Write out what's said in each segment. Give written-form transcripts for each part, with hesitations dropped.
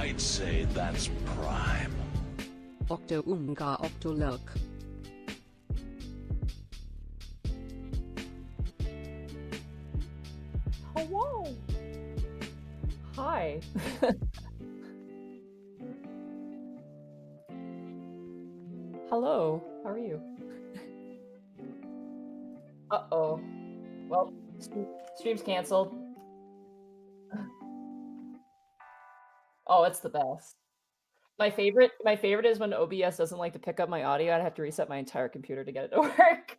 I'd say that's prime. Octo-Unga Octolurk. Hello. Hi. Hello. How are you? Uh-oh. Well, stream's canceled. Oh, it's the best. My favorite is when OBS doesn't like to pick up my audio. I'd have to reset my entire computer to get it to work.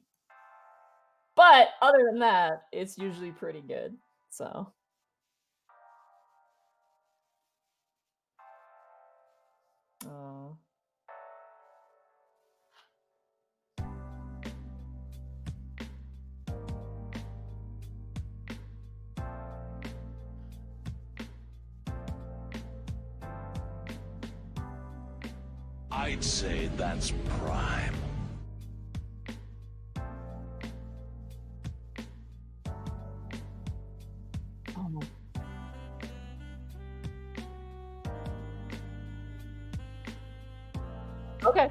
But other than that, it's usually pretty good. So, uh, I'd say that's prime. oh. Okay.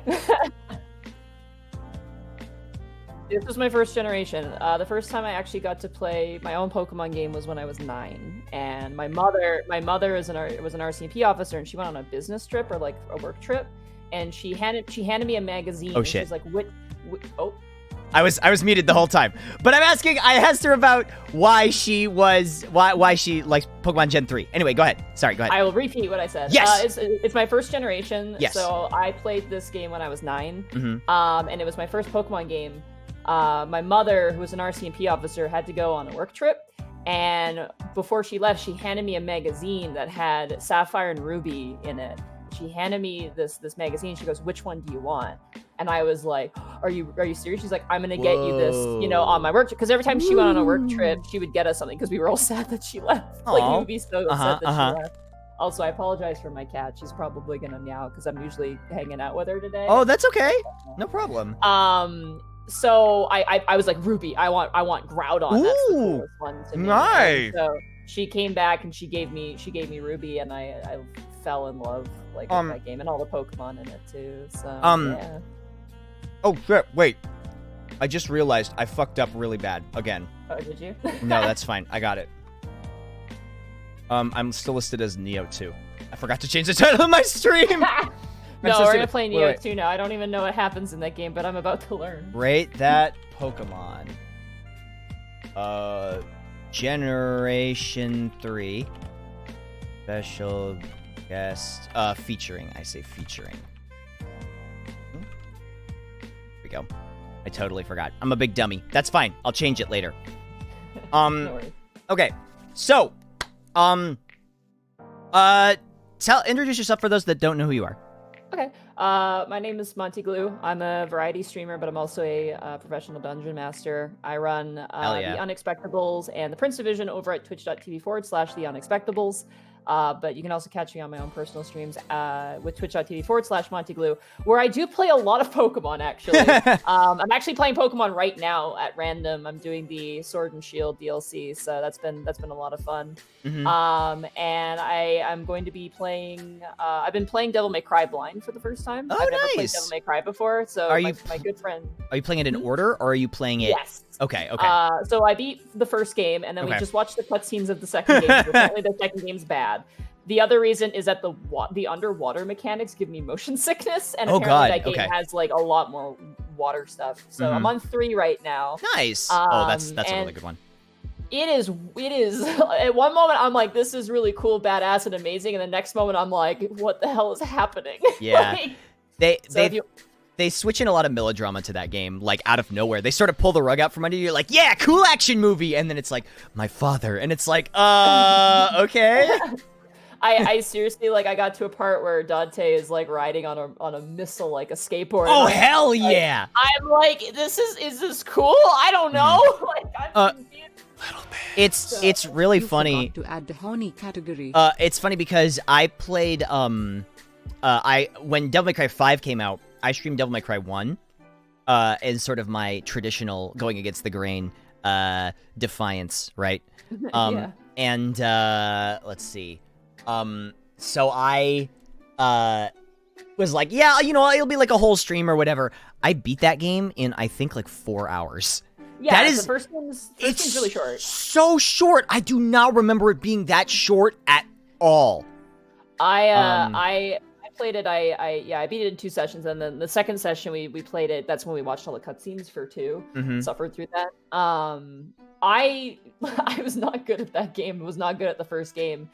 This was my first generation. The first time I actually got to play my own Pokemon game was when I was 9, and my mother was an RCMP officer, and she went on a business trip or like a work trip, and she handed me a magazine. Oh, and shit. She's like, "What? Oh, I was muted the whole time. But I asked her about why she likes Pokemon Gen 3. Anyway, go ahead. Sorry, go ahead. I will repeat what I said. Yes! It's my first generation. Yes. So I played this game when I was 9. Mhm. And it was my first Pokemon game. My mother, who was an RCMP officer, had to go on a work trip. And before she left, she handed me a magazine that had Sapphire and Ruby in it. She handed me this magazine. She goes, "Which one do you want?" And I was like, "Are you serious?" She's like, "I'm gonna get you this, on my work trip." Because every time she went on a work trip, she would get us something. Because we were all sad that she left. Like we would be so upset that she left. Also, I apologize for my cat. She's probably gonna meow because I'm usually hanging out with her today. Oh, that's okay. No problem. So I was like, "Ruby, I want Groudon. That's the coolest one to me." Nice. And so she came back and she gave me Ruby, and I fell in love with that game and all the Pokemon in it too. So yeah. Oh shit! Wait, I just realized I fucked up really bad again. Oh, did you? No, that's fine. I got it. I'm still listed as Neo 2. I forgot to change the title of my stream. No, we're gonna play Neo 2 now. I don't even know what happens in that game, but I'm about to learn. Rate that Pokemon. Generation 3. Special guest. Featuring. I say featuring. Here we go. I totally forgot. I'm a big dummy. That's fine. I'll change it later. No worries. Okay. So, introduce yourself for those that don't know who you are. Okay. My name is MontyGlu. I'm a variety streamer, but I'm also a professional dungeon master. I run The Unexpectables and the Prince Division over at twitch.tv/The Unexpectables. But you can also catch me on my own personal streams with twitch.tv/MontyGlu, where I do play a lot of Pokemon, actually. I'm actually playing Pokemon right now at random. I'm doing the Sword and Shield DLC, so that's been a lot of fun. Mm-hmm. And I'm going to be playing... I've been playing Devil May Cry blind for the first time. Oh, I've never played nice. Devil May Cry before, so my good friend... Are you playing it in order, or are you playing it... Yes. Okay. So I beat the first game, and then we Okay. just watched the cutscenes of the second game. Apparently, the second game's bad. The other reason is that the underwater mechanics give me motion sickness, and apparently that game has like a lot more water stuff. So I'm on 3 right now. Nice. That's a really good one. It is. At one moment, I'm like, "This is really cool, badass, and amazing," and the next moment, I'm like, "What the hell is happening?" Yeah. Like, They switch in a lot of melodrama to that game, like, out of nowhere. They sort of pull the rug out from under you. You're like, yeah, cool action movie. And then it's like, my father. And it's like, okay. I seriously, like, I got to a part where Dante is, like, riding on a missile, like a skateboard. Oh, hell yeah. I'm like, is this cool? I don't know. Like, I'm confused. It's really funny. To add the honey category. It's funny because I played, when Devil May Cry 5 came out, I streamed Devil May Cry 1 as sort of my traditional going against the grain defiance, right? Yeah. And let's see. So I was like, yeah, you know, it'll be like a whole stream or whatever. I beat that game in, I think, like 4 hours. Yeah, that is, the first game's really short. So short. I do not remember it being that short at all. I played it. I beat it in 2 sessions, and then the second session we played it. That's when we watched all the cutscenes for 2. Suffered through that. I was not good at that game. I was not good at the first game.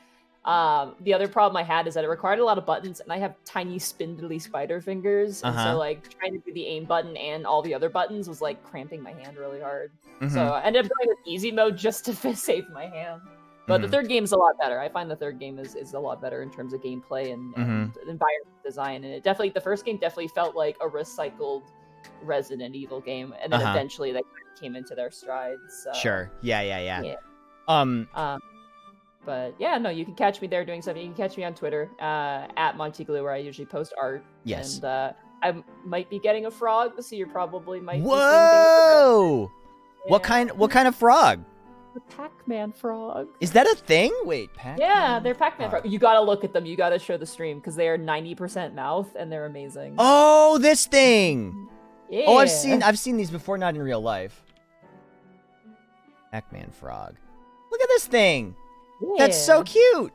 The other problem I had is that it required a lot of buttons, and I have tiny spindly spider fingers, and so like trying to do the aim button and all the other buttons was like cramping my hand really hard. So I ended up going with easy mode just to save my hand. But the third game's a lot better. I find the third game is a lot better in terms of gameplay and environment design. And the first game definitely felt like a recycled Resident Evil game, and then eventually they came into their strides. So. Sure. Yeah. But yeah, no, you can catch me there doing something. You can catch me on Twitter at MontyGlu, where I usually post art. Yes. And I might be getting a frog, so you probably might. Whoa! Yeah. What kind of frog? The Pac-Man frog. Is that a thing? Wait, Pac-Man? Yeah, they're Pac-Man frog. You gotta look at them. You gotta show the stream because they are 90% mouth and they're amazing. Oh, this thing. Yeah. Oh, I've seen these before, not in real life. Pac-Man frog. Look at this thing. Yeah. That's so cute.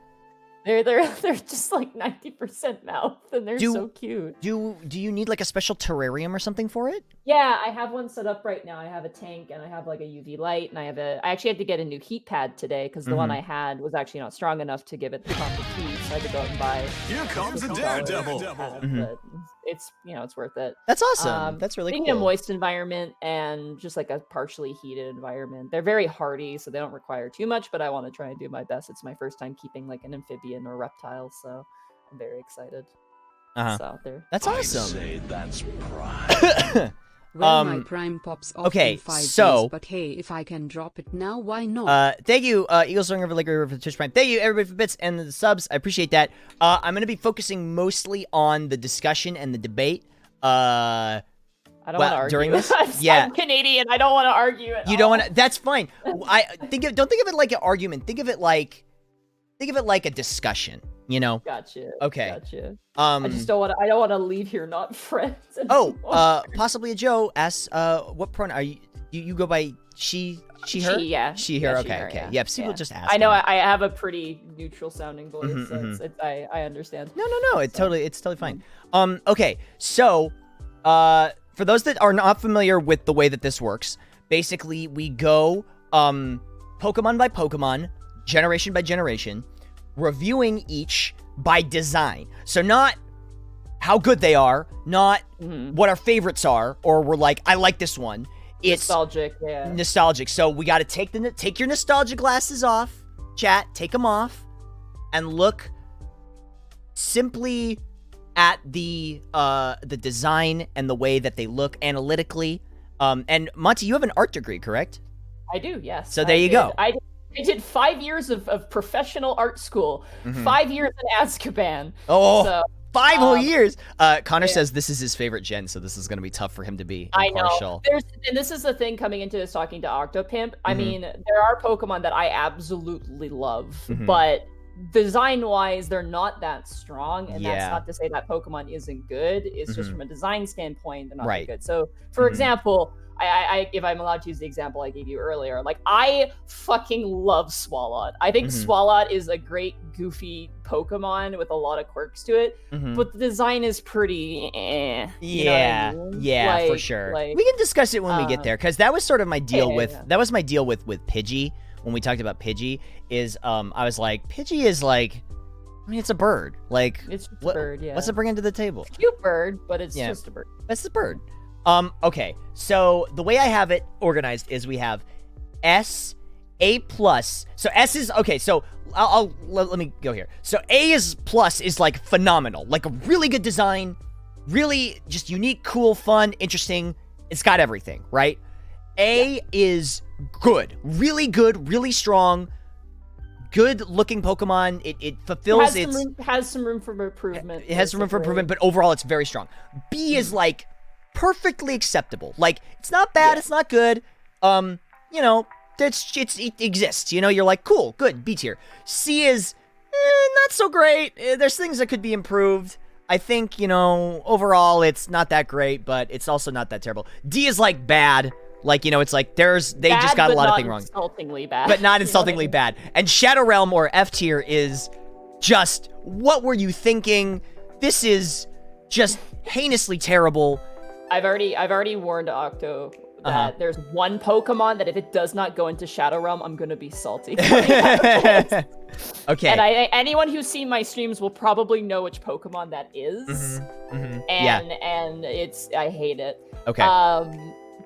They're just like 90% mouth, and they're so cute. Do you need like a special terrarium or something for it? Yeah, I have one set up right now. I have a tank, and I have like a UV light, and I actually had to get a new heat pad today because the one I had was actually not strong enough to give it the proper heat, so I had to go out and buy. Here comes the daredevil. But it's it's worth it. That's awesome. That's really cool. Being in a moist environment and just like a partially heated environment, they're very hardy, so they don't require too much. But I want to try and do my best. It's my first time keeping like an amphibian or reptile, so I'm very excited. So that's awesome. I say that's prime. Well, my prime pops off okay, in 5 so days, but hey, if I can drop it now, why not? Thank you, Eagle Song River Liquor for the Twitch Prime. Thank you, everybody, for the bits and the subs. I appreciate that. I'm going to be focusing mostly on the discussion and the debate. I don't want to argue. During this? I'm Canadian. I don't want to argue at all. You don't want to? That's fine. Don't think of it like an argument. Think of it like a discussion. You know? Gotcha. Okay. Gotcha. I just don't want to. I don't want to leave here not friends. Possibly a Joe asks, what pronoun are you? You go by she, her? She, yeah. She, her. Yeah, okay, her, okay. yeah. Yeah, people just ask. I know. I have a pretty neutral sounding voice, so I understand. No. It's totally fine. Okay. So, for those that are not familiar with the way that this works, basically we go, Pokemon by Pokemon, generation by generation, reviewing each by design. So not how good they are, not what our favorites are, or we're like, I like this one. It's nostalgic, yeah. Nostalgic. So we got to take your nostalgia glasses off, chat, take them off, and look simply at the design and the way that they look analytically. And Monty, you have an art degree, correct? I do, yes. So there you go. I did 5 years of professional art school, 5 years in Azkaban. Oh, so, 5 whole years. Connor says this is his favorite gen, so this is going to be tough for him to be impartial. I know. And this is the thing coming into this talking to Octopimp. I mean, there are Pokemon that I absolutely love, but design-wise, they're not that strong, and that's not to say that Pokemon isn't good. It's just from a design standpoint, they're not that good. So, for example, I if I'm allowed to use the example I gave you earlier, like I fucking love Swalot. I think Swalot is a great goofy Pokemon with a lot of quirks to it, but the design is pretty Yeah, like, for sure. Like, we can discuss it when we get there, because that was sort of my deal that was my deal with Pidgey. When we talked about Pidgey, is I was like, Pidgey is like, I mean, it's a bird. Like, it's just a bird, yeah. What's it bring to the table? Cute bird, but it's just a bird. That's the bird. Okay, so the way I have it organized is we have S, A+. So S is, okay, so let me go here. So A is plus is like phenomenal. Like a really good design, really just unique, cool, fun, interesting. It's got everything, right? A is good, really strong, good looking Pokemon. It fulfills has some room for improvement. It has some room for improvement, but overall it's very strong. B is like perfectly acceptable. Like, it's not bad, it's not good. You know, it exists. You know, you're like, cool, good, B tier. C is not so great. There's things that could be improved. I think, overall it's not that great, but it's also not that terrible. D is like bad. Like, it's like they bad, just got a lot of things wrong. Insultingly bad. But not insultingly bad. And Shadow Realm or F tier is just, what were you thinking? This is just heinously terrible. I've already warned Octo that there's one Pokemon that if it does not go into Shadow Realm, I'm gonna be salty. Okay. And anyone who's seen my streams will probably know which Pokemon that is. And I hate it. Okay.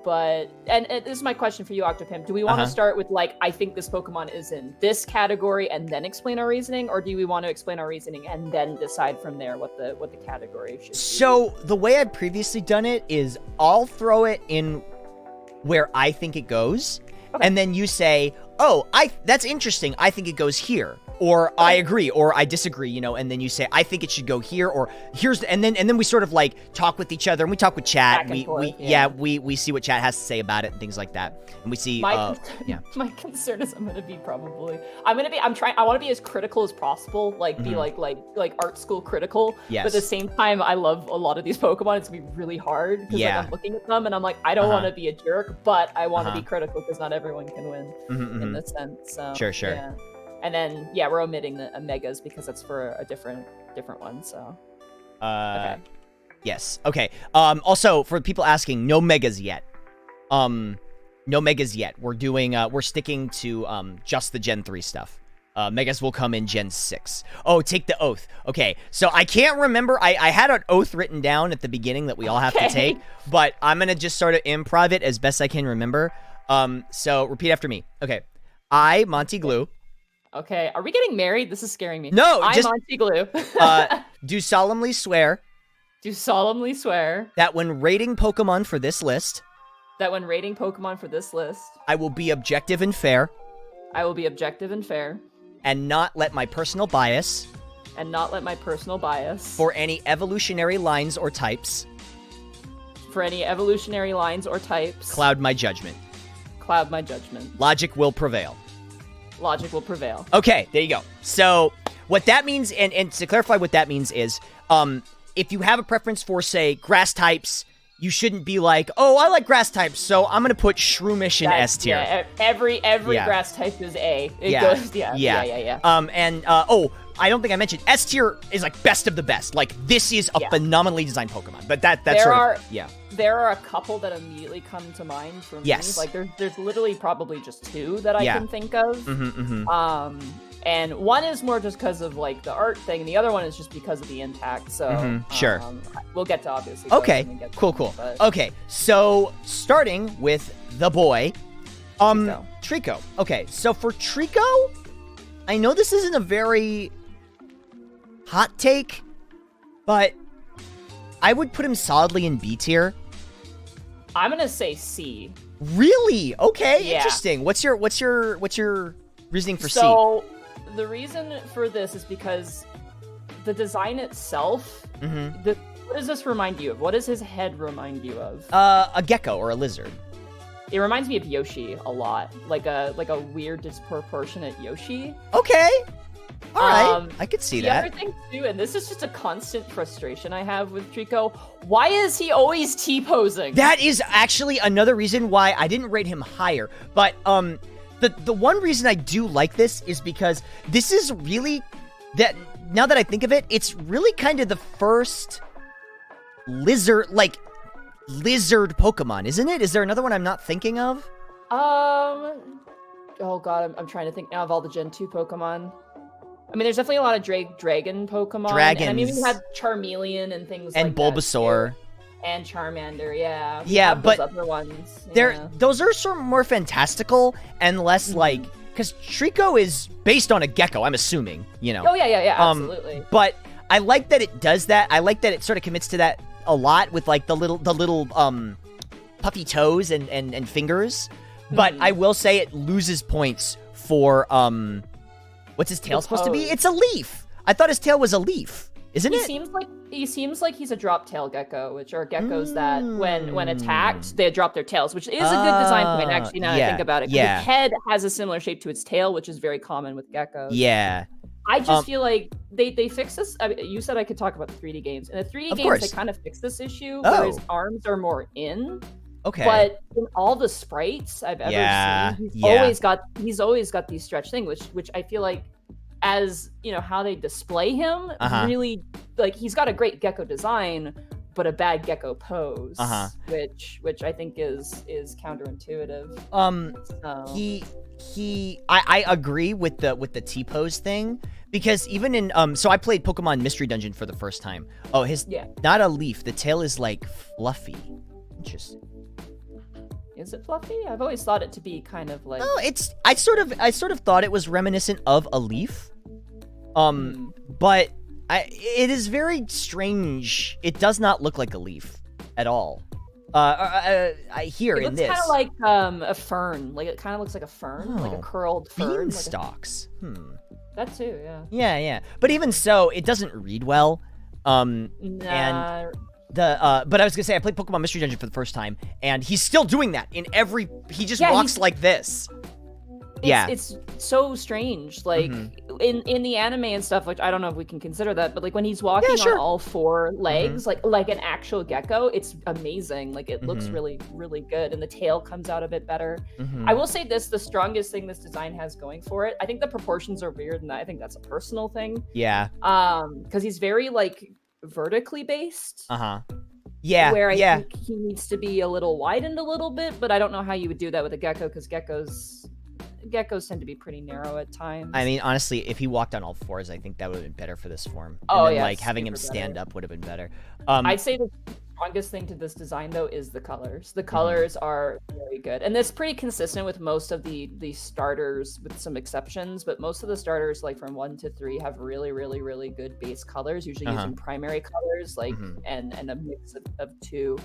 But this is my question for you, Octopimp. Do we want to start with like, I think this Pokemon is in this category and then explain our reasoning, or do we want to explain our reasoning and then decide from there what the category should be? So the way I've previously done it is I'll throw it in where I think it goes, and then you say, "Oh, that's interesting. I think it goes here." Or I agree, or I disagree, and then you say, I think it should go here, or here's, and then we sort of like talk with each other, and we talk with chat, we see what chat has to say about it and things like that, and we see, my concern is I want to be as critical as possible, like be like art school critical, but at the same time, I love a lot of these Pokemon. It's gonna be really hard, because I'm looking at them, and I'm like, I don't want to be a jerk, but I want to be critical, because not everyone can win in this sense, so. Sure. Yeah. And then, we're omitting the Omegas because that's for a different one, so. Okay. Yes. Okay. Also, for people asking, no Megas yet. No Megas yet. We're sticking to, just the Gen 3 stuff. Megas will come in Gen 6. Oh, take the oath. Okay. So I can't remember. I had an oath written down at the beginning that we all have to take, but I'm going to just sort of improv it as best I can remember. So repeat after me. Okay. I, MontyGlu. Okay, are we getting married? This is scaring me. No, I'm just MontyGlu. Do solemnly swear. Do solemnly swear that when rating Pokemon for this list. I will be objective and fair. And not let my personal bias. For any evolutionary lines or types. Cloud my judgment. Logic will prevail. Okay, there you go. So what that means, and to clarify what that means is, if you have a preference for, say, grass types, you shouldn't be like, oh, I like grass types, so I'm going to put Shroomish in S tier. Yeah, every grass type is A. I don't think I mentioned, S tier is like best of the best. Like, this is a phenomenally designed Pokemon. But that's there are a couple that immediately come to mind for me. Yes. Like, there's literally probably just two that I can think of. And one is more just because of, like, the art thing, and the other one is just because of the impact, so... Sure. We'll get to, obviously. Okay, cool. But... Okay, so, starting with the boy, Trico. Okay, so for Trico, I know this isn't a very hot take, but I would put him solidly in B tier. I'm gonna say C. Really? Okay, yeah. Interesting. What's your reasoning for C? So, the reason for this is because the design itself, what does this remind you of? What does his head remind you of? A gecko or a lizard. It reminds me of Yoshi a lot, like a weird disproportionate Yoshi. Okay. All right, I could see that. The other thing too, and this is just a constant frustration I have with Trico, why is he always T-posing? That is actually another reason why I didn't rate him higher. But the one reason I do like this is because this is really, that now that I think of it, it's really kind of the first lizard Pokemon, isn't it? Is there another one I'm not thinking of? Oh god, I'm trying to think now of all the Gen 2 Pokemon. I mean, there's definitely a lot of dragon Pokemon. Dragons. And I mean, we had Charmeleon and things and like Bulbasaur. That. And Charmander, yeah. Yeah, but those other ones. Those are sort of more fantastical and less like, because Trico is based on a gecko, I'm assuming, Oh, yeah, absolutely. But I like that it does that. I like that it sort of commits to that a lot with like the little puffy toes and fingers. But I will say it loses points for what's his tail supposed to be? It's a leaf. I thought his tail was a leaf, isn't it? He seems like he's a drop tail gecko, which are geckos that when attacked they drop their tails, which is a good design point actually. Now that I think about it, 'cause its head has a similar shape to its tail, which is very common with geckos. Yeah. I just feel like they fixed this. I mean, you said I could talk about the 3D games. In the 3D games, course. they kind of fixed this issue Oh. where his arms are more in. Okay. But in all the sprites I've ever seen, he's always got these stretch things, which I feel like, as you know, how they display him, really, like, he's got a great gecko design, but a bad gecko pose, which I think is counterintuitive. I agree with the T-pose thing, because even in so I played Pokemon Mystery Dungeon for the first time. Oh, not a leaf. The tail is like fluffy. Interesting. Is it fluffy? I've always thought it to be kind of like. No, I sort of thought it was reminiscent of a leaf. But it is very strange. It does not look like a leaf at all. I hear in this. It looks kind of like a fern. Like, it kind of looks like a fern, like a curled fern. Beanstalks. That too, yeah. Yeah. But even so, it doesn't read well. And but I was gonna say, I played Pokemon Mystery Dungeon for the first time, and he's still doing that in every. He just walks like this. It's so strange. Like in the anime and stuff, which I don't know if we can consider that, but like when he's walking on all four legs, like an actual gecko, it's amazing. Like, it looks really, really good, and the tail comes out a bit better. I will say this: the strongest thing this design has going for it, I think the proportions are weird, and I think that's a personal thing. Yeah. Because he's very like vertically based. Yeah. Where I think he needs to be a little widened a little bit, but I don't know how you would do that with a gecko, because geckos tend to be pretty narrow at times. I mean, honestly, if he walked on all fours, I think that would have been better for this form. Like, having him stand up would have been better. I'd say the strongest thing to this design, though, is the colors. The colors are very good, and that's pretty consistent with most of the starters, with some exceptions. But most of the starters, like from 1 to 3, have really, really, really good base colors. Usually using primary colors, like and a mix of two.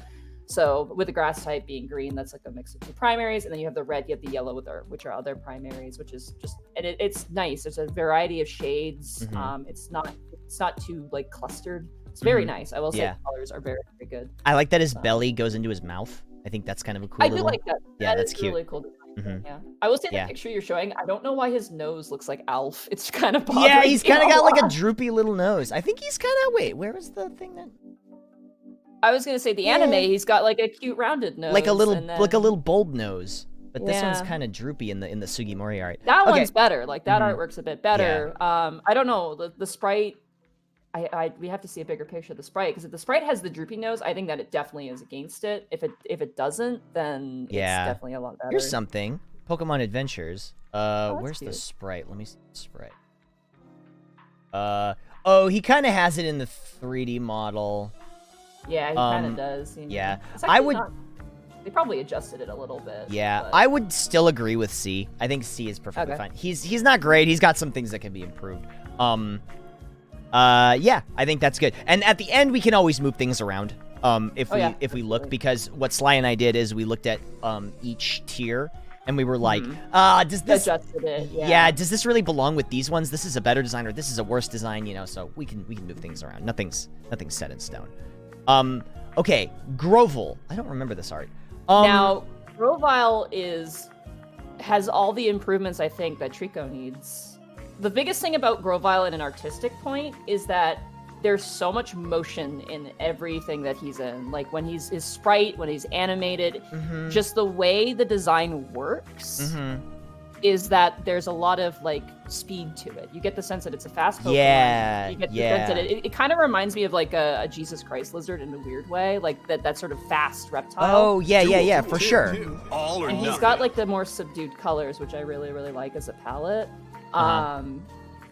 So with the grass type being green, that's like a mix of two primaries, and then you have the red, you have the yellow, which are other primaries, which is just, and it's nice. There's a variety of shades. It's not too like clustered. It's very nice. I will say the colors are very, very good. I like that his belly goes into his mouth. I think that's kind of a cool. I do like that. Yeah, that's cute. Really cool design. Yeah, I will say the picture you're showing, I don't know why his nose looks like Alf. It's kind of bothering. Yeah, he's kind of got like a droopy little nose. I think he's kind of. Wait, where was the thing that? I was gonna say the anime. He's got like a cute rounded nose, like a little bulb nose. But this one's kind of droopy in the Sugimori art. That one's better. Like, that artwork's a bit better. Yeah. I don't know, the sprite. We have to see a bigger picture of the sprite, because if the sprite has the droopy nose, I think that it definitely is against it. If it doesn't, then it's definitely a lot better. Here's something. Pokemon Adventures. Where's cute. the sprite? Let me see the sprite. Oh, he kind of has it in the 3D model. Yeah, he kind of does. You know? Yeah, they probably adjusted it a little bit. Yeah, I would still agree with C. I think C is perfectly fine. He's not great. He's got some things that can be improved. Yeah, I think that's good. And at the end, we can always move things around. If we look, because what Sly and I did is we looked at each tier, and we were like, does this adjusted it? Does this really belong with these ones? This is a better design, or this is a worse design, you know? So we can move things around. Nothing's set in stone. Okay, Grovyle. I don't remember this art. Now, Grovyle has all the improvements I think that Trico needs. The biggest thing about Grovyle in an artistic point is that there's so much motion in everything that he's in. Like, when his sprite, when he's animated, just the way the design works is that there's a lot of like speed to it. You get the sense that it's a fast Pokemon. Yeah, you get the sense that it kind of reminds me of like a Jesus Christ lizard in a weird way, like that sort of fast reptile. Oh yeah, for sure. All or and nothing. he's got like the more subdued colors, which I really, really like as a palette.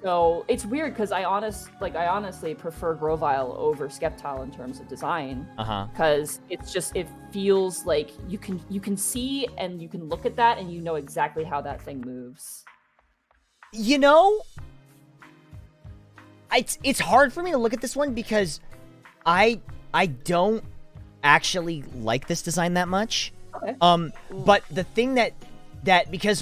So it's weird, because I honestly prefer Grovyle over Sceptile in terms of design. Because it feels like you can see and you can look at that and you know exactly how that thing moves. You know, it's hard for me to look at this one, because I don't actually like this design that much. Okay. But the thing that because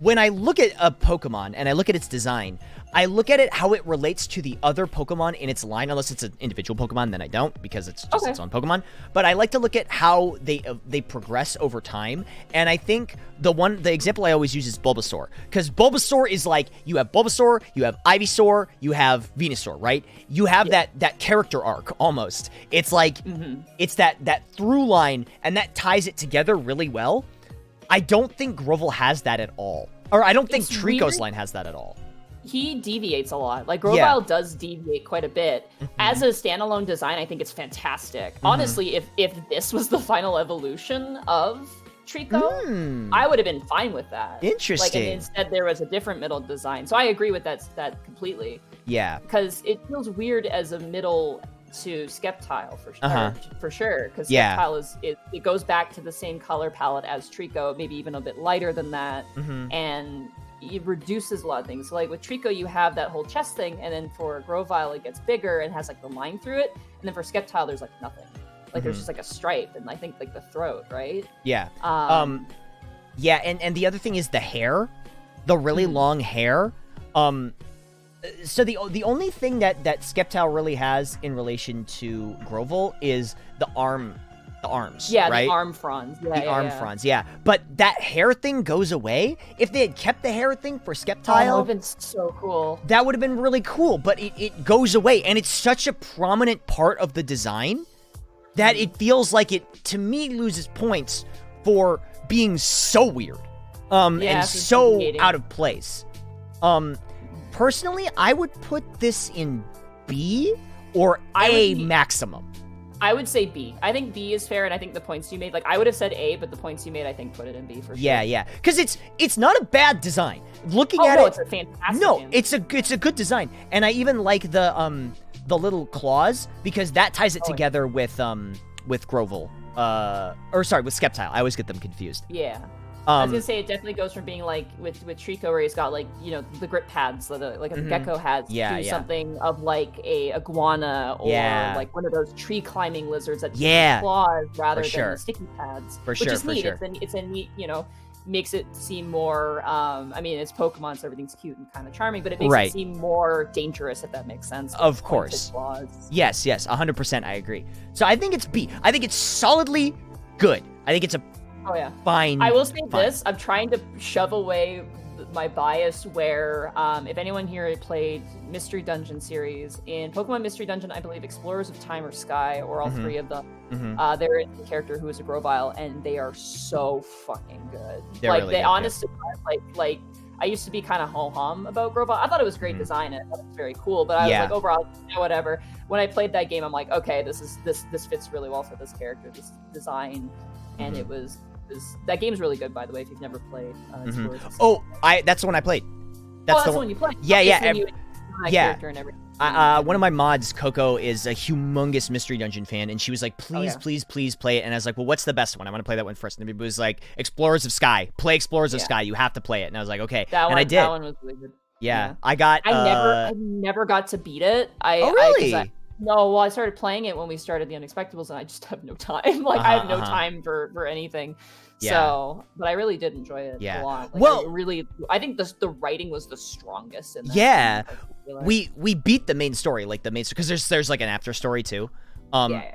when I look at a Pokemon and I look at its design, I look at it how it relates to the other Pokemon in its line, unless it's an individual Pokemon, then I don't, because it's just its own Pokemon. But I like to look at how they progress over time, and I think the example I always use is Bulbasaur, because Bulbasaur is like, you have Bulbasaur, you have Ivysaur, you have Venusaur, right? You have that character arc, almost. It's like, it's that through line, and that ties it together really well. I don't think Grovyle has that at all. Or I don't think Trico's line has that at all. He deviates a lot. Like, Grovyle does deviate quite a bit. As a standalone design, I think it's fantastic. Honestly, if this was the final evolution of Trico, I would have been fine with that. Interesting. Like, and instead there was a different middle design. So I agree with that completely. Yeah. Because it feels weird as a middle to Sceptile for sure. Because Sceptile it goes back to the same color palette as Trico, maybe even a bit lighter than that. And it reduces a lot of things. So like with Trico, you have that whole chest thing, and then for Grovyle, it gets bigger and has like the line through it. And then for Sceptile, there's like nothing. Like there's just like a stripe, and I think like the throat, right? Yeah. Yeah, and the other thing is the hair, the really long hair. So the only thing that Sceptile really has in relation to Grovyle is the arms. Yeah, right? The arm fronds. Yeah, the arm fronds, yeah. But that hair thing goes away. If they had kept the hair thing for Sceptile, that would have been so cool. That would have been really cool, but it goes away, and it's such a prominent part of the design that it feels like it, to me, loses points for being so weird, and so out of place. Personally, I would put this in B or A maximum. I would say B. I think B is fair, and I think the points you made, like, I would have said A, but the points you made, I think, put it in B for sure. Yeah. Because it's not a bad design. Looking at it, it, it's a fantastic game. it's a good design, and I even like the little claws, because that ties it together with Grovyle. With Sceptile. I always get them confused. Yeah. I was gonna say, it definitely goes from being like with Trico, where he's got like, you know, the grip pads, like a gecko has, to something of like a iguana or like one of those tree climbing lizards that use claws rather than the sticky pads. Which is neat. It's a neat, you know, makes it seem more. I mean, it's Pokemon, so everything's cute and kind of charming, but it makes it seem more dangerous, if that makes sense. Of course. Yes, 100%. I agree. So I think it's B. I think it's solidly good. I think it's a fine. I will say this: I'm trying to shove away my bias. Where, if anyone here played Mystery Dungeon series, in Pokemon Mystery Dungeon, I believe Explorers of Time or Sky, or all three of them, there is a character who is a Grovyle, and they are so fucking good. They're really good, honestly, like I used to be kind of ho-hum about Grovyle. I thought it was great design, and I thought it was very cool, but I was like, overall, whatever. When I played that game, I'm like, okay, this fits really well for this character, this design, and it was that game's really good, by the way, if you've never played Explorers. That's the one I played. That's the one you played. Character and everything. One of my mods, Coco, is a humongous Mystery Dungeon fan, and she was like, please play it. And I was like, well, what's the best one? I want to play that one first. And it was like, Explorers of Sky. Play Explorers of Sky. You have to play it. And I was like, okay. I did. That one was really good. Yeah. I never got to beat it. Really? I started playing it when we started the Unexpectables, and I just have no time. I have no time for anything. Yeah. So, but I really did enjoy it a lot. I think the writing was the strongest in that game, we beat the main story, because there's like an after story too.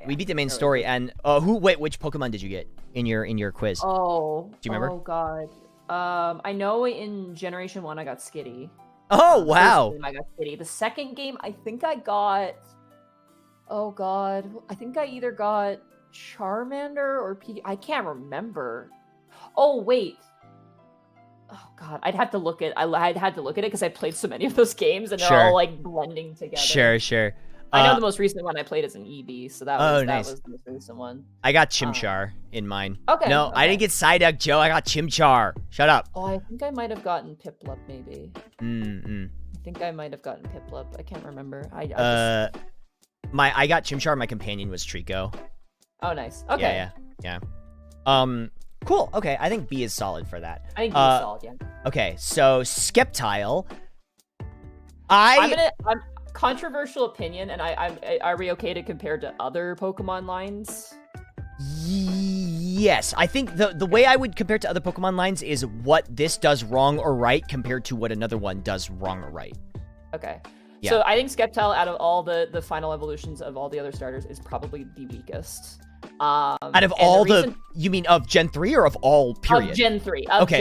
We beat the main story, and which Pokemon did you get in your quiz? Do you remember? Oh god. I know in Generation 1 I got Skitty. Oh wow. I got Skitty. The second game I think I got, oh god, I think I either got Charmander or I can't remember. Oh wait. Oh god, I'd had to look at it because I played so many of those games, and they're all like blending together. Sure. I know the most recent one I played is an EV, so that was the most recent one. I got Chimchar in mine. Okay. No, I didn't get Psyduck, Joe. I got Chimchar. Shut up. Oh, I think I might have gotten Piplup, maybe. I think I might have gotten Piplup. I can't remember. I got Chimchar. My companion was Trico. Oh, nice. Okay. Yeah. Cool. Okay, I think B is solid for that. I think B is solid, yeah. Okay, so Sceptile. I'm controversial opinion, and are we okay to compare to other Pokemon lines? Yes, I think the way I would compare it to other Pokemon lines is what this does wrong or right compared to what another one does wrong or right. Okay. Yeah. So I think Sceptile, out of all the final evolutions of all the other starters, is probably the weakest. Out of all you mean of Gen 3 or of all period? Of Gen 3. Okay.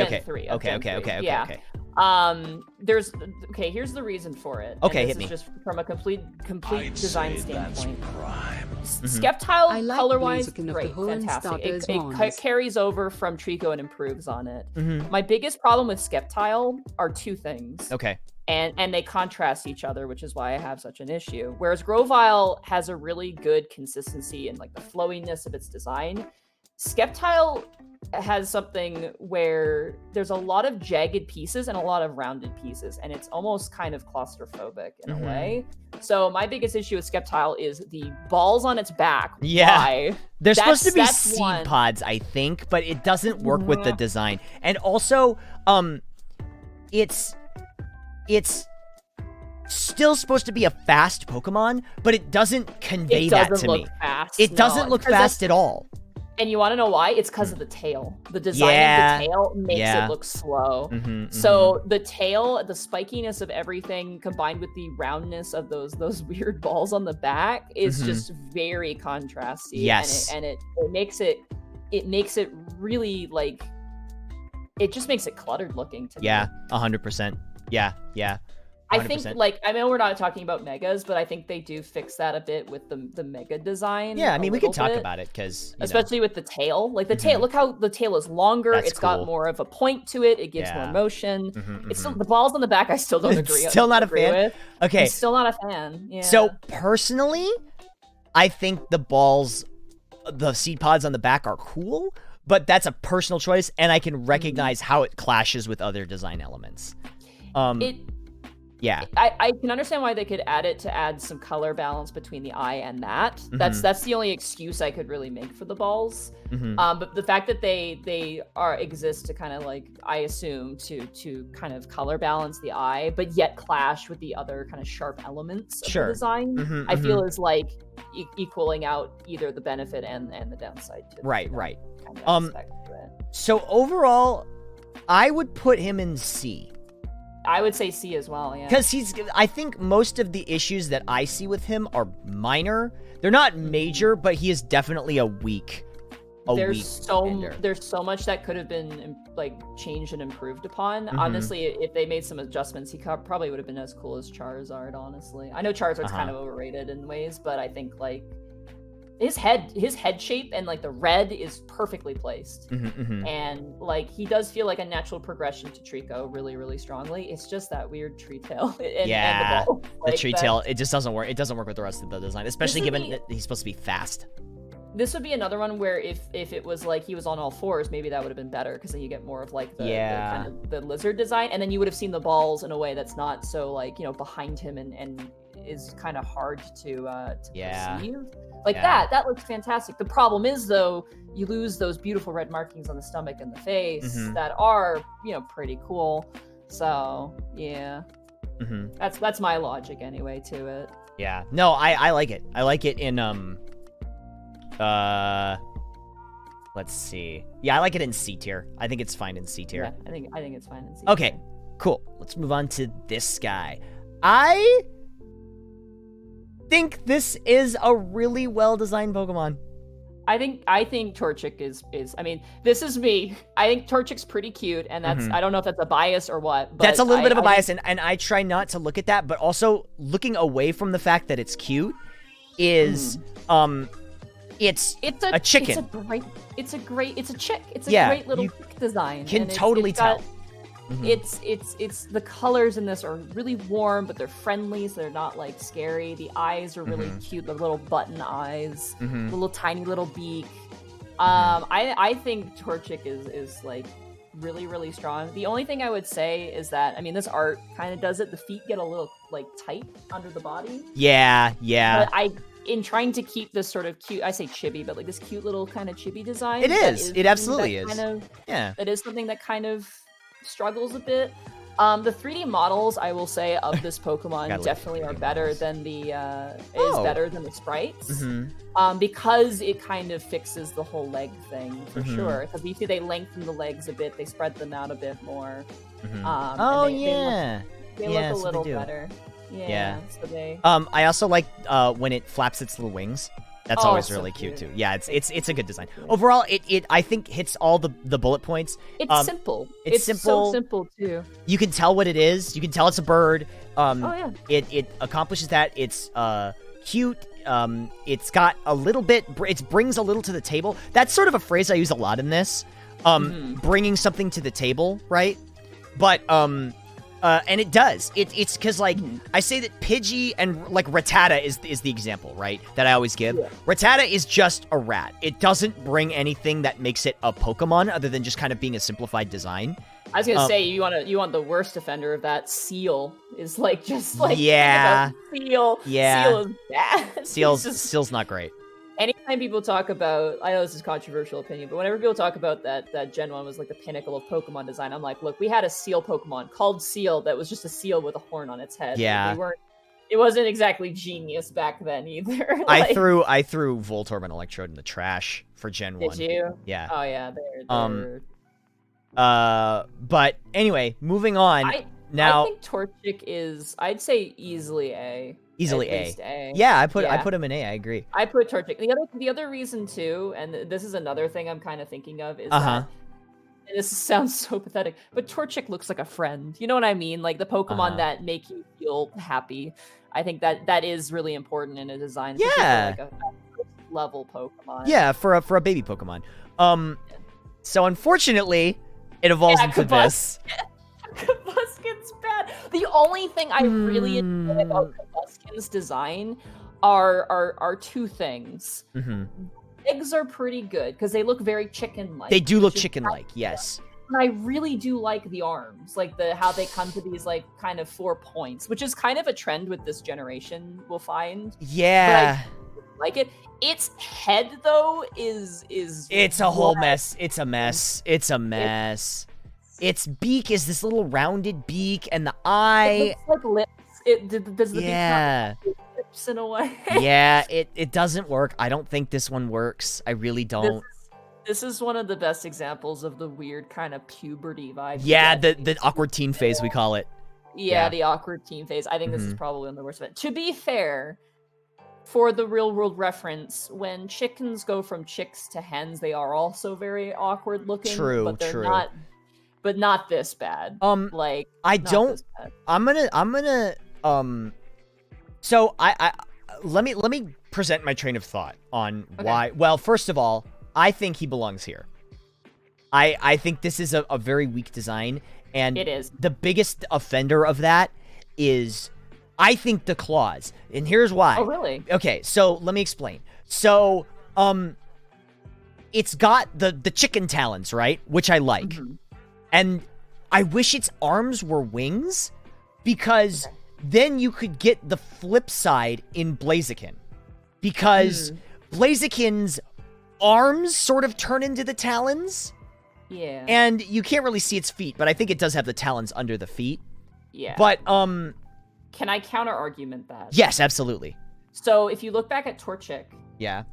Here's the reason for it. Okay, and hit this me. is just from a complete design standpoint. Prime. Sceptile, I like color-wise, Blaziken of the great, fantastic. Hoenn-Starter's It Mons. carries over from Trico and improves on it. Mhm. My biggest problem with Sceptile are two things. Okay. And they contrast each other, which is why I have such an issue. Whereas Grovyle has a really good consistency and like the flowiness of its design. Sceptile has something where there's a lot of jagged pieces and a lot of rounded pieces, and it's almost kind of claustrophobic in a way. So my biggest issue with Sceptile is the balls on its back. Yeah. Why? They're supposed to be That's seed one. pods, I think, but it doesn't work with the design. And also, it's still supposed to be a fast Pokemon, but it doesn't convey that to me. Fast, It doesn't look fast at all. And you want to know why? It's because of the tail. The design of the tail makes it look slow. So the tail, the spikiness of everything, combined with the roundness of those weird balls on the back, is just very contrasty. Yes, and it makes it really like it just makes it cluttered looking to me. 100%. Yeah. 100%. I think, like, I know we're not talking about megas, but I think they do fix that a bit with the mega design. Yeah, I mean, we could talk bit. about it because Especially with the tail. Like, the tail, look how the tail is longer. That's it's got cool. more of a point to it. It gives more motion. It's still, the balls on the back, I still don't agree Still not a agree fan? with. Okay. I'm still not a fan. Yeah. So, personally, I think the seed pods on the back are cool, but that's a personal choice, and I can recognize how it clashes with other design elements. Yeah. I can understand why they could add it to add some color balance between the eye and that. That's the only excuse I could really make for the balls. But the fact that they exist to kind of like, I assume, to kind of color balance the eye, but yet clash with the other kind of sharp elements of the design, I feel is like equaling out either the benefit and the downside to Right. kind of aspect to it. So overall, I would put him in C. I would say C as well, yeah. Because I think most of the issues that I see with him are minor. They're not major, but he is definitely a weak There's contender. so much that could have been like changed and improved upon. Honestly, if they made some adjustments, he probably would have been as cool as Charizard, honestly. I know Charizard's kind of overrated in ways, but I think like his head shape and like the red is perfectly placed. And like he does feel like a natural progression to Trico really, really strongly. It's just that weird tree tail and the ball. The Like, tree tail, it just doesn't work. It doesn't work with the rest of the design, especially given that he's supposed to be fast. This would be another one where if it was like he was on all fours, maybe that would have been better, because then you get more of like the kind of the lizard design, and then you would have seen the balls in a way that's not so like, behind him and is kind of hard to perceive. Like that looks fantastic. The problem is, though, you lose those beautiful red markings on the stomach and the face that are, pretty cool. So yeah, that's my logic anyway to it. Yeah, no, I like it. I like it in let's see. Yeah, I like it in C tier. I think it's fine in C tier. Yeah, I think it's fine in C. Okay, cool. Let's move on to this guy. I think this is a really well-designed Pokemon. I think Torchic is I mean, this is me. I think Torchic's pretty cute, and that's I don't know if that's a bias or what, but that's a little bit of a bias, and I try not to look at that, but also looking away from the fact that it's cute is it's a chicken. It's a great Yeah, great little you design. can and totally tell. It's the colors in this are really warm, but they're friendly, so they're not like scary. The eyes are really cute, the little button eyes, the little tiny little beak. I think Torchic is like really, really strong. The only thing I would say is that, I mean, this art kind of does it. The feet get a little like tight under the body. Yeah. But in trying to keep this sort of cute, I say chibi, but like this cute little kind of chibi design. It absolutely is. That is something that kind of struggles a bit. The 3D models, I will say, of this Gotta Pokemon look definitely at are 3D better models. than the Oh. better than the sprites. Mhm. Because it kind of fixes the whole leg thing for Mhm. sure. Because you see they lengthen the legs a bit, they spread them out a bit more. Mhm. And Oh they yeah. They Yeah, look a so they little do. better. Yeah. Yeah. So they. I also like when it flaps its little wings. That's Oh, always it's so really cute cute. too. Yeah, it's a good design. cute. Overall, it I think hits all the bullet points. It's simple. it's simple. So simple too. You can tell what it is. You can tell it's a bird. Oh yeah. It accomplishes that. It's cute. It's got a little bit. It brings a little to the table. That's sort of a phrase I use a lot in this. Bringing something to the table, right? But and it does. It's because like I say that Pidgey and like Rattata is the example, right? That I always give. Yeah. Rattata is just a rat. It doesn't bring anything that makes it a Pokemon other than just kind of being a simplified design. I was gonna say you want the worst offender of that. Seal is like just like Yeah. Seal. Yeah. Seal is bad. Seal's not great. Anytime people talk about, I know this is controversial opinion, but whenever people talk about that Gen 1 was like the pinnacle of Pokemon design, I'm like, look, we had a seal Pokemon called Seal that was just a seal with a horn on its head. Yeah. It wasn't exactly genius back then either. I threw Voltorb and Electrode in the trash for Gen 1. Did you? Yeah. Oh yeah, they're But anyway, moving on. I think Torchic is, I'd say easily A. Easily At least A. Yeah, I put him in A. I agree. I put Torchic. The other reason too, and this is another thing I'm kind of thinking of, is Uh-huh. that, and this sounds so pathetic, but Torchic looks like a friend. You know what I mean? Like the Pokemon that make you feel happy. I think that is really important in a design. especially Yeah. for, like a level Pokemon. Yeah, for a baby Pokemon. So unfortunately, it evolves into this. Combusken's bad. The only thing I really enjoy about Combusken's design are two things. Eggs are pretty good because they look very chicken-like. They do look which is chicken-like, yes. And I really do like the arms, like how they come to these like kind of 4 points, which is kind of a trend with this generation. We'll find. Yeah. But I like it. Its head though is It's a whole mess. It's a mess. It's a mess. Its beak is this little rounded beak, and the eye. It looks like lips. Does the beak not look like lips in a way? Yeah, it doesn't work. I don't think this one works. I really don't. This is one of the best examples of the weird kind of puberty vibe. Yeah, the awkward teen phase, we call it. Yeah, the awkward teen phase. I think this is probably one of the worst of it. To be fair, for the real world reference, when chickens go from chicks to hens, they are also very awkward looking. True, but they're true. not this bad. Like I not don't. this bad. I'm gonna. So I let me present my train of thought on why. Well, first of all, I think he belongs here. I think this is a very weak design, and It is. the biggest offender of that is, I think, the claws, and here's why. Oh really? Okay, so let me explain. So, it's got the chicken talons, right? Which I like. And I wish its arms were wings, because then you could get the flip side in Blaziken. Because Blaziken's arms sort of turn into the talons. Yeah. And you can't really see its feet, but I think it does have the talons under the feet. Yeah. But, Can I counter argument that? yes, absolutely. So if you look back at Torchic Yeah.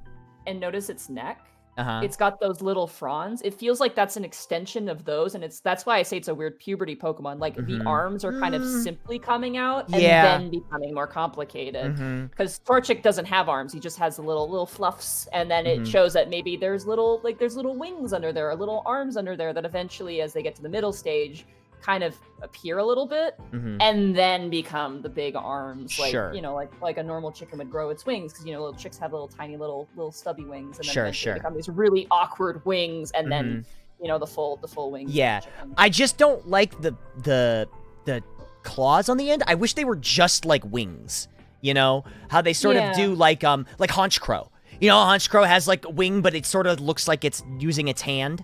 and notice its neck, Uh-huh. it's got those little fronds. It feels like that's an extension of those, and that's why I say it's a weird puberty Pokemon. Like the arms are kind of simply coming out and Yeah. then becoming more complicated. Mhm. Because Torchic doesn't have arms; he just has the little fluffs, and then it shows that maybe there's little wings under there, or little arms under there that eventually, as they get to the middle stage, kind of appear a little bit, and then become the big arms, like Sure. like a normal chicken would grow its wings, because little chicks have little tiny little stubby wings, and then Sure, eventually sure. become these really awkward wings, and then the full wings. of Yeah. the chicken. I just don't like the claws on the end. I wish they were just like wings. You know how they sort of do like Honchkrow. Honchkrow has like a wing, but it sort of looks like it's using its hand.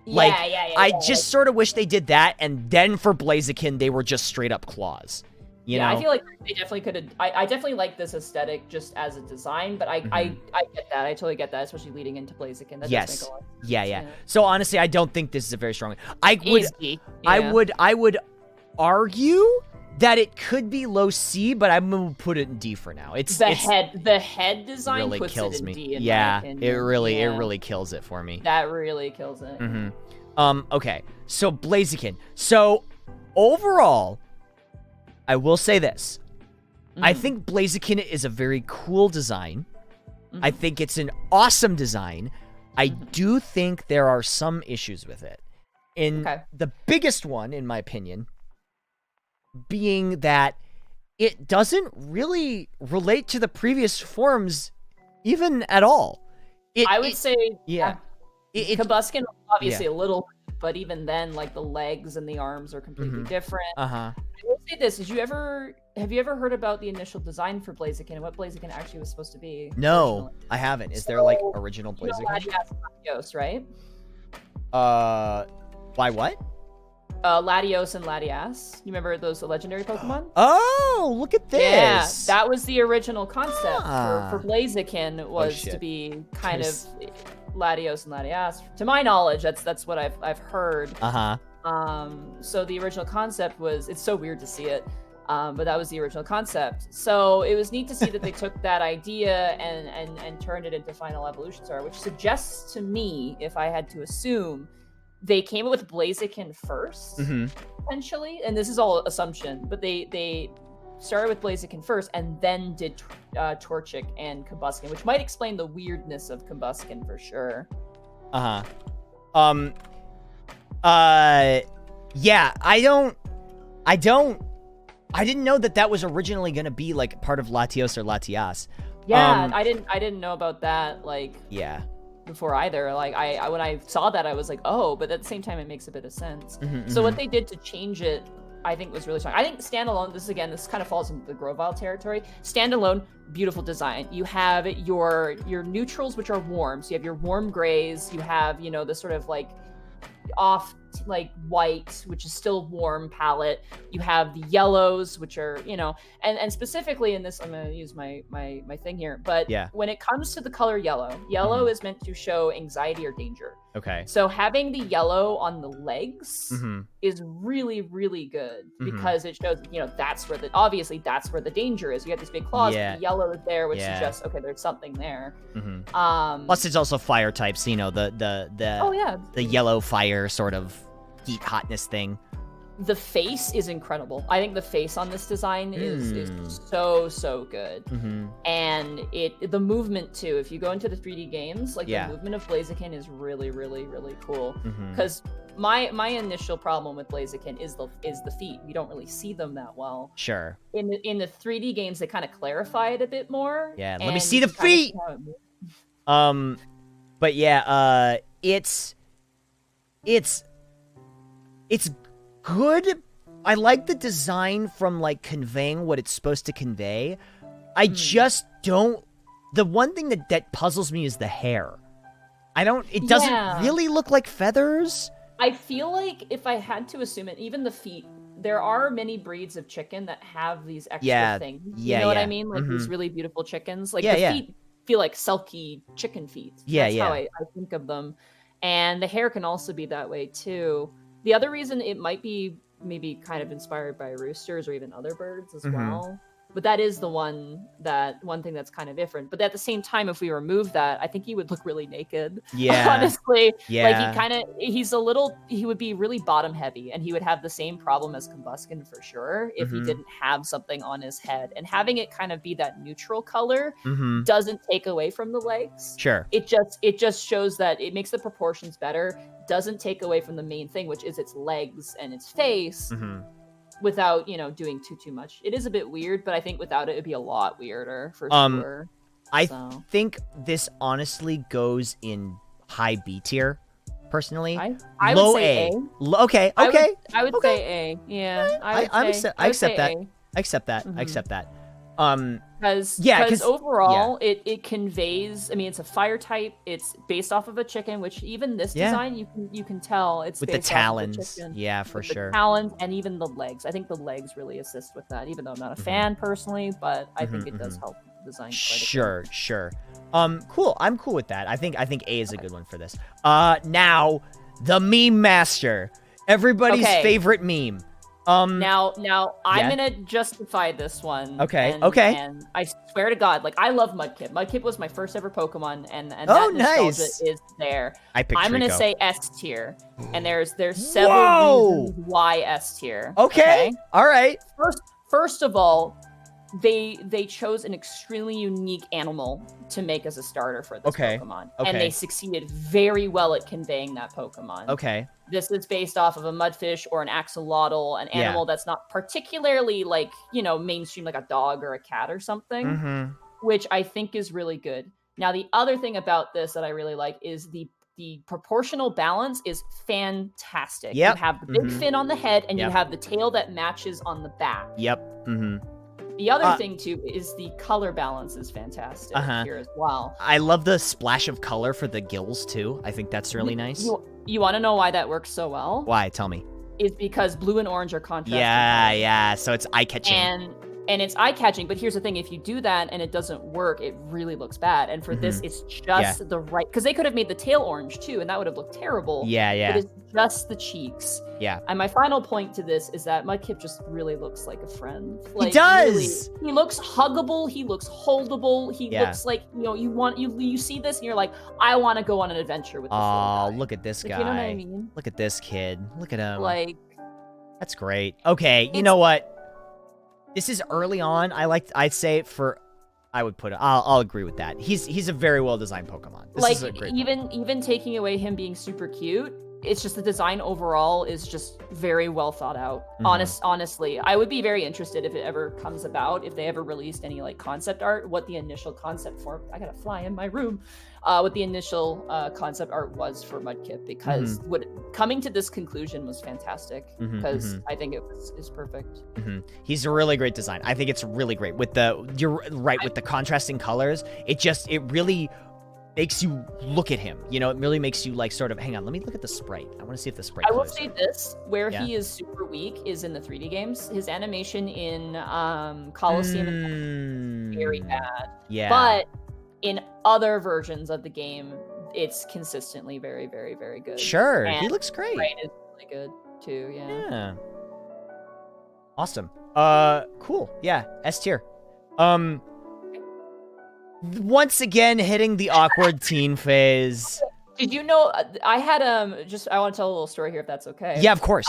Like, I just sort of wish they did that, and then for Blaziken, they were just straight up claws. You know? I feel like they definitely could have. I definitely like this aesthetic just as a design, but I get that. I totally get that, especially leading into Blaziken. That does make a lot of sense. Yeah. So honestly, I don't think this is a very strong. I would. Easy. I Yeah. would argue that it could be low C, but I'm gonna put it in D for now. The head design really puts kills it in me. D. In yeah, my opinion. it really kills it for me. That really kills it. Okay, so Blaziken. So overall, I will say this. I think Blaziken is a very cool design. I think it's an awesome design. I do think there are some issues with it. The biggest one, in my opinion, being that it doesn't really relate to the previous forms even at all. I would say, yeah. Combusken, obviously a little, but even then, like the legs and the arms are completely different. I will say this: have you ever heard about the initial design for Blaziken and what Blaziken actually was supposed to be? No, originally? I haven't. Is there like original Blaziken? Latias and Latios, right? By what? Latios and Latias. You remember those legendary Pokemon? Oh, look at this. Yeah, that was the original concept for Blaziken, was to be kind of Latios and Latias. To my knowledge, that's what I've heard. So the original concept was, it's so weird to see it, but that was the original concept. So it was neat to see that they took that idea and turned it into Final Evolution Star, which suggests to me, if I had to assume, they came up with Blaziken first, potentially, and this is all assumption, but they started with Blaziken first and then did Torchic and Combusken, which might explain the weirdness of Combusken for sure. Yeah, I didn't know that was originally going to be like part of Latios or Latias. Yeah, I didn't know about that, like, yeah, before either. Like, I when I saw that, I was like, oh, but at the same time, it makes a bit of sense. So what they did to change it, I think, was really strong. I think standalone, this kind of falls into the Grovyle territory. Standalone, beautiful design. You have your neutrals, which are warm. So you have your warm grays. You have, the sort of like off like white, which is still warm palette. You have the yellows, which are, and specifically in this, I'm going to use my thing here, but when it comes to the color yellow is meant to show anxiety or danger. Okay. So having the yellow on the legs is really, really good, because it shows, that's where the danger is. You have these big claws, but the yellow is there, which suggests, okay, there's something there. Plus it's also fire types, the yellow fire sort of heat hotness thing. The face is incredible. I think the face on this design is so good. And the movement too, if you go into the 3D games, like the movement of Blaziken is really, really, really cool. Because my initial problem with Blaziken is the feet. We don't really see them that well. Sure. In the 3D games, they kind of clarify it a bit more. Yeah, let me see the feet. But yeah, it's good. I like the design from like conveying what it's supposed to convey. I just don't. The one thing that puzzles me is the hair. It doesn't really look like feathers. I feel like if I had to assume it, even the feet, there are many breeds of chicken that have these extra things. You know what I mean? Like these really beautiful chickens. Like the feet feel like silky chicken feet. That's how I think of them. And the hair can also be that way too. The other reason it might be maybe kind of inspired by roosters or even other birds as well. But that is the one thing that's kind of different. But at the same time, if we remove that, I think he would look really naked. Yeah. Honestly. Yeah. Like he would be really bottom heavy, and he would have the same problem as Combusken for sure if he didn't have something on his head. And having it kind of be that neutral color doesn't take away from the legs. Sure. It just shows that it makes the proportions better, doesn't take away from the main thing, which is its legs and its face. Without doing too much. It is a bit weird, but I think without it, it'd be a lot weirder for sure. I think this honestly goes in high B tier, personally. I low would say A. Okay. I would say A. Yeah, I accept that. I accept that. Because overall it conveys, I mean, it's a fire type, it's based off of a chicken, which even this design you can tell it's with based the talons. Off of a chicken, for sure. The talons and even the legs. I think the legs really assist with that, even though I'm not a fan personally, but I think it does help design quite a bit. Sure. Cool. I'm cool with that. I think A is a good one for this. Now the meme master, everybody's favorite meme. Now I'm yeah. gonna justify this one. Okay, And, okay. And I swear to God, like I love Mudkip. Mudkip was my first ever Pokemon, and Oh, that nostalgia nice. is there. I picked I'm gonna Rico. say S tier, and there's several Whoa! reasons why S tier. Okay. All right. First of all, they chose an extremely unique animal to make as a starter for this Pokemon, and they succeeded very well at conveying that Pokemon. Okay. This is based off of a mudfish or an axolotl, an animal that's not particularly like, mainstream, like a dog or a cat or something, which I think is really good. Now, the other thing about this that I really like is the proportional balance is fantastic. Yep. You have the big fin on the head, and you have the tail that matches on the back. Yep. The other thing, too, is the color balance is fantastic here as well. I love the splash of color for the gills, too. I think that's really nice. You want to know why that works so well? Why? Tell me. Is because blue and orange are contrasting. Yeah. So it's eye-catching. And it's eye-catching, but here's the thing. If you do that and it doesn't work, it really looks bad. And for this, it's just the right... Because they could have made the tail orange, too, and that would have looked terrible. Yeah. But it's just the cheeks. Yeah. And my final point to this is that Mudkip just really looks like a friend. Like, he does! Really, he looks huggable. He looks holdable. He looks like, you see this and you're like, I want to go on an adventure with this little guy. Look at this guy. You know what I mean? Look at this kid. Look at him. Like... That's great. Okay, you know what? This is early on. I'd say I'll agree with that. He's a very well designed Pokemon. This is a great even taking away him being super cute, it's just the design overall is just very well thought out. Honestly, I would be very interested if it ever comes about, if they ever released any like concept art, what the initial concept for. I gotta fly in my room. What the initial concept art was for Mudkip, because coming to this conclusion was fantastic, because I think is perfect. He's a really great design. I think it's really great with you're right with the contrasting colors. It really makes you look at him. It really makes you like sort of hang on. Let me look at the sprite. I want to see if the sprite. I will say this: where he is super weak is in the 3D games. His animation in Colosseum is very bad. Yeah, but in other versions of the game, it's consistently very, very, very good. Sure, he looks great. Right, is really good too. Yeah. Awesome. Cool. Yeah, S tier. Once again, hitting the awkward teen phase. Did you know I had I want to tell a little story here if that's okay. Yeah, of course.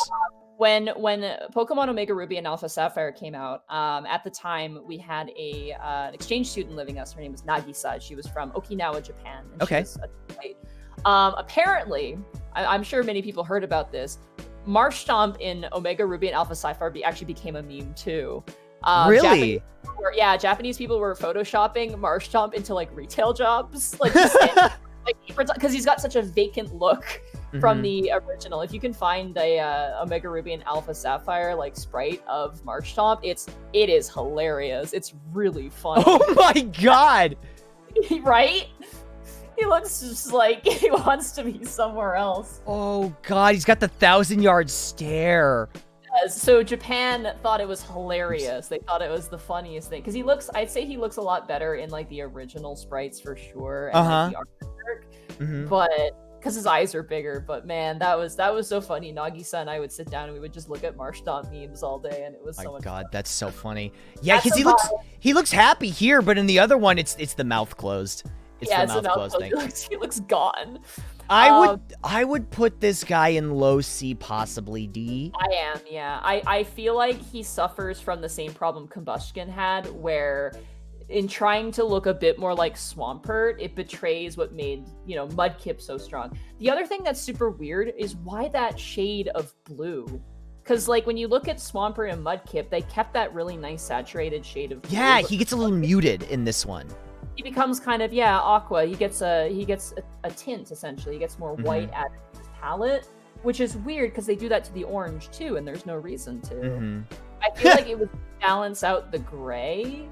When Pokemon Omega Ruby and Alpha Sapphire came out, at the time we had an exchange student living with us. Her name was Nagisa. She was from Okinawa, Japan. And okay. She was apparently, I'm sure many people heard about this. Marshtomp in Omega Ruby and Alpha Sapphire actually became a meme too. Really? Japanese people were photoshopping Marshtomp into like retail jobs, like because he's got such a vacant look from the original. If you can find a Omega Ruby and Alpha Sapphire like sprite of Marshtomp, it is hilarious. It's really fun. Oh my god! Right? He looks just like he wants to be somewhere else. Oh god, he's got the 1,000-yard stare. So Japan thought it was hilarious. They thought it was the funniest thing because I'd say he looks a lot better in like the original sprites for sure, and like, the artwork. But because his eyes are bigger. But man, that was so funny. Nagisa and I would sit down and we would just look at Marshtomp memes all day, and it was so much fun. That's so funny. Yeah, because he looks happy here, but in the other one, it's the mouth closed. It's the mouth closed thing. He looks gone. I would put this guy in low C, possibly D. I am, yeah. I feel like he suffers from the same problem Combustion had, where in trying to look a bit more like Swampert, it betrays what made, Mudkip so strong. The other thing that's super weird is why that shade of blue. Because, like, when you look at Swampert and Mudkip, they kept that really nice saturated shade of blue. Yeah, he gets a little muted in this one. He becomes kind of aqua. He gets a tint essentially. He gets more white added to his palette, which is weird because they do that to the orange too, and there's no reason to. I feel like it would balance out the gray.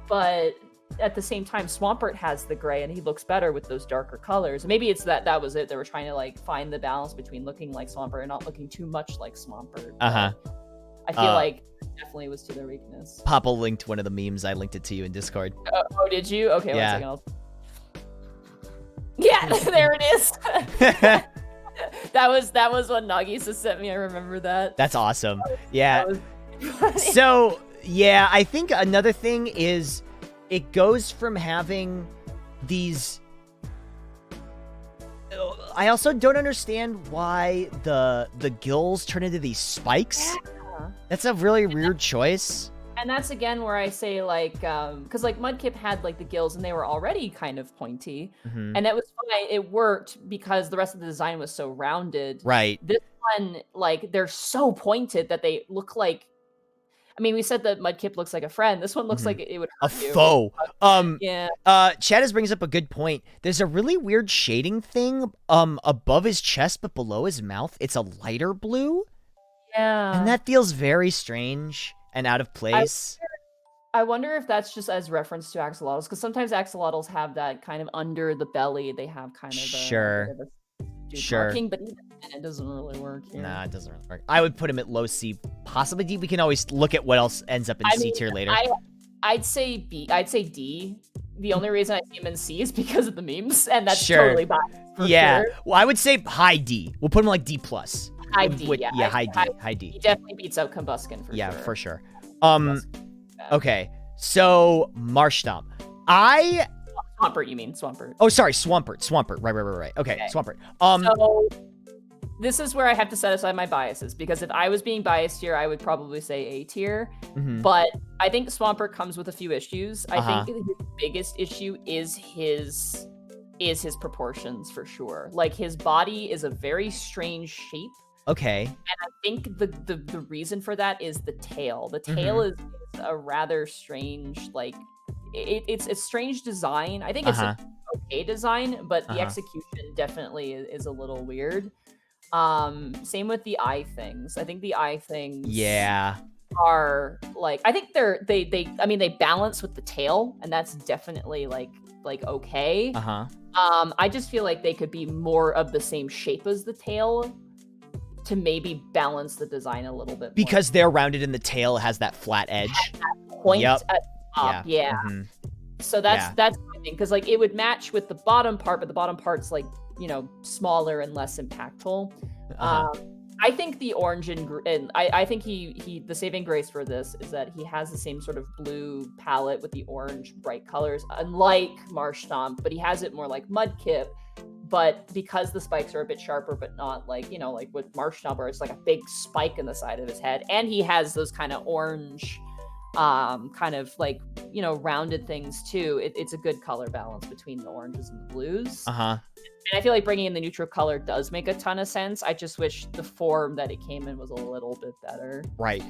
But at the same time, Swampert has the gray, and he looks better with those darker colors. Maybe it's that was it. They were trying to like find the balance between looking like Swampert and not looking too much like Swampert. I feel like definitely was to their weakness. Papa linked one of the memes. I linked it to you in Discord. Oh, did you? Okay, yeah. 1 second. Yeah, there it is. That was what Nagisa sent me. I remember that. That's awesome. Yeah. That was funny. So, yeah, I think another thing is it goes from having these... I also don't understand why the gills turn into these spikes. Yeah. That's a really weird choice. And that's again where I say like, because like Mudkip had like the gills and they were already kind of pointy, and that was fine. It worked because the rest of the design was so rounded. Right. This one, like, they're so pointed that they look like. I mean, we said that Mudkip looks like a friend. This one looks like it would hurt A you. foe. Yeah. Chad brings up a good point. There's a really weird shading thing above his chest, but below his mouth, it's a lighter blue. Yeah. And that feels very strange and out of place. I wonder if that's just as reference to axolotls, because sometimes axolotls have that kind of under the belly. They have kind of Sure. marking, but even then, it doesn't really work here. Nah, it doesn't really work. I would put him at low C, possibly D. We can always look at what else ends up in C tier later. I'd say B. I'd say D. The only reason I see him in C is because of the memes, and that's Sure. totally biased. Yeah. Sure. Well, I would say high D. We'll put him like D plus. High D, yeah. high D. High D. He definitely beats out Combuskin for Yeah, sure. for sure. Okay. So Marshtomp. Swampert, you mean Swampert? Oh, sorry, Swampert. Right. Okay, Swampert. So this is where I have to set aside my biases, because if I was being biased here, I would probably say A tier. But I think Swampert comes with a few issues. I think his biggest issue is his proportions for sure. Like, his body is a very strange shape. Okay. And I think the reason for that is the tail. The tail is a rather strange, like, it's a strange design. I think it's an okay design, but the execution definitely is a little weird. Same with the eye things. I think the eye things are like, I think they balance with the tail, and that's definitely like okay. I just feel like they could be more of the same shape as the tail to maybe balance the design a little bit more. Because they're rounded and the tail has that flat edge. Point at the top. Yeah. So that's my thing, because like it would match with the bottom part, but the bottom part's like, smaller and less impactful. I think the orange and I think he the saving grace for this is that he has the same sort of blue palette with the orange bright colors, unlike Marshtomp, but he has it more like Mudkip. But because the spikes are a bit sharper, but not like, like with Marshtomp, where it's like a big spike in the side of his head, and he has those kind of orange, kind of like, rounded things too. It's a good color balance between the oranges and the blues. And I feel like bringing in the neutral color does make a ton of sense. I just wish the form that it came in was a little bit better. Right.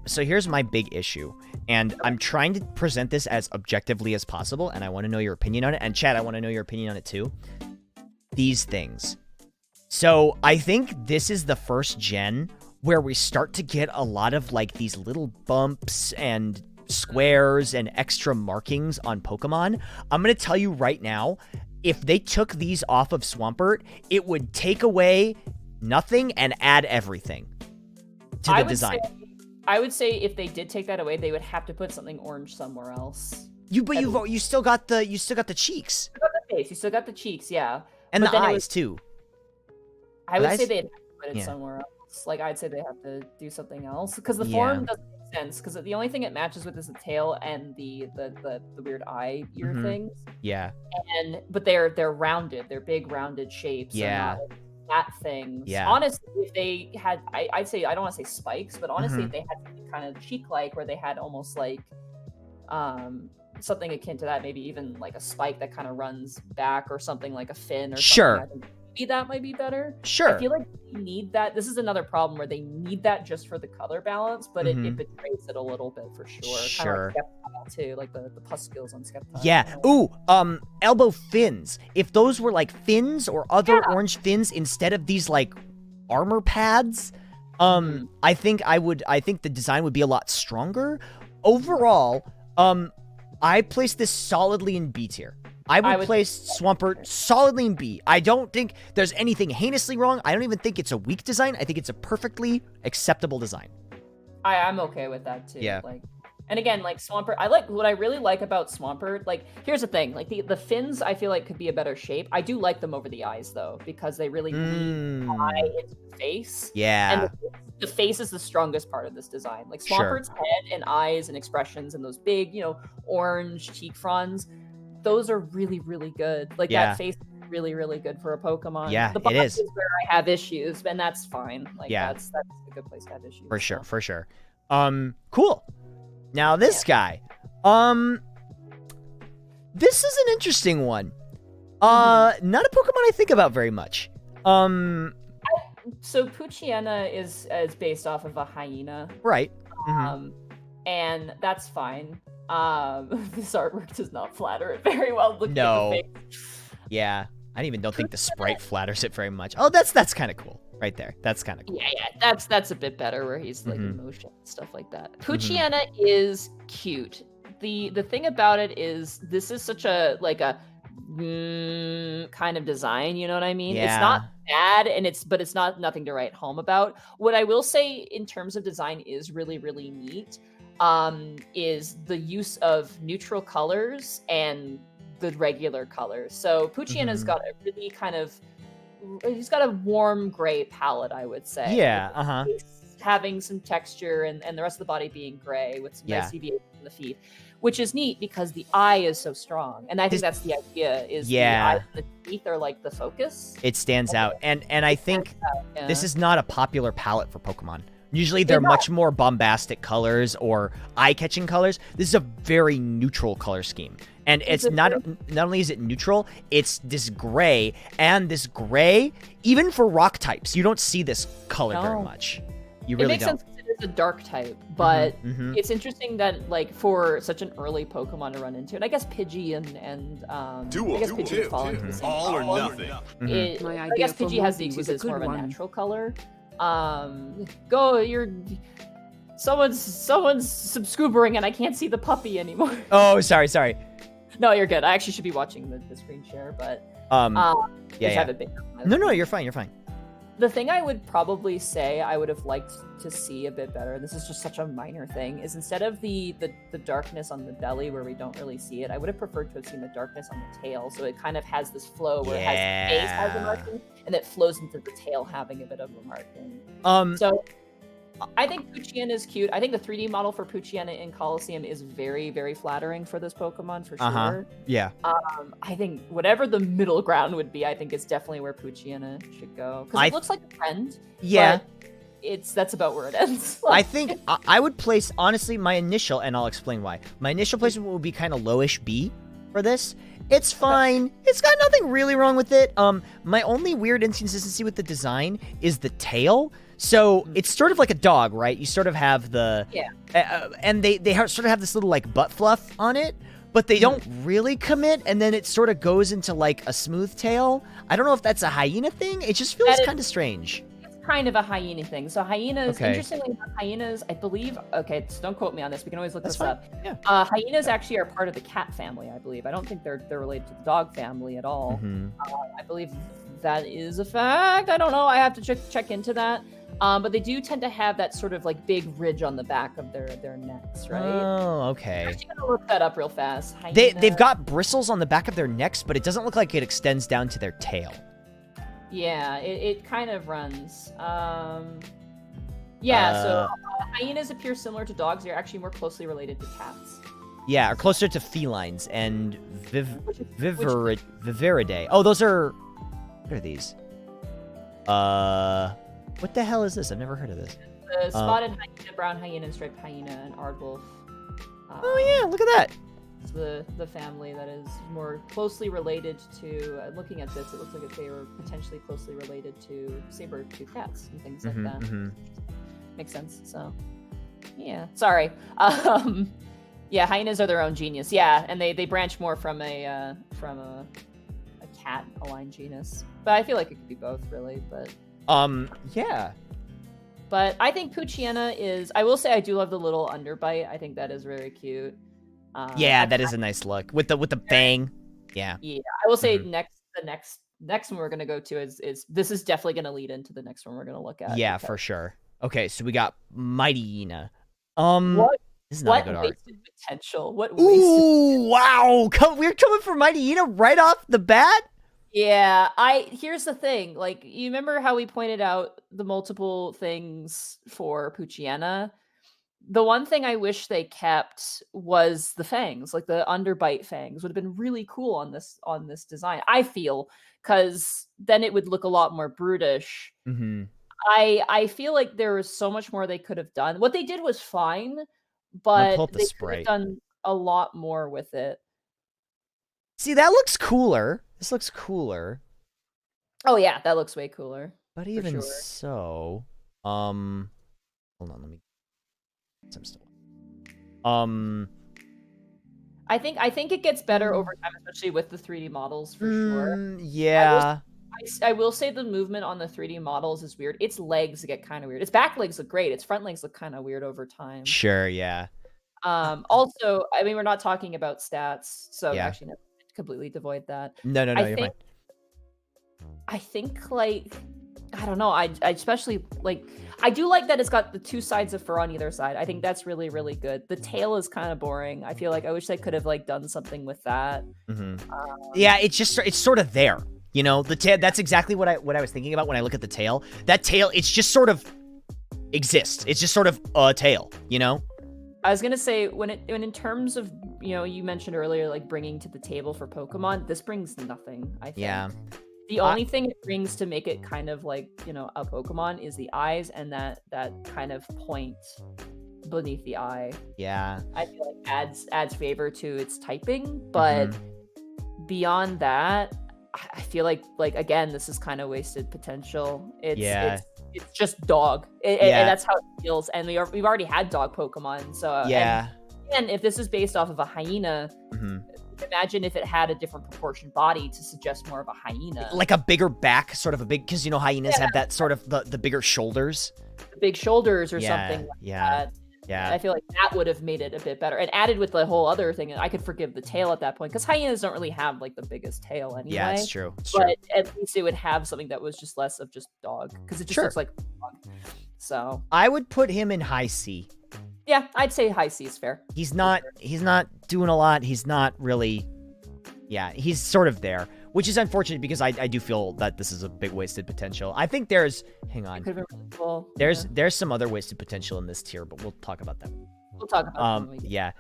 So here's my big issue, and I'm trying to present this as objectively as possible, and I want to know your opinion on it. And Chad, I want to know your opinion on it too. These things. So I think this is the first gen where we start to get a lot of like these little bumps and squares and extra markings on Pokemon. I'm going to tell you right now, if they took these off of Swampert, it would take away nothing and add everything to the design. I would say if they did take that away, they would have to put something orange somewhere else. You still got the cheeks. You still got the face. You still got the cheeks, yeah. And the eyes too. I would say they'd have to put it somewhere else. Like, I'd say they have to do something else, because the form doesn't make sense. Because the only thing it matches with is the tail and the weird eye ear things. Yeah. But they're rounded. They're big rounded shapes. Yeah. Flat things. Yeah. Honestly, if they had, I'd say, I don't want to say spikes, but honestly, if they had something kind of cheek-like, where they had almost like, something akin to that, maybe even like a spike that kind of runs back, or something like a fin or something. I think maybe that might be better. Sure. I feel like they need that. This is another problem where they need that just for the color balance, but it betrays it a little bit for sure. Sure. Kind of like Skeptile too, like the pustules on Skeptile. Yeah. Ooh, elbow fins. If those were like fins or other orange fins instead of these like armor pads, I think the design would be a lot stronger. Overall, I place this solidly in B tier. I would place Swampert solidly in B. I don't think there's anything heinously wrong. I don't even think it's a weak design. I think it's a perfectly acceptable design. I'm okay with that too. Yeah. Like, And again, like Swampert, I like what I really like about Swampert. Like, here's the thing: like the fins, I feel like could be a better shape. I do like them over the eyes though, because they really lean the eye into the face. Yeah. And the face is the strongest part of this design. Like Sure. Swampert's head and eyes and expressions and those big, orange cheek fronds, those are really, really good. Like that face is really, really good for a Pokemon. Yeah, the it body is. where I have issues, and that's fine. Like that's a good place to have issues. For sure, for sure. Cool. Now this guy. This is an interesting one. Not a Pokemon I think about very much. So Poochyena is based off of a hyena. Right. And that's fine. This artwork does not flatter it very well. Looking No. at the face. Yeah. I don't think the sprite flatters it very much. Oh, that's kind of cool. Right there. That's kind of cool. Yeah, that's a bit better where he's like in motion and stuff like that. Poochyena is cute. The thing about it is this is such a kind of design, you know what I mean? Yeah. It's not bad, but it's not nothing to write home about. What I will say in terms of design is really, really neat, is the use of neutral colors and the regular colors. So Poochyena's got a really he's got a warm gray palette, I would say. Yeah, Having some texture and the rest of the body being gray with some nice deviation in the feet, which is neat because the eye is so strong. And I think that's the idea, is the eyes and the teeth are like the focus. It stands out. And I think this is not a popular palette for Pokemon. Usually they're much more bombastic colors or eye-catching colors. This is a very neutral color scheme. And it's not only is it neutral, it's this gray, and this gray, even for rock types, you don't see this color very much. You really don't. It makes sense because it is a dark type, but it's interesting that like for such an early Pokemon to run into, and I guess Pidgey and I guess Pidgey fall into the same all or color. nothing. I guess Pidgey has the excuse as more of a natural color. Someone's subscribing and I can't see the puppy anymore. Oh, sorry. No, you're good. I actually should be watching the screen share, but have it big. No, you're fine. The thing I would probably say I would have liked to see a bit better, this is just such a minor thing, is instead of the darkness on the belly where we don't really see it, I would have preferred to have seen the darkness on the tail, so it kind of has this flow where it has the face has a marking, and it flows into the tail having a bit of a marking. So I think Poochyena is cute. I think the 3D model for Poochyena in Coliseum is very, very flattering for this Pokemon, for sure. Yeah. I think whatever the middle ground would be, I think is definitely where Poochyena should go. Because it looks like a friend. Yeah. But that's about where it ends. I think I would place, honestly, my initial, and I'll explain why. My initial placement would be kind of lowish B for this. It's fine. It's got nothing really wrong with it. My only weird inconsistency with the design is the tail. So it's sort of like a dog, right? You sort of have the and they sort of have this little like butt fluff on it, but they don't really commit, and then it sort of goes into like a smooth tail. I don't know if that's a hyena thing. It just feels kind of strange. It's kind of a hyena thing. So hyenas, interestingly enough, hyenas, I believe. Okay, so don't quote me on this. We can always look this up. Yeah. Hyenas actually are part of the cat family, I believe. I don't think they're related to the dog family at all. I believe that is a fact. I don't know. I have to check into that. But they do tend to have that sort of like big ridge on the back of their necks, right? Oh, okay. I'm actually gonna look that up real fast. They've got bristles on the back of their necks, but it doesn't look like it extends down to their tail. Yeah, it kind of runs. So hyenas appear similar to dogs. They're actually more closely related to cats. Yeah, or closer to felines and Viveridae. Oh, those are... What are these? What the hell is this? I've never heard of this. The spotted hyena, brown hyena, and striped hyena, and aardwolf. Oh yeah, look at that. It's the family that is more closely related to. Looking at this, it looks like they were potentially closely related to saber-tooth cats and things like that. Makes sense. So, yeah. Sorry. Yeah, hyenas are their own genius. Yeah, and they branch more from a cat aligned genus. But I feel like it could be both, really. But yeah. But I think Poochyena is. I will say I do love the little underbite. I think that is very cute. Yeah, that is a nice look with the bang. Yeah. Yeah, I will say the next one we're gonna go to is this is definitely gonna lead into the next one we're gonna look at. Yeah, for sure. Okay, so we got Mightyena. What This is not What a good art. wasted potential? What wasted? Ooh, wow! We're coming for Mighty Ina right off the bat. Yeah, here's the thing. Like, you remember how we pointed out the multiple things for Poochyena? The one thing I wish they kept was the fangs, like the underbite fangs would have been really cool on this design. I feel, because then it would look a lot more brutish. Mm-hmm. I feel like there was so much more they could have done. What they did was fine, Pull but up the they could sprite. have done a lot more with it. See, that looks cooler. This looks cooler. Oh yeah, that looks way cooler. But even sure. so, hold on, let me. I'm still. I think it gets better over time, especially with the 3D models for sure. Yeah. I will say the movement on the 3D models is weird. Its legs get kind of weird. Its back legs look great. Its front legs look kind of weird over time. Sure. Yeah. Also, I mean, we're not talking about stats, so Yeah. actually, no, completely devoid that. No, you're fine. I think, like, I don't know. I especially like. I do like that it's got the two sides of fur on either side. I think that's really, really good. The tail is kind of boring. I feel like I wish they could have like done something with that. Yeah, it's sort of there. You know, the tail. That's exactly what I was thinking about when I look at the tail. That tail, it's just sort of exists. It's just sort of a tail. You know. I was gonna say when in terms of, you know, you mentioned earlier like bringing to the table for Pokemon, this brings nothing. I think. Yeah. The only thing it brings to make it kind of like, you know, a Pokemon is the eyes and that kind of point beneath the eye. Yeah. I feel like adds favor to its typing, but beyond that, I feel like again, this is kind of wasted potential. It's just dog, and that's how it feels. And we've already had dog Pokemon, so yeah. And if this is based off of a hyena. Imagine if it had a different proportion body to suggest more of a hyena. Like a bigger back, sort of a big, because, you know, hyenas have that sort of the bigger shoulders. The big shoulders or something like that. Yeah. I feel like that would have made it a bit better. And added with the whole other thing, I could forgive the tail at that point, because hyenas don't really have like the biggest tail anyway. Yeah, it's true. But at least it would have something that was just less of just dog, because it just looks like dog. So I would put him in high C. Yeah, I'd say high C is fair. He's not doing a lot. He's not really. Yeah, he's sort of there, which is unfortunate because I do feel that this is a big wasted potential. I think there's. Hang on. Could have been really cool. There's some other wasted potential in this tier, but we'll talk about that. We'll talk about that. Yeah.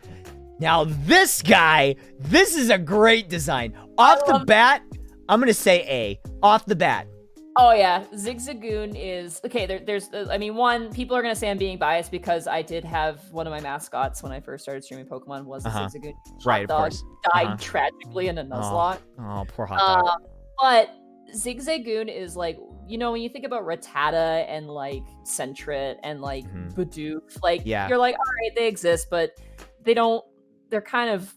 Now this guy, this is a great design. Off the bat, I'm gonna say A. Off the bat. Oh yeah, Zigzagoon is okay. There's, I mean, one, people are gonna say I'm being biased because I did have one of my mascots when I first started streaming Pokemon was a Zigzagoon. Right, of course. Died tragically in a Nuzlocke. Oh, poor hot dog. But Zigzagoon is like, you know, when you think about Rattata and like Sentret and like Bidoof, like you're like, all right, they exist, but they don't. They're kind of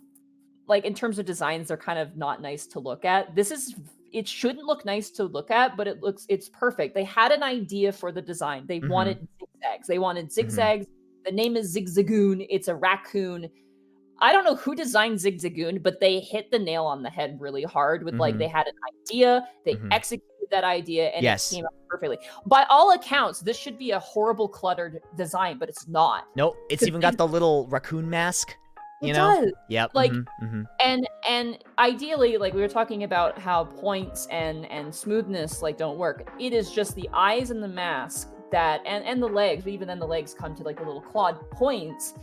like, in terms of designs, they're kind of not nice to look at. It shouldn't look nice to look at, but it's perfect. They had an idea for the design. They wanted zigzags. They wanted zigzags. The name is Zigzagoon. It's a raccoon. I don't know who designed Zigzagoon, but they hit the nail on the head really hard with like, they had an idea, they executed that idea, and it came out perfectly. By all accounts, this should be a horrible cluttered design, but it's not. Nope, it's even got the little raccoon mask. You know? Does. Yep. Like, and ideally, like we were talking about how points and smoothness like don't work. It is just the eyes and the mask that, and the legs, but even then the legs come to like the little clawed points.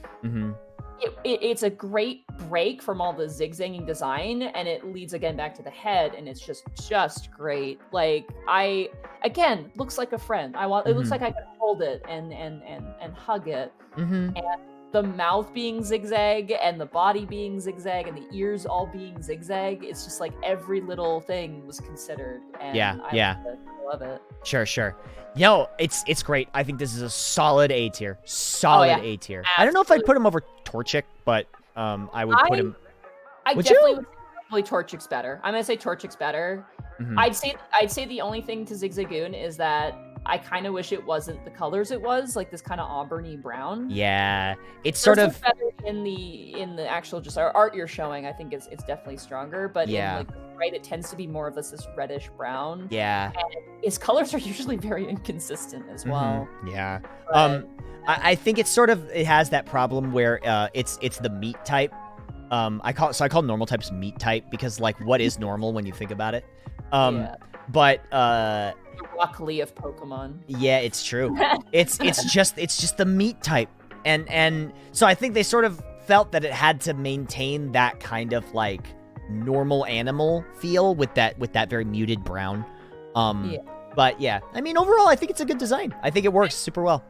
It's a great break from all the zigzagging design, and it leads again back to the head, and it's just great. Like, again, looks like a friend. It looks like I could hold it and hug it. And the mouth being zigzag and the body being zigzag and the ears all being zigzag, it's just like every little thing was considered. And I love it. Sure. Yo, it's great. I think this is a solid A tier. A tier. Absolutely. I don't know if I'd put him over Torchic, but I would put him. I definitely would say Torchic's better. I'm gonna say Torchic's better. I'd say the only thing to Zigzagoon is that I kind of wish it wasn't the colors it was, like this kind of auburny brown. Yeah, it's It sort does of look better in the actual just art you're showing. I think it's definitely stronger, but Yeah. in right, it tends to be more of this reddish brown. yeah. And his colors are usually very inconsistent as well. Yeah. But- I think it's sort of it has that problem where it's the meat type. I call normal types meat type because like what is normal when you think about it. yeah. But The broccoli of Pokemon. yeah, it's true. It's just the meat type, and so I think they sort of felt that it had to maintain that kind of like normal animal feel with that very muted brown. Yeah. But yeah, I mean overall, I think it's a good design. I think it works super well.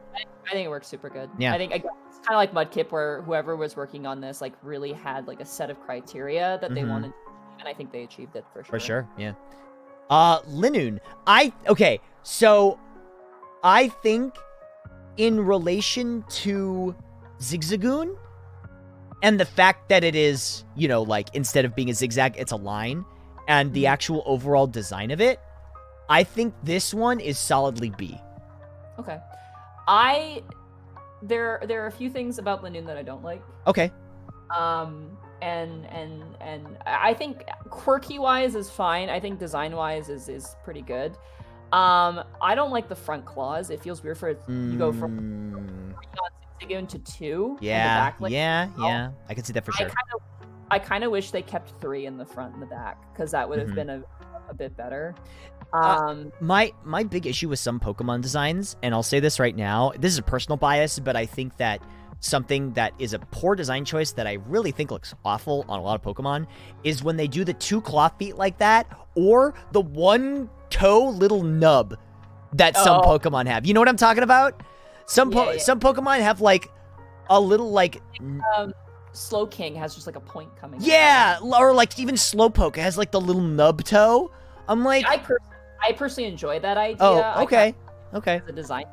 I think it works super good. Yeah. I think again, it's kind of like Mudkip, where whoever was working on this like really had like a set of criteria that they wanted, and I think they achieved it for sure. For sure, yeah. Linoon. So I think in relation to Zigzagoon and the fact that it is, like instead of being a zigzag, it's a line, and the actual overall design of it, I think this one is solidly B. Okay. There are a few things about Linoon that I don't like. Okay. And I think quirky wise is fine. I think design wise is pretty good. I don't like the front claws. It feels weird for you go from Zigzagoon to 2. Yeah, and the back, yeah. I can see that for sure. I kind of wish they kept 3 in the front and the back because that would have been a bit better. My big issue with some Pokemon designs, and I'll say this right now, this is a personal bias, but I think that something that is a poor design choice that I really think looks awful on a lot of Pokemon is when they do the 2 claw feet like that, or the 1 toe little nub that some Pokemon have. You know what I'm talking about? Some Pokemon have like a little like Slowking has just like a point coming. Yeah, or like even Slowpoke has like the little nub toe. I'm like, I personally enjoy that idea. Oh, okay. The design,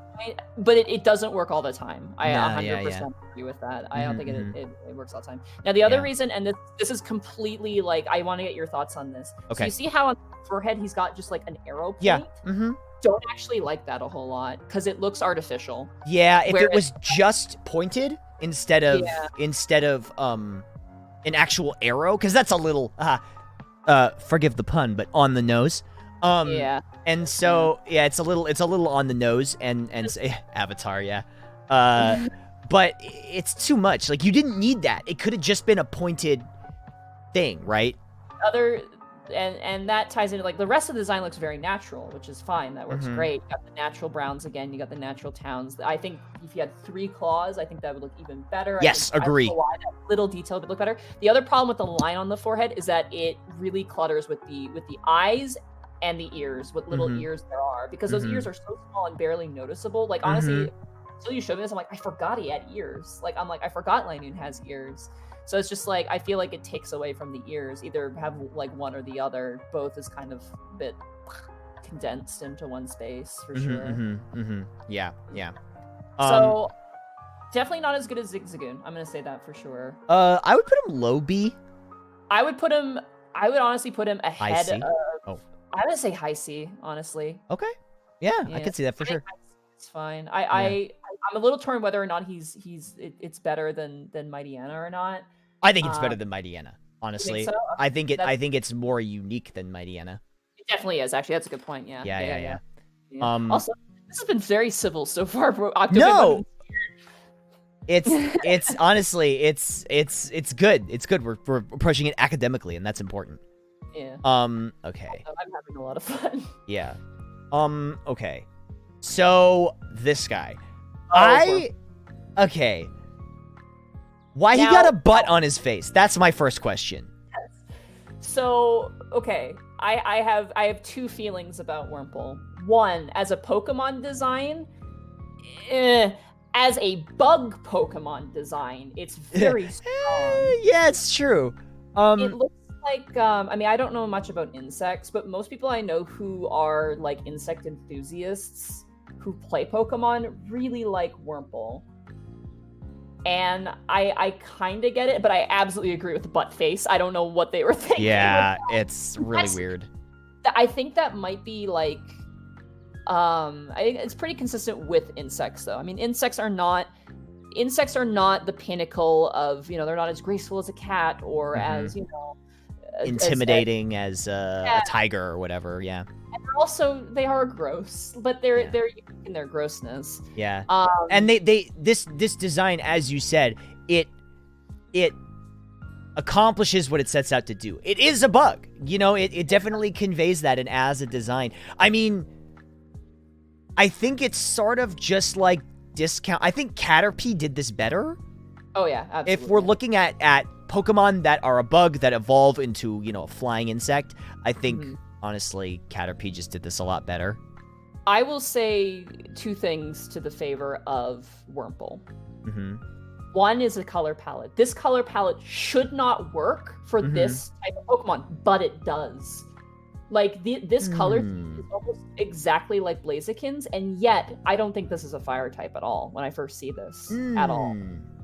but it doesn't work all the time. I 100% agree with that. I don't think it works all the time. Now, the other reason, and this is completely like, I want to get your thoughts on this. Okay. So you see how on the forehead he's got just like an arrow point? Yeah. Don't actually like that a whole lot because it looks artificial. Yeah, if it was just pointed instead of an actual arrow, because that's a little forgive the pun, but on the nose. And so it's a little on the nose and Avatar, but it's too much. Like you didn't need that. It could have just been a pointed thing, right? And that ties into like the rest of the design looks very natural, which is fine. That works great. You got the natural browns again. You got the natural towns. I think if you had 3 claws, I think that would look even better. Yes, agree. I don't know why that little detail would look better. The other problem with the line on the forehead is that it really clutters with the eyes and the ears, what little ears there are, because those ears are so small and barely noticeable. Like honestly, until you showed me this, I'm like, I forgot he had ears. Like I'm like, I forgot Linoon has ears. So it's just like I feel like it takes away from the ears. Either have like one or the other. Both is kind of a bit condensed into one space for sure. Yeah. So definitely not as good as Zigzagoon. I'm gonna say that for sure. I would put him low B. I would honestly put him ahead C? of. I'm gonna say high C, honestly. Okay. Yeah, I could see that for sure. It's fine. I'm a little torn whether or not it's better than Mightyena or not. I think it's better than Mightyena, honestly. You think so? I think it's more unique than Mightyena. It definitely is. Actually, that's a good point. Yeah. Yeah. Also, this has been very civil so far, bro. No. It's honestly it's good. It's good. We're approaching it academically, and that's important. Yeah. Okay. I'm having a lot of fun. Yeah. Okay. So this guy. Okay. Why he got a butt on his face? That's my first question. So, okay. I have 2 feelings about Wurmple. One, as a Pokemon design, as a bug Pokemon design, it's very strong. Yeah, it's true. It looks like I don't know much about insects, but most people I know who are like insect enthusiasts who play Pokemon really like Wurmple. And I kind of get it, but I absolutely agree with the butt face. I don't know what they were thinking. Yeah, it's really weird. I think that might be like I think it's pretty consistent with insects, though. I mean, insects are not the pinnacle of, they're not as graceful as a cat or as, intimidating as a tiger or whatever. Yeah. And also, they are gross, but they're unique in their grossness. Yeah. And this design, as you said, it accomplishes what it sets out to do. It is a bug. It definitely conveys that, and as a design. I mean, I think it's sort of just like discount. I think Caterpie did this better. Oh yeah, absolutely. If we're looking at Pokemon that are a bug that evolve into, a flying insect, I think honestly Caterpie just did this a lot better. I will say two things to the favor of Wurmple. One is a color palette. This color palette should not work for this type of Pokemon, but it does. Like, this color is almost exactly like Blaziken's, and yet I don't think this is a fire type at all when I first see this at all.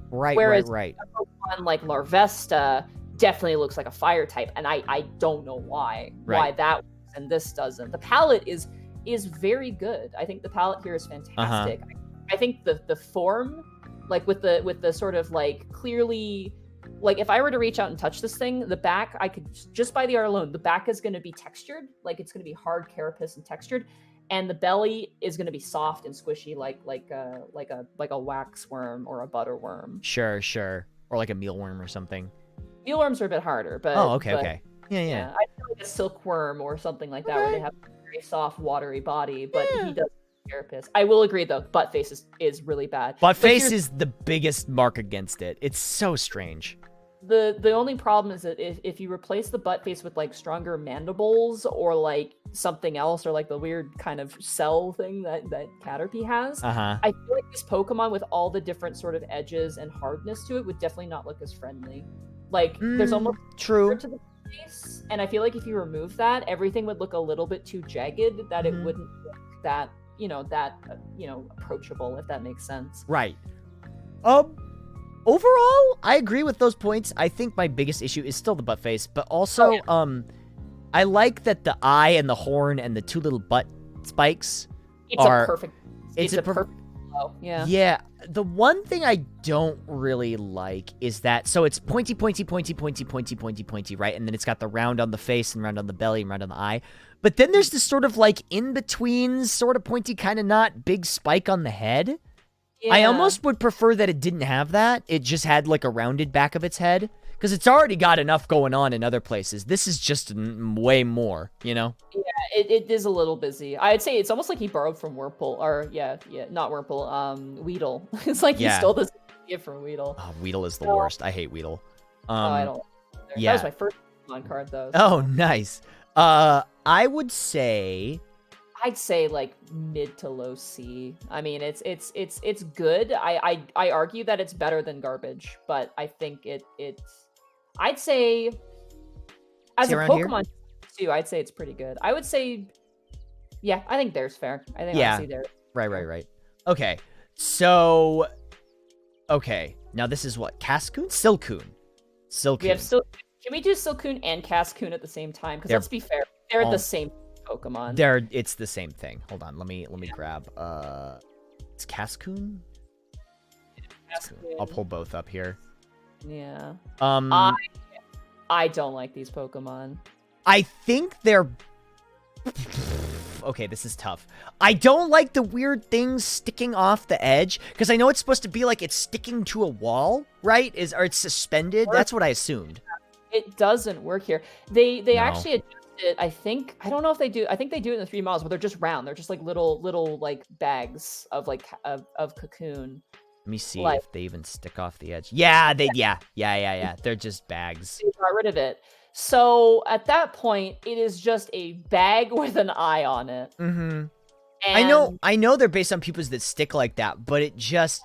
Right, Whereas right. a Pokemon like Larvesta definitely looks like a fire type, and I don't know why that works and this doesn't. The palette is very good. I think the palette here is fantastic. I think the form, like with the sort of like clearly, like if I were to reach out and touch this thing, the back, I could just by the art alone, the back is going to be textured, like it's going to be hard carapace and textured, and the belly is going to be soft and squishy, like a wax worm or a butter worm. Sure, or like a mealworm or something. Mealworms are a bit harder, but okay. Yeah. I feel like a silkworm or something like that, where they have a very soft, watery body, but he does carapace. I will agree though, Buttface is really bad. Buttface is the biggest mark against it. It's so strange. The only problem is that if you replace the Buttface with like stronger mandibles or like something else, or like the weird kind of cell thing that Caterpie has, I feel like this Pokemon with all the different sort of edges and hardness to it would definitely not look as friendly. Like there's almost true to the face, and I feel like if you remove that, everything would look a little bit too jagged, that it wouldn't look that approachable, if that makes sense. Right. Overall, I agree with those points. I think my biggest issue is still the Buttface, but also, I like that the eye and the horn and the two little butt spikes It's a perfect flow. Yeah. Yeah. The one thing I don't really like is that, so it's pointy, right? And then it's got the round on the face and round on the belly and round on the eye. But then there's this sort of like in-between, sort of pointy, kind of not, big spike on the head. Yeah. I almost would prefer that it didn't have that. It just had like a rounded back of its head. Because it's already got enough going on in other places. This is just way more, Yeah, it is a little busy. I'd say it's almost like he borrowed from Wurmple, or not Wurmple, Weedle. It's like he stole this idea from Weedle. Oh, Weedle is the worst. I hate Weedle. I don't. Yeah. That was my first Pokemon card, though. Oh, nice. I would say. I'd say like mid to low C. I mean, it's good. I argue that it's better than garbage, but I think it's. I'd say, as a Pokemon too, I'd say it's pretty good. I would say, yeah, I think there's fair. I think I see there. Right. Okay, so, now this is what? Cascoon? Silcoon. We have Can we do Silcoon and Cascoon at the same time? Because let's be fair, they're the same Pokemon. It's the same thing. Hold on, let me grab. It's Cascoon. Cascoon. I'll pull both up here. Yeah. I don't like these Pokemon. I think they're. Okay, this is tough. I don't like the weird things sticking off the edge, because I know it's supposed to be like it's sticking to a wall, right? Or it's suspended. That's what I assumed. It doesn't work here. They actually adjusted it. I don't know if they do. I think they do it in the 3 miles, but they're just round. They're just like little like bags of like of cocoon. Let me see if they even stick off the edge. Yeah, yeah. They're just bags. They got rid of it. So at that point, it is just a bag with an eye on it. Mm-hmm. I know they're based on pupils that stick like that, but it just,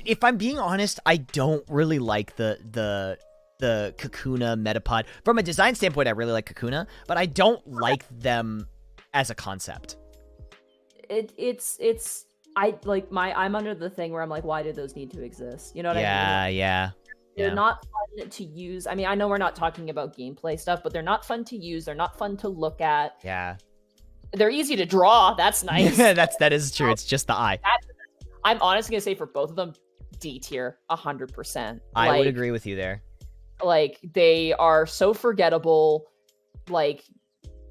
if I'm being honest, I don't really like the Kakuna Metapod. From a design standpoint, I really like Kakuna, but I don't like them as a concept. I'm under the thing where I'm like, why did those need to exist? You know what I mean? Yeah. They're not fun to use. I mean, I know we're not talking about gameplay stuff, but they're not fun to use. They're not fun to look at. Yeah. They're easy to draw. That's nice. that is true. It's just the eye. I'm honestly gonna say for both of them, D tier, 100%. I would agree with you there. Like they are so forgettable. Like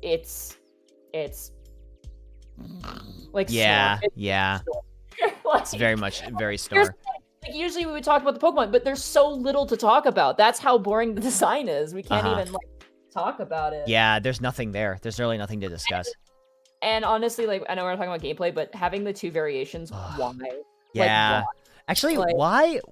it's like yeah. Like, It's very snore. Like usually we would talk about the Pokemon, but there's so little to talk about. That's how boring the design is. We can't even like talk about it. Yeah, there's nothing there. There's really nothing to discuss. And honestly, like I know we're talking about gameplay, but having the 2 variations, why? Yeah. Like, why? Actually, Like-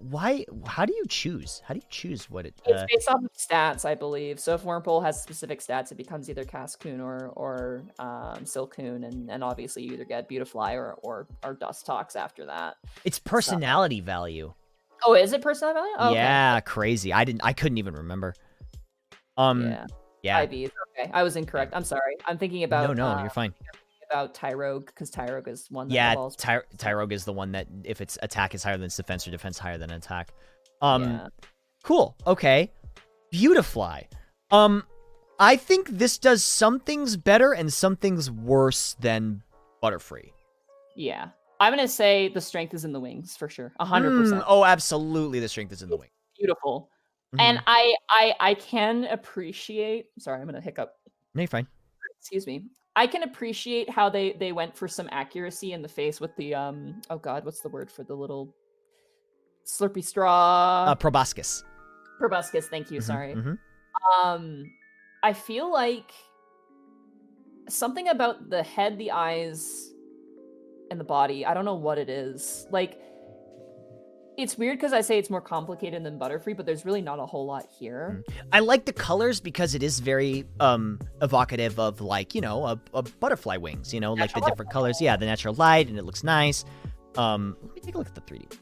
why? How do you choose? How do you choose what it? It's based off of stats, I believe. So if Wurmple has specific stats, it becomes either Cascoon or Silcoon, and obviously you either get Beautifly or Dustox after that. It's personality value. Oh, is it personality value? Oh, Yeah, crazy. I couldn't even remember. Yeah. IVs. Okay, I was incorrect. I'm sorry. I'm thinking about No, you're fine. about Tyrogue, because Tyrogue is one that Yeah, evolves. Tyrogue is the one that if its attack is higher than its defense or defense higher than attack. Yeah. Cool. Okay. Beautifly. I think this does some things better and some things worse than Butterfree. Yeah. I'm gonna say the strength is in the wings for sure. 100%. Oh, absolutely. The strength is in the wing. Beautiful. Mhm. And I can appreciate. Sorry, I'm gonna hiccup. No, you're fine. Excuse me. I can appreciate how they went for some accuracy in the face with the oh god, what's the word for the little slurpy straw? Proboscis. Proboscis, thank you, Mhm, sorry. mhm. I feel like something about the head, the eyes, and the body, I don't know what it is. Like, it's weird because I say it's more complicated than Butterfree, but there's really not a whole lot here. I like the colors because it is very evocative of, like, you know, a butterfly wings, you know, like the different colors. Yeah, the natural light, and it looks nice. Let me take a look at the 3D.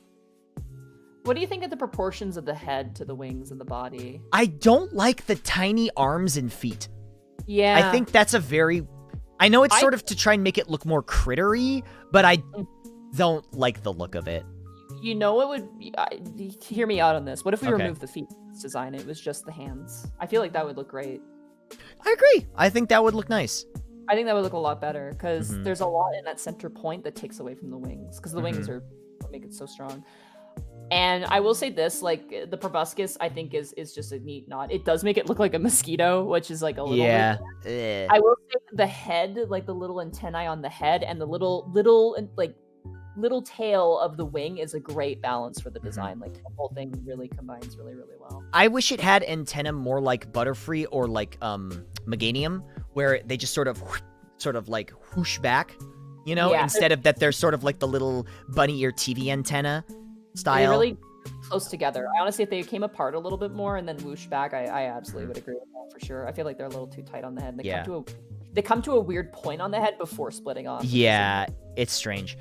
What do you think of the proportions of the head to the wings and the body? I don't like the tiny arms and feet. Yeah. I think that's a very... I know it's sort of to try and make it look more crittery, but I don't like the look of it. You know what would... hear me out on this. What if we Okay. removed the feet from this design? It was just the hands. I feel like that would look great. I agree. I think that would look nice. I think that would look a lot better, because Mhm. there's a lot in that center point that takes away from the wings, because the wings are what make it so strong. And I will say this, like, the proboscis, I think, is just a neat nod. It does make it look like a mosquito, which is, like, a little Yeah. weird. I will say the head, like, the little antennae on the head, and the little tail of the wing is a great balance for the design. Like, the whole thing really combines really, really well. I wish it had antenna more like Butterfree or like Meganium, where they just sort of like whoosh back, you know, Yeah. instead of that they're sort of like the little bunny ear TV antenna style. They're really close together. Honestly, if they came apart a little bit more and then whoosh back, I absolutely would agree with that for sure. I feel like they're a little too tight on the head. And they come to a weird point on the head before splitting off. Yeah, it's strange.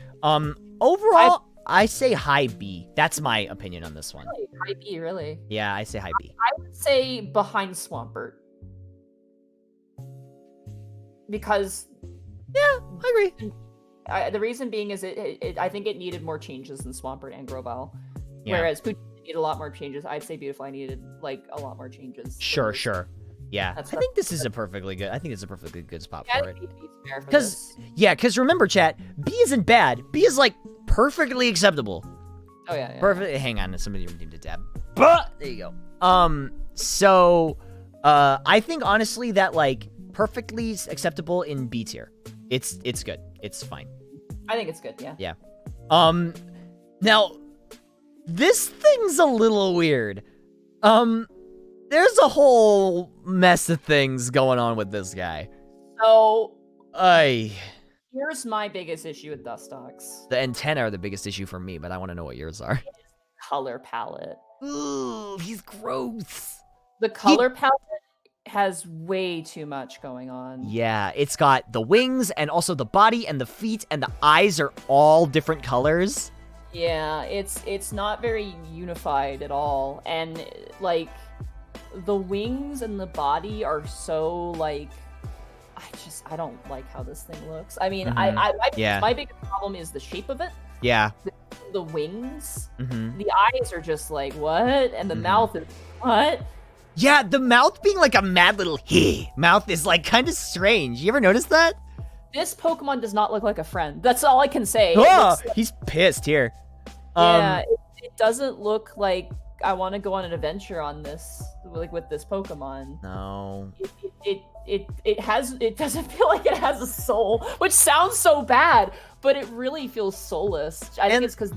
Overall, I say high B. That's my opinion on this one. Really? High B, really? Yeah, I say high B. I would say behind Swampert. Because Yeah, I agree. the reason being is I think it needed more changes than Swampert and Grovyle. Yeah. Whereas Poochie needed a lot more changes. I'd say Beautifly needed like a lot more changes. Sure. Yeah, I think this is a perfectly good spot for it. Because remember, chat, B isn't bad. B is like perfectly acceptable. Oh yeah. Perfect. Hang on, somebody redeemed a tab. But there you go. So, I think honestly that like perfectly acceptable in B tier. It's good. It's fine. I think it's good. Yeah. Yeah. Now, this thing's a little weird. There's a whole mess of things going on with this guy. So, here's my biggest issue with Dustox. the antennae are the biggest issue for me, but I want to know what yours are. Color palette. Ooh, he's gross. The color palette has way too much going on. Yeah, it's got the wings and also the body and the feet and the eyes are all different colors. Yeah, it's not very unified at all. And like the wings and the body are so like I don't like how this thing looks. I mean, my biggest problem is the shape of it. Yeah. The wings. Mm-hmm. The eyes are just like, what? And the mouth is what? Yeah, the mouth being like a mad little mouth is like kind of strange. You ever notice that? This Pokemon does not look like a friend. That's all I can say. Oh, he's pissed here. Yeah, it doesn't look like I want to go on an adventure on this, like with this Pokemon. No. It doesn't feel like it has a soul, which sounds so bad, but it really feels soulless. I think it's because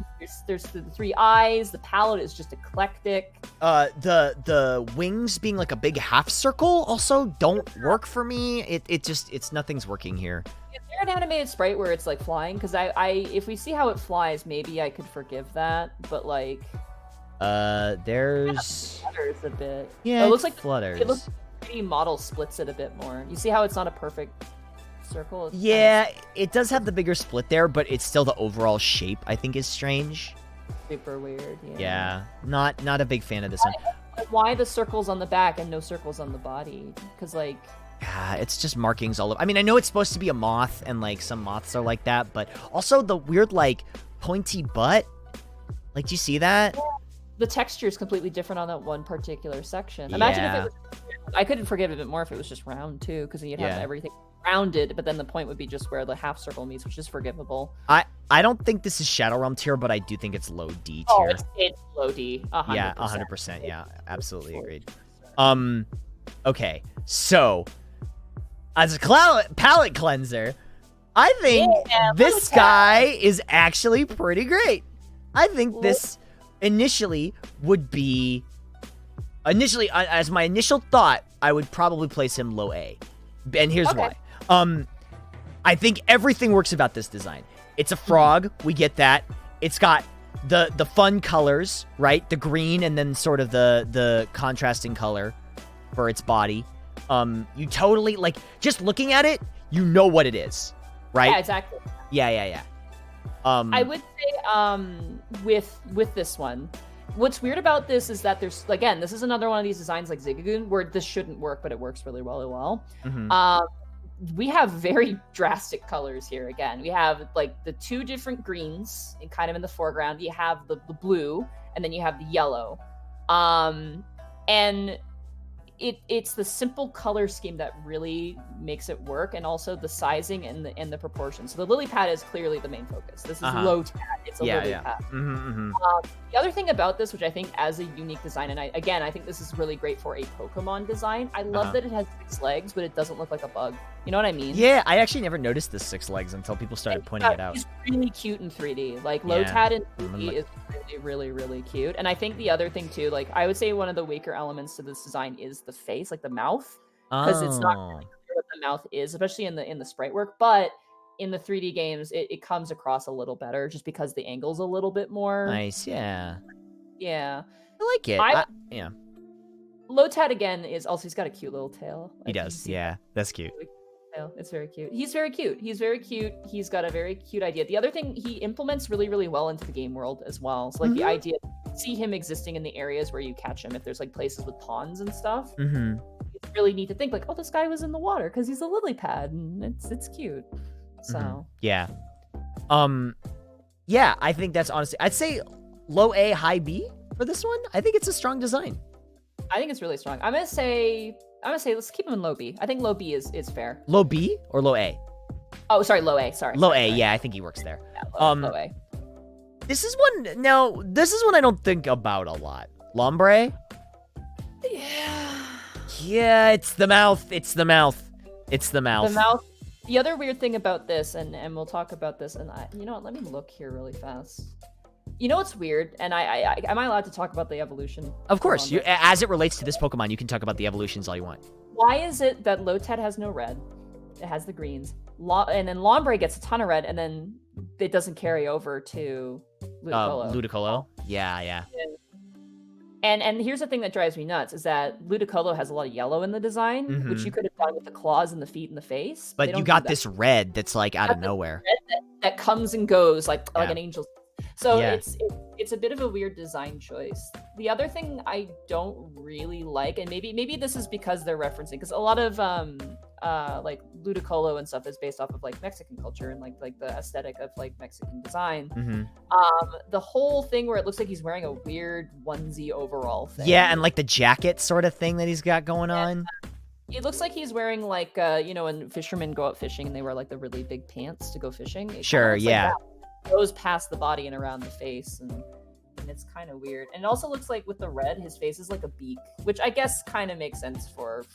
there's the 3 eyes. The palette is just eclectic. The wings being like a big half circle also don't work for me. It's nothing's working here. Is there an animated sprite where it's like flying? Because if we see how it flies, maybe I could forgive that. But like, there's it flutters a bit. Yeah, it looks like flutters. It looks like the model splits it a bit more. You see how it's not a perfect circle? Yeah, it does have the bigger split there, but it's still the overall shape I think is strange. Super weird. Yeah, not a big fan of this one. Why the circles on the back and no circles on the body? Because like, yeah, it's just markings all over. I mean, I know it's supposed to be a moth, and like some moths are like that, but also the weird like pointy butt. Like, do you see that? The texture is completely different on that one particular section. Imagine if it was. I couldn't forgive it a bit more if it was just round too, because then you'd have everything rounded. But then the point would be just where the half circle meets, which is forgivable. I don't think this is Shadow Realm tier, but I do think it's low D tier. Oh, it's low D. 100%. Yeah, 100%. Yeah, absolutely agreed. Okay, so as a palette cleanser, I think this guy is actually pretty great. I think this initially would be as my initial thought, I would probably place him low A, and here's why. I think everything works about this design. It's a frog, we get that. It's got the fun colors, right? The green and then sort of the contrasting color for its body. You totally, like, just looking at it, you know what it is, right? Yeah, exactly. Yeah. I would say with this one, what's weird about this is that there's, again, this is another one of these designs like Zigzagoon where this shouldn't work, but it works really well. We have very drastic colors here. Again, we have like the 2 different greens and kind of in the foreground. You have the blue, and then you have the yellow. And it's the simple color scheme that really makes it work, and also the sizing and the proportions. So the lily pad is clearly the main focus. This is low tad. It's a lily pad. The other thing about this, which I think as a unique design, and I think this is really great for a Pokemon design. I love that it has 6 legs, but it doesn't look like a bug. You know what I mean? Yeah, I actually never noticed the 6 legs until people started pointing it out. It's really cute in 3D. Like low tad in 3D is really cute. And I think the other thing too, like I would say one of the weaker elements to this design is the face, like the mouth, because it's not really clear what the mouth is, especially in the sprite work. But in the 3D games, it comes across a little better just because the angle's a little bit more nice. Yeah, I like it. Yeah. Lotad again is also, he's got a cute little tail. He does. Yeah, that's cute. It's very cute. He's very cute. He's got a very cute idea. The other thing he implements really well into the game world as well. So like the idea, see him existing in the areas where you catch him. If there's like places with ponds and stuff, it's really neat to think like, oh, this guy was in the water because he's a lily pad, and it's cute. So yeah, I think that's honestly, I'd say low A, high B for this one. I think it's a strong design. I think it's really strong. I'm gonna say let's keep him in low B. I think low B is fair. Low B or low A? Oh, sorry, low A. Sorry. Low A. Yeah, I think he works there. Yeah, low A. This is one I don't think about a lot. Lombre? Yeah, it's the mouth. The mouth. The other weird thing about this, and we'll talk about this, and you know what? Let me look here really fast. You know what's weird? And am I allowed to talk about the evolution? Of course. As it relates to this Pokemon, you can talk about the evolutions all you want. Why is it that Lotad has no red? It has the greens. And then Lombre gets a ton of red, and then it doesn't carry over to Ludicolo. Ludicolo? Yeah. And here's the thing that drives me nuts, is that Ludicolo has a lot of yellow in the design, which you could have done with the claws and the feet and the face. But you got this red that's like out of nowhere. That comes and goes like an angel. So it's a bit of a weird design choice. The other thing I don't really like, and maybe this is because they're referencing, because a lot of like Ludicolo and stuff is based off of like Mexican culture and like the aesthetic of like Mexican design. The whole thing where it looks like he's wearing a weird onesie overall thing. Yeah, and like the jacket sort of thing that he's got going on. It looks like he's wearing like when fishermen go out fishing and they wear like the really big pants to go fishing. It Sure, looks like yeah. that. It goes past the body and around the face, and it's kind of weird. And it also looks like with the red, his face is like a beak, which I guess kind of makes sense for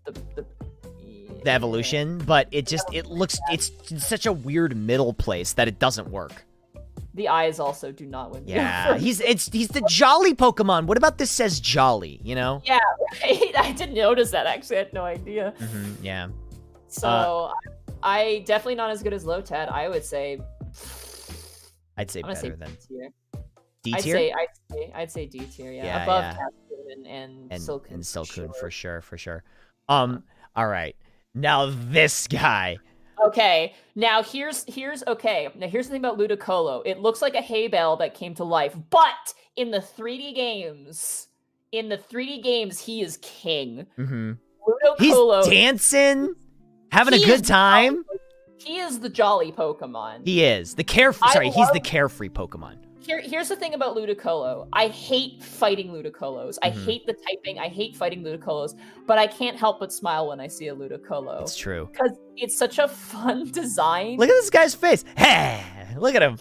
the evolution, but it's such a weird middle place that it doesn't work. The eyes also do not win. Yeah, he's the jolly Pokemon. What about this says jolly, you know? Yeah, right? I didn't notice that, actually. I had no idea. Yeah. So, I definitely not as good as Lotad. I would say... I'd say better than... D I'd tier? I'd say D tier, yeah. Yeah, Above yeah. Cascoon and Silcoon. And Silcoon, for sure. All right. Now this guy... Okay, now here's the thing about Ludicolo. It looks like a hay bale that came to life, but in the 3D games, he is king. Mm-hmm. Ludicolo, he's dancing, having a good time. He is the jolly Pokemon. He is the he's the carefree Pokemon. Here's the thing about Ludicolo. I hate fighting Ludicolos. I hate the typing. I hate fighting Ludicolos. But I can't help but smile when I see a Ludicolo. It's true. Because it's such a fun design. Look at this guy's face. Hey, look at him.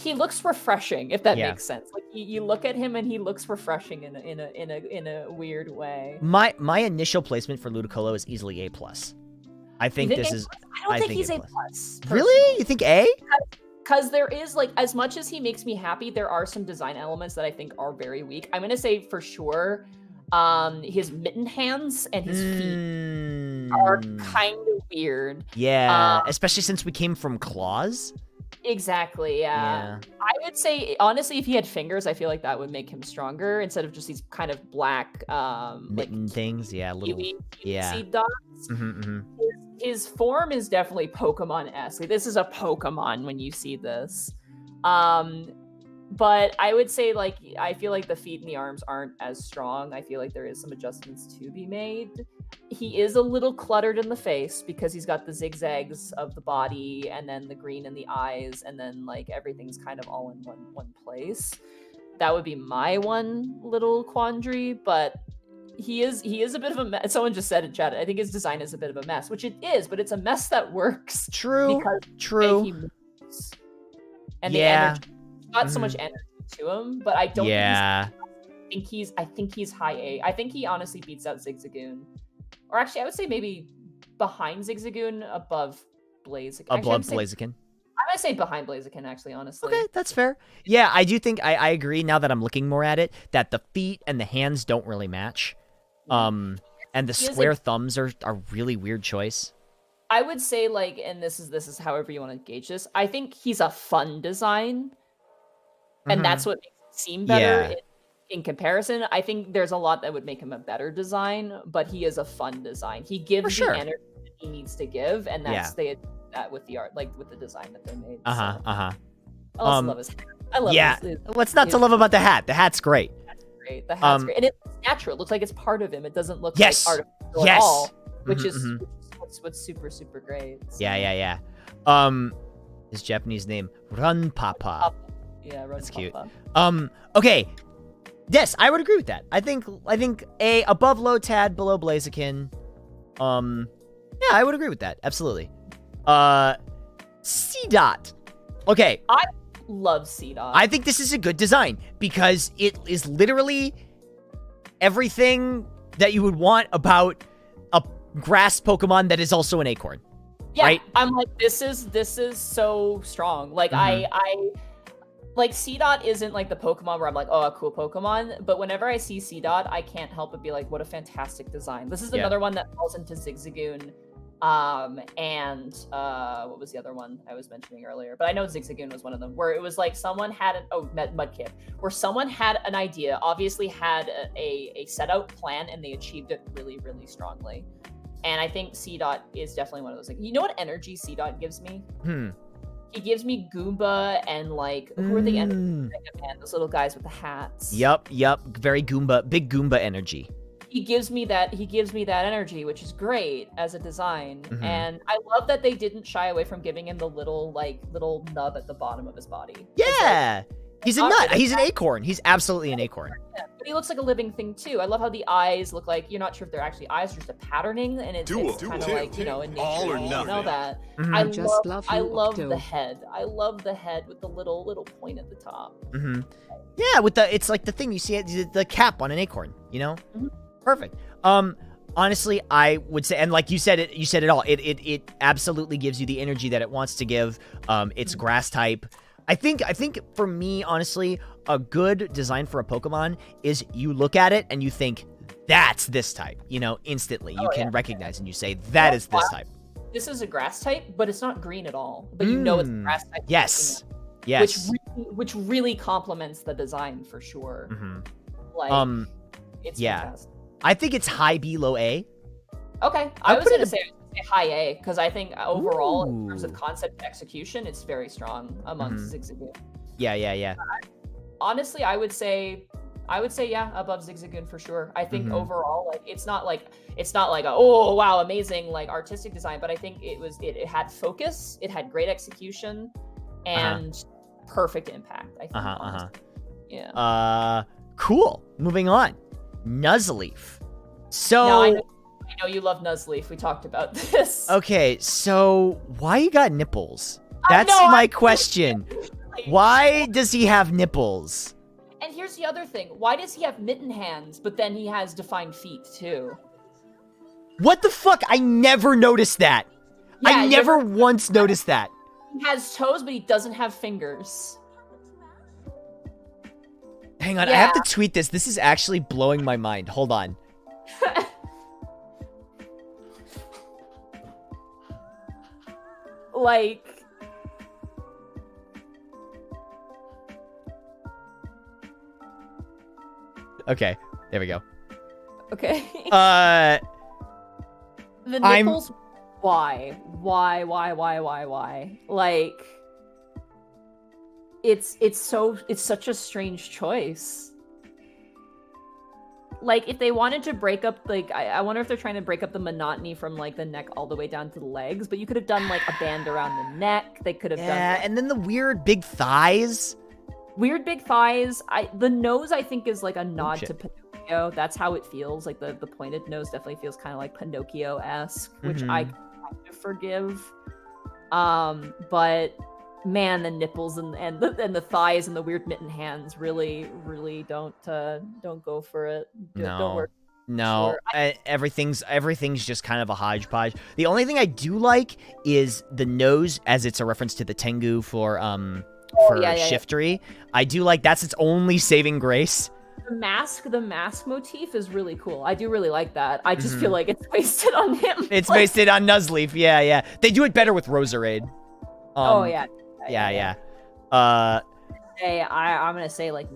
He looks refreshing, if that Yeah. makes sense. Like you look at him and he looks refreshing in a weird way. My initial placement for Ludicolo is easily A+. I think this is. I don't think he's A+. Really? You think A? Because there is, like, as much as he makes me happy, there are some design elements that I think are very weak. I'm going to say for sure his mitten hands and his feet are kind of weird. Yeah, especially since we came from claws. Exactly, yeah. I would say, honestly, if he had fingers, I feel like that would make him stronger instead of just these kind of black mitten things. Yeah, little seed dots. His form is definitely Pokemon-esque. Like, this is a Pokemon when you see this. But I would say, like, I feel like the feet and the arms aren't as strong. I feel like there is some adjustments to be made. He is a little cluttered in the face because he's got the zigzags of the body and then the green in the eyes, and then, like, everything's kind of all in one place. That would be my one little quandary, but he is a bit of a mess. Someone just said in chat, I think his design is a bit of a mess, which it is, but it's a mess that works. True. He moves. And the energy, not so much energy to him, but I don't think I think he's high A. I think he honestly beats out Zigzagoon. Or actually, I would say maybe behind Zigzagoon, above Blaziken. Above Blaziken. I'm going to say behind Blaziken, actually, honestly. Okay, that's fair. Yeah, I do think, I agree now that I'm looking more at it, that the feet and the hands don't really match. And the square thumbs are a really weird choice. I would say, like, and this is however you want to gauge this, I think he's a fun design. And that's what makes it seem better in comparison. I think there's a lot that would make him a better design, but he is a fun design. He gives the energy that he needs to give, and that's they did that with the art, like with the design that they made. I also love his hat. I love his what's not to love about the hat? The hat's great. Great. The hat's great. And it's natural. It looks like it's part of him. It doesn't look like artificial at all, which is what's super, super great. So. Yeah. His Japanese name, Run Papa. Yeah, Run That's Papa. cute. Okay. Yes, I would agree with that. I think A, above Lotad, below Blaziken. Yeah, I would agree with that. Absolutely. C-Dot. Okay. I love C-Dot. I think this is a good design because it is literally everything that you would want about a grass Pokemon that is also an acorn. Yeah, right? I'm like, this is so strong. Like I like C-Dot isn't like the Pokemon where I'm like, oh, a cool Pokemon. But whenever I see C-Dot, I can't help but be like, what a fantastic design. This is another one that falls into Zigzagoon. And what was the other one I was mentioning earlier? But I know Zigzagoon was one of them, where it was like someone had Mudkip, where someone had an idea, obviously had a set out plan, and they achieved it really, really strongly. And I think C-Dot is definitely one of those. Like, you know what energy C-Dot gives me? He gives me Goomba and like who are the energy man? Those little guys with the hats. Yep. Very Goomba, big Goomba energy. He gives me that energy, which is great as a design. And I love that they didn't shy away from giving him the little nub at the bottom of his body. Yeah. He's a nut. He's an acorn. He's absolutely an acorn. Yeah, but he looks like a living thing too. I love how the eyes look like, you're not sure if they're actually eyes or just a patterning, and it's kind of like, you know, in nature, All or you nothing. know that. Mhm. I just love I you, love Octo. the head. I love the head with the little point at the top. Mm-hmm. Yeah, with it's like the thing you see it, the cap on an acorn. You know, perfect. Honestly, I would say, and like you said it all. It absolutely gives you the energy that it wants to give. It's grass type. I think for me, honestly, a good design for a Pokemon is you look at it and you think, that's this type. You know, instantly. You can recognize and you say, that is this type. This is a grass type, but it's not green at all. But you know it's a grass type. Yes. Yes. Which really complements the design for sure. Mm-hmm. It's yeah. fantastic. I think it's high B, low A. Okay. I was going to say high A, because I think overall, in terms of concept and execution, it's very strong amongst Zigzagoon. Yeah. Honestly, I would say yeah, above Zigzagoon for sure. I think overall, like it's not like a, oh wow, amazing like artistic design, but I think it had focus, it had great execution, and perfect impact. I think. Honestly. Yeah. Cool. Moving on. Nuzleaf. So now, I know you love Nuzleaf. We talked about this. Okay, so why you got nipples? That's my question. Why does he have nipples? And here's the other thing. Why does he have mitten hands, but then he has defined feet too? What the fuck? I never noticed that. Yeah, I never once noticed that. He has toes, but he doesn't have fingers. Hang on, I have to tweet this. This is actually blowing my mind. Hold on. Like... Okay, there we go. Okay. The nipples, why? Like, it's such a strange choice. Like, if they wanted to break up, like, I wonder if they're trying to break up the monotony from, like, the neck all the way down to the legs, but you could have done, like, a band around the neck. They could have done... Yeah, and then the weird big thighs. Weird big thighs. The nose, I think, is, like, a nod to Pinocchio. That's how it feels. Like, the pointed nose definitely feels kind of like Pinocchio-esque, which I kind of forgive. But... man, the nipples and the thighs and the weird mitten hands really don't go for it. Don't work. No, everything's just kind of a hodgepodge. The only thing I do like is the nose, as it's a reference to the Tengu for Shiftry. Yeah. I do like that's its only saving grace. The mask motif is really cool. I do really like that. I just feel like it's wasted on him. It's wasted on Nuzleaf. Yeah. They do it better with Roserade. Yeah. I'm gonna say like,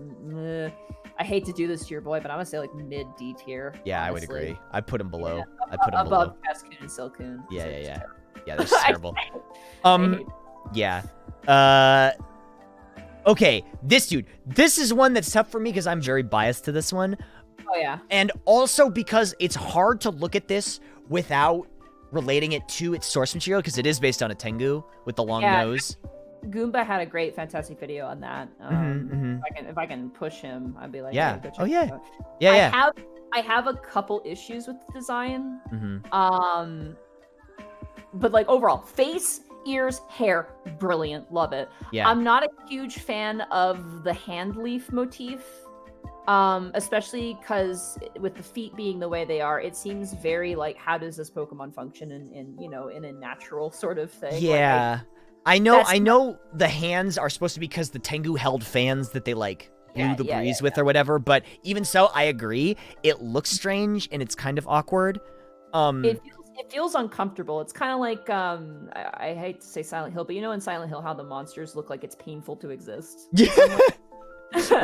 I hate to do this to your boy, but I'm gonna say like mid D tier. Yeah, honestly. I would agree. I put him below. Yeah, I put him above below. Cascoon and Silcoon. Yeah. Yeah, that's terrible. Yeah. Okay, this dude. This is one that's tough for me because I'm very biased to this one. Oh yeah. And also because it's hard to look at this without relating it to its source material because it is based on a Tengu with the long nose. Goomba had a great, fantastic video on that. If I can push him, I'd be like, yeah. Hey, go check Oh yeah. it out. Yeah. I have a couple issues with the design. But like overall, face, ears, hair, brilliant, love it. Yeah. I'm not a huge fan of the hand leaf motif. Especially because with the feet being the way they are, it seems very like, how does this Pokemon function in a natural sort of thing? Yeah. I know the hands are supposed to be because the Tengu held fans that they like blew the breeze with or whatever, but even so, I agree. It looks strange and it's kind of awkward. It feels uncomfortable. It's kind of like I hate to say Silent Hill, but in Silent Hill how the monsters look like it's painful to exist.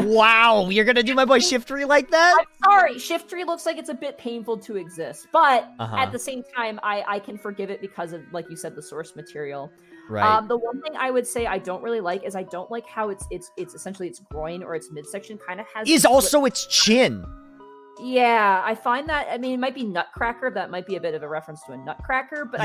Wow, you're gonna do my boy Shiftry like that? I'm sorry, Shiftry looks like it's a bit painful to exist, but at the same time, I can forgive it because of, like you said, the source material. Right. The one thing I would say I don't really like is I don't like how it's essentially its groin or its midsection kind of has. Is also its chin. Yeah, I find that. I mean, it might be Nutcracker. That might be a bit of a reference to a Nutcracker, but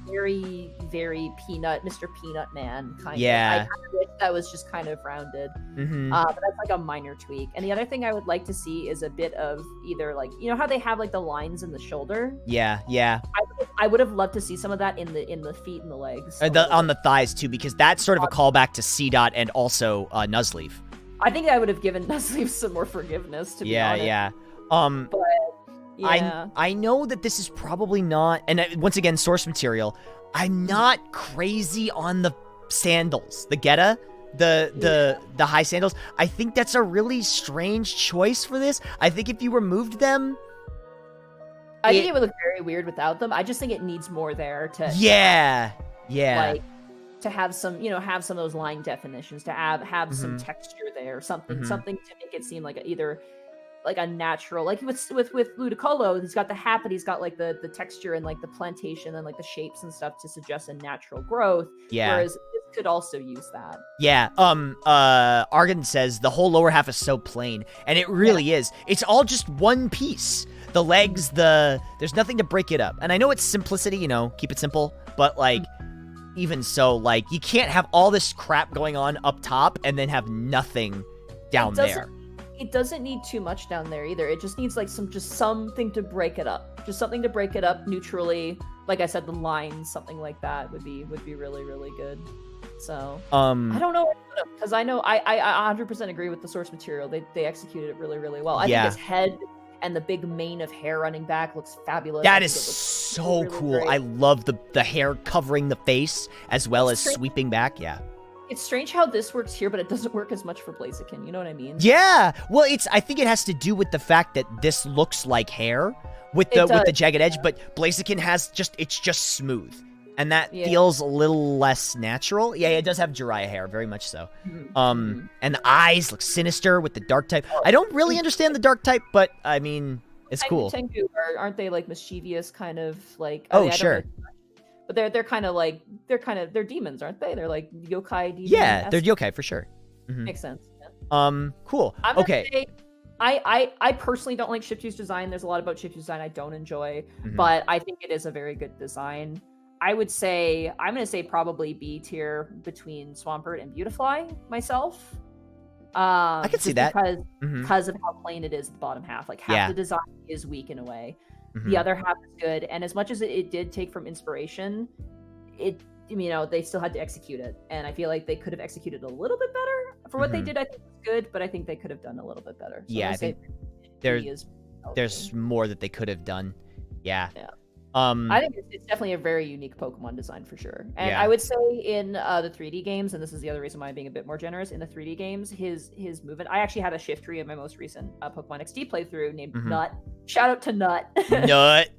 very, very Mr. Peanut Man kind of. Yeah. I kind of wish that was just kind of rounded. Mm-hmm. But that's like a minor tweak. And the other thing I would like to see is a bit of either like, you know how they have like the lines in the shoulder? Yeah. I would have loved to see some of that in the feet and the legs. On the thighs too, because that's sort of a callback to C-Dot and also Nuzleaf. I think I would have given Nuzleaf some more forgiveness, to be honest. Yeah. But yeah. I know that this is probably not, and once again, source material. I'm not crazy on the sandals, the Geta, the high sandals. I think that's a really strange choice for this. I think if you removed them, I think it would look very weird without them. I just think it needs more there to like to have some, have some of those line definitions, to have some texture there, something to make it seem like either like a natural, like with Ludicolo, he's got the hat, but he's got like the texture and like the plantation and like the shapes and stuff to suggest a natural growth. Yeah. Whereas this could also use that. Yeah. Argon says the whole lower half is so plain, and it really is. It's all just one piece. The legs, there's nothing to break it up. And I know it's simplicity, keep it simple, but like, even so, like, you can't have all this crap going on up top and then have nothing down there. It doesn't need too much down there either. It just needs like something to break it up. Just something to break it up neutrally. Like I said, the lines, something like that would be really, really good. So I don't know, because I know I 100% agree with the source material. They executed it really, really well. I think his head and the big mane of hair running back looks fabulous. That is so really cool. Great. I love the hair covering the face as well as sweeping back. Yeah. It's strange how this works here, but it doesn't work as much for Blaziken. You know what I mean? Yeah. Well, I think it has to do with the fact that this looks like hair with the jagged edge, but Blaziken it's just smooth. And that feels a little less natural. Yeah, it does have Jiraiya hair, very much so. And the eyes look sinister with the dark type. I don't really understand the dark type, but I mean, it's cool. Tengu, aren't they like mischievous kind of like? Oh, sure. But they're kind of they're demons, aren't they? They're like yokai demons. Yeah, they're yokai for sure. Makes sense. Yeah. Cool. Okay. I personally don't like Shiftu's design. There's a lot about Shiftu's design I don't enjoy, but I think it is a very good design. I'm going to say probably B tier between Swampert and Beautifly myself. I can see that. Because of how plain it is the bottom half. Like half the design is weak in a way. The other half is good. And as much as it did take from inspiration, they still had to execute it. And I feel like they could have executed a little bit better. For what they did, I think it was good, but I think they could have done a little bit better. So I think there's more that they could have done. Yeah. I think it's definitely a very unique Pokemon design for sure. And I would say in the 3D games, and this is the other reason why I'm being a bit more generous, in the 3D games, his movement, I actually had a Shiftry in my most recent Pokemon XD playthrough named Nut. Shout out to Nut. Nut.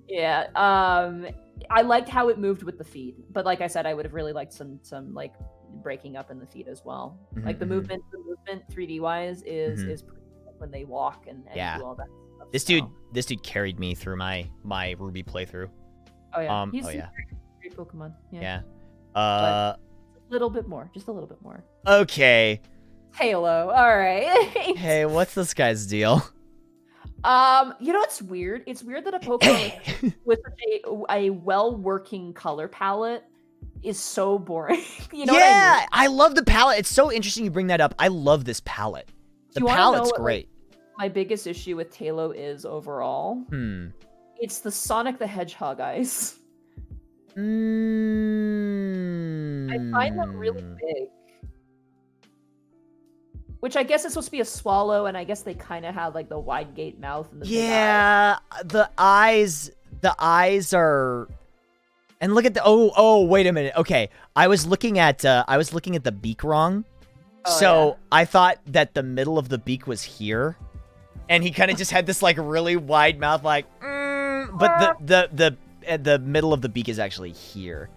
Yeah. I liked how it moved with the feet, but like I said, I would have really liked some like breaking up in the feet as well. Like the movement 3D wise is pretty good when they walk and do all that. This dude carried me through my Ruby playthrough. Oh yeah, he's a great Pokemon. Yeah. A little bit more, just a little bit more. Okay. Halo. All right. Hey, what's this guy's deal? It's weird. It's weird that a Pokemon with a well-working color palette is so boring. You know what I mean? I love the palette. It's so interesting you bring that up. I love this palette. The palette's great. My biggest issue with Talo is overall. It's the Sonic the Hedgehog eyes. I find them really big. Which I guess is supposed to be a swallow, and I guess they kind of have like the wide gate mouth and the big eyes. The eyes are. And look at the wait a minute. Okay, I was looking at the beak wrong. I thought that the middle of the beak was here. And he kind of just had this like really wide mouth, like, but the middle of the beak is actually here,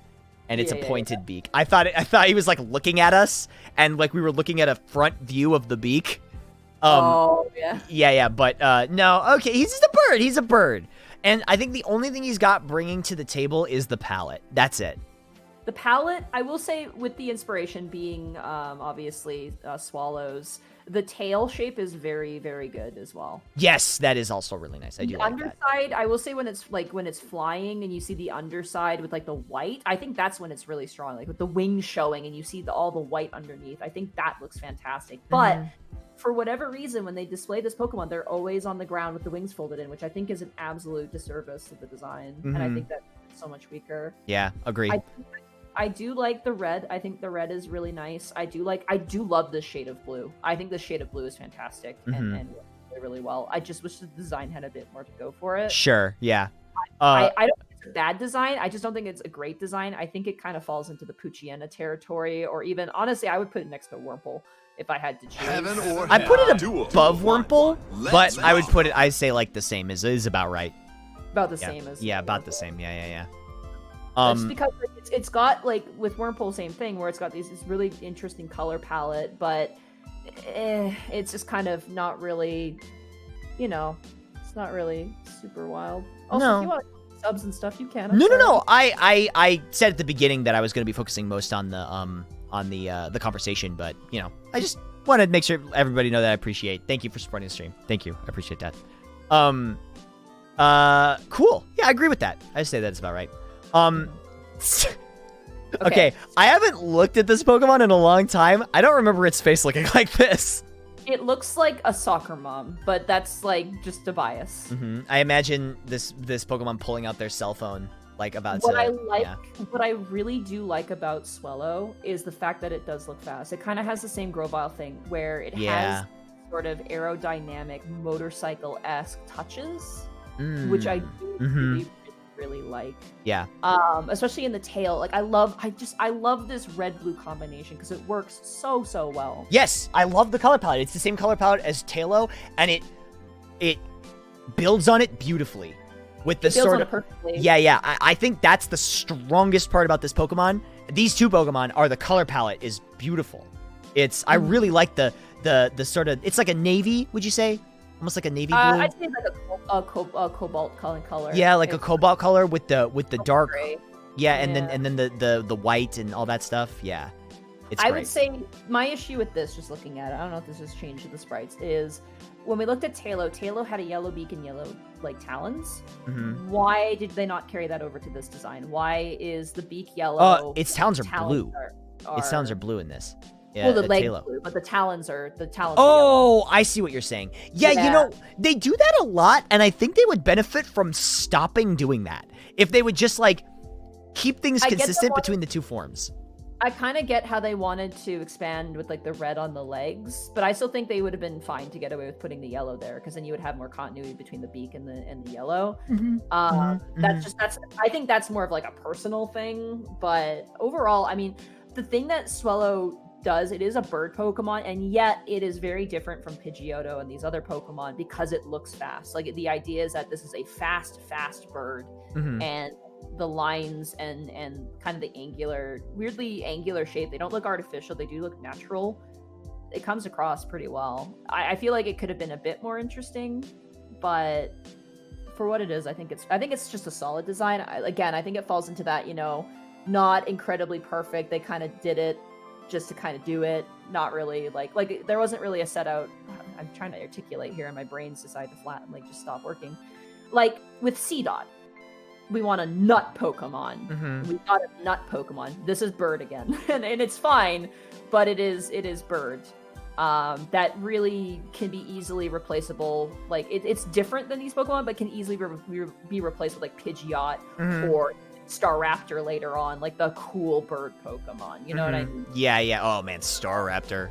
and it's a pointed beak. I thought he was like looking at us, and like we were looking at a front view of the beak. But no, okay, he's just a bird. He's a bird, and I think the only thing he's got bringing to the table is the palette. That's it. The palette, I will say, with the inspiration being obviously swallows. The tail shape is very, very good as well. Yes, that is also really nice. I do The like that. underside, I will say when it's flying and you see the underside with like the white, I think that's when it's really strong. Like with the wings showing and you see all the white underneath. I think that looks fantastic. But for whatever reason, when they display this Pokemon, they're always on the ground with the wings folded in, which I think is an absolute disservice to the design. And I think that's so much weaker. Yeah, agreed. I do like the red. I think the red is really nice. I do love this shade of blue. I think this shade of blue is fantastic and really, really well. I just wish the design had a bit more to go for it. Sure, yeah. I don't think it's a bad design. I just don't think it's a great design. I think it kind of falls into the Poochyena territory, or even, honestly, I would put it next to Wurmple if I had to choose. Heaven or I put it hell. above Wurmple, but I would rock. put it, I say like the same is about right. About the Yeah. same as Yeah, about the same. Yeah. Just because like, it's got, like, with Wurmple, same thing, where it's got this really interesting color palette, but it's just kind of not really, it's not really super wild. Also, No. if you want subs and stuff, you can. I'm No. sorry. I said at the beginning that I was going to be focusing most on the conversation, but I just want to make sure everybody know that I appreciate. Thank you for supporting the stream. Thank you. I appreciate that. Cool. Yeah, I agree with that. I say that's about right. Okay, I haven't looked at this Pokemon in a long time. I don't remember its face looking like this. It looks like a soccer mom, but that's like just a bias. I imagine this Pokemon pulling out their cell phone, like about What to. I like, yeah. what I really do like about Swellow is the fact that it does look fast. It kind of has the same Grovyle thing, where it has sort of aerodynamic motorcycle-esque touches, which I do really like. Yeah. Especially in the tail. Like I love this red-blue combination because it works so well. Yes, I love the color palette. It's the same color palette as Tailo, and it builds on it beautifully. With the sort of perfectly. Yeah. I think that's the strongest part about this Pokemon. These two Pokemon are the color palette is beautiful. I really like the sort of, it's like a navy, would you say? Almost like a navy blue. I'd say like a cobalt color. Yeah, like a cobalt color with the dark. Gray. Yeah, and then the white and all that stuff. Yeah, it's I great. would say my issue with this, just looking at it, I don't know if this has changed with the sprites, is when we looked at Tailo had a yellow beak and yellow like talons. Why did they not carry that over to this design? Why is the beak yellow? Its talons are blue. Its talons are blue in this. Yeah, well, the legs Tailo. blue, but the talons are yellow. Oh, I see what you're saying. Yeah, they do that a lot, and I think they would benefit from stopping doing that. If they would just, like, keep things consistent between the two forms. I kind of get how they wanted to expand with, like, the red on the legs, but I still think they would have been fine to get away with putting the yellow there, because then you would have more continuity between the beak and the yellow. I think that's more of, like, a personal thing, but overall, I mean, the thing that Swellow does, it is a bird Pokemon, and yet it is very different from Pidgeotto and these other Pokemon because it looks fast. Like, the idea is that this is a fast bird, and the lines and kind of the weirdly angular shape, they don't look artificial, they do look natural. It comes across pretty well. I feel like it could have been a bit more interesting, but for what it is, I think it's just a solid design. I think it falls into that, not incredibly perfect. They kind of did it just to kind of do it, not really like there wasn't really a set out. I'm trying to articulate here and my brain's decided to flatten, like just stop working. Like with Seedot, we want a nut Pokemon. We got a nut Pokemon. This is bird again. and it's fine, but it is bird. That really can be easily replaceable. Like it's different than these Pokemon, but can easily be replaced with like Pidgeot or Staraptor later on, like the cool bird Pokemon. You know what I mean? Yeah. Oh man, Staraptor.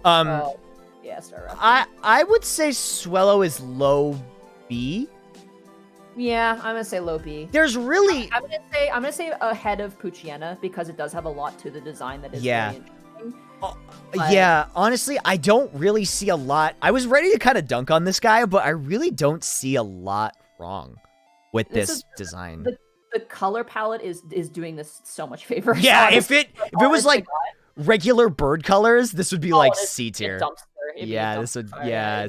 Yeah, Staraptor. I would say Swellow is low B. Yeah, I'm gonna say low B. There's really I'm gonna say ahead of Poochyena because it does have a lot to the design that is really interesting. Yeah, honestly, I don't really see a lot. I was ready to kind of dunk on this guy, but I really don't see a lot wrong with this design. The color palette is doing this so much favor. Yeah, if it was like regular bird colors, this would be like C tier. Dumpster. Yeah, this would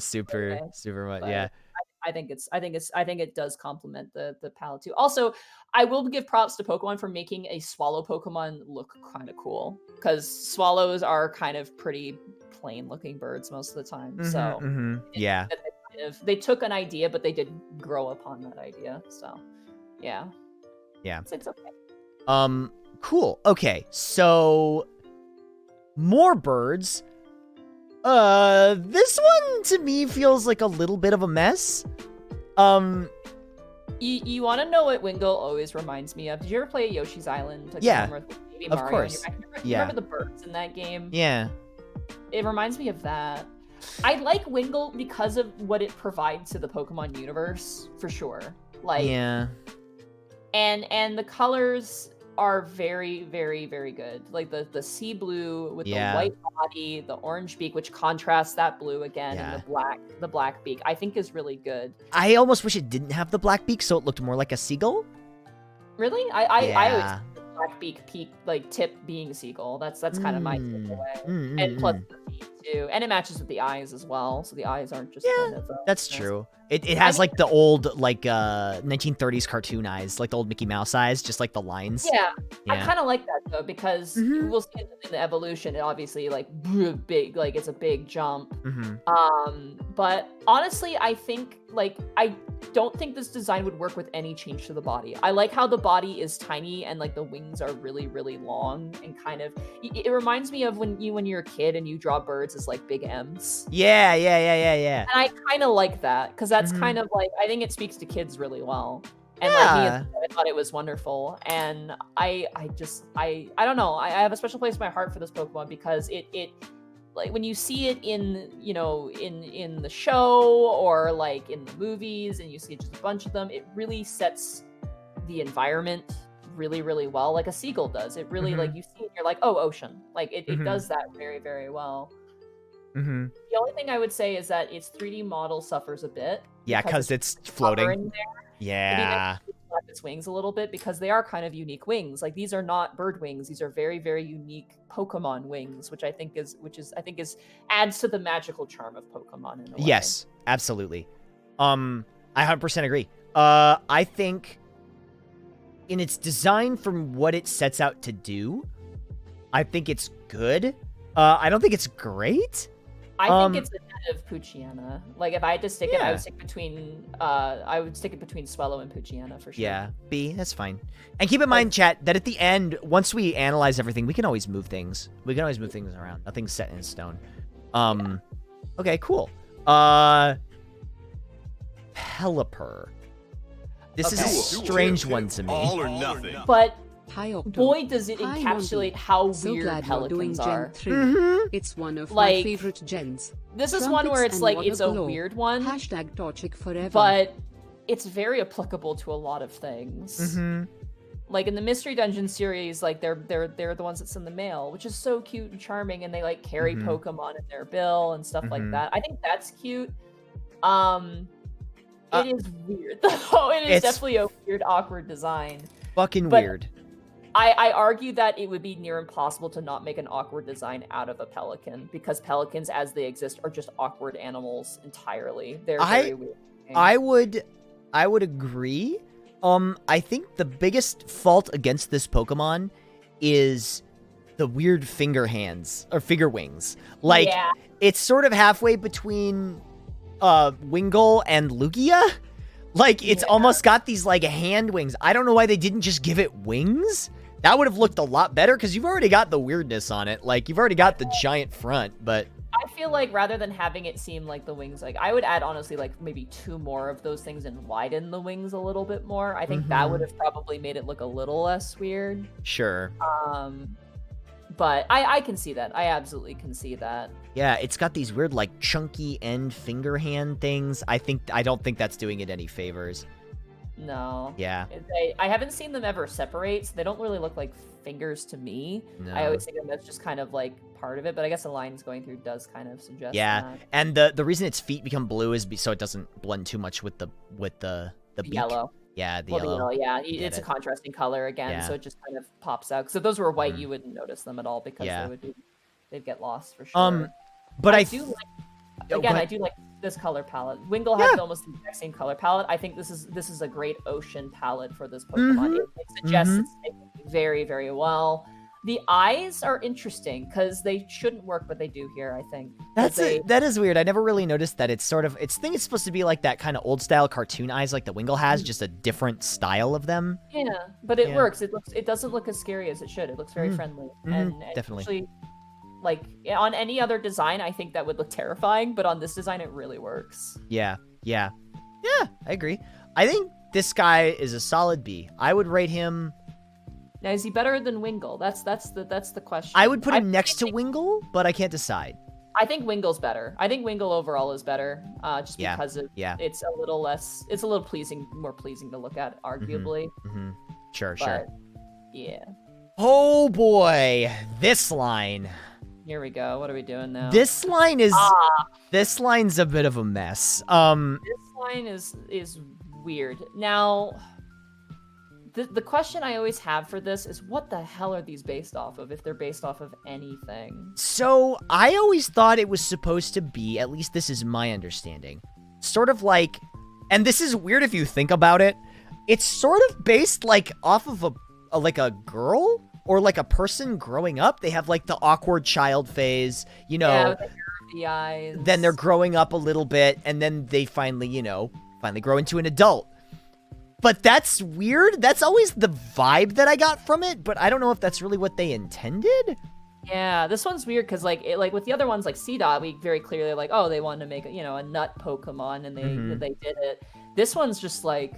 super much. Yeah. I think it does complement the palette too. Also, I will give props to Pokemon for making a swallow Pokemon look kind of cool, because swallows are kind of pretty plain looking birds most of the time. So yeah, they took an idea, but they did grow upon that idea. So yeah. It's okay. Cool. Okay, so more birds. This one to me feels like a little bit of a mess. You want to know what Wingull always reminds me of? Did you ever play Yoshi's Island? Yeah, Baby of Mario course. Remember the birds in that game? Yeah. It reminds me of that. I like Wingull because of what it provides to the Pokemon universe, for sure. Like, yeah. And the colors are very, very, very good. Like the sea blue with the white body, the orange beak, which contrasts that blue again, and the black beak, I think is really good. I almost wish it didn't have the black beak, so it looked more like a seagull. Really? I always think the black beak like tip being seagull. That's kind of my takeaway. And plus the feet too, and it matches with the eyes as well. So the eyes aren't just kind of. That's true. It has like the old 1930s cartoon eyes, like the old Mickey Mouse eyes, just like the lines. Yeah. I kind of like that though, because we'll see it in the evolution. It obviously like big, like it's a big jump. But honestly, I think I don't think this design would work with any change to the body. I like how the body is tiny and like the wings are really, really long and kind of. It reminds me of when you're a kid and you draw birds as like big M's. Yeah. And I kind of like that because that's kind of like, I think it speaks to kids really well. And like me, I thought it was wonderful. And I don't know. I have a special place in my heart for this Pokemon because it like when you see it in the show or like in the movies and you see just a bunch of them, it really sets the environment really, really well, like a seagull does. It really like you see it, you're like, oh, ocean. Like it does that very, very well. The only thing I would say is that its 3D model suffers a bit. Yeah, because it's floating. Yeah. Flap its wings a little bit because they are kind of unique wings. Like these are not bird wings. These are very, very unique Pokemon wings, which I think is adds to the magical charm of Pokemon in a way. Yes, absolutely. I 100% agree. I think in its design from what it sets out to do, I think it's good. I don't think it's great. I think it's ahead of Poochyena. Like if I had to stick it, I would stick it between Swellow and Poochyena for sure. Yeah, B, that's fine. And keep in mind, chat, that at the end, once we analyze everything, we can always move things. We can always move things around. Nothing's set in stone. Okay, cool. Pelipper. This is a strange one to me. All or nothing. But Hi, Octo. boy, does it Hi, encapsulate Monty. how So weird glad you're doing pelicans Gen are. 3. It's one of my Like, favorite gens. This is one where it's Trumpets like and it's a water weird one, Hashtag Torchic forever. but it's very applicable to a lot of things. Like in the Mystery Dungeon series, like they're the ones that send the mail, which is so cute and charming, and they like carry Pokemon in their bill and stuff like that. I think that's cute. It is weird though. It's definitely a weird, awkward design. Fucking weird. I argue that it would be near impossible to not make an awkward design out of a pelican because pelicans, as they exist, are just awkward animals entirely. They're very weird. I would agree. I think the biggest fault against this Pokemon is the weird finger hands or finger wings. Like it's sort of halfway between Wingull and Lugia. Like it's almost got these like hand wings. I don't know why they didn't just give it wings. That would have looked a lot better because you've already got the weirdness on it. Like you've already got the giant front, but I feel like rather than having it seem like the wings, like I would add honestly like maybe 2 more of those things and widen the wings a little bit more. I think that would have probably made it look a little less weird. Sure. But I can see that. I absolutely can see that. Yeah, it's got these weird like chunky end finger hand things. I don't think that's doing it any favors. No. Yeah. I haven't seen them ever separate, so they don't really look like fingers to me. No. I always think of them as just kind of like part of it, but I guess the lines going through does kind of suggest that. And the reason its feet become blue is so it doesn't blend too much with the beak. Yellow. Yeah, the yellow. Yeah, it. it's a contrasting color again, so it just kind of pops out. Because if those were white, you wouldn't notice them at all because they'd get lost for sure. But I do like. Again, I do like this color palette. Wingull has almost the exact same color palette. I think this is a great ocean palette for this Pokemon. It suggests it's taken very, very well. The eyes are interesting because they shouldn't work, but they do here, I think. That is weird. I never really noticed that. It's sort of, it's supposed to be like that kind of old style cartoon eyes like the Wingull has, just a different style of them. Yeah, but it works. It doesn't look as scary as it should. It looks very friendly. And definitely. Actually, like on any other design, I think that would look terrifying, but on this design, it really works. Yeah, I agree. I think this guy is a solid B. I would rate him. Now, is he better than Wingull? That's the question. I would put him next to Wingull, but I can't decide. I think Wingull's better. I think Wingull overall is better, just because it's a little less. It's a little more pleasing to look at, arguably. Sure. Yeah. Oh boy, this line. Here we go. What are we doing now? This line is. This line's a bit of a mess. This line is weird. Now. The question I always have for this is, what the hell are these based off of, if they're based off of anything? So, I always thought it was supposed to be, at least this is my understanding, sort of like, and this is weird if you think about it, it's sort of based, like, off of a girl, or like a person growing up. They have, like, the awkward child phase, you know. Yeah, with the eyes. Then they're growing up a little bit, and then they finally grow into an adult. But that's weird. That's always the vibe that I got from it, but I don't know if that's really what they intended. Yeah, this one's weird because like with the other ones like C-Dot, we very clearly like, oh, they wanted to make a nut Pokemon, and they did it. This one's just like,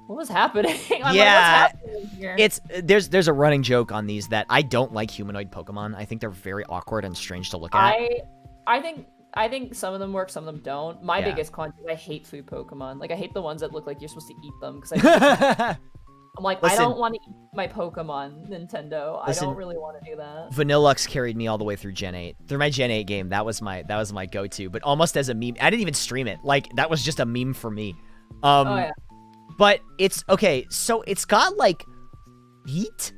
what was happening? I'm yeah, like, what's happening here? It's there's a running joke on these that I don't like humanoid Pokemon. I think they're very awkward and strange to look at. I think some of them work, some of them don't. My biggest con is I hate food Pokemon. Like, I hate the ones that look like you're supposed to eat them. Because I'm like, Listen, I don't want to eat my Pokemon, Nintendo. I don't really want to do that. Vanillux carried me all the way through Gen 8. Through my Gen 8 game, that was my go-to. But almost as a meme. I didn't even stream it. Like, that was just a meme for me. Oh, yeah. But it's, okay, so it's got, like, feet?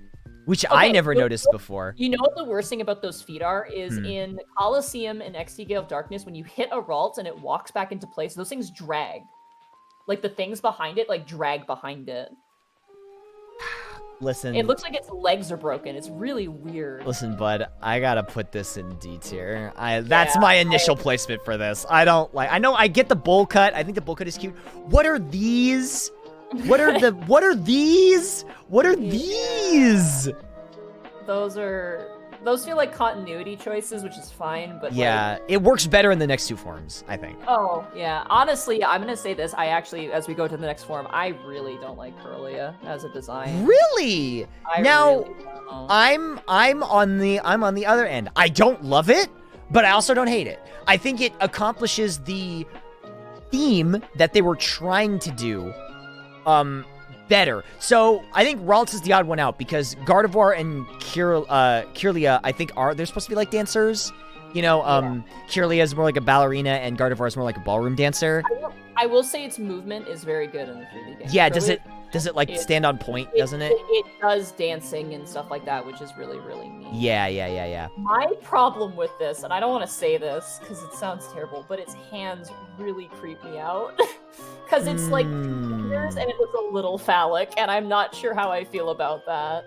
Which I never noticed before. You know what the worst thing about those feet are? Is in Coliseum and XD Gale of Darkness, when you hit a Ralt and it walks back into place, those things drag. Like, the things behind it, like, drag behind it. Listen. It looks like its legs are broken. It's really weird. Listen, bud, I gotta put this in D tier. That's my initial placement for this. I get the bowl cut. I think the bowl cut is cute. What are these? What are these? What are these? Those feel like continuity choices, which is fine, but yeah, it works better in the next two forms, I think. Oh, yeah. Honestly, I'm gonna say this. I actually, as we go to the next form, I really don't like Corellia as a design. Really? Now, really don't. I'm on the other end. I don't love it, but I also don't hate it. I think it accomplishes the theme that they were trying to do better. So I think Ralts is the odd one out because Gardevoir and Kirlia, I think they're supposed to be like dancers. You know, Kirlia is more like a ballerina and Gardevoir is more like a ballroom dancer. I will say its movement is very good in the 3D game. Yeah, does it like stand on point, doesn't it? It does dancing and stuff like that, which is really, really neat. Yeah. My problem with this, and I don't want to say this because it sounds terrible, but its hands really creep me out. Because it's like fingers and it looks a little phallic, and I'm not sure how I feel about that.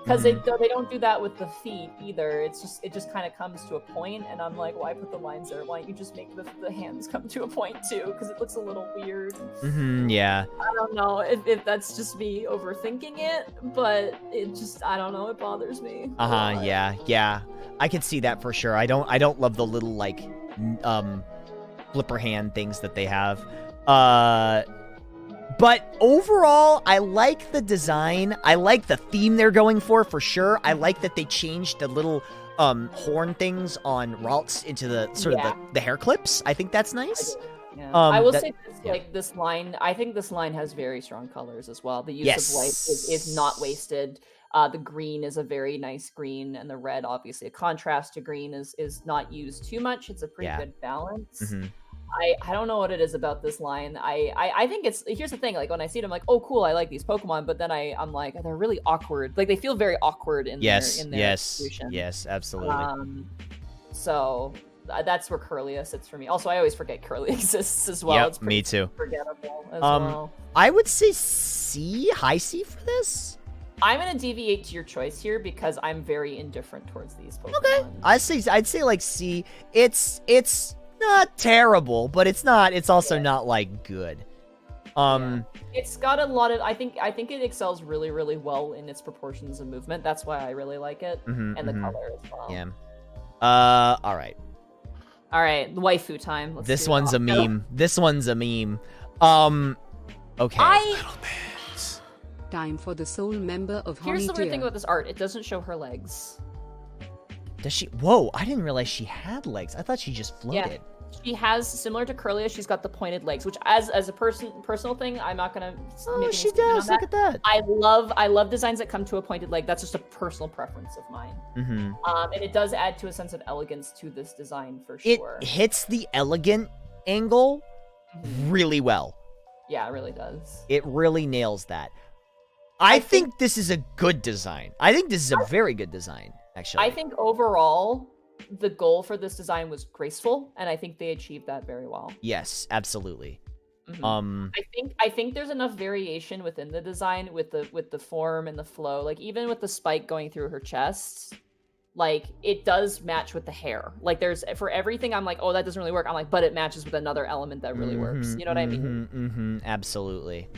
Because they don't do that with the feet either. It just kind of comes to a point, and I'm like, why put the lines there? Why don't you just make the hands come to a point too? Because it looks a little weird. Yeah. I don't know if that's just me overthinking it, but I don't know. It bothers me. Yeah. I can see that for sure. I don't love the little like flipper hand things that they have. But overall, I like the design. I like the theme they're going for sure. I like that they changed the little horn things on Ralts into the sort of the hair clips. I think that's nice. Yeah. I will say this, like this line, I think this line has very strong colors as well. The use of white is not wasted. The green is a very nice green, and the red, obviously a contrast to green, is not used too much. It's a pretty good balance. I don't know what it is about this line. I think here's the thing, like when I see it, I'm like, oh cool, I like these Pokemon, but then I'm like, they're really awkward. Like they feel very awkward in their execution. Yes, absolutely. So that's where Curlia sits for me. Also, I always forget Curlia exists as well. Yep, It's pretty me too. forgettable as well. I would say C, high C for this. I'm gonna deviate to your choice here because I'm very indifferent towards these Pokemon. Okay, I'd say like C. It's not terrible, but it's also not like good. Yeah. It's got a lot of. I think it excels really, really well in its proportions and movement. That's why I really like it, and the color as well. Yeah. All right. All right, waifu time. Let's This do one's a Octo. meme. This one's a meme. Okay. Time for the sole member of Here's the weird Honey thing Deer. about this art. It doesn't show her legs. Does she? Whoa! I didn't realize she had legs. I thought she just floated. She has, similar to Curlia, she's got the pointed legs, which as a personal thing, I'm not gonna Oh, make she any statement on does. Look at that. I love designs that come to a pointed leg. That's just a personal preference of mine. Mm-hmm. And it does add to a sense of elegance to this design for It sure. hits the elegant angle really well. Yeah, it really does. It really nails that. I think this is a good design. I think this is a very good design, actually. I think overall, the goal for this design was graceful, and I think they achieved that very well. Yes, absolutely. Mhm. I think there's enough variation within the design with the form and the flow. Like even with the spike going through her chest, like it does match with the hair. Like there's for everything I'm like, oh, that doesn't really work. I'm like, but it matches with another element that really works. You know what I mean? Absolutely.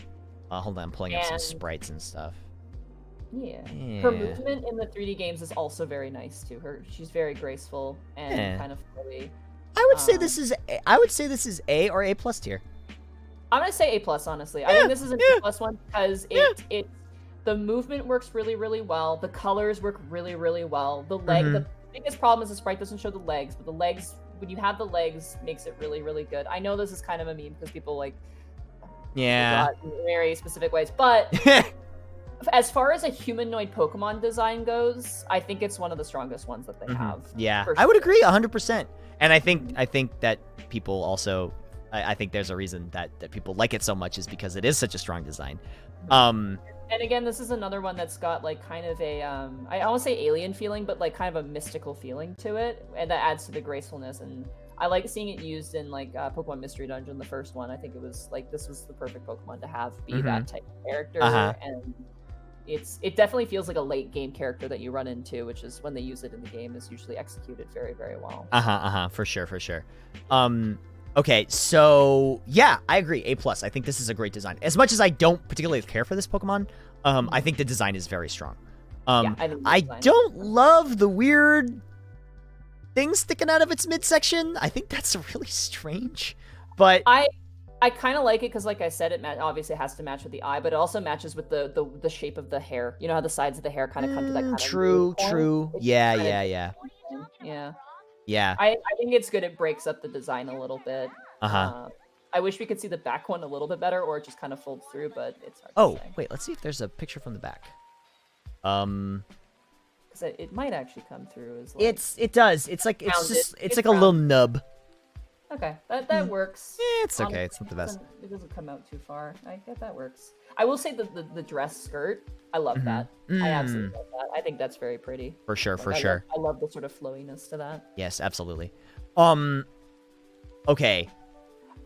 Hold on, I'm pulling up some And- sprites and stuff. Yeah. Yeah. Her movement in the 3D games is also very nice too. She's very graceful and Yeah. kind of flowy. I would say this is A or A plus tier. I'm gonna say A+, honestly. I think this is an A+ one because it the movement works really, really well. The colors work really, really well. The biggest problem is the sprite doesn't show the legs, but the legs, when you have the legs, makes it really, really good. I know this is kind of a meme because people like Yeah. in very specific ways, but as far as a humanoid Pokemon design goes, I think it's one of the strongest ones that they have. Yeah, for I would sure. agree 100%. And I think that people also, I think there's a reason that people like it so much is because it is such a strong design. And again, this is another one that's got like kind of a I won't say alien feeling, but like kind of a mystical feeling to it, and that adds to the gracefulness. And I like seeing it used in like Pokemon Mystery Dungeon, the first one. I think it was like this was the perfect Pokemon to have be that type of character, and it definitely feels like a late game character that you run into, which is when they use it in the game is usually executed very, very well. For sure. Okay, so yeah, I agree. A+. I think this is a great design. As much as I don't particularly care for this Pokemon, I think the design is very strong. Yeah, I think the I design- don't love the weird thing sticking out of its midsection. I think that's really strange. But I kind of like it because, like I said, it obviously has to match with the eye, but it also matches with the shape of the hair. You know how the sides of the hair kind of come to that kind of true. It's Yeah. Yeah. I think it's good. It breaks up the design a little bit. Uh-huh. I wish we could see the back one a little bit better, or it just kind of folds through, but it's hard Oh, to say. wait, let's see if there's a picture from the back. 'Cause it might actually come through as like... It does. It's like it's like a little nub. Okay, that works. Yeah, it's okay. It's not the best. It doesn't come out too far. I get that works. I will say the dress skirt. I love that. I absolutely love that. I think that's very pretty. For sure, Like, for I sure. I love the sort of flowiness to that. Yes, absolutely. Okay.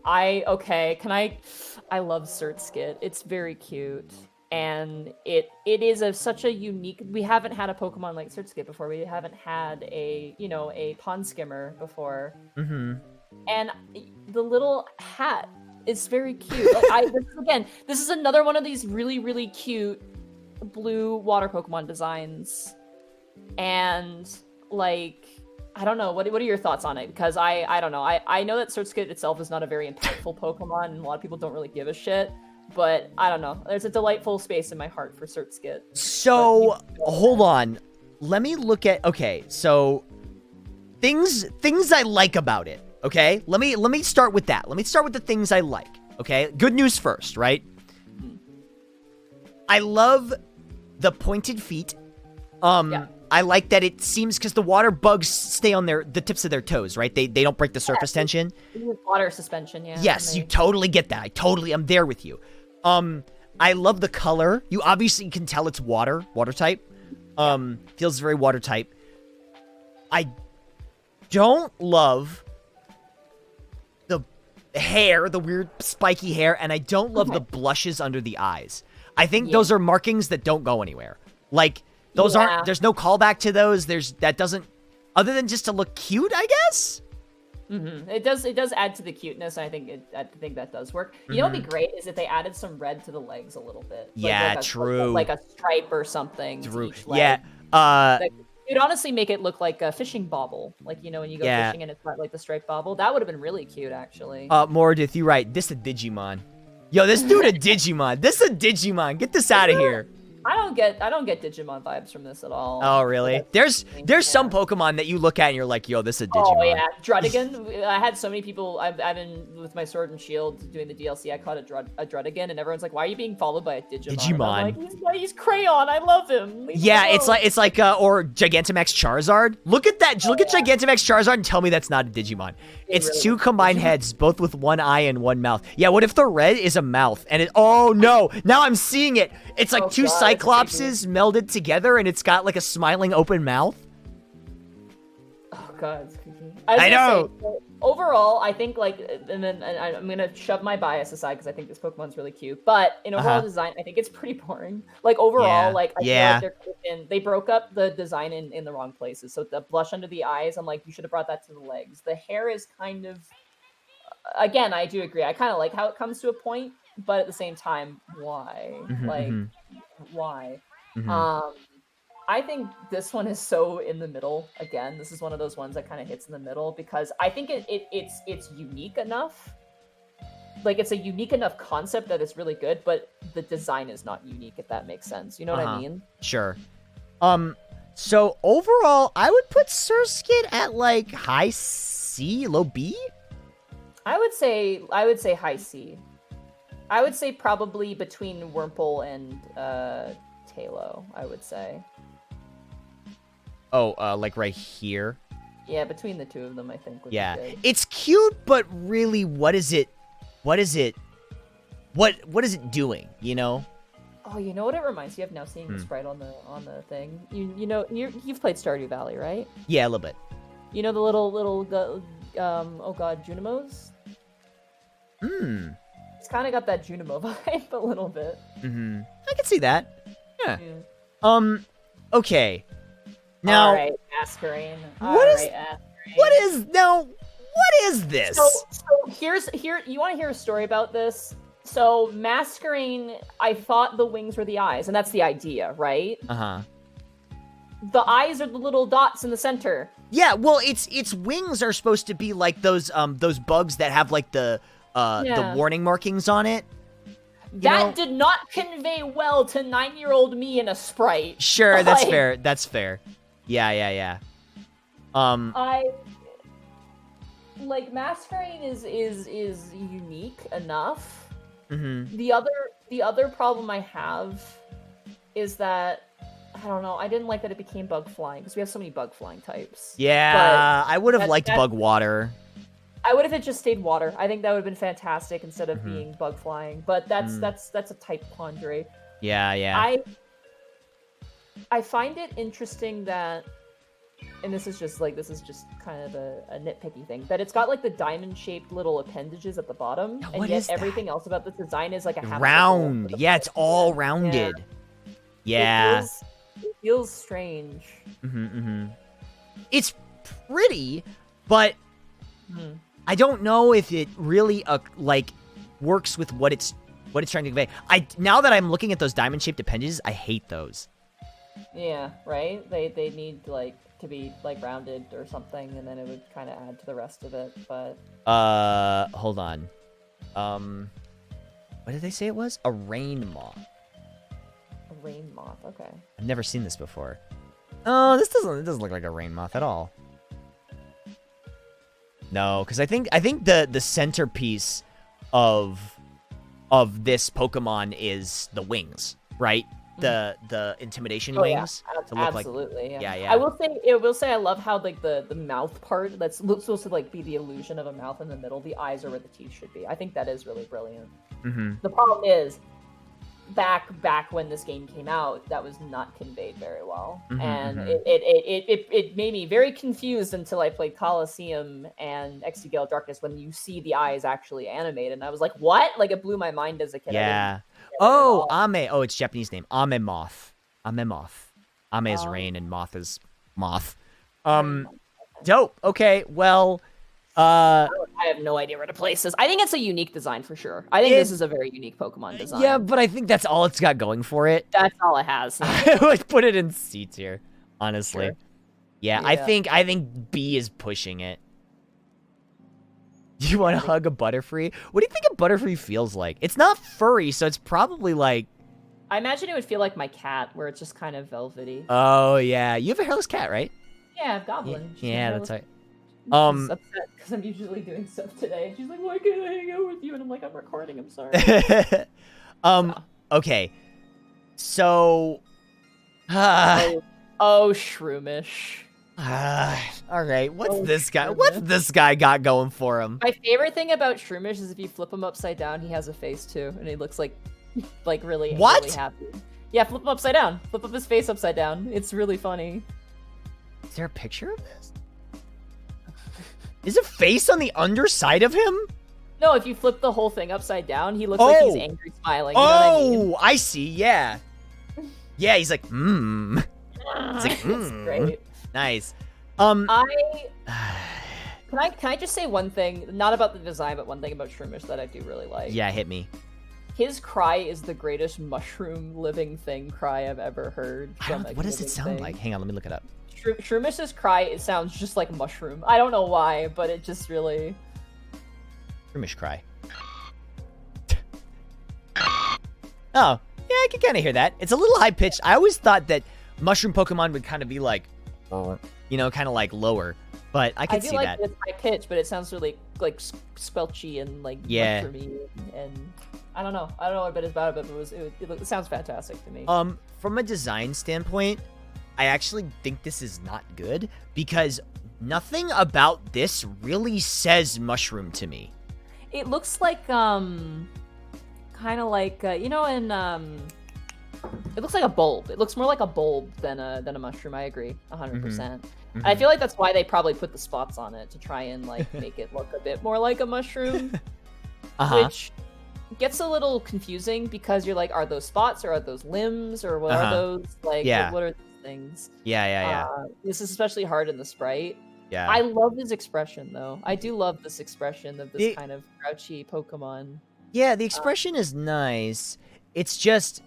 I love Cert Skit. It's very cute. And it is such a unique. We haven't had a Pokemon like Cert Skit before. We haven't had a pond skimmer before. And the little hat is very cute. Like this is another one of these really, really cute blue water Pokemon designs. And like, I don't know. What are your thoughts on it? Because I don't know. I know that Surskit itself is not a very impactful Pokemon, and a lot of people don't really give a shit. But I don't know. There's a delightful space in my heart for Surskit. So hold on. Let me look at. Okay, so things I like about it. Okay, let me start with that. Let me start with the things I like. Okay, good news first, right? I love the pointed feet. Yeah. I like that it seems because the water bugs stay on the tips of their toes, right? They don't break the surface tension. Water suspension, yeah. Yes, you totally get that. I'm there with you. I love the color. You obviously can tell it's water type. Feels very water type. don't love the hair, the weird spiky hair, and I don't love the blushes under the eyes. I think those are markings that don't go anywhere. Like, those aren't, there's no callback to those. That doesn't, other than just to look cute, I guess? It does add to the cuteness. I think that does work. You know what'd be great is if they added some red to the legs a little bit. Yeah, true. Like a stripe or something. True. To each leg. Yeah. It'd honestly make it look like a fishing bobble. Like, you know, when you go fishing and it's got like the striped bobble. That would have been really cute, actually. Mordith, you're right. This a Digimon. Yo, this dude a Digimon. This a Digimon. Get this out of here. I don't get Digimon vibes from this at all. Oh, really? There's some Pokemon that you look at and you're like, yo, this is a Digimon. Oh, yeah. Drudigan. I had so many people, I've been, with my Sword and Shield doing the DLC, I caught a Drudigan, and everyone's like, why are you being followed by a Digimon? And I'm like, he's Crayon, I love him. Leave him alone. it's like, or Gigantamax Charizard. Look at that. Look at Gigantamax Charizard and tell me that's not a Digimon. It's really two combined heads, both with one eye and one mouth. Yeah, what if the red is a mouth? And oh, no. Now I'm seeing it. It's like two Cyclopses melded together, and it's got like a smiling open mouth. Oh god, it's creepy. I know. Say, so overall, I think like, and I'm gonna shove my bias aside because I think this Pokemon's really cute. But in overall design, I think it's pretty boring. Like overall, like I feel like they broke up the design in the wrong places. So the blush under the eyes, I'm like, you should have brought that to the legs. The hair is kind of, again, I do agree. I kind of like how it comes to a point. But at the same time, why? Why? I think this one is so in the middle. Again, this is one of those ones that kind of hits in the middle because I think it's unique enough. Like, it's a unique enough concept that it's really good, but the design is not unique, if that makes sense. You know what I mean? Sure. So overall, I would put Surskit at like high C, low B? I would say high C. I would say probably between Wurmple and Talo, I would say. Oh, like right here? Yeah, between the two of them, I think would be good. It's cute, but really, what is it doing, you know? Oh, you know what it reminds you of now, seeing the sprite on the thing? You know, you've played Stardew Valley, right? Yeah, a little bit. You know the little oh god, Junimos? It's kind of got that Junimo vibe a little bit. I can see that. Yeah. Okay. Now, all right, Masquerade. What is this? So here. You want to hear a story about this? So Masquerade, I thought the wings were the eyes, and that's the idea, right? The eyes are the little dots in the center. Yeah, well, its wings are supposed to be like those bugs that have like the warning markings on it. That did not convey well to 9-year-old me in a sprite. Sure, that's fair. That's fair. Yeah. Masquerade is unique enough. The other problem I have is that I don't know. I didn't like that it became bug flying because we have so many bug flying types. Yeah, I would have liked bug water. I would have it just stayed water. I think that would have been fantastic instead of being bug flying. But that's a type quandary. Yeah. I find it interesting that, and this is just kind of a nitpicky thing, that it's got like the diamond-shaped little appendages at the bottom, and yet everything else about the design is like a half round. Yeah, it's all rounded. Yeah. It feels strange. It's pretty, but I don't know if it really works with what it's trying to convey. Now that I'm looking at those diamond-shaped appendages, I hate those. Yeah, right? They need to be rounded or something, and then it would kind of add to the rest of it, but hold on. What did they say it was? A rain moth. A rain moth, okay. I've never seen this before. Oh, it doesn't look like a rain moth at all. No, because I think the centerpiece of this Pokemon is the wings, right? The intimidation wings. Yeah. Absolutely. Yeah. I will say I love how the mouth part that's supposed to be the illusion of a mouth in the middle. The eyes are where the teeth should be. I think that is really brilliant. The problem is back when this game came out, that was not conveyed very well, and mhm. it made me very confused until I played Colosseum and XD Gale Darkness when you see the eyes actually animated, and I was like, what? Like, it blew my mind as a kid. Yeah. Oh, Ame. Oh, it's Japanese name. Ame Moth. Ame Moth. Ame is rain and Moth is moth. Dope. Okay. Well, I have no idea where to place this. I think it's a unique design for sure. I think this is a very unique Pokemon design. yeah, but I think that's all it's got going for it. That's all it has. I would put it in C tier, honestly. Sure. Yeah, Yeah. I think B is pushing it. Do you want to hug a Butterfree? What do you think a Butterfree feels like? It's not furry, so it's probably like... I imagine it would feel like my cat, where it's just kind of velvety. Oh, yeah. You have a hairless cat, right? Yeah, Goblin. She's Yeah, my that's right. She's upset because I'm usually doing stuff today. She's like, "Why can't I hang out with you?" And I'm like, "I'm recording. I'm sorry." Okay. So... Oh, Shroomish. all right. What's this guy? What's this guy got going for him? My favorite thing about Shroomish is if you flip him upside down, he has a face too, and he looks like really really happy. Yeah, flip him upside down. Flip up his face upside down. It's really funny. Is there a picture of this? Is a face on the underside of him? No, if you flip the whole thing upside down, he looks like he's angry smiling. You know what I mean? I see. Yeah. Yeah, he's like, It's like, It's great. Nice. Can I just say one thing, not about the design, but one thing about Shroomish that I do really like? Yeah, hit me. His cry is the greatest mushroom living thing cry I've ever heard. What does it sound like? Hang on, let me look it up. Shroomis's cry, it sounds just like mushroom. I don't know why, but it just really... Shroomish cry. Oh, yeah, I can kind of hear that. It's a little high-pitched. I always thought that mushroom Pokemon would kind of be like, you know, kind of like lower. But I can see like that. It's high pitch, but it sounds really like squelchy and like mushroomy, and I don't know what it is about it, but it sounds fantastic to me. From a design standpoint, I actually think this is not good because nothing about this really says mushroom to me. It looks like kind of like you know, in it looks like a bulb. It looks more like a bulb than a mushroom. I agree, 100%. I feel like that's why they probably put the spots on it to try and like make it look a bit more like a mushroom, which gets a little confusing because you're like, are those spots or are those limbs or what are those? Like, what are these things? Yeah. This is especially hard in the sprite. Yeah. I love his expression though. I do love this expression of this kind of grouchy Pokemon. Yeah, the expression is nice. It's just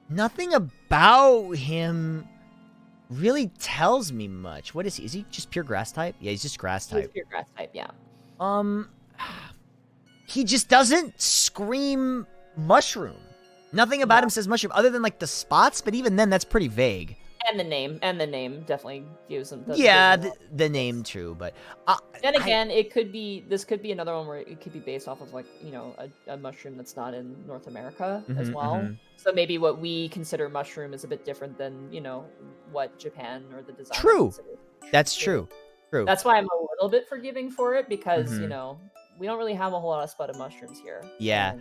nothing about him really tells me much. What is he? Is he just pure grass type? Yeah, he's just grass type. He's pure grass type, yeah. He just doesn't scream mushroom. Nothing about him says mushroom other than like the spots, but even then that's pretty vague. And the name definitely gives him. The name true, but then again, this could be another one where it could be based off of like, you know, a mushroom that's not in North America as well. So maybe what we consider mushroom is a bit different than, you know, what Japan or the design. True, that's true. True. That's why I'm a little bit forgiving for it because you know we don't really have a whole lot of spotted mushrooms here. Yeah.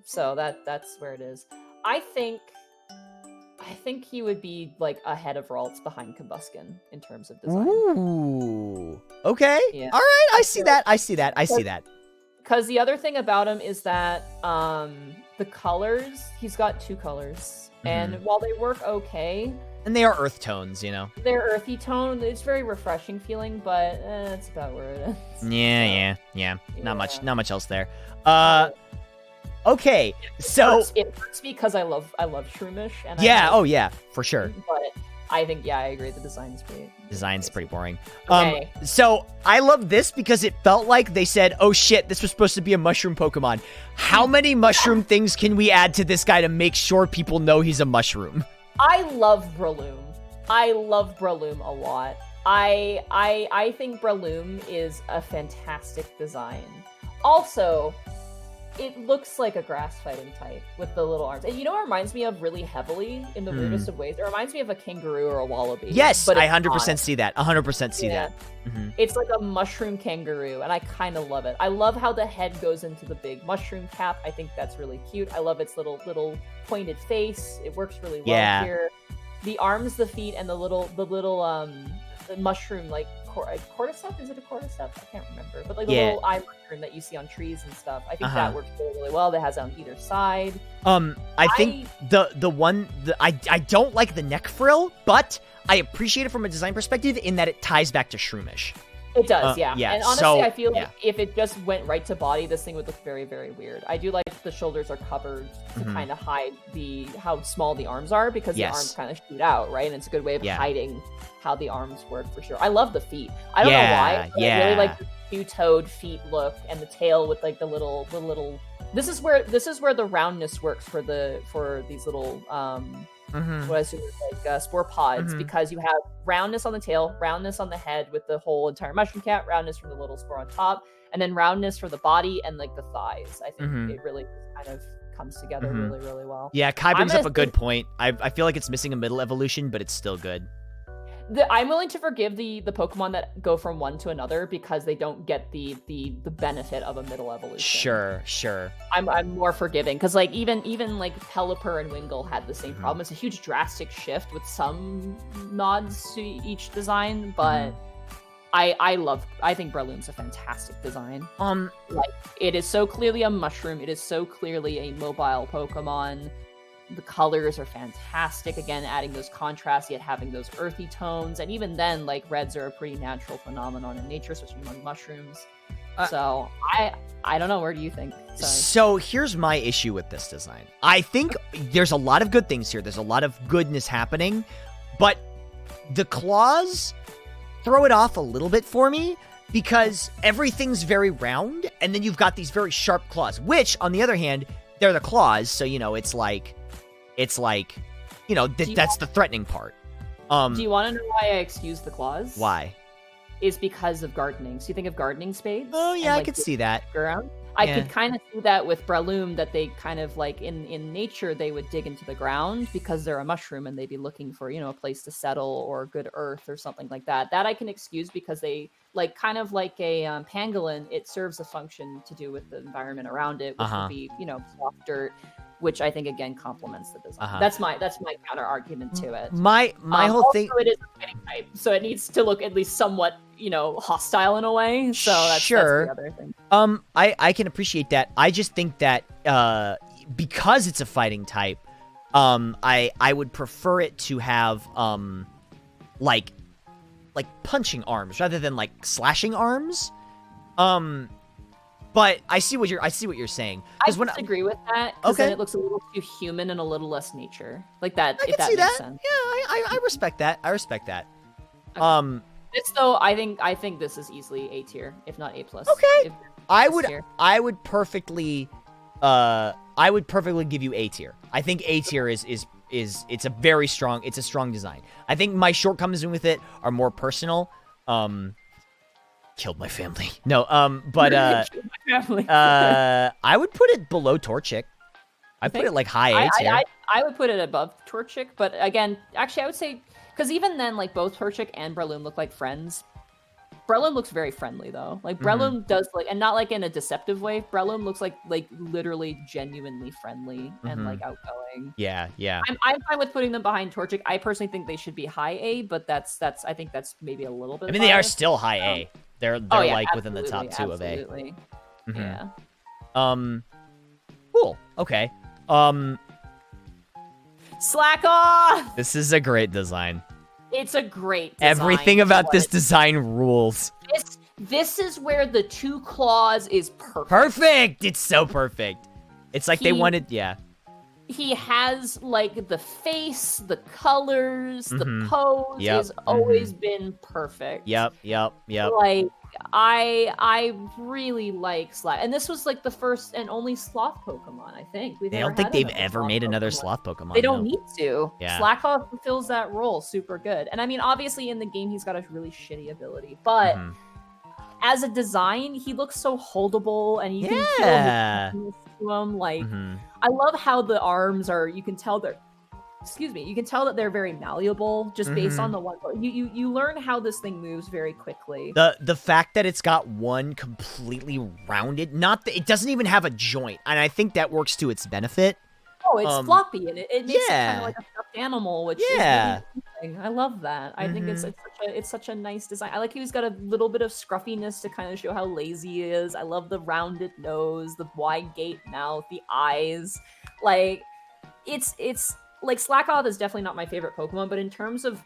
So that's where it is. I think he would be like ahead of Ralts, behind Combuskin in terms of design. Ooh. Okay. Yeah. All right. I see that. Because the other thing about him is that the colors, he's got two colors. And while they work okay... And they are earth tones, you know? They're earthy tone. It's very refreshing feeling, but that's about where it is. Yeah. Not much else there. Okay, so it hurts me because I love Shroomish. And yeah, for sure. But I think I agree. The design's great. Design's pretty boring. Okay. So I love this because it felt like they said, "Oh shit, this was supposed to be a mushroom Pokemon. How many mushroom things can we add to this guy to make sure people know he's a mushroom?" I love Breloom. I love Breloom a lot. I think Breloom is a fantastic design. Also, it looks like a grass fighting type with the little arms. And you know what it reminds me of really heavily in the weirdest of ways? It reminds me of a kangaroo or a wallaby. Yes, but I it's 100% not. see that. 100% see Yeah. that. Mm-hmm. It's like a mushroom kangaroo, and I kind of love it. I love how the head goes into the big mushroom cap. I think that's really cute. I love its little pointed face. It works really well here. The arms, the feet, and the mushroom like cordyceps. Is it a cordyceps? I can't remember. But like the little eye mushroom that you see on trees and stuff. I think that works really, really well. That has on either side. I think I don't like the neck frill, but I appreciate it from a design perspective in that it ties back to Shroomish. It does, yeah. Yeah. And honestly, so, I feel like if it just went right to body, this thing would look very, very weird. I do like the shoulders are covered to kind of hide how small the arms are, because the arms kind of shoot out, right? And it's a good way of hiding how the arms work for sure. I love the feet. I don't know why, but I really like the two-toed feet look and the tail with like the little. This is where the roundness works for these little what I assume is like spore pods, because you have roundness on the tail, roundness on the head with the whole entire mushroom cat, roundness from the little spore on top, and then roundness for the body and like the thighs. I think it really kind of comes together really, really well. Yeah, Kai brings up a good point. I feel like it's missing a middle evolution, but it's still good. I'm willing to forgive the Pokemon that go from one to another because they don't get the benefit of a middle evolution. Sure. I'm more forgiving because like even like Pelipper and Wingull had the same problem. It's a huge drastic shift with some nods to each design, but I think Breloom's a fantastic design. Like it is so clearly a mushroom. It is so clearly a mobile Pokemon. The colors are fantastic. Again, adding those contrasts, yet having those earthy tones. And even then, like, reds are a pretty natural phenomenon in nature, especially among mushrooms. So, I don't know. Where do you think? Sorry. So, here's my issue with this design. I think there's a lot of good things here. There's a lot of goodness happening. But the claws throw it off a little bit for me, because everything's very round, and then you've got these very sharp claws, which, on the other hand, they're the claws, so, it's like, that's the threatening part. Do you want to know why I excuse the claws? Why? Is because of gardening. So you think of gardening spades? Oh, yeah, and, I could see that. Around? I could kind of see that with Breloom, that they kind of like in nature, they would dig into the ground because they're a mushroom and they'd be looking for, a place to settle or good earth or something like that. That I can excuse because they like kind of like a pangolin. It serves a function to do with the environment around it, which would be, soft dirt, which I think again complements the design. That's my counter argument to it. My whole thing. Also, it is a fighting type, so it needs to look at least somewhat, hostile in a way. So that's the other thing. I can appreciate that. I just think that because it's a fighting type, I would prefer it to have like punching arms rather than like slashing arms. But I see what you're saying. I disagree with that, because then it looks a little too human and a little less nature. Like that, if that makes sense. Yeah, I respect that. Okay. This though, I think this is easily A tier, if not A+. Okay. I would perfectly give you A tier. I think A tier is it's a strong design. I think my shortcomings with it are more personal. Killed my family. No, but I would put it below Torchic. I put it like high A tier. I would put it above Torchic, but again, actually I would say, because even then, like both Torchic and Breloom look like friends. Breloom looks very friendly though. Like Breloom does like, and not like in a deceptive way. Breloom looks like literally genuinely friendly and like outgoing. Yeah. I'm fine with putting them behind Torchic. I personally think they should be high A, but that's I think that's maybe a little bit. I mean, they are still high A. They're like within the top 2 of A. Absolutely. Yeah. Cool. Okay. Slack off! This is a great design. It's a great design. Everything about this design rules. This is where the 2 claws is perfect. Perfect! It's so perfect. It's like they wanted, He has like the face, the colors, the pose has always been perfect. Yep. Like I really like Slack, and this was like the first and only sloth Pokemon. I think I don't think they've ever made another sloth Pokemon. They don't need to. Yeah. Slackoff fills that role super good, and I mean, obviously in the game he's got a really shitty ability, but as a design, he looks so holdable, and you can Yeah. feel the to him. Like, Mhm. I love how the arms are. You can tell they're. Excuse me. You can tell that they're very malleable just based on the one. You learn how this thing moves very quickly. The fact that it's got one completely rounded, not that it doesn't even have a joint, and I think that works to its benefit. Oh, it's floppy, and it makes it kind yeah. of like a stuffed animal, which Yeah. is really interesting. I love that. I think it's such a nice design. I like he's got a little bit of scruffiness to kind of show how lazy he is. I love the rounded nose, the wide gape mouth, the eyes. Like, it's like Slackoth is definitely not my favorite Pokemon, but in terms of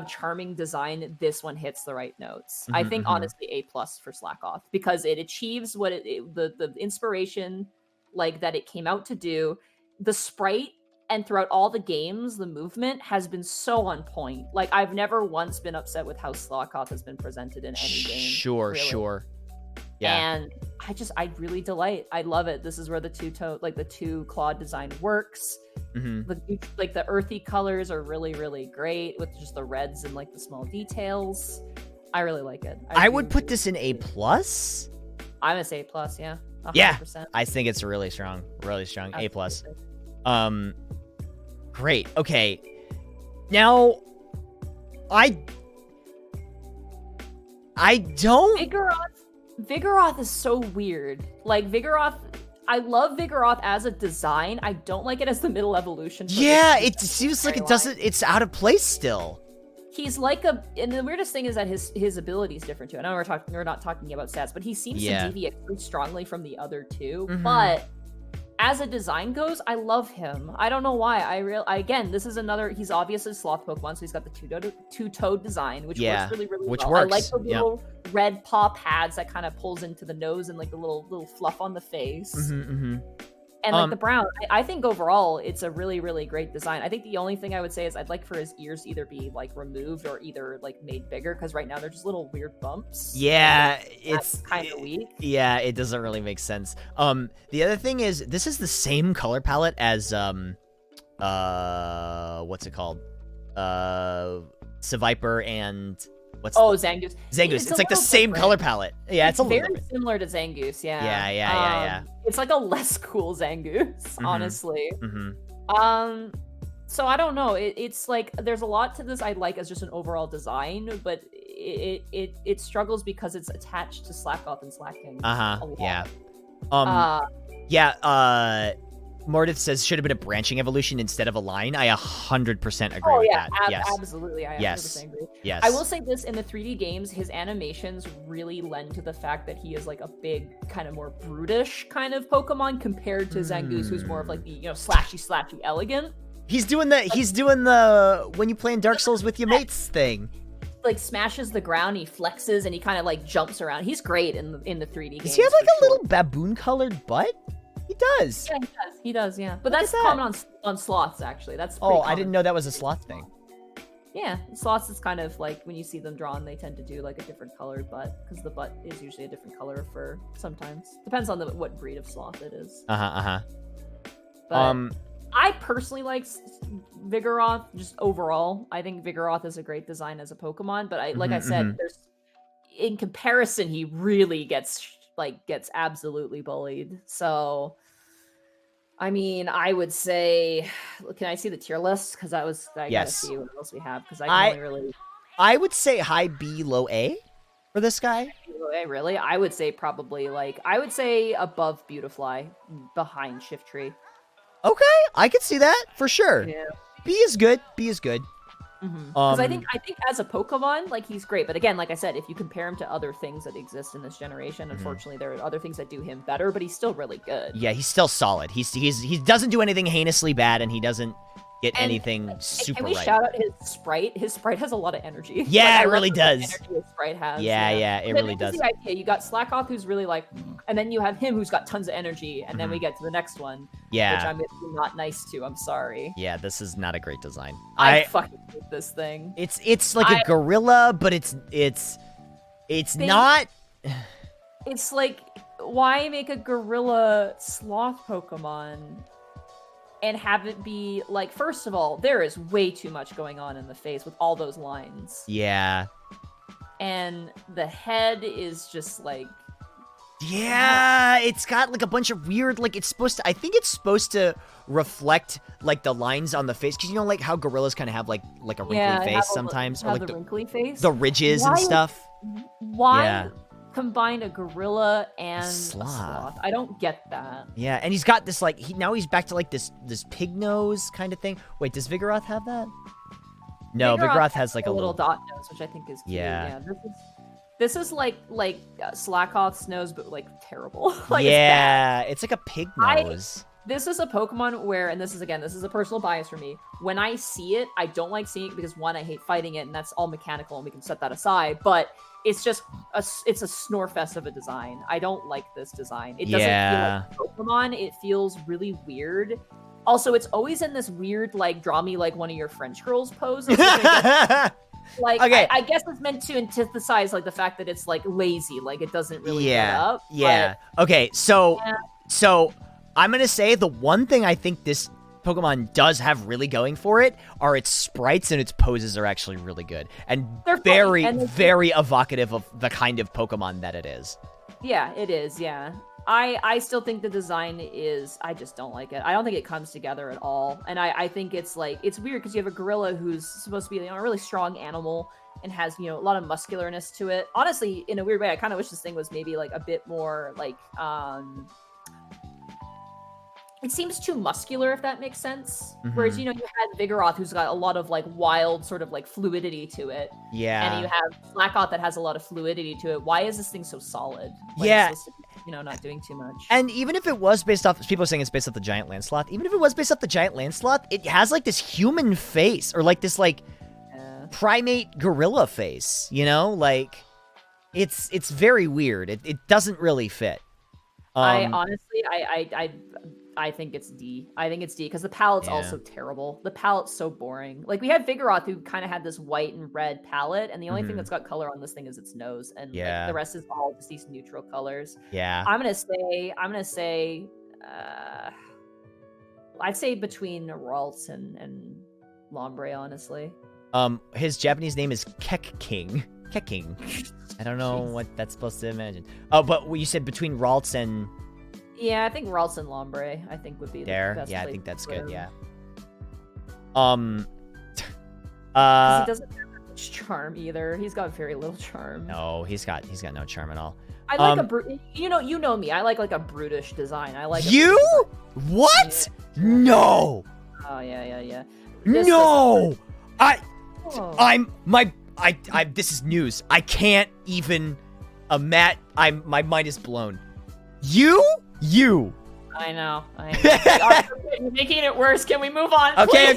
charming design, this one hits the right notes. I think honestly A+ for Slackoth, because it achieves what the inspiration like that it came out to do. The sprite and throughout all the games, the movement has been so on point. Like, I've never once been upset with how Slackoth has been presented in any game. Sure. Yeah. And I really delight. I love it. This is where the two claw design works. The earthy colors are really, really great with just the reds and like the small details. I really like it. I would put this in A+. I'm gonna say A+, yeah. 100%. Yeah, I think it's really strong. A+. Great. Okay. Now, I don't. Vigoroth is so weird. Like, Vigoroth, I love Vigoroth as a design. I don't like it as the middle evolution. Yeah, it seems like it doesn't. It's out of place still. He's like and the weirdest thing is that his ability is different too. I know we're not talking about stats, but he seems to deviate pretty strongly from the other two. But as a design goes, I love him. I don't know why. Again, this is another. He's obviously a sloth Pokemon, so he's got the two-toed design, which works really, really well. Works. I like the little red paw pads that kind of pulls into the nose and like the little fluff on the face. And like the brown, I think overall it's a really, really great design. I think the only thing I would say is I'd like for his ears to either be like removed or either like made bigger, because right now they're just little weird bumps. Yeah, it's kind of weak. Yeah, it doesn't really make sense. The other thing is this is the same color palette as what's it called? Seviper and Zangoose. Zangoose. It's like the same color palette. Yeah, it's a little very different. similar to Zangoose. Yeah. Yeah. It's like a less cool Zangoose, honestly. So I don't know. It's like there's a lot to this I like as just an overall design, but it struggles because it's attached to Slackoth and Slacking. Mordith says should have been a branching evolution instead of a line. I 100% agree with that. Yes. Absolutely. I 100% agree. Yes. I will say this, in the 3D games, his animations really lend to the fact that he is like a big, kind of more brutish kind of Pokemon compared to Zangoose, who's more of like the, slashy, elegant. He's doing the when you play in Dark Souls with your mates thing. Like smashes the ground, he flexes, and he kind of like jumps around. He's great in the 3D games. Does he have like a little baboon-colored butt? He does. Yeah, he does. Yeah, but that's common on sloths actually. That's pretty common. I didn't know that was a sloth thing. Yeah, sloths is kind of like when you see them drawn, they tend to do like a different colored butt because the butt is usually a different color for sometimes. Depends on what breed of sloth it is. But I personally like Vigoroth just overall. I think Vigoroth is a great design as a Pokemon, but I said, there's in comparison, he really gets absolutely bullied. So, I mean, I would say, can I see the tier list? Because I gotta see what else we have. Because I would say high B, low A for this guy. Low A, really? I would say probably above Beautifly, behind Shiftry. Okay, I could see that for sure. Yeah. B is good. Because I think as a Pokemon, like, he's great. But again, like I said, if you compare him to other things that exist in this generation, unfortunately, there are other things that do him better. But he's still really good. Yeah, he's still solid. He doesn't do anything heinously bad, and he doesn't get anything super right. Can we shout out his sprite? His sprite has a lot of energy. Yeah, it really does. Energy his sprite has. Yeah, it really does. The idea. You got Slackoth, who's really like, and then you have him, who's got tons of energy, and then we get to the next one. Yeah, which I'm not nice to. I'm sorry. Yeah, this is not a great design. I fucking hate this thing. It's like a gorilla, but it's not. It's like, why make a gorilla sloth Pokemon? And have it be like, first of all, there is way too much going on in the face with all those lines. Yeah. and the head is just like. Yeah, it's got like a bunch of weird, like it's supposed to, I think it's supposed to reflect like the lines on the face, because you know like how gorillas kind of have like a wrinkly face sometimes, or like the wrinkly face, the ridges and stuff. Why combine a gorilla and Sloth. a sloth? I don't get that. Yeah, and he's got this like now he's back to like this pig nose kind of thing. Wait, does Vigoroth have that? No, Vigoroth has like a little dot nose, which I think is cute. Yeah. This is like Slackoth's nose, but like terrible. Like, yeah, it's like a pig nose. This is a Pokemon where, and this is a personal bias for me. When I see it, I don't like seeing it because one, I hate fighting it, and that's all mechanical, and we can set that aside. But it's just it's a Snorefest of a design. I don't like this design. It doesn't feel like Pokemon. It feels really weird. Also, it's always in this weird like draw me like one of your French girls pose. Like, okay. I guess it's meant to antithesize like the fact that it's like lazy, like it doesn't really get up. Yeah. Okay. So I'm gonna say the one thing I think this Pokemon does have really going for it are its sprites, and its poses are actually really good and they're very, funny, and very evocative of the kind of Pokemon that it is. Yeah, it is. Yeah. I still think the design is, I just don't like it. I don't think it comes together at all. And I think it's like, it's weird because you have a gorilla who's supposed to be a really strong animal and has, a lot of muscularness to it. Honestly, in a weird way, I kind of wish this thing was maybe like a bit more like, it seems too muscular, if that makes sense. Mm-hmm. Whereas, you had Vigoroth, who's got a lot of like wild sort of like fluidity to it. Yeah. And you have Slackoth that has a lot of fluidity to it. Why is this thing so solid? When Yeah. It's supposed to be, not doing too much. And even if it was based off, people are saying it's based off the giant land sloth. Even if it was based off the giant land sloth, it has like this human face, or like this like primate gorilla face. Like it's very weird. It doesn't really fit. I honestly, I think it's D. I think it's D because the palette's also terrible. The palette's so boring. Like we had Vigoroth who kind of had this white and red palette, and the only thing that's got color on this thing is its nose, and like, the rest is all just these neutral colors. Yeah. I'm gonna say, I'd say between Ralts and Lombre, honestly. His Japanese name is Kek-King. Kek-King. I don't know what that's supposed to imagine. Oh, but you said between Ralts and... Yeah, I think Ralts and Lombre, I think, would be the best. Yeah, I think that's good, yeah. He doesn't have much charm either. He's got very little charm. No, he's got no charm at all. I like you know me. I like a brutish design. I like you. What? Yeah. No. Oh yeah. No. This is news. I can't even. My mind is blown. You. I know. You're making it worse. Can we move on? Okay.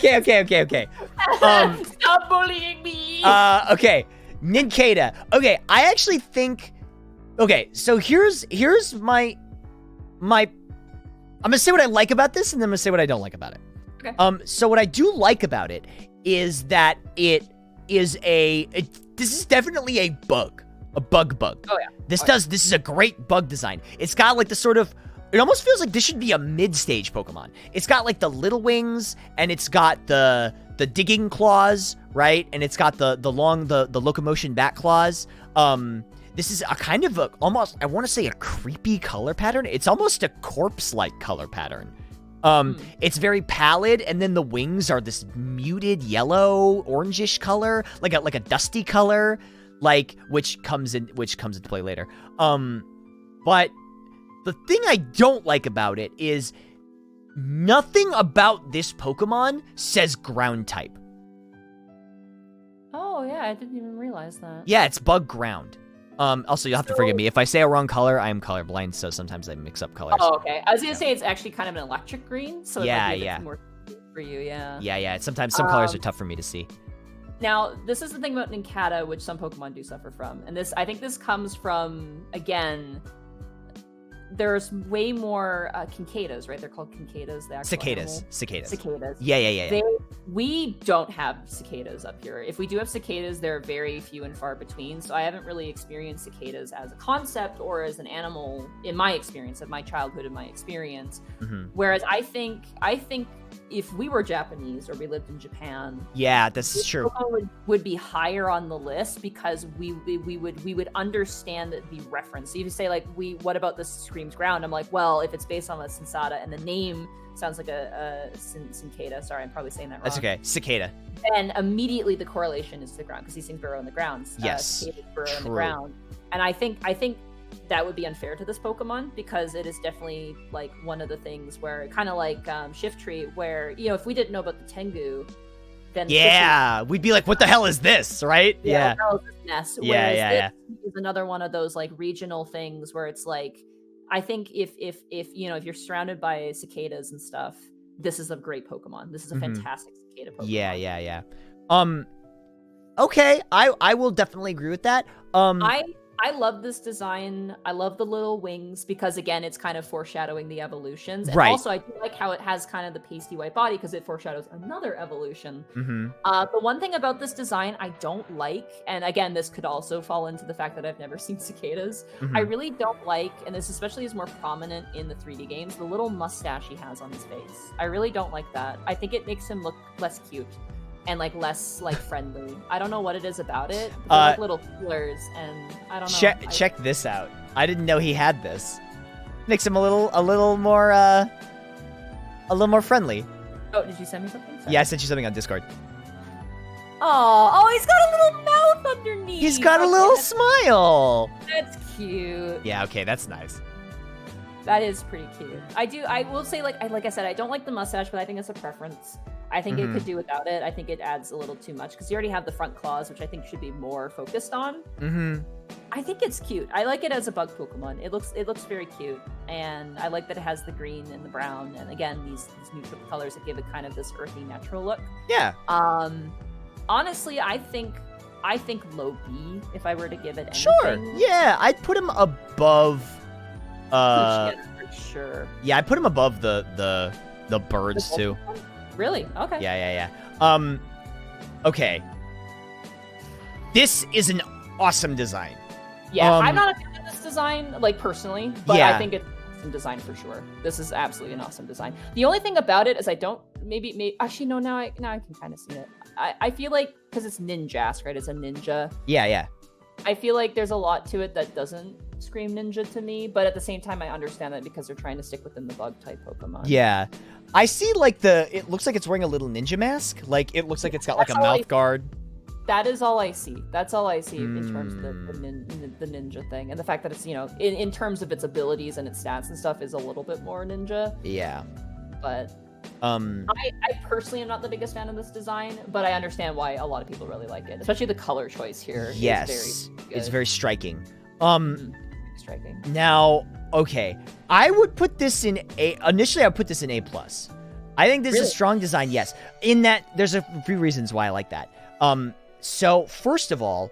Stop bullying me. Okay. Nincada. Okay, I actually think. Okay, so here's my. I'm gonna say what I like about this, and then I'm gonna say what I don't like about it. Okay. So what I do like about it is that it is this is definitely a bug. A bug. Oh yeah. This is a great bug design. It's got like the sort of, it almost feels like this should be a mid-stage Pokemon. It's got like the little wings, and it's got the digging claws, right? And it's got the locomotion back claws. This is a kind of almost, I want to say, a creepy color pattern. It's almost a corpse-like color pattern. It's very pallid, and then the wings are this muted yellow, orangish color, like a dusty color. Which comes into play later. But the thing I don't like about it is nothing about this Pokemon says ground type. Oh yeah, I didn't even realize that. Yeah, it's bug ground. Also, you'll have to forgive me if I say a wrong color. I am colorblind, so sometimes I mix up colors. Oh, okay. I was gonna say it's actually kind of an electric green, so it might be a bit more for you. Yeah. Yeah. Sometimes some colors are tough for me to see. Now, this is the thing about Nincada, which some Pokemon do suffer from. And I think this comes from, again, there's way more Kincadas, right? They're called Kincadas. The Cicadas. Yeah. We don't have cicadas up here. If we do have cicadas, they're very few and far between. So I haven't really experienced cicadas as a concept or as an animal in my experience, of my childhood and my experience. Mm-hmm. Whereas I think if we were Japanese or we lived in Japan, Yeah, this is true. Pokemon would be higher on the list because we would understand the reference. So if you say like what about this screams ground? I'm like, well, if it's based on a Sensata and the name sounds like a cicada. Sorry, I'm probably saying that wrong. That's okay. Cicada. And immediately the correlation is to the ground because these things burrow in the ground. Yes, Cicadas burrow in the true. ground. And I think that would be unfair to this Pokemon because it is definitely like one of the things where kind of like Shift Tree, where if we didn't know about the Tengu, then Yeah, we'd be like, what the hell is this, right? Yeah. Nest. Yeah, Whereas this is another one of those like regional things where it's like, I think if you're surrounded by cicadas and stuff, this is a great Pokemon. This is a fantastic cicada Pokemon. Yeah. Okay, I will definitely agree with that. I love this design. I love the little wings because, again, it's kind of foreshadowing the evolutions. And Right. also, I do like how it has kind of the pasty white body because it foreshadows another evolution. Mm-hmm. The one thing about this design I don't like, and again, this could also fall into the fact that I've never seen cicadas. I really don't like, and this especially is more prominent in the 3D games, the little mustache he has on his face. I really don't like that. I think it makes him look less cute. And like less like friendly. I don't know what it is about it. They're like little feelers, and I don't know. Check this out. I didn't know he had this. Makes him a little more friendly. Oh, did you send me something? Sorry. Yeah, I sent you something on Discord. Oh, he's got a little mouth underneath. He's got a little smile. That's cute. Yeah, okay, that's nice. That is pretty cute. I will say, like I said, I don't like the mustache, but I think it's a preference. I think it could do without it. I think it adds a little too much because you already have the front claws, which I think should be more focused on. I think it's cute. I like it as a bug Pokemon. It looks very cute, and I like that it has the green and the brown, and again these neutral colors that give it kind of this earthy, natural look. Yeah. Honestly, I think low B if I were to give it anything. Sure. Yeah, I'd put him above. For sure. Yeah, I put him above the birds too. Really? Okay. Yeah. Okay. This is an awesome desigine. Yeah, I'm not a fan of this design, like personally, but Yeah. I think it's an awesome design for sure. This is absolutely an awesome design. The only thing about it is I don't maybe actually no now I can kind of see it. I feel like because it's ninjask, right? It's a ninja. Yeah. I feel like there's a lot to it that doesn't scream ninja to me, but at the same time I understand that because they're trying to stick within the bug type Pokemon. Yeah. I see like it looks like it's wearing a little ninja mask. Like it looks like it's got like That's a all mouth guard. That is all I see. That's all I see in terms of the ninja thing. And the fact that it's, in terms of its abilities and its stats and stuff is a little bit more ninja. Yeah. But I personally am not the biggest fan of this design, but I understand why a lot of people really like it. Especially the color choice here. Yes. Is very good. It's very striking. Striking. Now, okay. I would put this in initially I would put this in A+. I think this is a strong design, yes. In that there's a few reasons why I like that. So first of all,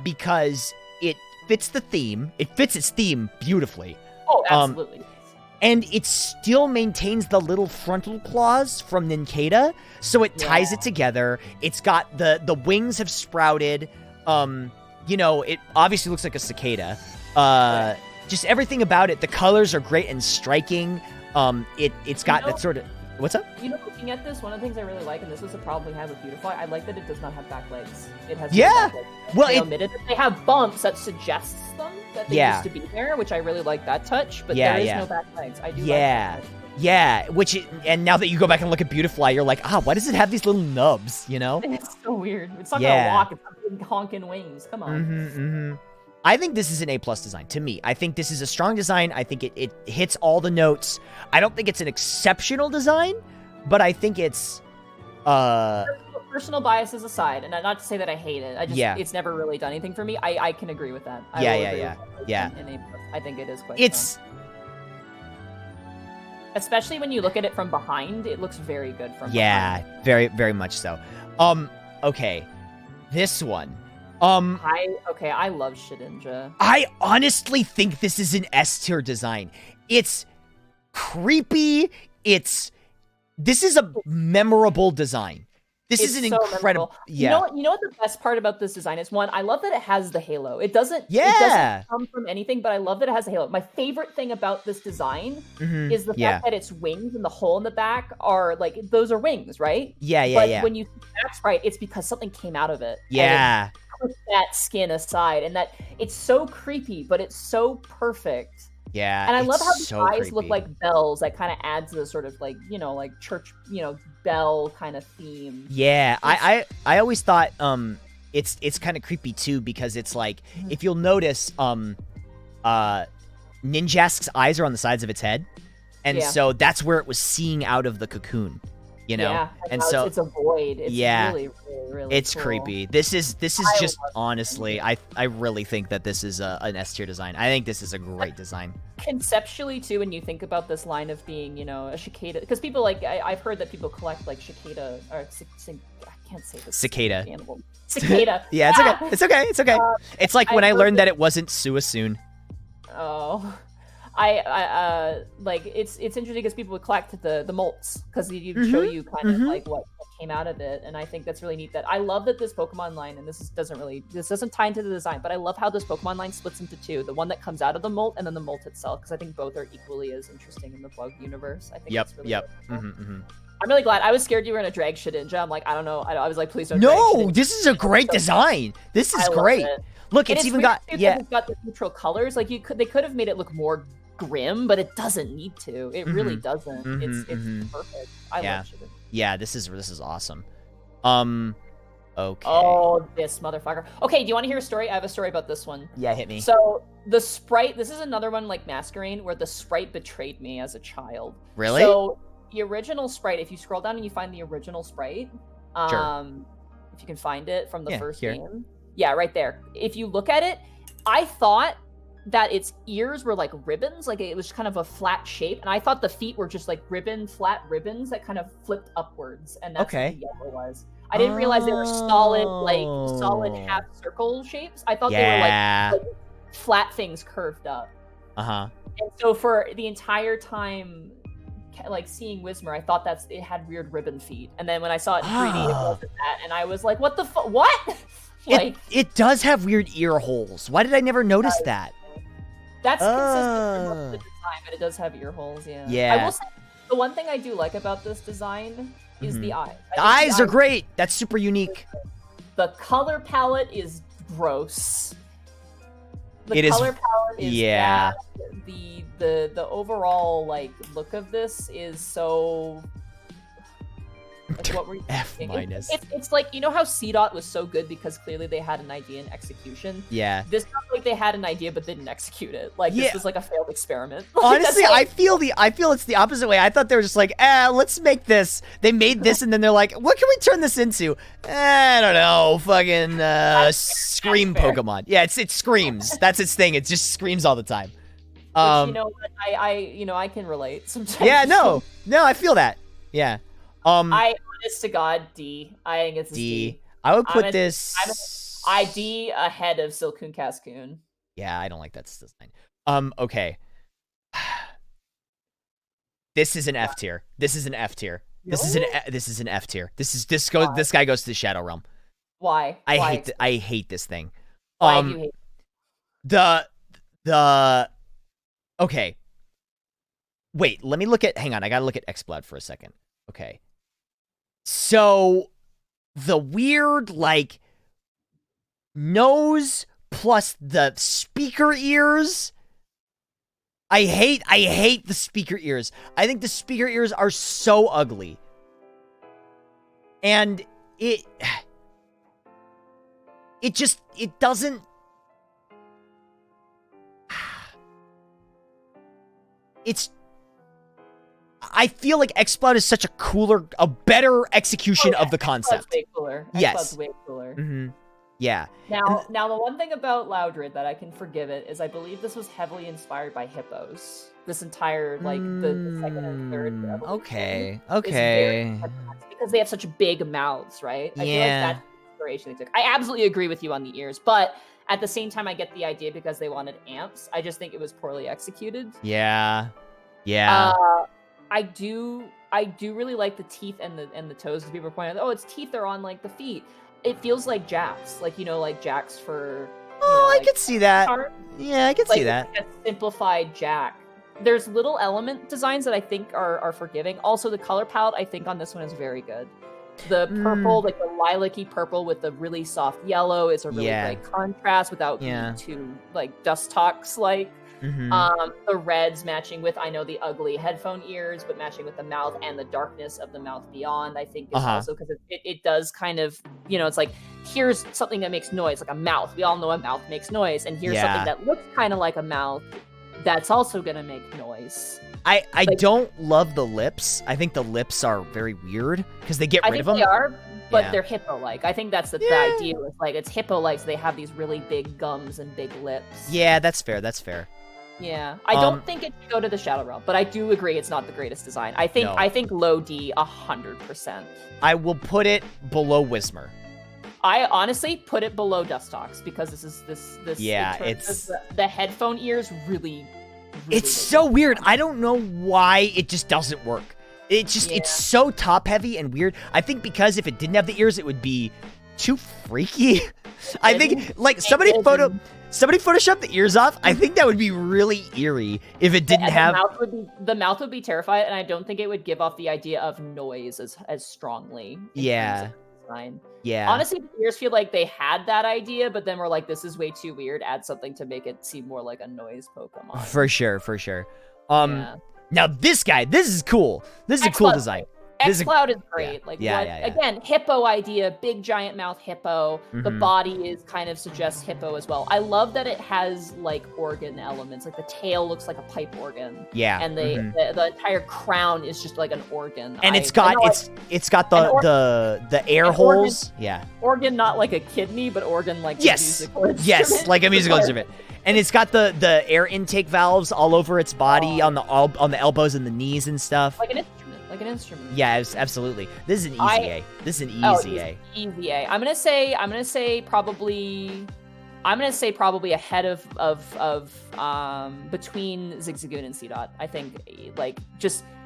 because it fits the theme. It fits its theme beautifully. Oh, absolutely. And it still maintains the little frontal claws from Nincada, so it ties it together. It's got the wings have sprouted. It obviously looks like a cicada. Just everything about it. The colors are great and striking. It's got that sort of. What's up? Looking at this, one of the things I really like, and this was a problem we had with Beautifly, I like that it does not have back legs. It has no back legs. Well, they omitted it. They have bumps that suggests them that they used to be there, which I really like that touch. But there is no back legs. I do. Like that. Yeah. And now that you go back and look at Beautifly, you're like, why does it have these little nubs? It's so weird. It's not gonna walk. It's not big honking wings. Come on. I think this is an A+ design to me. I think this is a strong design. I think it hits all the notes. I don't think it's an exceptional design, but I think it's personal biases aside, and not to say that I hate it. It's never really done anything for me. I can agree with that. Yeah. In A+, I think it is quite strong. Especially when you look at it from behind, it looks very good from behind. Yeah, very, very much so. Okay. This one. I love Shedinja. I honestly think this is an S-tier design. It's creepy. This is a memorable design. This is It's an so incredible. memorable. Yeah. You know what the best part about this design is? One, I love that it has the halo. It doesn't come from anything, but I love that it has a halo. My favorite thing about this design is the fact that its wings and the hole in the back are like those are wings, right? But when you see that sprite, it's because something came out of it. Yeah. And it put that skin aside, and that it's so creepy, but it's so perfect. Yeah, and I love how so the eyes creepy. look like bells. That kind of adds to the sort of like like church, bell kind of theme. Yeah, I always thought it's kind of creepy too because it's like if you'll notice Ninjask's eyes are on the sides of its head, and so that's where it was seeing out of the cocoon, and so it's a void. It's really it's cool. creepy. This is just honestly, I really think that this is an S tier design. I think this is a great design. Conceptually too, when you think about this line of being, a cicada, because people I've heard that people collect like cicada or I can't say this. Cicada. Cicada. Yeah, it's okay. It's okay. It's like when I learned that it wasn't Suasoon. Oh. I like it's interesting because people would collect the molts because they show you kind of like what came out of it, and I think that's really neat. That I love that this Pokemon line, and this doesn't tie into the design, but I love how this Pokemon line splits into two: the one that comes out of the molt and then the molt itself, because I think both are equally as interesting in the Bug universe. I think that's really cool. I'm really glad. I was scared you were gonna drag Shedinja. I'm like, I don't know. I was like, please don't. No, this is a great design. This is great. Look, it's even got it's got the neutral colors. Like they could have made it look more grim, but it doesn't need to. It really doesn't. It's perfect. I love Shedinja. Yeah, this is awesome. Okay. Oh, this motherfucker. Okay, do you want to hear a story? I have a story about this one. Yeah, hit me. So the sprite. This is another one like Masquerain, where the sprite betrayed me as a child. Really? So the original sprite. If you scroll down and you find the original sprite, sure. If you can find it from the first here. game, yeah, right there. If you look at it, I thought that its ears were like ribbons, like it was kind of a flat shape, and I thought the feet were just like flat ribbons that kind of flipped upwards, and that's what the yellow was. I didn't realize they were solid half circle shapes. I thought they were like flat things curved up. And so for the entire time, like seeing Whismur, I thought it had weird ribbon feet, and then when I saw it in 3D, it wasn't that, and I was like, what the fuck? What? Like, it does have weird ear holes. Why did I never notice that? That's consistent with the design, but it does have ear holes, Yeah. I will say, the one thing I do like about this design is the eyes. The eyes are great. That's super unique. The color palette is gross. It is. The color palette is bad. The overall like look of this is so. Like, what were you F minus. It's like, you know how C-Dot was so good because clearly they had an idea and execution? Yeah. This felt like they had an idea but didn't execute it. Like, this was like a failed experiment. Honestly, I feel it's the opposite way. I thought they were just like, let's make this. They made this and then they're like, what can we turn this into? I don't know. Fucking Scream Pokemon. Yeah, it screams. That's its thing. It just screams all the time. Which, you know what? I can relate sometimes. Yeah, no, I feel that. Yeah. Honest to God, D. I think it's D. I would put this. I D ahead of Silcoon Cascoon. Yeah, I don't like that design. Okay. This is an F tier. This is an F tier. Really? This is an F tier. This guy goes to the Shadow Realm. Why? I hate this thing. Why do you hate the okay. Wait, let me look at. Hang on, I gotta look at Xblood for a second. Okay. So the weird like nose plus the speaker ears. I hate the speaker ears. I think the speaker ears are so ugly. And it doesn't. I feel like Xblood is such a better execution of the concept. Xblood's way cooler. Yes. Xblood's way cooler. Mm-hmm. Yeah. Now the one thing about Loudred that I can forgive it is I believe this was heavily inspired by hippos. This entire like the second and third. Okay. Because they have such big mouths, right? I feel like that's the inspiration they took. I absolutely agree with you on the ears, but at the same time, I get the idea because they wanted amps. I just think it was poorly executed. Yeah. I do really like the teeth and the toes. As people are pointing out, oh, its teeth are on like the feet. It feels like jacks, like like jacks for. Oh, I like, could see that. art. Yeah, I could see that. Like a simplified jack. There's little element designs that I think are forgiving. Also, the color palette I think on this one is very good. The purple, like the lilac-y purple with the really soft yellow, is a really great contrast without being too like dust tox like. The reds matching with the ugly headphone ears, but matching with the mouth and the darkness of the mouth beyond, I think is also because it does kind of it's like, here's something that makes noise, like a mouth. We all know a mouth makes noise, and here's something that looks kind of like a mouth that's also gonna make noise. I don't love the lips. I think the lips are very weird because they get rid of them. They are, but they're hippo-like. I think that's the idea. It's like it's hippo-like, so they have these really big gums and big lips. Yeah, that's fair. That's fair. Yeah, I don't think it should go to the Shadow Realm, but I do agree it's not the greatest design. I think low D 100%. I will put it below Whismer. I honestly put it below Dustox because this. Yeah, it's the headphone ears really it's so weird. I don't know why it just doesn't work. It's so top heavy and weird. I think because if it didn't have the ears, it would be too freaky. I think like somebody photoshopped the ears off. I think that would be really eerie if it didn't have. The mouth would be terrified, and I don't think it would give off the idea of noise as strongly. Yeah. Yeah. Honestly, the ears feel like they had that idea, but then we're like, this is way too weird. Add something to make it seem more like a noise Pokemon. For sure. Now this guy, this is cool. This is a cool design. X-Cloud is great. Again, hippo idea, big giant mouth hippo. The body is kind of suggests hippo as well. I love that it has like organ elements. Like the tail looks like a pipe organ. Yeah. And the entire crown is just like an organ. And it's got the air holes. Organ, not like a kidney, but organ like a musical instrument. Yes, like a musical instrument. And it's got the air intake valves all over its body, on the elbows and the knees and stuff. Like an instrument. Yeah, absolutely. This is an easy A. This is an easy A. Easy A. I'm gonna say probably ahead of between Zigzagoon and C-Dot. I think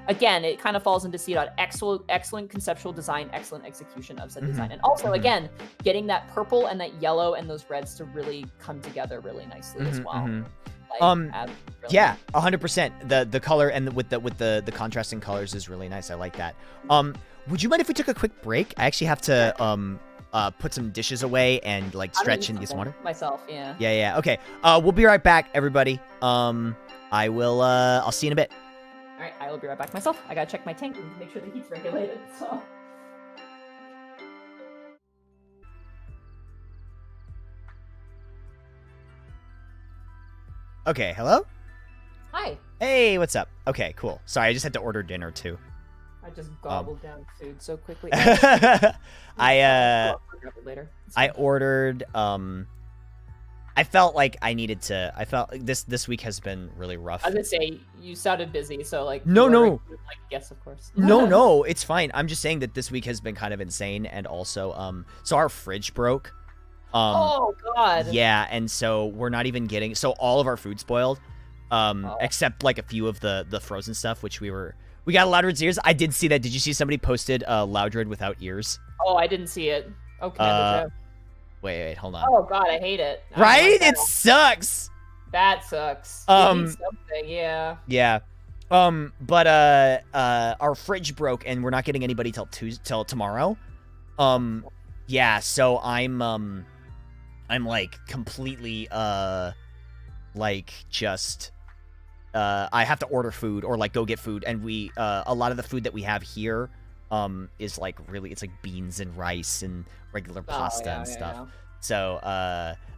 again, it kind of falls into C-Dot. Excellent conceptual design, excellent execution of said design. And also, again, getting that purple and that yellow and those reds to really come together really nicely as well. Yeah, 100%. The color and with the contrasting colors is really nice. I like that. Would you mind if we took a quick break? I actually have to put some dishes away and like stretch and get some water myself. Yeah. Yeah. Okay. We'll be right back, everybody. I'll see you in a bit. All right, I will be right back myself. I gotta check my tank and make sure the heat's regulated. So. Okay, hello? Hi. Hey, what's up? Okay, cool. Sorry, I just had to order dinner too. I just gobbled down food so quickly. I ordered I felt like I needed to. I felt like this week has been really rough. I was gonna say you sounded busy, so like no. Like, yes, of course. No, it's fine. I'm just saying that this week has been kind of insane, and also so our fridge broke. Oh God. Yeah, and so we're not even getting. So all of our food spoiled, except like a few of the frozen stuff, which we got Loudred's ears. I did see that. Did you see somebody posted Loudred without ears? Oh, I didn't see it. Okay. Wait, hold on. Oh God, I hate it. Right? It sucks. That sucks. Something, yeah. Yeah. But our fridge broke and we're not getting anybody till tomorrow. Yeah, so I'm like completely like just I have to order food or like go get food, and we a lot of the food that we have here is like really, it's like beans and rice and regular pasta and stuff. Yeah. So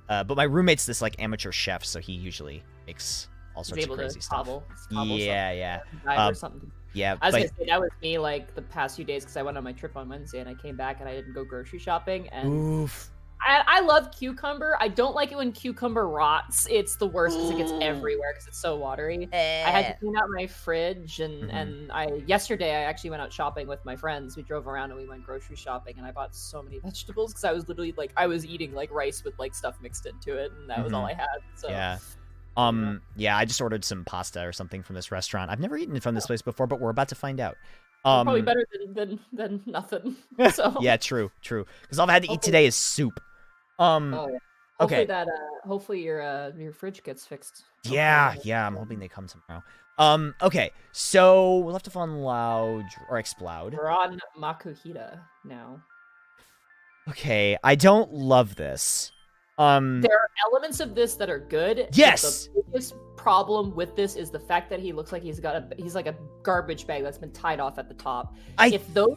but my roommate's this like amateur chef, so he usually makes all sorts of crazy stuff. Yeah. Or something. Yeah, I was gonna say that was me like the past few days because I went on my trip on Wednesday and I came back and I didn't go grocery shopping. And oof. I love cucumber. I don't like it when cucumber rots. It's the worst because it gets everywhere because it's so watery. I had to clean out my fridge and yesterday I actually went out shopping with my friends. We drove around and we went grocery shopping and I bought so many vegetables because I was literally like I was eating like rice with like stuff mixed into it and that was all I had. So Yeah, I just ordered some pasta or something from this restaurant. I've never eaten from this place before, but we're about to find out. Probably better than nothing. So Yeah, true. Because all I've had to eat today is soup. Oh yeah. Hopefully Okay. that hopefully your fridge gets fixed. Yeah, I'm hoping they come tomorrow. Okay, so we'll have to find loud or explode. We're on Makuhita now. Okay, I don't love this. There are elements of this that are good. Yes. The biggest problem with this is the fact that he looks like he's like a garbage bag that's been tied off at the top. If those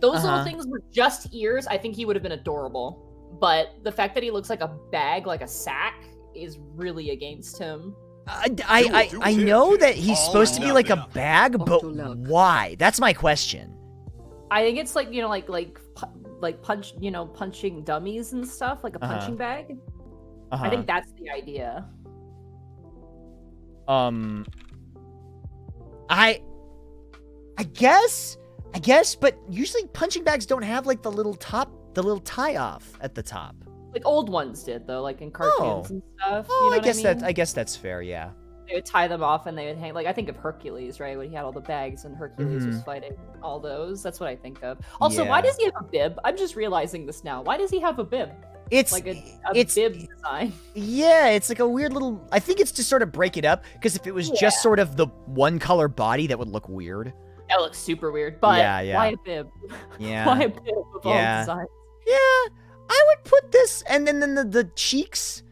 little things were just ears, I think he would have been adorable. But the fact that he looks like a bag, like a sack, is really against him. I know that he's supposed to be like a bag, but Octolook. why? That's my question. I think it's like, like punching dummies and stuff, like a punching bag. I think that's the idea. I guess, but usually punching bags don't have like the little tie off at the top. Like old ones did though, like in cartoons and stuff. Oh, you know I guess that's fair. Yeah. They would tie them off and they would hang. Like I think of Hercules, right? When he had all the bags and Hercules was fighting all those. That's what I think of. Also, why does he have a bib? I'm just realizing this now. Why does he have a bib? It's like a bib design. Yeah, it's like a weird little. I think it's to sort of break it up because if it was just sort of the one color body, that would look weird. That looks super weird. But why a bib? Yeah. Why a bib of all designs? Yeah, I would put this, and then the cheeks.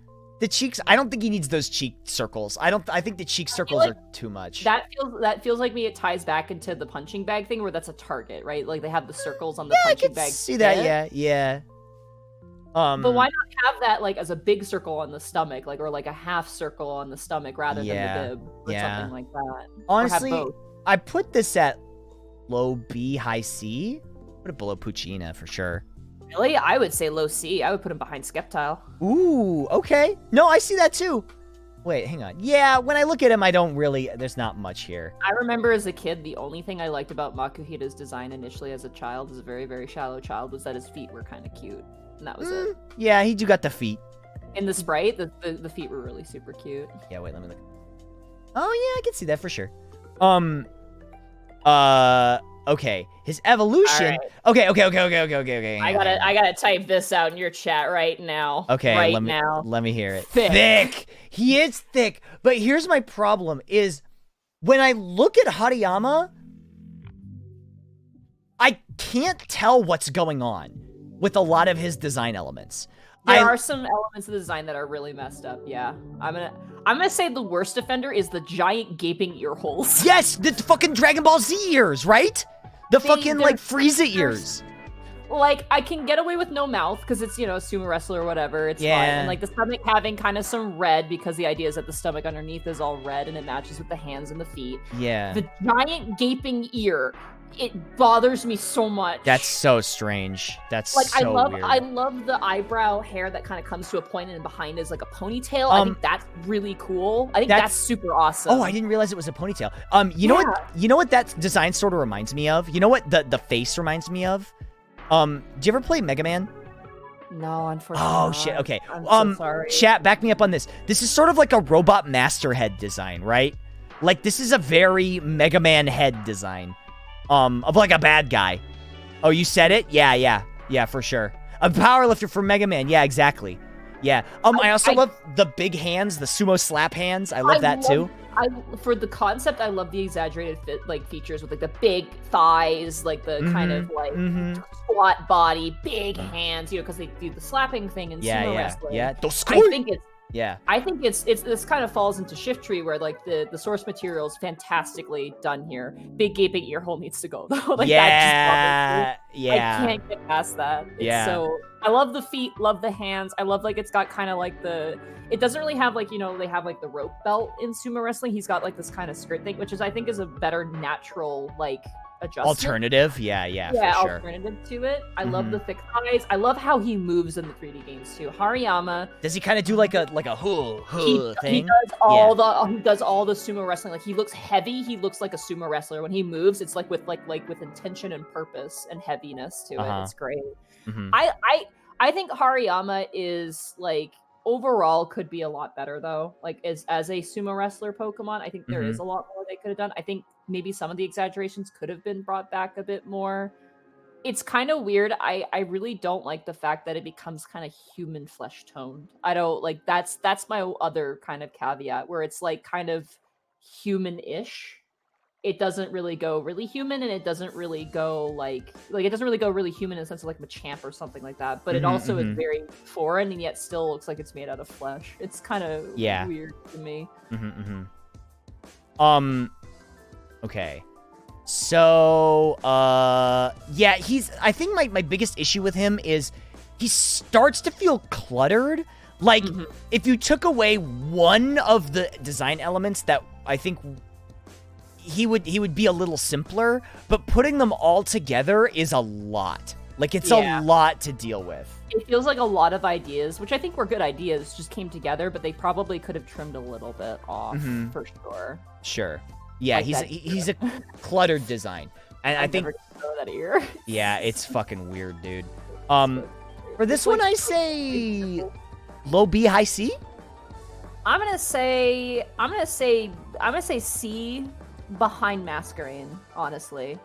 The cheeks, I don't think he needs those cheek circles. I think the cheek circles are too much. That feels like me. It ties back into the punching bag thing, where that's a target, right? Like they have the circles on the punching bag. See that? Yeah. But why not have that like as a big circle on the stomach, like or like a half circle on the stomach rather than the bib or something like that? Honestly, I put this at low B, high C. Put it below Puccina for sure. Really? I would say low C. I would put him behind Skeptile. Ooh, okay. No, I see that too. Wait, hang on. Yeah, when I look at him, I don't really... There's not much here. I remember as a kid, the only thing I liked about Makuhita's design initially as a child, as a very, very shallow child, was that his feet were kind of cute. And that was it. Yeah, he do got the feet. In the sprite, the feet were really super cute. Yeah, wait, let me look. Oh, yeah, I can see that for sure. Okay, his evolution. Right. Okay. I gotta type this out in your chat right now. Okay, let me hear it. Thick. He is thick. But here's my problem: is when I look at Hariyama, I can't tell what's going on with a lot of his design elements. There are some elements of the design that are really messed up. Yeah, I'm gonna say the worst offender is the giant gaping ear holes. Yes, the fucking Dragon Ball Z ears, right? The fucking like Frieza ears. Like I can get away with no mouth because it's a sumo wrestler or whatever. It's fine. And like the stomach having kind of some red because the idea is that the stomach underneath is all red and it matches with the hands and the feet. Yeah. The giant gaping ear. It bothers me so much. That's so strange. That's like so weird. I love the eyebrow hair that kind of comes to a point and behind is like a ponytail. I think that's really cool. I think that's super awesome. Oh, I didn't realize it was a ponytail. You know what that design sort of reminds me of? You know what the face reminds me of? Do you ever play Mega Man? No, unfortunately. Oh shit. Okay. I'm so sorry. Chat, back me up on this. This is sort of like a robot master head design, right? Like this is a very Mega Man head design. Of like a bad guy. Oh, you said it? Yeah, for sure. A powerlifter for Mega Man. Yeah, exactly. Yeah. I also love the big hands, the sumo slap hands. I love that too. For the concept, I love the exaggerated features with like the big thighs, like the kind of like squat body, big hands, because they do the slapping thing in sumo wrestling. Yeah. I think it's this kind of falls into Shift Tree where like the source material is fantastically done here. Big gaping ear hole needs to go though. Like that just bothers me. I can't get past that. So I love the feet, love the hands. I love like it's got kind of like it doesn't really have like they have like the rope belt in sumo wrestling. He's got like this kind of skirt thing, which I think is a better natural like adjustment. Alternative, yeah, for sure. Alternative to it. I love the thick thighs. I love how he moves in the 3D games too. Hariyama. Does he kind of do like a thing? He does all the sumo wrestling. Like he looks heavy. He looks like a sumo wrestler when he moves. It's like with intention and purpose and heaviness to it. It's great. I think Hariyama is like overall could be a lot better though. Like as a sumo wrestler Pokemon, I think there is a lot more they could have done. I think maybe some of the exaggerations could have been brought back a bit more. It's kind of weird. I really don't like the fact that it becomes kind of human flesh toned. I don't like that's my other kind of caveat where it's like kind of human-ish. It doesn't really go really human, and it doesn't really go like it doesn't really go really human in the sense of like Machamp or something like that. But it also is very foreign, and yet still looks like it's made out of flesh. It's kind of weird to me. Okay. So, yeah, I think my biggest issue with him is he starts to feel cluttered. Like, if you took away one of the design elements that I think he would be a little simpler, but putting them all together is a lot. Like, it's a lot to deal with. It feels like a lot of ideas, which I think were good ideas, just came together, but they probably could have trimmed a little bit off, for sure. Sure. Yeah, Like he's a cluttered design, and I think that ear. Yeah, it's fucking weird, dude. For this one, I say low B, high C. I'm gonna say C behind Masquerain. Honestly,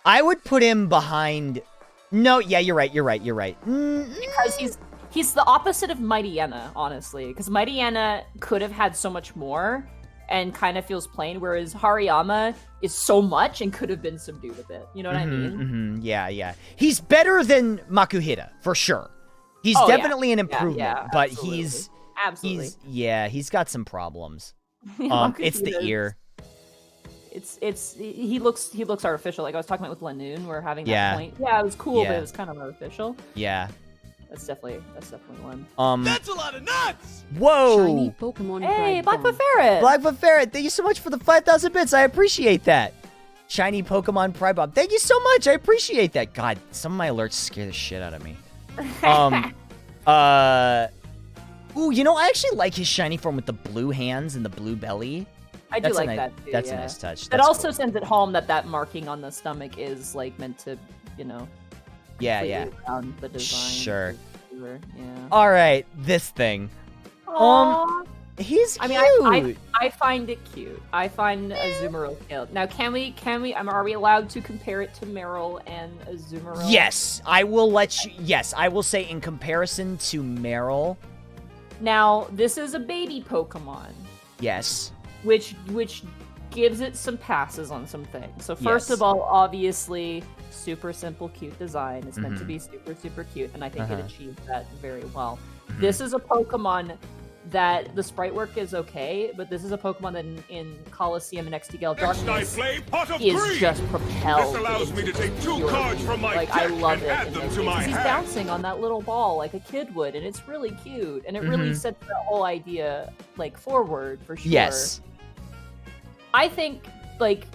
I would put him behind. No, yeah, you're right. because he's the opposite of Mightyena, honestly. Because Mightyena could have had so much more and kind of feels plain, whereas Hariyama is so much and could have been subdued a bit. You know what I mean? Yeah. He's better than Makuhita, for sure. He's definitely an improvement, but absolutely. he's got some problems. It's the ear. He looks artificial. Like I was talking about with Lanoon, we're having that point. Yeah, it was cool, but it was kind of artificial. Yeah. That's definitely one. That's a lot of nuts! Whoa! Shiny Pokemon. Hey, Bright Blackfoot Bomb. Ferret! Blackfoot Ferret, thank you so much for the 5,000 bits. I appreciate that. Shiny Pokemon Pride Bomb. Thank you so much. I appreciate that. God, some of my alerts scare the shit out of me. Ooh, you know, I actually like his shiny form with the blue hands and the blue belly. I do like that too. That's a nice touch. It That's also cool. sends it home that marking on the stomach is like meant to, Yeah. around the design. Sure. Yeah. All right, this thing. Aww. He's cute. I mean, I find it cute. I find Azumarill cute. Now, can we? Are we allowed to compare it to Meryl and Azumarill? Yes, I will let you. Yes, I will say in comparison to Meryl. Now, this is a baby Pokemon. Yes. Which gives it some passes on some things. So first of all, obviously, super simple, cute design. It's meant to be super, super cute, and I think it achieved that very well. This is a Pokemon that the sprite work is okay, but this is a Pokemon that in Coliseum and XD Gale Darkness is just propelled. This allows me to take 2 cards from my like I deck love and it. add them to my He's hand. bouncing on that little ball like a kid would, and it's really cute, and it really sets that whole idea like forward for sure. Yes. I think like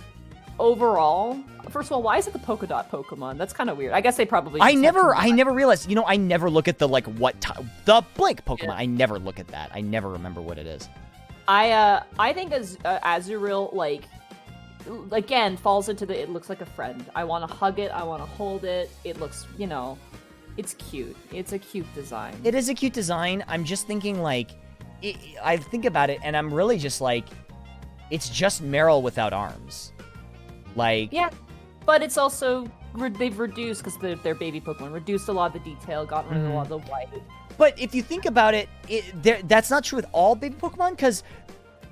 overall, first of all, why is it the polka dot Pokemon? That's kind of weird. I guess they probably. I never realized. You know, I never look at the the blank Pokemon. Yeah. I never look at that. I never remember what it is. I think Azurill like again falls into the it looks like a friend. I want to hug it. I want to hold it. It looks, it's cute. It's a cute design. It is a cute design. I'm just thinking I think about it, and I'm really just like, it's just Meryl without arms. Yeah, but it's also they've reduced because they're baby Pokemon. Reduced a lot of the detail, gotten rid of a lot of the white. But if you think about it, that's not true with all baby Pokemon, because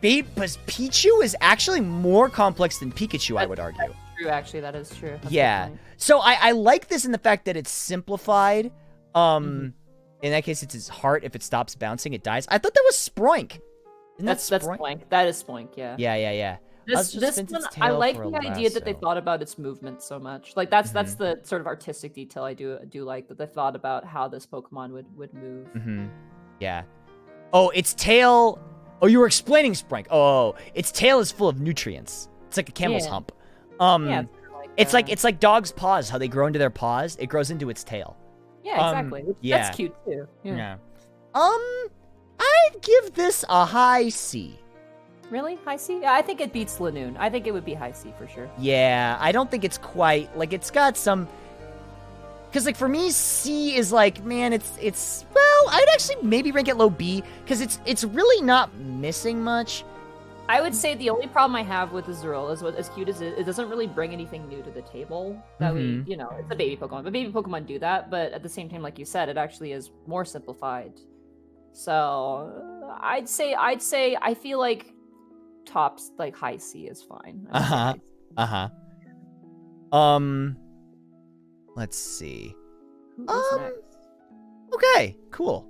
Pichu is actually more complex than Pikachu, I would argue. That's true, actually, that is true. That's Yeah. So I like this in the fact that it's simplified. In that case, it's his heart. If it stops bouncing, it dies. I thought that was Sproink. That's Spoink. That is Spoink, yeah. Yeah. This one, I like the idea that they thought about its movement so much. Like that's the sort of artistic detail I do like, that they thought about how this Pokemon would move. Yeah. Oh, its tail. Oh, you were explaining Sproink. Oh, its tail is full of nutrients. It's like a camel's hump. Yeah, it's like dogs' paws. How they grow into their paws, it grows into its tail. Yeah, exactly. That's cute too. Yeah. I'd give this a high C. Really? High C? Yeah, I think it beats Lanoon. I think it would be high C for sure. Yeah, I don't think it's quite, it's got some, Because, like, for me, C is like, man, it's well, I'd actually maybe rank it low B, because it's really not missing much. I would say the only problem I have with Azurill is, as cute as it doesn't really bring anything new to the table. That we, you know, it's a baby Pokemon, but baby Pokemon do that. But at the same time, like you said, it actually is more simplified. So I'd say I feel like tops, like high C is fine. Let's see. Who's next? Okay, cool.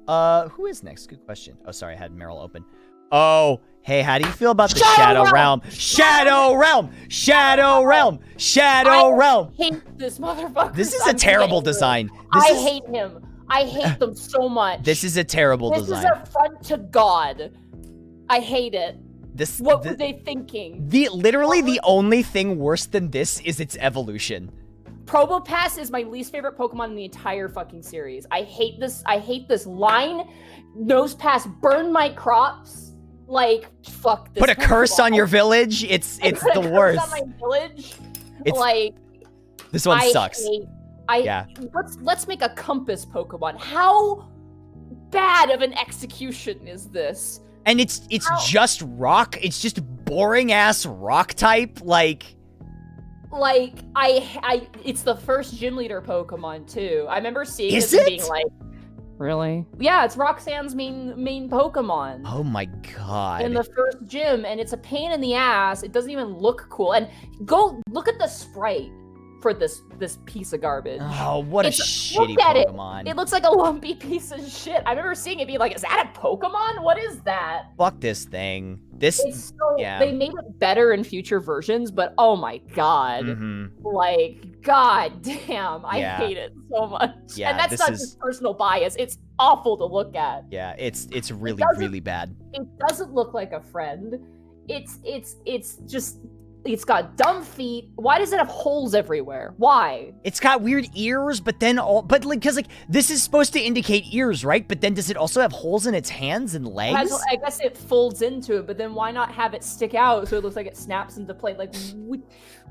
Who is next? Good question. Oh, sorry, I had Meryl open. Oh, hey, how do you feel about the Shadow Realm? Shadow Realm! Shadow Realm! Shadow Realm! I hate this motherfucker. This is a terrible design. I hate him. I hate them so much. This is a terrible design. This is an affront to God. I hate it. What were they thinking? Literally the only thing worse than this is its evolution. Probopass is my least favorite Pokemon in the entire fucking series. I hate this. I hate this line. Nosepass, burn my crops. Like, fuck this. Put a curse on your village. It's the worst. Curse on my village. Like, this one sucks. Yeah. Let's make a compass Pokemon. How bad of an execution is this? And it's just rock. It's just boring ass rock type. Like it's the first gym leader Pokemon too. I remember seeing it and being like, really? Yeah, it's Roxanne's main Pokemon. Oh my god. In the first gym, and it's a pain in the ass. It doesn't even look cool. And go look at the sprite for this piece of garbage. Oh, what a shitty Pokemon. It looks like a lumpy piece of shit. I remember seeing it being like, is that a Pokemon? What is that? Fuck this thing. They made it better in future versions, but oh my god. Like, god damn, I hate it so much. Yeah, and that's not just personal bias. It's awful to look at. Yeah, it's really, really bad. It doesn't look like a friend. It's just, it's got dumb feet. Why does it have holes everywhere? Why? It's got weird ears, but because this is supposed to indicate ears, right? But then does it also have holes in its hands and legs? I guess it folds into it, but then why not have it stick out so it looks like it snaps into place? Like,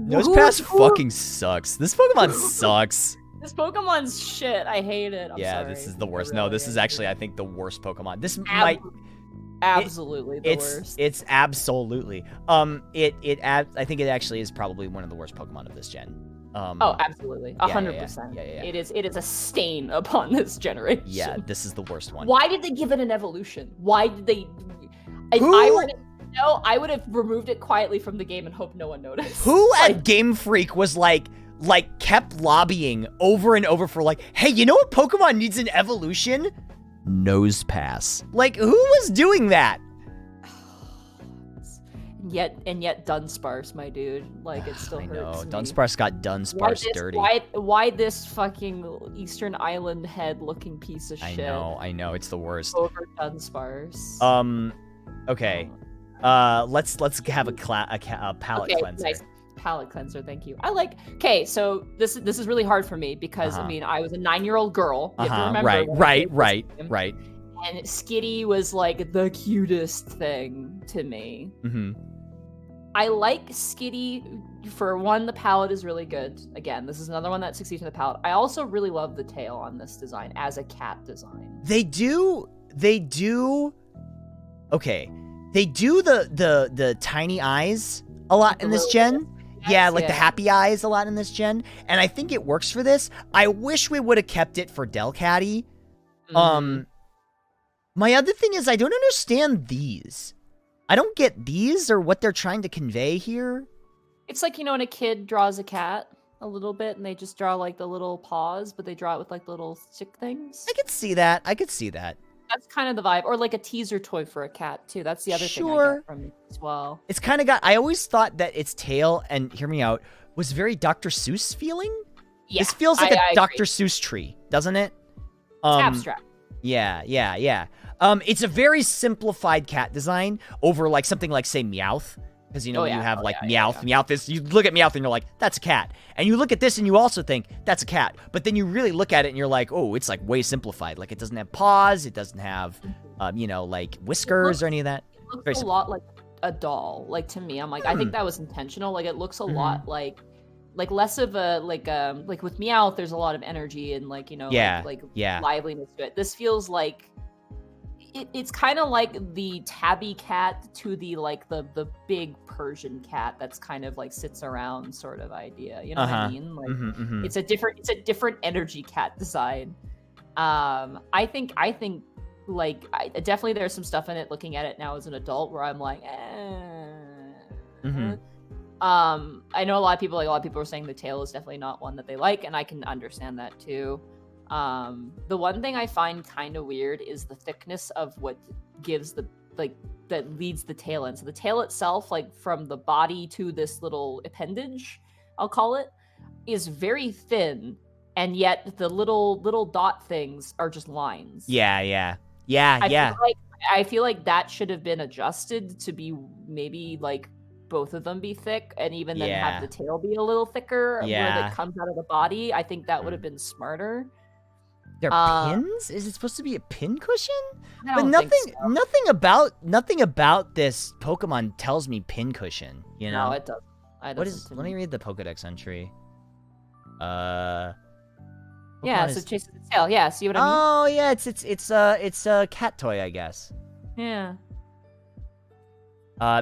Nosepass fucking sucks. This Pokemon sucks. This Pokemon's shit. I hate it. I'm sorry. This is the worst. No, this is actually, I think, the worst Pokemon. This absolutely the worst. It's absolutely. I think it actually is probably one of the worst Pokemon of this gen. Oh, absolutely. 100%. Yeah. It is a stain upon this generation. Yeah, this is the worst one. Why did they give it an evolution? Why did they? I would have removed it quietly from the game and hoped no one noticed. Who at Game Freak was like kept lobbying over and over for hey, you know what Pokemon needs an evolution? Nosepass. Like, who was doing that? And yet Dunsparce, my dude. Like, it still hurts me. Dunsparce got Dunsparce dirty. Why this fucking Eastern Island head looking piece of shit? I know, it's the worst. Over Dunsparce. Okay. Let's have a palate cleanser. Nice. Palate cleanser, thank you. Okay, so this is really hard for me because I mean, I was a 9-year-old girl. You have to remember, right. And Skitty was like the cutest thing to me. I like Skitty. For one, the palette is really good. Again, this is another one that succeeds in the palette. I also really love the tail on this design as a cat design. They do. Okay, they do the tiny eyes a lot in this gen. Yeah, the happy eyes a lot in this gen. And I think it works for this. I wish we would have kept it for Delcatty. My other thing is I don't understand these. I don't get these or what they're trying to convey here. It's like, when a kid draws a cat a little bit and they just draw the little paws, but they draw it with the little stick things. I could see that. That's kind of the vibe. Or a teaser toy for a cat, too. That's the other thing I get from it as well. It's kind of I always thought that its tail, and hear me out, was very Dr. Seuss feeling. Yeah, this feels like a Dr. Seuss tree, doesn't it? It's abstract. Yeah. It's a very simplified cat design over something like, say, Meowth. Because, you have Meowth. Meowth is, you look at Meowth and you're like, that's a cat. And you look at this and you also think, that's a cat. But then you really look at it and you're like, oh, it's way simplified. It doesn't have paws. It doesn't have, whiskers or any of that. It looks a lot like a doll. To me, I'm I think that was intentional. It looks a lot like less of a like with Meowth, there's a lot of energy and like liveliness to it. This feels like it's kind of like the tabby cat to the the big Persian cat that's kind of like sits around sort of idea. You know what I mean? Like it's a different energy cat design. I think definitely there's some stuff in it looking at it now as an adult where I'm like, I know a lot of people are saying the tail is definitely not one that they like, and I can understand that too. The one thing I find kind of weird is the thickness of what gives that leads the tail in. So the tail itself, like from the body to this little appendage, I'll call it, is very thin, and yet the little dot things are just lines. Yeah. I feel like that should have been adjusted to be maybe like both of them be thick, and even then have the tail be a little thicker where it comes out of the body. I think that would have been smarter. They're pins? Is it supposed to be a pin cushion? But nothing about this Pokemon tells me pin cushion. You know? No, it doesn't. Let me read the Pokedex entry. Yeah, so chases its tail. Yeah, see what I mean? Oh yeah, it's a cat toy, I guess. Yeah.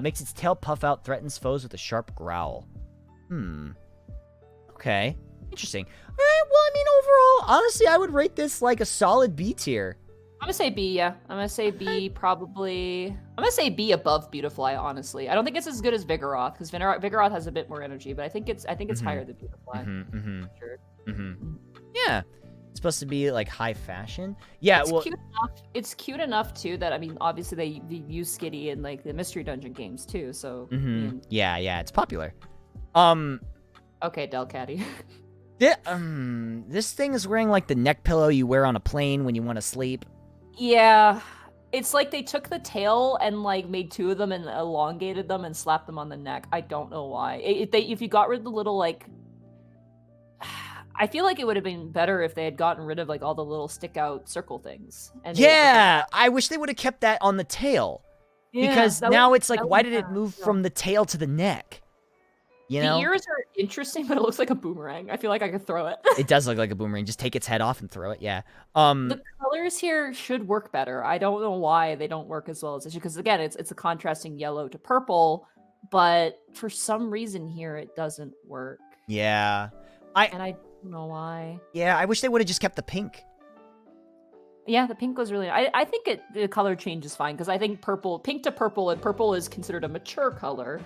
Makes its tail puff out, threatens foes with a sharp growl. Okay. Interesting. Alright, well, I mean, overall, honestly, I would rate this like a solid B tier. I'm gonna say B, yeah. I'm gonna say B, probably. I'm gonna say B above Beautifly, honestly. I don't think it's as good as Vigoroth, because Vigoroth has a bit more energy, but I think it's higher than Beautifly. Sure. Yeah. It's supposed to be like high fashion. Yeah, it's cute enough too that, I mean, obviously they use Skitty in like the Mystery Dungeon games too, so. I mean, yeah, it's popular. Okay, Delcatty. This thing is wearing like the neck pillow you wear on a plane when you want to sleep. Yeah. It's like they took the tail and like made two of them and elongated them and slapped them on the neck. I don't know why. If you got rid of the little like, I feel like it would have been better if they had gotten rid of like all the little stick out circle things. And I wish they would have kept that on the tail. Yeah, because now it's like, why did it move from the tail to the neck? You know? The ears are interesting, but it looks like a boomerang. I feel like I could throw it. It does look like a boomerang. Just take its head off and throw it. Yeah. The colors here should work better. I don't know why they don't work as well as this, because again, it's a contrasting yellow to purple, but for some reason here it doesn't work. Yeah. I don't know why. Yeah, I wish they would have just kept the pink. Yeah, the pink was really. I think the color change is fine, because I think pink to purple, and purple is considered a mature color.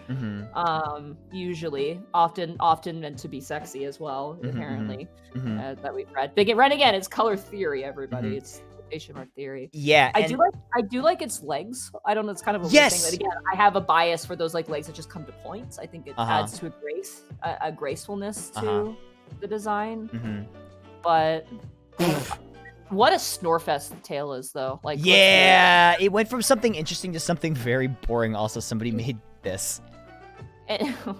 Usually, often meant to be sexy as well. Apparently, that we've read. But again, it's color theory. Everybody, it's quotation mark theory. Yeah, I do like its legs. I don't know. It's kind of a weird thing. But again, I have a bias for those like legs that just come to points. I think it adds to a gracefulness to the design. But. What a snorefest the tail is, though. Like, yeah, it went from something interesting to something very boring. Also, somebody made this.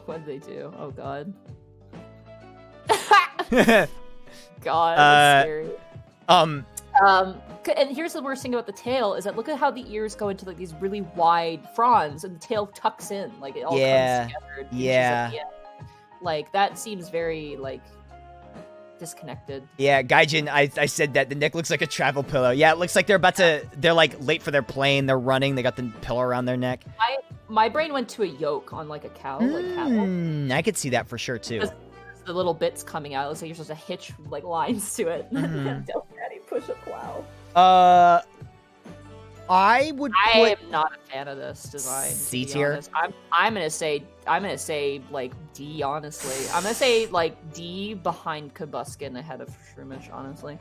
What did they do? Oh, God. God, that's scary. And here's the worst thing about the tail is that look at how the ears go into like these really wide fronds, and the tail tucks in, like it all comes together. Yeah. Like that seems very like. Disconnected. Yeah, Gaijin, I said that the neck looks like a travel pillow. Yeah, it looks like they're like late for their plane, they're running, they got the pillow around their neck. My brain went to a yoke on like a cow, like cattle. I could see that for sure too. The little bits coming out, it looks like you're supposed to hitch like lines to it. Daddy push a plow. I am not a fan of this design. C tier. I'm gonna say like D. Honestly, I'm gonna say like D behind Kabuskin ahead of Shroomish. Honestly.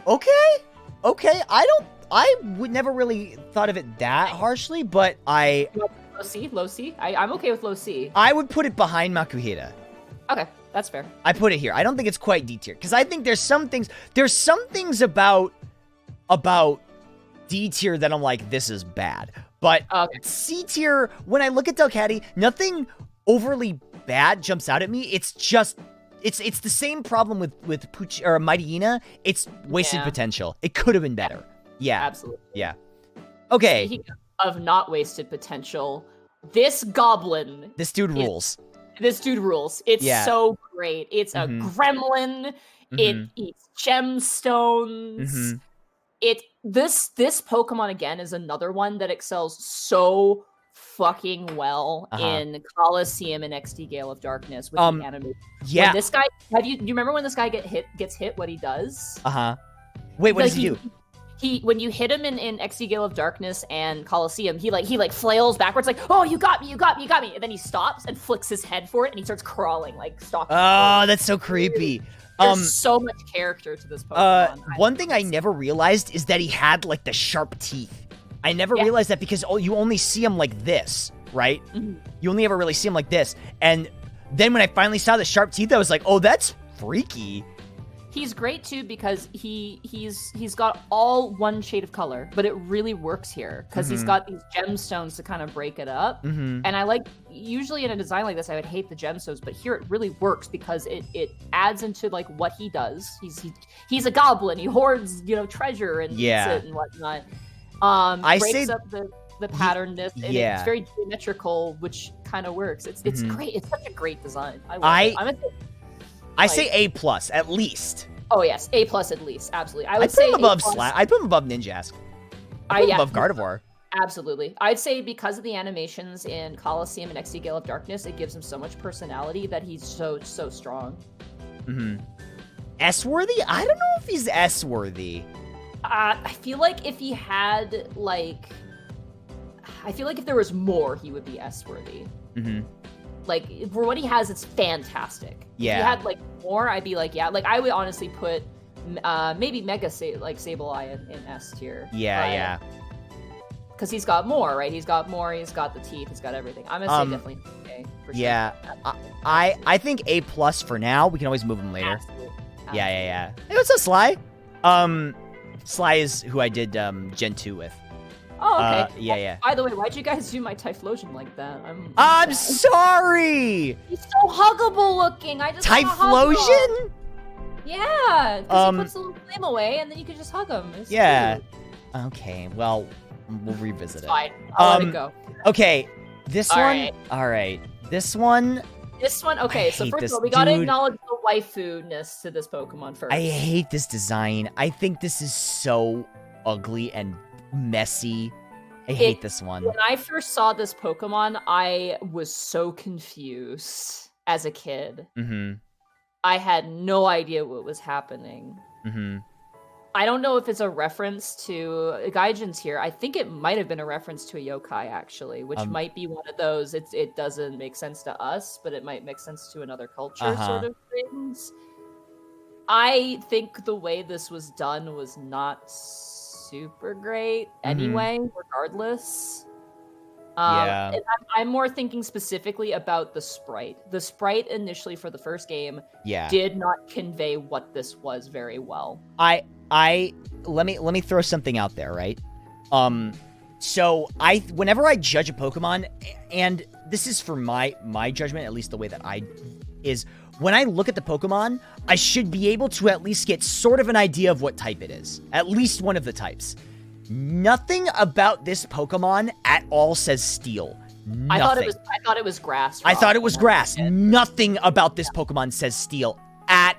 Okay. I would never really thought of it that harshly, but low C. I'm okay with low C. I would put it behind Makuhita. Okay, that's fair. I put it here. I don't think it's quite D tier because I think there's some things about D tier that I'm like, this is bad. But C tier, when I look at Delcatty, nothing overly bad jumps out at me. It's just, it's the same problem with Mightyena. It's wasted potential. It could have been better. Yeah. Absolutely. Yeah. Okay. Speaking of not wasted potential, this goblin. This dude rules. This dude rules. It's Yeah. so great. It's a Mhm. gremlin. It Mhm. eats gemstones. Mhm. This Pokemon again is another one that excels so fucking well in Coliseum and XD Gale of Darkness with the anime. Yeah. When this guy, do you remember when this guy gets hit? What he does? Wait, what does he do? When you hit him in XD Gale of Darkness and Coliseum, he flails backwards like, oh, you got me, and then he stops and flicks his head for it, and he starts crawling like stalking. Oh, that's so creepy. There's so much character to this Pokemon. One thing I never realized is that he had like the sharp teeth. I never realized that because you only see him like this, right? You only ever really see him like this, and then when I finally saw the sharp teeth, I was like, oh, that's freaky. He's great too because he's got all one shade of color, but it really works here because he's got these gemstones to kind of break it up. And I like, usually in a design like this, I would hate the gemstones, but here it really works because it adds into like what he does. He's a goblin. He hoards treasure and eats it and whatnot. Breaks up the patternedness. And it's very geometrical, which kind of works. It's great. It's such a great design. I love it. I say A+ at least. Oh yes, A+ at least, absolutely. I'd put him above I'd put him above Ninjask. I'd put him above Gardevoir. Absolutely. I'd say because of the animations in Coliseum and XD Gale of Darkness, it gives him so much personality that he's so strong. S-worthy? I don't know if he's S-worthy. I feel like if he had I feel like if there was more, he would be S-worthy. Like, for what he has, it's fantastic. Yeah. If he had, more, I'd be like, yeah. Like, I would honestly put maybe Mega Sableye in S tier. Yeah. Because he's got more, right? He's got more, he's got the teeth, he's got everything. I'm going to say definitely A, for sure. Yeah. I think A+ for now. We can always move him later. Absolutely. Yeah. Hey, what's up, Sly? Sly is who I did Gen 2 with. Oh, okay. Yeah. By the way, why'd you guys do my Typhlosion like that? I'm sorry! He's so huggable looking. I just Typhlosion? Yeah, because he puts the little flame away, and then you can just hug him. It's cute. Okay, well, we'll revisit it. Fine. I'll let it go. Okay, this All one. right. All right, this one. Okay, so first of all, we gotta acknowledge the waifu-ness to this Pokemon first. I hate this design. I think this is so ugly and messy. I hate this one. When I first saw this Pokemon, I was so confused as a kid. I had no idea what was happening. I don't know if it's a reference to Gaijin's here. I think it might have been a reference to a yokai, actually, which might be one of those. It doesn't make sense to us, but it might make sense to another culture sort of things. I think the way this was done was not super great anyway, regardless. And I'm more thinking specifically about the sprite. The sprite initially for the first game did not convey what this was very well. Let me throw something out there, right? So whenever I judge a Pokemon, and this is for my judgment, at least the way that is when I look at the Pokemon, I should be able to at least get sort of an idea of what type it is. At least one of the types. Nothing about this Pokemon at all says Steel. Nothing. I thought it was grass. I thought it was grass. Nothing about this Pokemon says Steel at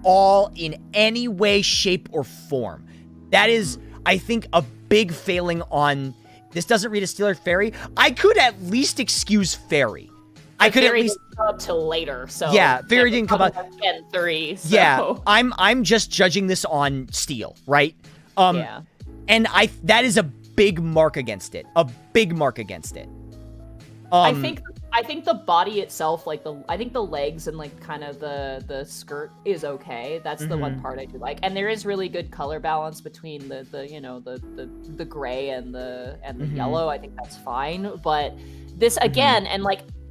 all in any way, shape, or form. That is, I think, a big failing on... This doesn't read a Steel or Fairy. I could at least excuse Fairy. I could Fairy at least didn't come up till later, so yeah, Fairy didn't come up. Gen 3. So. Yeah, I'm just judging this on Steel, right? Yeah. And that is a big mark against it. A big mark against it. I think the body itself, I think the legs and kind of the skirt is okay. That's the one part I do like, and there is really good color balance between the gray and the yellow. I think that's fine, but this again and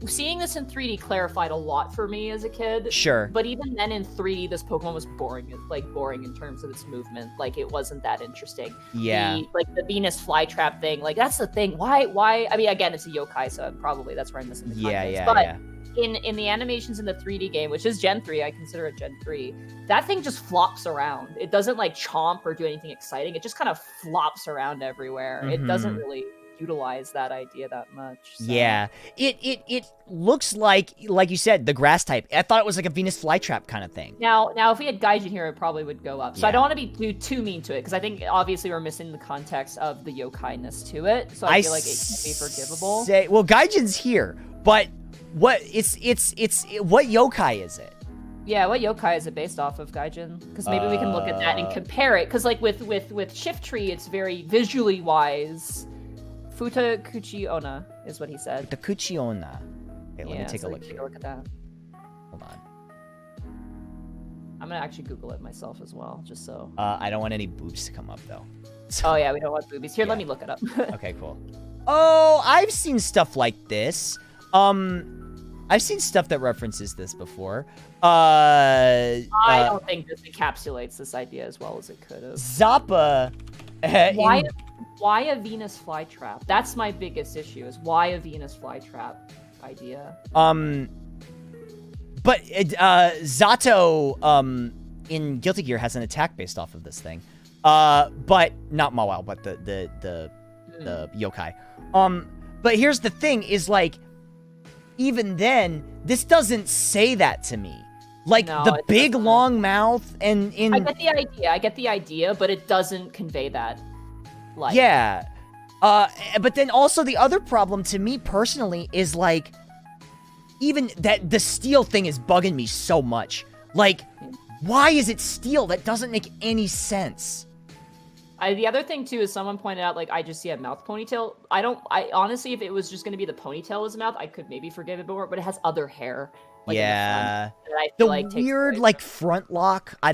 seeing this in 3D clarified a lot for me as a kid. Sure. But even then in 3D, this Pokemon was boring. Boring in terms of its movement. It wasn't that interesting. Yeah. The Venus flytrap thing. That's the thing. Why? I mean, again, it's a yokai, so probably that's where I'm missing the context. But in the animations in the 3D game, which is Gen 3, I consider it Gen 3, that thing just flops around. It doesn't chomp or do anything exciting. It just kind of flops around everywhere. It doesn't really utilize that idea that much. So. Yeah, it looks like you said, the grass type. I thought it was like a Venus flytrap kind of thing. Now, if we had Gaijin here, it probably would go up. So I Yeah. don't want to be too mean to it, because I think obviously we're missing the context of the yokai-ness to it. So I feel like it can be forgivable. Well, Gaijin's here, but what what yokai is it? Yeah, what yokai is it based off of, Gaijin? Because maybe we can look at that and compare it. Because like with Shift Tree, it's very visually wise. Futa Kuchi Ona is what he said. The Kuchiona. Okay, let me take so a look take here. a look at that. Hold on. I'm gonna actually Google it myself as well, just so. I don't want any boobs to come up though. So, Oh yeah, we don't want boobies. Here, Yeah. let me look it up. okay, cool. Oh, I've seen stuff like this. I've seen stuff that references this before. I don't think this encapsulates this idea as well as it could have. Zappa. Why a Venus flytrap? That's my biggest issue. Is why a Venus flytrap idea? But Zato in Guilty Gear has an attack based off of this thing. But not Mawao, but the yokai. But here's the thing: is like, even then, this doesn't say that to me. Like No, the it big doesn't. long mouth and in I get the idea, but it doesn't convey that. Like, yeah. But then also the other problem to me personally is like, even that the steel thing is bugging me so much. Like, why is it steel? That doesn't make any sense. The other thing too is someone pointed out, like, I just see a mouth ponytail. I honestly, if it was just going to be the ponytail as a mouth, I could maybe forgive it more, but it has other hair. Like, Yeah. in the front, that I The feel like takes weird away like front lock, I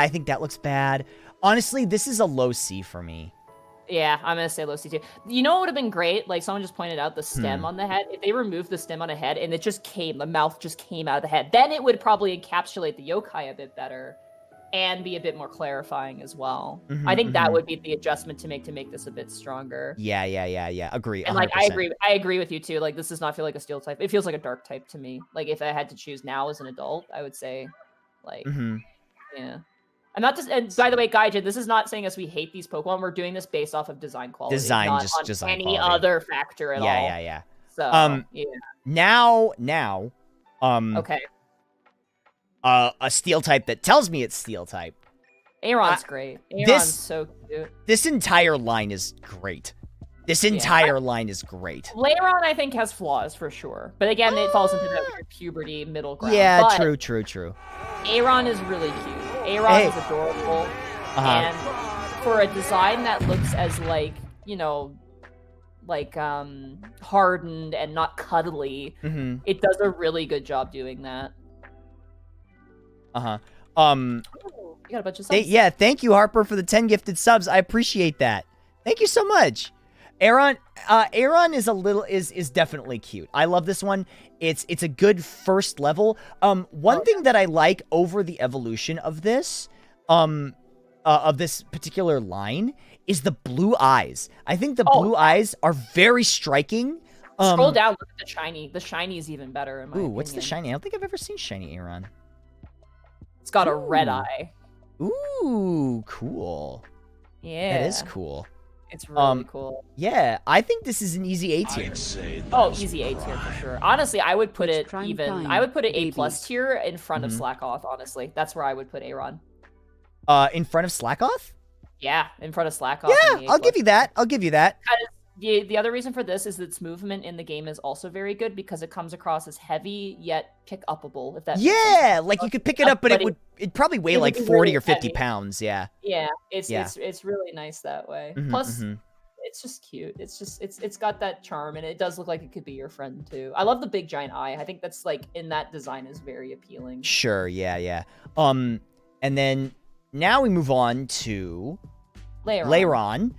think that looks bad. Honestly, this is a low C for me. Yeah, I'm gonna say low C too. You know what would have been great? Like someone just pointed out the stem on the head. If they removed the stem on the head and the mouth just came out of the head, then it would probably encapsulate the yokai a bit better and be a bit more clarifying as well. I think that would be the adjustment to make this a bit stronger. Yeah. Agree. And 100%. like I agree with you too. Like this does not feel like a steel type. It feels like a dark type to me. Like if I had to choose now as an adult, I would say like yeah. I'm not just, and by the way, Gaijin, this is not saying us we hate these Pokemon. We're doing this based off of design quality, Design, not just on design any quality. other factor at all. Yeah. So yeah. Now, Okay. a steel type that tells me it's steel type. Aaron's great. Aaron's this- so cute. This entire line is great. This entire line is great. Lairon, I think, has flaws for sure. But again, it falls into that weird puberty middle ground. Yeah, But true. Aaron is really cute. Aaron is adorable. And for a design that looks as like, you know, like hardened and not cuddly, it does a really good job doing that. You got a bunch of subs. Yeah, thank you, Harper, for the 10 gifted subs. I appreciate that. Thank you so much. Aaron is definitely cute. I love this one. It's a good first level. One thing that I like over the evolution of this particular line is the blue eyes. I think the blue eyes are very striking. Scroll down, look at the shiny. The shiny is even better in my opinion. What's the shiny? I don't think I've ever seen shiny Aaron. It's got a red eye. Ooh, cool. Yeah. That is cool. It's really cool. Yeah, I think this is an easy A tier. Oh, easy A tier for sure. Honestly, I would put it prime even. time, I would put it A baby. plus tier in front of Slackoth. Honestly, that's where I would put Aaron. In front of Slackoth? Yeah, in front of Slackoff. Yeah, I'll give you that. The other reason for this is its movement in the game is also very good because it comes across as heavy yet pick upable. If that makes sense. Like you could pick it up, but it'd probably weigh it would like be 40 really or 50 heavy. pounds. Yeah. Yeah, it's really nice that way. Plus, it's just cute. It's got that charm, and it does look like it could be your friend too. I love the big giant eye. I think that's like in that design is very appealing. Sure. Yeah. And then now we move on to Lairon.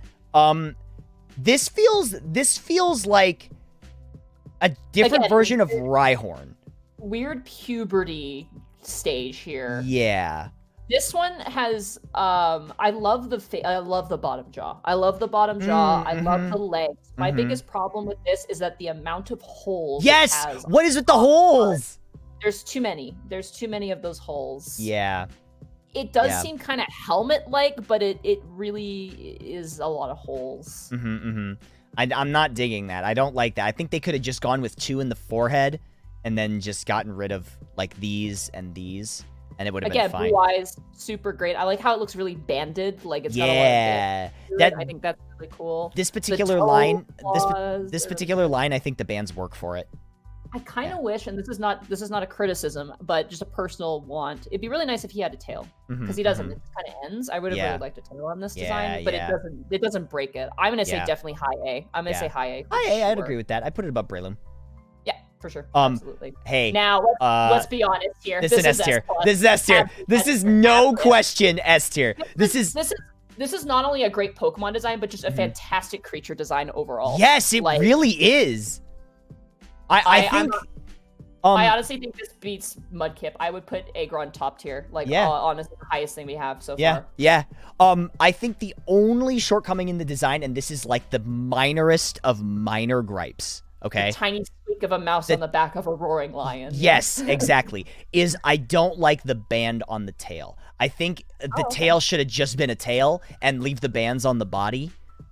This feels like a different Again, version of Rhyhorn. Weird puberty stage here. Yeah. This one has I love the bottom jaw. I love the bottom jaw. I love the legs. My biggest problem with this is that the amount of holes Yes. it has. What is with the holes? There's too many. There's too many of those holes. Yeah. It does Yeah. seem kind of helmet-like, but it really is a lot of holes. I'm not digging that. I don't like that. I think they could have just gone with 2 in the forehead and then just gotten rid of like these and these, and it would have been fine. Blue eyes, super great. I like how it looks really banded. Like it's got a lot of that. I think that's really cool. This particular line, this particular line, I think the bands work for it. I kind of wish, and this is not a criticism, but just a personal want. It'd be really nice if he had a tail, because he doesn't. It kind of ends. I would have really liked a tail on this design, but it doesn't break it. I'm gonna say definitely high A. I'm gonna say high A. High A, I'd agree with that. I put it above Breloom. Yeah, for sure. Absolutely. Hey. Now let's be honest here. This is S tier. This is S tier. This is no question S tier. This is not only a great Pokemon design, but just a fantastic creature design overall. Yes, it really is. I think. I honestly think this beats Mudkip. I would put Aggron top tier. Honestly, the highest thing we have so far. Yeah. I think the only shortcoming in the design, and this is like the minorest of minor gripes, okay? The tiny squeak of a mouse on the back of a roaring lion. Yes, exactly. Is I don't like the band on the tail. I think the tail should have just been a tail and leave the bands on the body.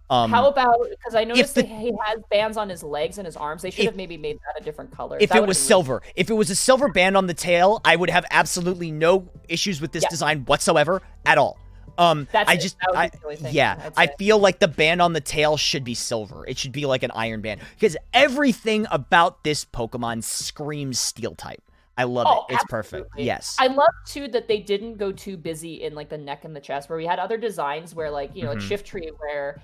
How about, because I noticed that he has bands on his legs and his arms. They should have maybe made that a different color. If it was silver. If it was a silver band on the tail, I would have absolutely no issues with this design whatsoever at all. I feel like the band on the tail should be silver. It should be like an iron band, because everything about this Pokemon screams steel type. I love it. It's perfect. Yes. I love too that they didn't go too busy in like the neck and the chest, where we had other designs where like, like Shiftry, where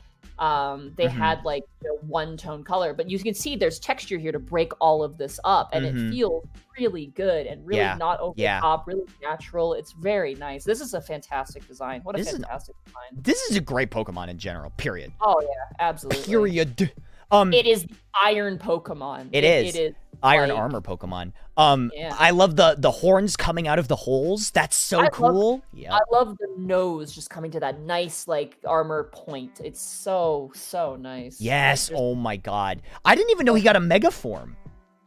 they had like one tone color, but you can see there's texture here to break all of this up, and it feels really good and really not over the top, really natural. It's very nice. This is a fantastic design. What a fantastic design. This is a great Pokemon in general, period. Oh yeah, absolutely. Period. It is the Iron Pokemon. It is Iron Armor Pokemon. I love the horns coming out of the holes. That's so cool. I love the nose just coming to that nice like armor point. It's so nice. Yes. Oh my god. I didn't even know he got a Mega Form.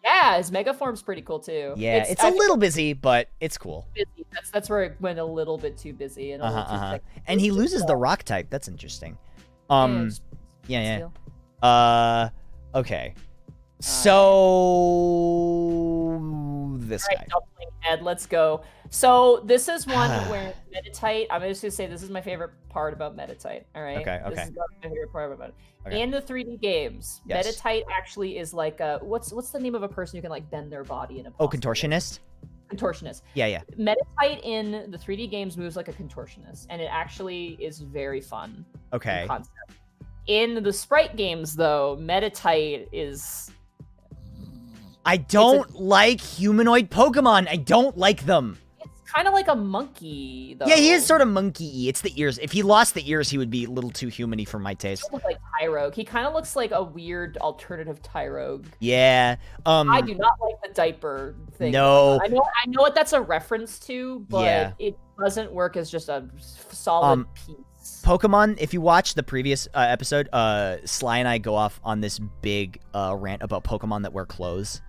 Yeah, his Mega Form's pretty cool too. Yeah, it's a little busy, but it's cool. Busy. That's where it went a little bit too busy and a little too thick. And he loses the rock type. That's interesting. Yeah. Okay. So this guy. Dumpling head, let's go. So this is one where Meditite, I'm just gonna say this is my favorite part about Meditite. All right. Okay. This is my favorite part about it. Okay. In the 3D games, Meditite actually is like a what's the name of a person who can like bend their body in a contortionist? Contortionist. Yeah. Meditite in the 3D games moves like a contortionist, and it actually is very fun. Okay. Concept. In the sprite games, though, Meditite is... I don't like humanoid Pokemon. I don't like them. It's kind of like a monkey, though. Yeah, he is sort of monkey-y. It's the ears. If he lost the ears, he would be a little too human-y for my taste. He looks like Tyrogue. He kind of looks like a weird alternative Tyrogue. Yeah. I do not like the diaper thing. No. I know what that's a reference to, but it doesn't work as just a solid piece. Pokemon, if you watch the previous episode, Sly and I go off on this big rant about Pokemon that wear clothes.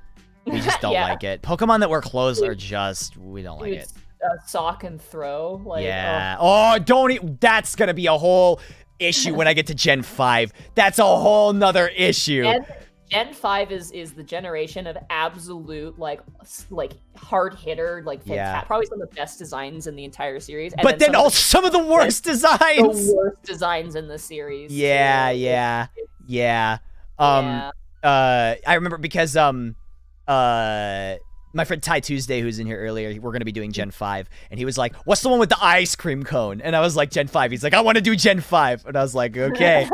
We just don't like it. Pokemon that wear clothes are just, we don't like it. Sock and throw. Like, that's going to be a whole issue when I get to Gen 5. That's a whole nother issue. Gen 5 is the generation of absolute like hard hitter, like fantastic, probably some of the best designs in the entire series. And but then also some of the worst designs. The worst designs in the series. Yeah. I remember because my friend Ty Tuesday, who's in here earlier, we're going to be doing Gen 5, and he was like, what's the one with the ice cream cone? And I was like, Gen 5. He's like, I want to do Gen 5. And I was like, okay.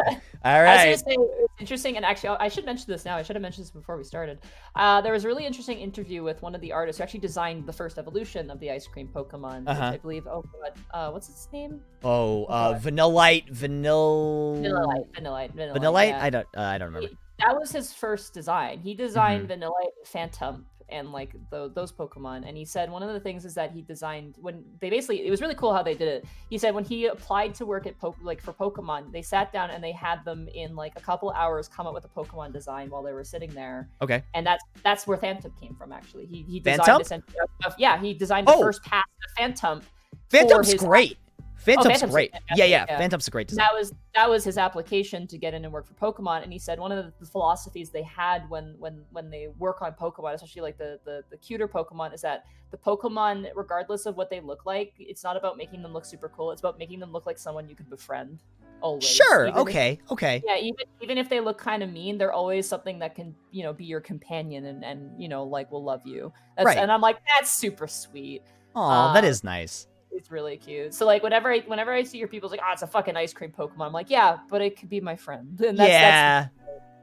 All right. I was going to say, it's interesting, and actually, I should mention this now. I should have mentioned this before we started. There was a really interesting interview with one of the artists who actually designed the first evolution of the ice cream Pokemon, which I believe, what's its name? Vanillite. Vanillite. I don't remember. That was his first design. He designed Vanillite, Phantom, and like those Pokemon. And he said one of the things is that he designed when they it was really cool how they did it. He said when he applied to work at for Pokemon, they sat down and they had them in like a couple hours come up with a Pokemon design while they were sitting there. Okay. And that's where Phantom came from actually. He designed he designed the first pass of Phantom. Phantom's great. Phantomp's Phantom's great. fantastic, Yeah. Phantomp's a great design. That was his application to get in and work for Pokemon, and he said one of the philosophies they had when they work on Pokemon, especially like the cuter Pokemon, is that the Pokemon, regardless of what they look like, it's not about making them look super cool. It's about making them look like someone you can befriend. Always. Sure. Even Okay. Yeah, even if they look kind of mean, they're always something that can, be your companion and like will love you. Right. And I'm like, that's super sweet. Oh, that is nice. It's really cute. So like whenever I see your people's like, it's a fucking ice cream Pokemon, I'm like, yeah, but it could be my friend. And that's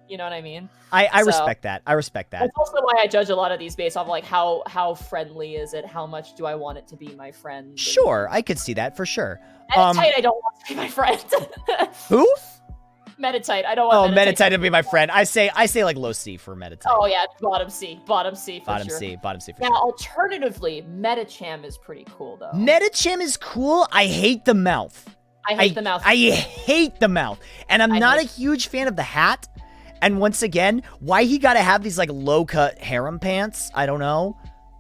you know what I mean? I respect that. I respect that. That's also why I judge a lot of these based off like how friendly is it? How much do I want it to be my friend? Sure, I could see that for sure. Meditite, I don't want to be my friend. Who? Meditite, I don't want. Oh, Meditite to be my friend. I say like low C for Meditite. Oh yeah, bottom C for bottom sure. Bottom C for Now, sure. alternatively, Medicham is pretty cool though. Medicham is cool. I hate the mouth. I hate the mouth. I hate the mouth, and I'm not a huge fan of the hat. And once again, why he gotta have these like low cut harem pants? I don't know.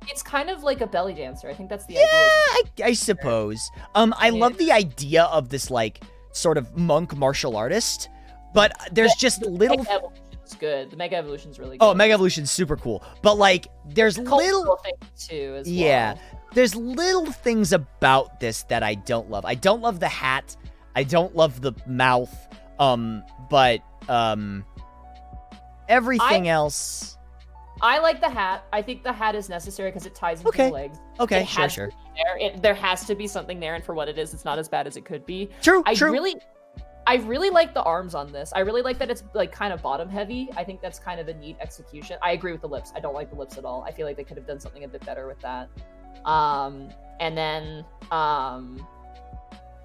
It's kind of like a belly dancer. I think that's the idea. Yeah, I suppose. I love the idea of this like sort of monk martial artist, but there's just little. Mega Evolution's good. The Mega Evolution's really good. Oh, Mega Evolution's super cool, but like there's little things too as well. There's little things about this that I don't love. I don't love the hat. I don't love the mouth. But everything else. I like the hat. I think the hat is necessary because it ties into the legs. Okay, sure. There has to be something there, and for what it is, it's not as bad as it could be. True. I really like the arms on this. I really like that it's like kind of bottom heavy. I think that's kind of a neat execution. I agree with the lips. I don't like the lips at all. I feel like they could have done something a bit better with that. And then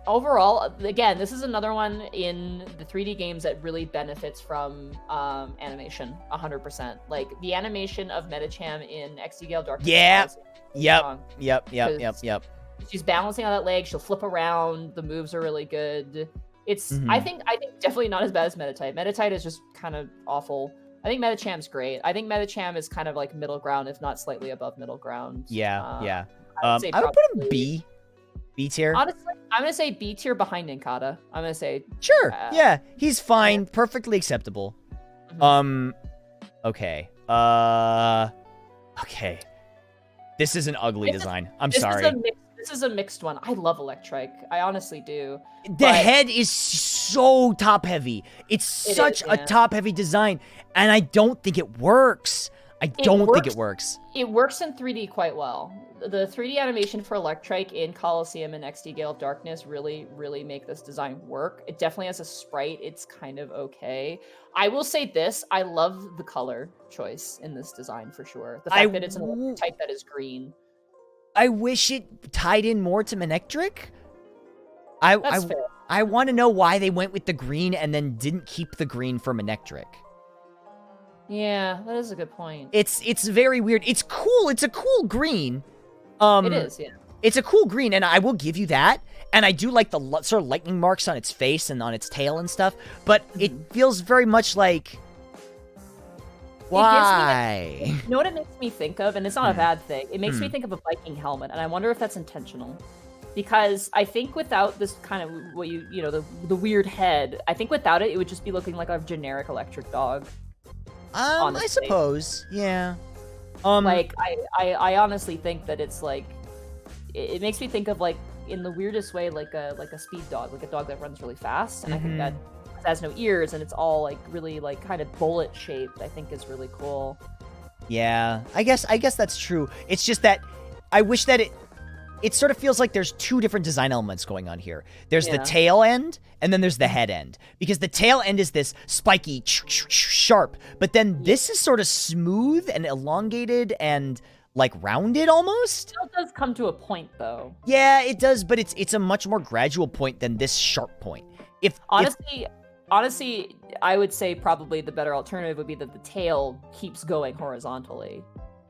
overall, again, this is another one in the 3D games that really benefits from animation 100%. Like the animation of Medicham in XD Gale Darkness. Yep. She's balancing on that leg. She'll flip around. The moves are really good. It's I think definitely not as bad as Meditite. Meditite is just kind of awful. I think Medicham's great. I think Medicham is kind of like middle ground, if not slightly above middle ground. I would put him B tier. Honestly, I'm gonna say B tier behind Ninkata. I'm gonna say sure. He's fine, perfectly acceptable. Okay. Okay. This is an ugly design. I'm sorry. This is a mixed one. I love Electrike. I honestly do. The head is so top heavy. It's such a top heavy design, and I don't think it works. I don't think it works. It works in 3D quite well. The 3D animation for Electrike in Coliseum and XD Gale of Darkness really, really make this design work. It definitely has a sprite. It's kind of okay. I will say this. I love the color choice in this design for sure. The fact that it's an Electrike that is green. I wish it tied in more to Manectric. I want to know why they went with the green and then didn't keep the green for Manectric. Yeah, that is a good point. It's very weird. It's cool. It's a cool green. It is, yeah. It's a cool green, and I will give you that. And I do like the sort of lightning marks on its face and on its tail and stuff. But it feels very much like... Why? You know what it makes me think of? And it's not a bad thing. It makes me think of a Viking helmet, and I wonder if that's intentional. Because I think without this kind of, the weird head, I think without it, it would just be looking like a generic electric dog. I suppose, yeah. Like, I honestly think that it's like, it makes me think of like, in the weirdest way, like a speed dog, like a dog that runs really fast, and I think that it has no ears, and it's all like really like kind of bullet shaped, I think is really cool. Yeah, I guess that's true. It's just that I wish that it sort of feels like there's two different design elements going on here. There's the tail end, and then there's the head end. Because the tail end is this spiky, sharp, but then this is sort of smooth and elongated and like rounded almost. It does come to a point though. Yeah, it does, but it's a much more gradual point than this sharp point. Honestly, I would say probably the better alternative would be that the tail keeps going horizontally.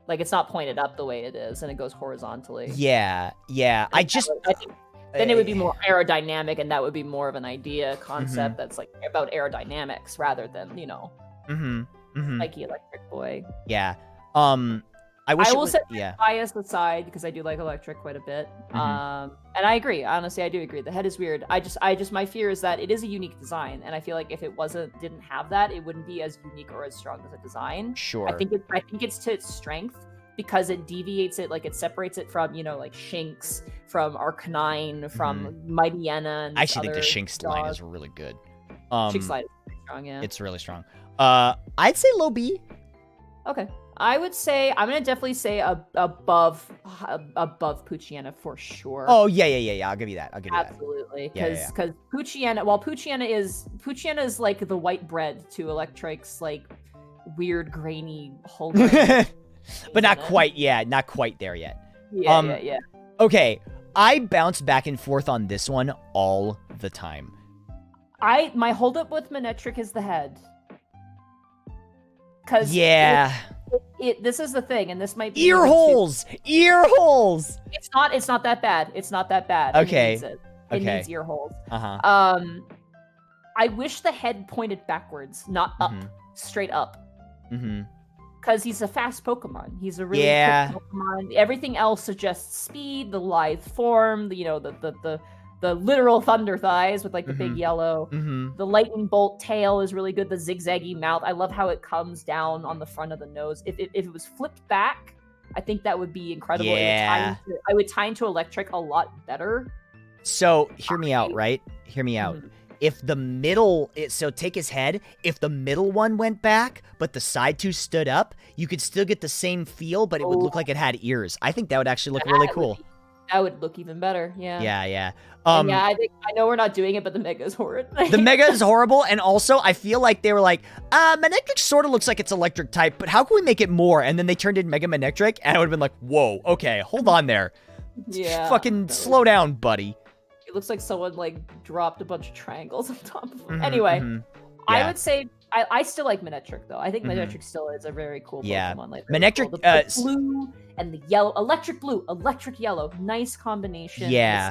Like, it's not pointed up the way it is, and it goes horizontally. Yeah. I think then it would be more aerodynamic, and that would be more of an idea concept that's, like, about aerodynamics rather than, Mikey Electric Boy. Yeah. I wish I it will was, set yeah. bias aside because I do like electric quite a bit. Mhm. And I agree. Honestly, I do agree. The head is weird. I just my fear is that it is a unique design, and I feel like if it didn't have that, it wouldn't be as unique or as strong as a design. Sure. I think it's to its strength because it deviates it, like it separates it from like Shinx, from Arcanine, from Mighty Anna. And I actually think the other Shinx line dogs. is really good. Shinx line is pretty strong, yeah. It's really strong. I'd say low B. Okay. I would say I'm gonna definitely say above Poochyena for sure. Oh yeah. I'll give you that. Absolutely, Yeah, because Poochyena, while Poochyena is like the white bread to Electric's like weird grainy whole grain. But not quite. Yeah, not quite there yet. Yeah. Okay, I bounce back and forth on this one all the time. My holdup with Manectric is the head. Cause Yeah. This is the thing, and this might be Ear holes. Ear holes. It's not that bad. It's not that bad. Okay. It needs ear holes. I wish the head pointed backwards, not up, straight up. Because he's a fast Pokemon. He's a really quick Pokemon. Everything else suggests speed, the lithe form, the literal thunder thighs with like the big yellow. The lightning bolt tail is really good. The zigzaggy mouth. I love how it comes down on the front of the nose. If it was flipped back, I think that would be incredible. Yeah. I would tie into Electric a lot better. So hear me out, right? Hear me out. If the middle, so take his head, if the middle one went back, but the side two stood up, you could still get the same feel, but it would look like it had ears. I think that would actually look really cool. That would look even better, yeah. Yeah. I know we're not doing it, but the Mega is horrid. The Mega is horrible, and also I feel like they were like, Manectric sort of looks like it's electric type, but how can we make it more? And then they turned in Mega Manectric, and I would have been like, whoa, okay, hold on there. Yeah. Fucking slow down, buddy. It looks like someone like dropped a bunch of triangles on top of him. Anyway, I would say I still like Manectric though. I think Manectric still is a very cool Pokemon. Like Manectric, cool. The blue and the yellow, electric blue, electric yellow, nice combination. Yeah,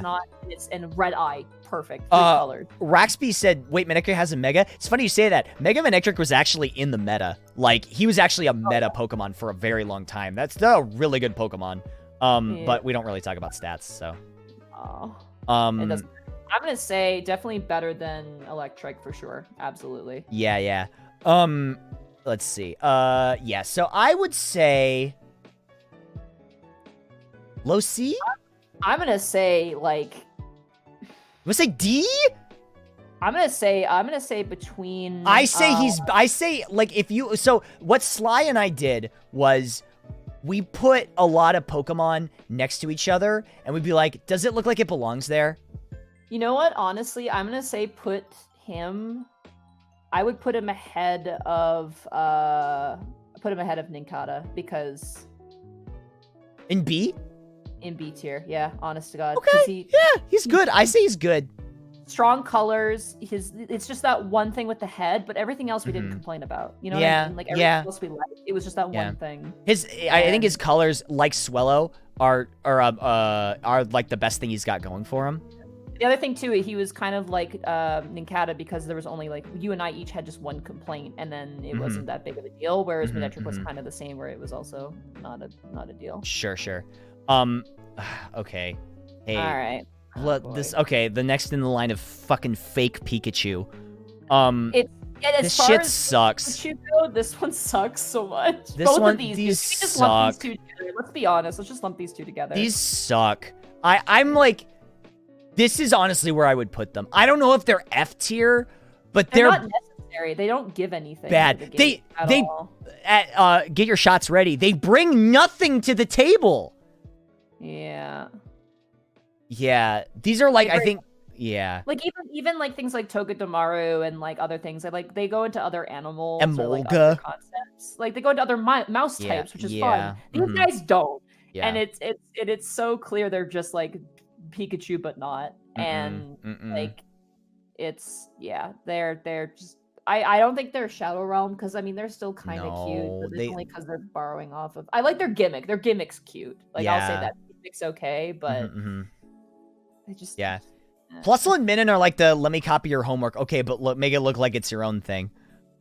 and red eye, perfect. Good colored. Raxby said, "Wait, Manectric has a Mega." It's funny you say that. Mega Manectric was actually in the meta. Like he was actually a meta Pokemon for a very long time. That's a really good Pokemon. But we don't really talk about stats, so. I'm gonna say definitely better than Electric for sure. Absolutely. Yeah. Let's see. Yeah. So I would say low C. I'm gonna say like. You wanna say D? I'm gonna say between. I say like if you. So what Sly and I did was. We put a lot of Pokemon next to each other, and we'd be like, does it look like it belongs there? You know what? Honestly, I'm going to say I would put him ahead of Nincada, because... In B? In B tier, yeah, honest to God. Okay, he's good. I say he's good. Strong colors. It's just that one thing with the head, but everything else we didn't complain about. You know what I mean? Like everything else we liked. It was just that one thing. I think his colors, like Swellow, are like the best thing he's got going for him. The other thing too, he was kind of like Nincada, because there was only like you and I each had just one complaint, and then it wasn't that big of a deal. Whereas Manectric was kind of the same, where it was also not a deal. Sure. Okay. Hey. All right. The next in the line of fucking fake Pikachu. This shit sucks. Pikachu, this one sucks so much. Both of these suck. Lump these two together. Let's be honest. Let's just lump these two together. These suck. I'm like, this is honestly where I would put them. I don't know if they're F tier, but they're not necessary. They don't give anything. Bad. To the game get your shots ready. They bring nothing to the table. Yeah. Yeah, these are like, I think, like even like things like Togedemaru and like other things, like they go into other animals, Emolga, or, like, other concepts. Like they go into other mouse types, which is fun. These guys don't, and it's so clear they're just like Pikachu, but not, and like they're just. I don't think they're Shadow Realm, because I mean they're still kind of cute, but it's only because they're borrowing off of. I like their gimmick. Their gimmick's cute. Like I'll say that gimmick's okay, but. I just Plusle and Minun are like the let me copy your homework. Okay, but make it look like it's your own thing.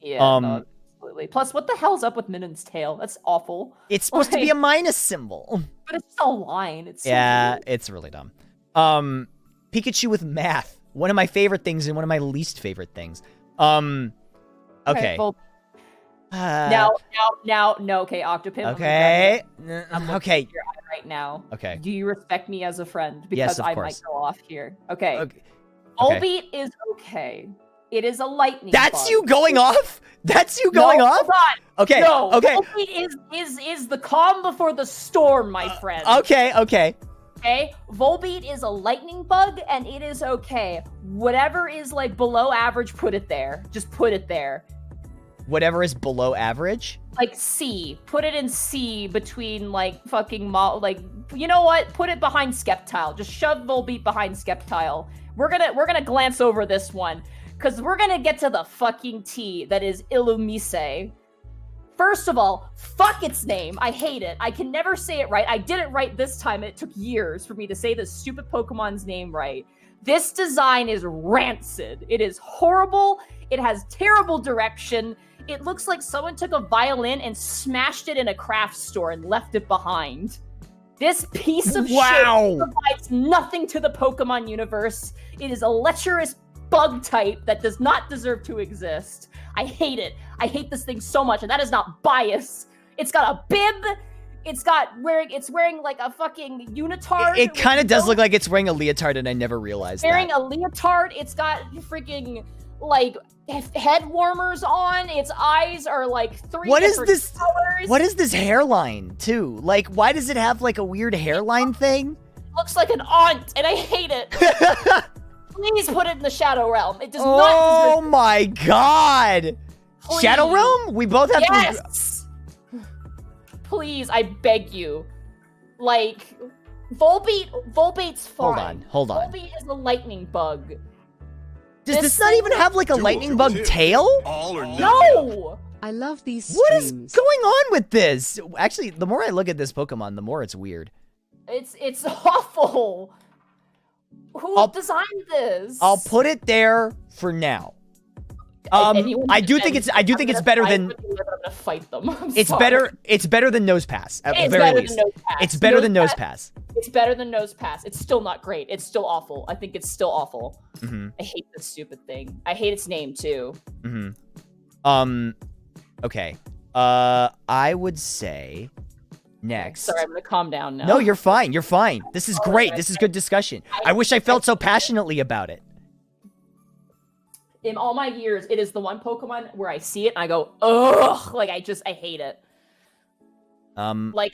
Yeah, no, Exactly. Plus, what the hell's up with Minon's tail? That's awful. It's supposed to be a minus symbol. But it's just a line. It's so Yeah, weird. it's really dumb. Pikachu with math. One of my favorite things and one of my least favorite things. Okay. Well, Uh, no. Okay, Octopimp. Okay. I'm looking Okay. at your eye right now. Okay. Do you respect me as a friend? Because Yes, of I course. might go off here. Okay. Okay. Volbeat is okay. It is a lightning. That's bug. you going off? That's you going no, off? Hold on. Okay. No. Okay. Volbeat is the calm before the storm, my friend. Okay. Okay. Okay, Volbeat is a lightning bug, and it is okay. Whatever is like below average, put it there. Just put it there. Whatever is below average. Like C. Put it in C between like fucking like you know what? Put it behind Skeptile. Just shove Volbeat behind Skeptile. We're gonna glance over this one because we're gonna get to the fucking T that is Illumise. First of all, fuck its name. I hate it. I can never say it right. I did it right this time. It took years for me to say this stupid Pokemon's name right. This design is rancid. It is horrible. It has terrible direction. It looks like someone took a violin and smashed it in a craft store and left it behind. This piece of shit provides nothing to the Pokemon universe. It is a lecherous bug type that does not deserve to exist. I hate it. I hate this thing so much, and that is not bias. It's got a bib. It's wearing like a fucking unitard. It kind of does look like it's wearing a leotard, and I never realized wearing that. a leotard. It's got freaking like head warmers on. Its eyes are like three different colors. What is this hairline too? Like, why does it have like a weird hairline thing? Looks like an aunt, and I hate it. Please put it in the Shadow Realm. It does not Oh deserve my god! Please. Shadow Realm? We both have to. Yes! Please, I beg you. Like, Volbeat's fine. Hold on. Volbeat is a lightning bug. Does this not even have like a lightning bug tail? All or nothing. No! I love these What is streams. going on with this? Actually, the more I look at this Pokemon, the more it's weird. It's awful. Who designed this? I'll put it there for now. I do think it's better than. I'm gonna fight them. It's better than Nose Pass at the It's very better least. than Nose Pass. It's better than Nose Pass. It's better than Nose Pass. It's still not great. It's still awful. I think it's still awful. I hate this stupid thing. I hate its name too. Okay. I would say next. Sorry, I'm gonna calm down now. No, you're fine. You're fine. This is great. This is good discussion. I wish I felt so passionately about it. In all my years, it is the one Pokemon where I see it and I go, ugh, like I hate it. Like,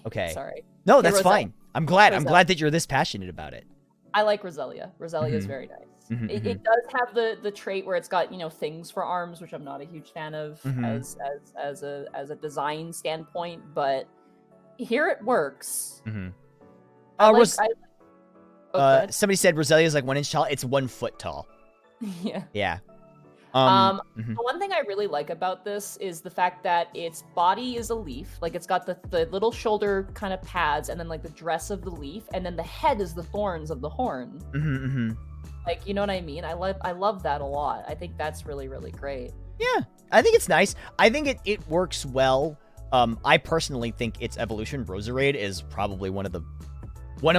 okay. Sorry. No, that's Roselia. fine. I'm glad Roselia. that you're this passionate about it. I like Roselia. Roselia is very nice. It does have the trait where it's got, you know, things for arms, which I'm not a huge fan of as a design standpoint, but here it works. Somebody said Roselia is like 1 inch tall. It's 1 foot tall. Yeah. Yeah. The one thing I really like about this is the fact that its body is a leaf. Like, it's got the little shoulder kind of pads, and then like the dress of the leaf, and then the head is the thorns of the horn. Like, you know what I mean? I love that a lot. I think that's really, really great. Yeah, I think it's nice. I think it works well. I personally think its evolution, Roserade, is probably one of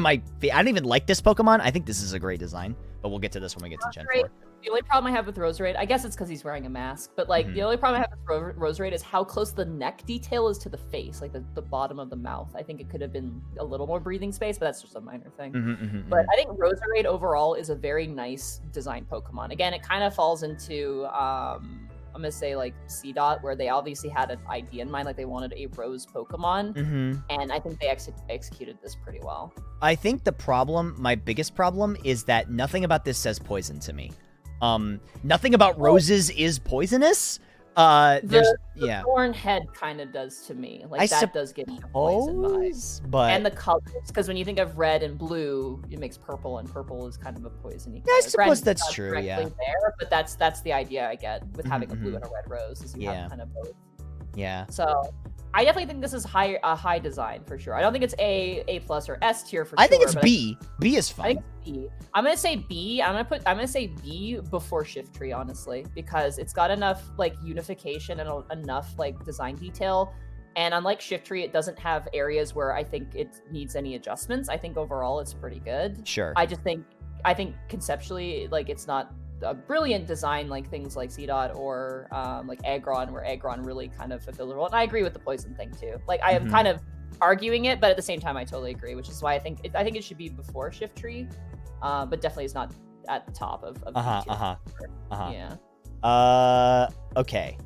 my. I don't even like this Pokemon. I think this is a great design, but we'll get to this when we get to Gen 4. The only problem I have with Roserade, I guess it's because he's wearing a mask, but like the only problem I have with Roserade is how close the neck detail is to the face, like the bottom of the mouth. I think it could have been a little more breathing space, but that's just a minor thing. But I think Roserade overall is a very nice design Pokemon. Again, it kind of falls into I'm gonna say like C-Dot, where they obviously had an idea in mind, like they wanted a rose Pokemon, and I think they executed this pretty well. I think my biggest problem is that nothing about this says poison to me. Nothing about roses is poisonous. The thorn head kind of does to me. Like, that does give me a poison vibe. But and the colors, because when you think of red and blue, it makes purple, and purple is kind of a poisony Yeah, I color. suppose that's true. Yeah, there, but that's the idea I get with having a blue and a red rose, is you have kind of both. Yeah. So I definitely think this is a high design for sure. I don't think it's A plus, or S tier for sure. I think it's but B. B is I fine. think it's B. I'm gonna say B. I'm gonna say B before Shift Tree, honestly, because it's got enough like unification and enough like design detail. And unlike Shift Tree, it doesn't have areas where I think it needs any adjustments. I think overall it's pretty good. Sure. I think conceptually, like, it's not a brilliant design like things like C-Dot or like Aggron, where Aggron really kind of fulfills the role. And I agree with the poison thing too. Like, I am kind of arguing it, but at the same time, I totally agree, which is why I think it should be before Shift Tree, but definitely is not at the top of Yeah. Okay.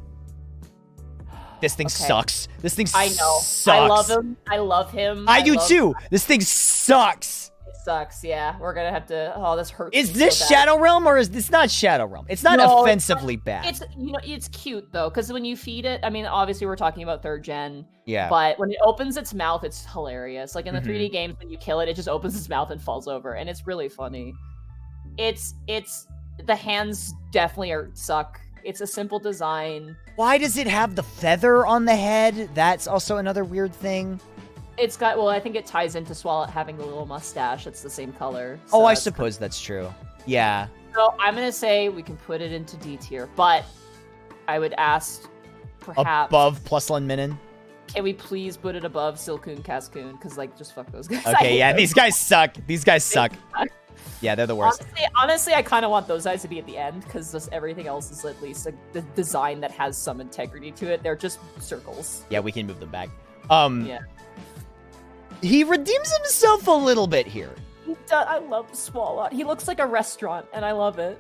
This thing Okay. sucks. This thing I know. sucks. I love him. I love him. I do love too. him. This thing sucks. It sucks. Yeah, we're gonna have to. Oh, this hurts. Is me this so bad. Shadow Realm or is this not Shadow Realm? It's not No, offensively bad. It's it's cute though, because when you feed it, I mean, obviously we're talking about 3rd gen. Yeah. But when it opens its mouth, it's hilarious. Like in the Mhm. 3D games, when you kill it, it just opens its mouth and falls over, and it's really funny. It's the hands definitely suck. It's a simple design. Why does it have the feather on the head? That's also another weird thing. It's got, well, I think it ties into Swallow having the little mustache. It's the same color. Oh, so I that's suppose that's true. Yeah. So I'm gonna say we can put it into D tier, but I would ask, perhaps, Above Plus Minin. can we please put it above Silcoon Cascoon? Because like, just fuck those guys. I Okay, hate yeah, those these guys suck. These guys suck. suck. Yeah, they're the worst. Honestly, I kind of want those guys to be at the end, because just everything else is at least the design that has some integrity to it. They're just circles. Yeah, we can move them back. Yeah. He redeems himself a little bit here. I love Swallow. He looks like a restaurant, and I love it.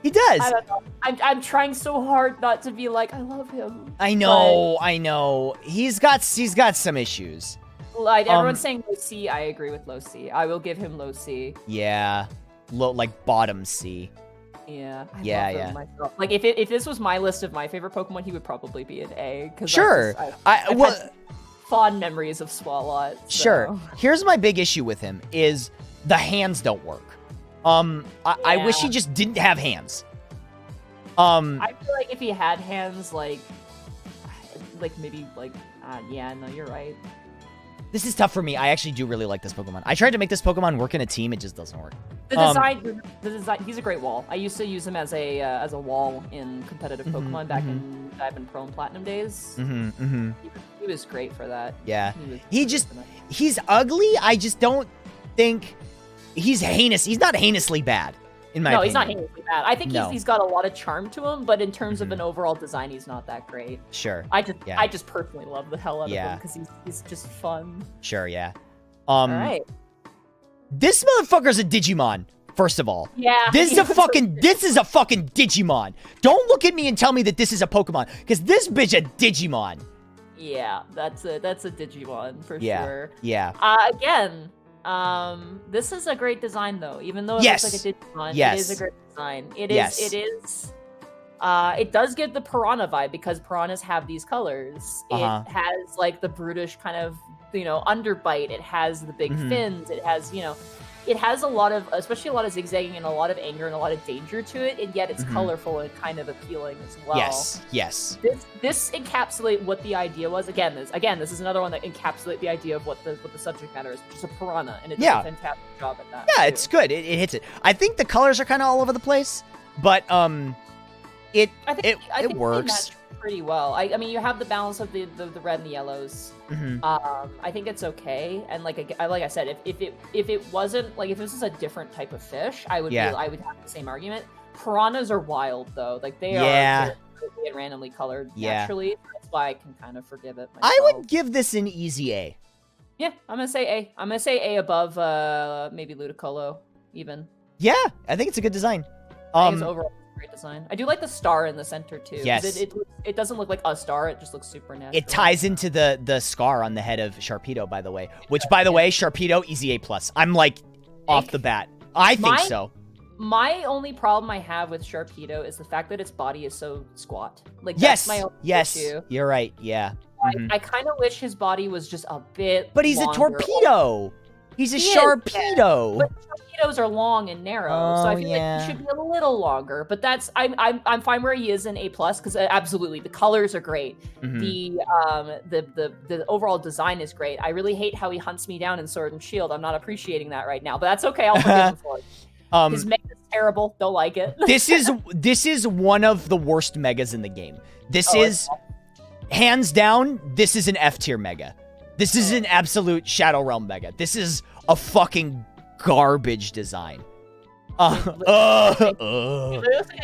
He does. I don't know. I'm trying so hard not to be like, I love him. I know. He's got some issues. Like, everyone's saying low C. I agree with low C. I will give him low C. Yeah. Like bottom C. Yeah. I Yeah, love him myself. Like, if this was my list of my favorite Pokemon, he would probably be an A. Sure. I've had fond memories of Swalot. So. Sure. Here's my big issue with him is the hands don't work. I wish he just didn't have hands. I feel like if he had hands, like maybe like, yeah, no, you're right. This is tough for me. I actually do really like this Pokemon. I tried to make this Pokemon work in a team. It just doesn't work. The design, he's a great wall. I used to use him as a wall in competitive Pokemon back in Diamond, Pearl, and Platinum days. He was great for that. Yeah. He's ugly. I just don't think he's heinous. He's not heinously bad, in my opinion. No, he's not heinously bad. I think No. he's got a lot of charm to him, but in terms of an overall design, he's not that great. Sure. I just personally love the hell out of Yeah. him because he's just fun. Sure, yeah. All right. This motherfucker's a Digimon, first of all. Yeah. This is a fucking Digimon. Don't look at me and tell me that this is a Pokemon, because this bitch a Digimon. Yeah, that's a Digimon for sure. Yeah. Again, this is a great design though. Even though it Yes. looks like a Digimon, Yes. it is a great design. Yes. It does give the Piranha vibe because piranhas have these colors. Uh-huh. It has like the brutish kind of, underbite. It has the big fins. It has, it has especially a lot of zigzagging and a lot of anger and a lot of danger to it, and yet it's colorful and kind of appealing as well. Yes. This encapsulates what the idea was. Again, this is another one that encapsulates the idea of what the subject matter is, which is a piranha, and it does a fantastic job at that. Yeah, too. it's good. It hits it. I think the colors are kind of all over the place, but it works. They match pretty well. I mean, you have the balance of the red and the yellows. I think it's okay. And like I said, if it wasn't like, if this was a different type of fish, I would have the same argument. Piranhas are wild though. Like they are completely and randomly colored naturally. That's why I can kind of forgive it myself. I would give this an easy A. Yeah, I'm gonna say A. I'm gonna say A above maybe Ludicolo even. Yeah, I think it's a good design. I think it's overall a great design. I do like the star in the center too. Yes. It doesn't look like a star. It just looks super natural. It ties into the scar on the head of Sharpedo, by the way. Which, by the way, Sharpedo, easy A+. I'm like, off the bat. I think so. My only problem I have with Sharpedo is the fact that its body is so squat. Like, that's my only issue. You're right, yeah. I kind of wish his body was just a bit But he's longer. a torpedo! He's a He is, Sharpedo. But Sharpedos are long and narrow, so I feel like he should be a little longer. But that's I'm fine where he is in A+ because absolutely the colors are great. The overall design is great. I really hate how he hunts me down in Sword and Shield. I'm not appreciating that right now, but that's okay. I'll forgive him for it. His mega is terrible. Don't like it. This is one of the worst megas in the game. This is hands down. This is an F tier mega. This is an absolute Shadow Realm mega. This is a fucking garbage design. They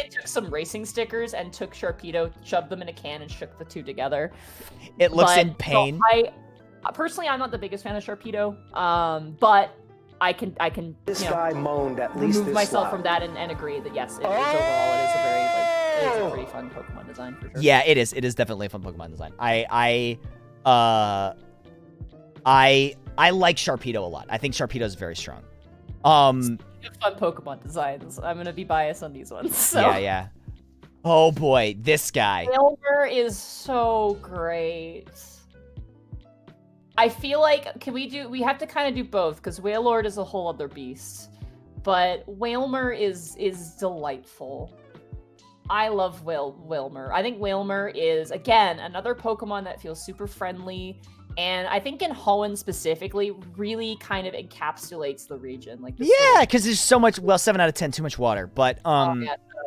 took some racing stickers and took Sharpedo, shoved them in a can, and shook the two together. It looks in pain. Personally, I'm not the biggest fan of Sharpedo, but I can This guy moaned at least remove this myself loud. from that and agree that yes, overall it is a very it is a pretty fun Pokemon design for sure. Yeah, it is. It is definitely a fun Pokemon design. I like Sharpedo a lot. I think Sharpedo is very strong. Fun Pokemon designs. I'm gonna be biased on these ones. So. Yeah. Oh boy, this guy. Wailmer is so great. I feel like we have to kind of do both because Wailord is a whole other beast, but Wailmer is delightful. I love Wailmer. I think Wailmer is again another Pokemon that feels super friendly. And I think in Hoenn specifically, really kind of encapsulates the region. Like yeah, because there's so much. Well, 7 out of 10, too much water. But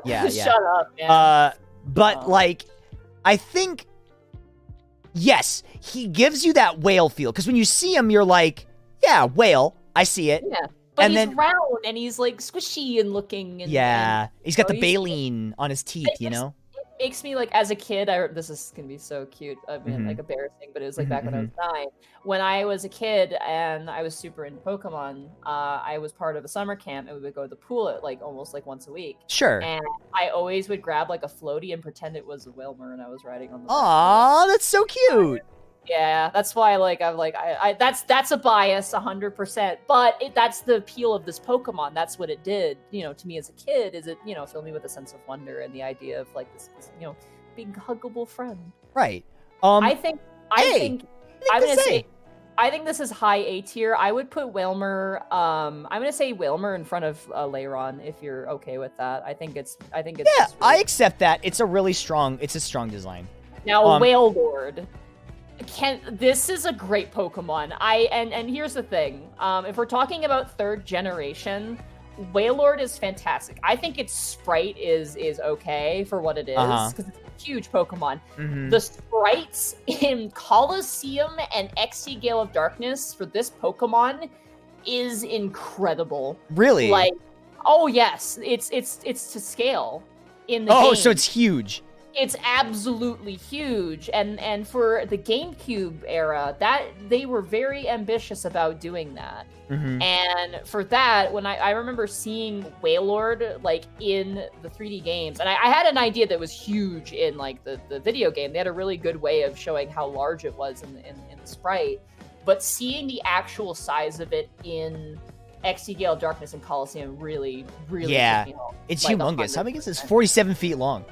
yeah. Shut up, man. But like, I think yes, he gives you that whale feel. Because when you see him, you're like, yeah, whale. I see it. Yeah, but and he's then, round and he's like squishy and looking. And, he's got the he's- baleen on his teeth. You know. It makes me like as a kid. This is gonna be so cute. I mean, like embarrassing, but it was like back when I was 9. When I was a kid and I was super into Pokemon, I was part of a summer camp and we would go to the pool at like almost like once a week. Sure. And I always would grab like a floaty and pretend it was a Wailmer and I was riding on the. Aw, that's so cute. Yeah, that's why that's a bias 100%, but that's the appeal of this Pokemon. That's what it did, to me as a kid, is it, filled me with a sense of wonder and the idea of like this big huggable friend. Right. I think this is high A tier. I would put Wailmer, I'm going to say Wailmer in front of Lairon if you're okay with that. I think it's Yeah, just I really... accept that. It's a strong design. Now, Wailord. This is a great Pokemon. And here's the thing. If we're talking about 3rd generation, Wailord is fantastic. I think its sprite is okay for what it is, because it's a huge Pokemon. The sprites in Colosseum and XT Gale of Darkness for this Pokemon is incredible. Really? Like, oh yes, it's to scale in the game. Oh, so it's huge. It's absolutely huge, and for the GameCube era, that they were very ambitious about doing that. And for that, when I remember seeing Wailord like in the 3D games, and I had an idea that was huge in like the video game. They had a really good way of showing how large it was in the sprite, but seeing the actual size of it in XT Gale of Darkness and Coliseum really took me home. It's like humongous. How big is this? 47 feet long.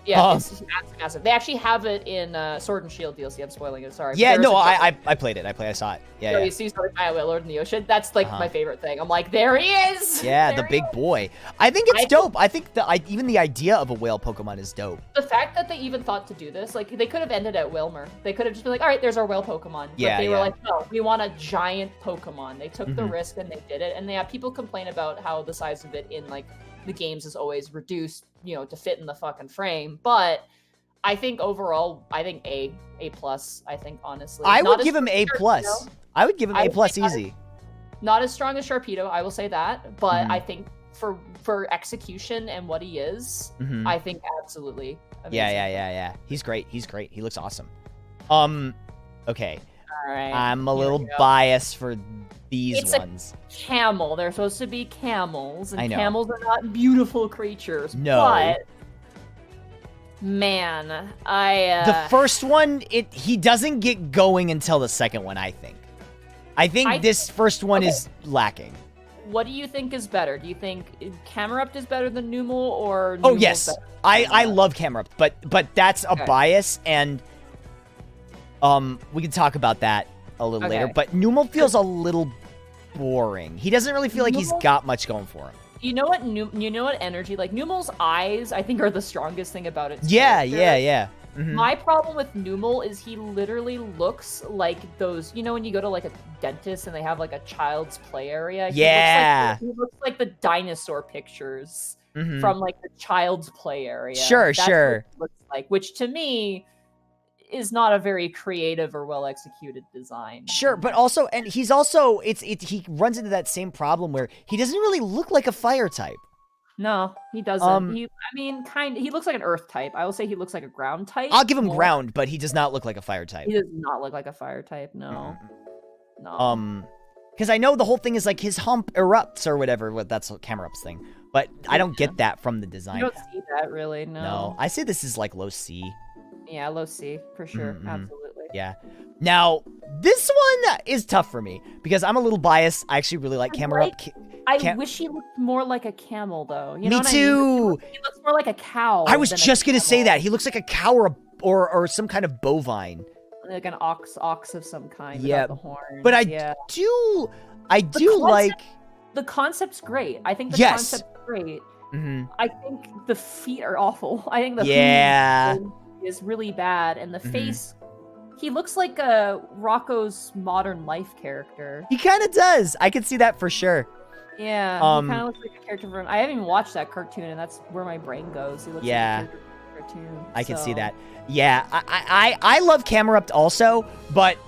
Yeah, it's massive. They actually have it in Sword and Shield DLC. I'm spoiling it. Sorry. Yeah, no, I played it. I saw it. Yeah, so yeah. You see something by Wailord in the ocean. That's like my favorite thing. I'm like, there he is. Yeah, There the he big is. boy. I think it's dope. I think even the idea of a whale Pokemon is dope. The fact that they even thought to do this, like they could have ended at Wailmer. They could have just been like, all right, there's our whale Pokemon. Yeah, But they were yeah. like, no, we want a giant Pokemon. They took the risk and they did it. And people complain about how the size of it in like the games is always reduced, to fit in the fucking frame. But I think overall, A+. I think honestly, I Not would as give him A+. strong as Sharpedo. I would give him I A+ would say easy. Not as strong as Sharpedo, I will say that. But I think for execution and what he is, I think absolutely. Amazing. Yeah. He's great. He looks awesome. Okay. All right. I'm a here little we go. biased for these It's ones. a camel. They're supposed to be camels, and I know. camels are not beautiful creatures. No. But man, The first one, he doesn't get going until the second one, I think. I think this first one is lacking. What do you think is better? Do you think Camerupt is better than Numel, or Oh, Numel's yes. better? I love Camerupt, but that's a bias, and we can talk about that a little later. Okay. But Numel feels a little boring. He doesn't really feel like he's got much going for him. You know what? You know what energy? Like Numel's eyes, I think, are the strongest thing about it. Yeah. Mm-hmm. My problem with Numel is he literally looks like those. You know when you go to like a dentist and they have like a child's play area. He looks like the dinosaur pictures from like the child's play area. Sure. That's what it looks like, which to me is not a very creative or well executed design. Sure, but also, and he's also, he runs into that same problem where he doesn't really look like a fire type. No, he doesn't. He looks like an earth type. I will say he looks like a ground type. I'll give him ground, but he does not look like a fire type. He does not look like a fire type, no. No. Because I know the whole thing is like his hump erupts or whatever. That's what camera ups thing. But I don't get that from the design. You don't see that really, no. No, I say this is like low C. Yeah, low C, for sure. Absolutely. Yeah. Now, this one is tough for me because I'm a little biased. I actually really like camera up. I wish he looked more like a camel, though. You know Me what too. I mean? He looks more like a cow. I was just going to say that. He looks like a cow or some kind of bovine. Like an ox of some kind. Yeah. The horns. But I do like... The concept's great. I think the concept's great. I think the feet are awful. I think the feet is really bad. And the face... He looks like a Rocco's Modern Life character. He kind of does. I can see that for sure. Yeah, he kind of looks like a character from... I haven't even watched that cartoon, and that's where my brain goes. He looks like a character from a cartoon. I can see that. Yeah, I love Camerupt also, but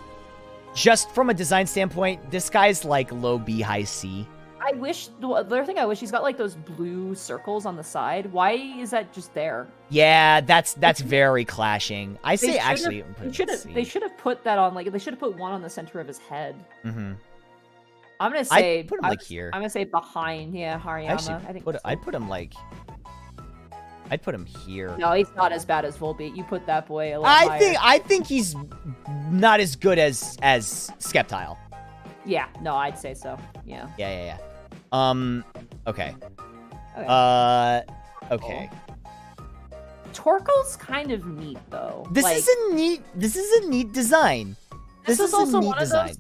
just from a design standpoint, this guy's like low B, high C. I wish... The other thing I wish, he's got like those blue circles on the side. Why is that just there? Yeah, that's very clashing. I say actually... They should have put that on, like, they should have put one on the center of his head. I'm gonna say I'd put him like here. I'm gonna say behind, Hariyama. I'd put him like. I'd put him here. No, he's not as bad as Volbeat. You put that boy a lot higher. I think he's not as good as Skeptile. Yeah, no, I'd say so. Yeah. Yeah. Okay. Okay. Torkoal's kind of neat though. This is a neat design. This is also a neat design.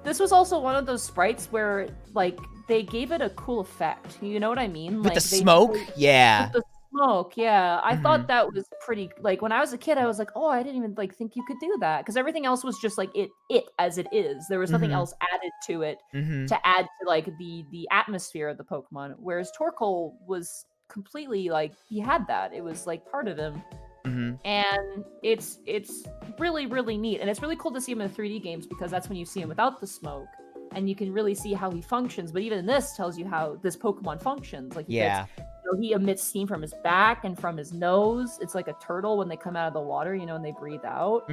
This was also one of those sprites where, like, they gave it a cool effect. You know what I mean? With the smoke? Yeah. With the smoke, yeah. I thought that was pretty... Like, when I was a kid, I was like, oh, I didn't even, like, think you could do that. Because everything else was just, like, it as it is. There was nothing else added to it to add to, like, the atmosphere of the Pokemon. Whereas Torkoal was completely, like, he had that. It was, like, part of him. And it's really, really neat. And it's really cool to see him in the 3D games because that's when you see him without the smoke. And you can really see how he functions. But even this tells you how this Pokemon functions. Like, he emits steam from his back and from his nose. It's like a turtle when they come out of the water, and they breathe out.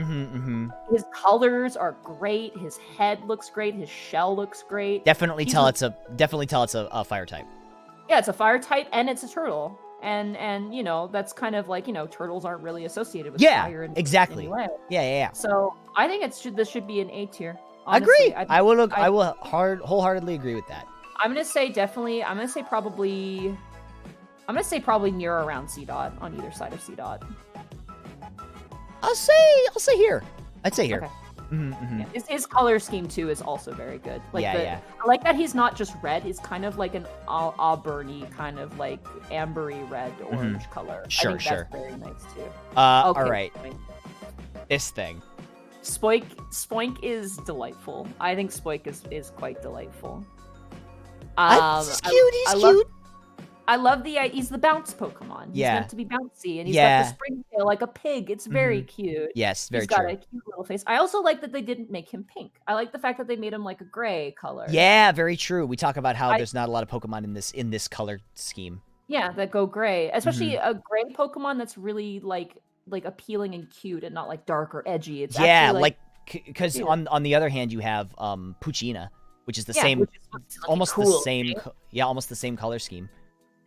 His colors are great. His head looks great. His shell looks great. Definitely tell it's a fire type. Yeah, it's a fire type and it's a turtle. And that's kind of like, turtles aren't really associated with fire in exactly. any way. Yeah. So I think this should be an A tier. Honestly. Agree. I will wholeheartedly agree with that. I'm gonna say probably near around C dot on either side of C dot. I'll say here. I'd say here. Okay. Yeah. His color scheme too is also very good. Like I like that he's not just red. He's kind of like an auburny, kind of like ambery red orange color. Sure. That's very nice too. All right. This thing. Spoink is delightful. I think Spoink is quite delightful. He's cute. He's cute. I love he's the bounce Pokemon. He's meant to be bouncy, and he's got the spring tail like a pig. It's very cute. Yes, very true. He's got true. a cute little face. I also like that they didn't make him pink. I like the fact that they made him like a gray color. Yeah, very true. We talk about how there's not a lot of Pokemon in this color scheme. Yeah, that go gray. Especially a gray Pokemon that's really like appealing and cute and not like dark or edgy. It's actually because on the other hand you have Poochyena, which is the same, almost cool, the same, almost the same color scheme.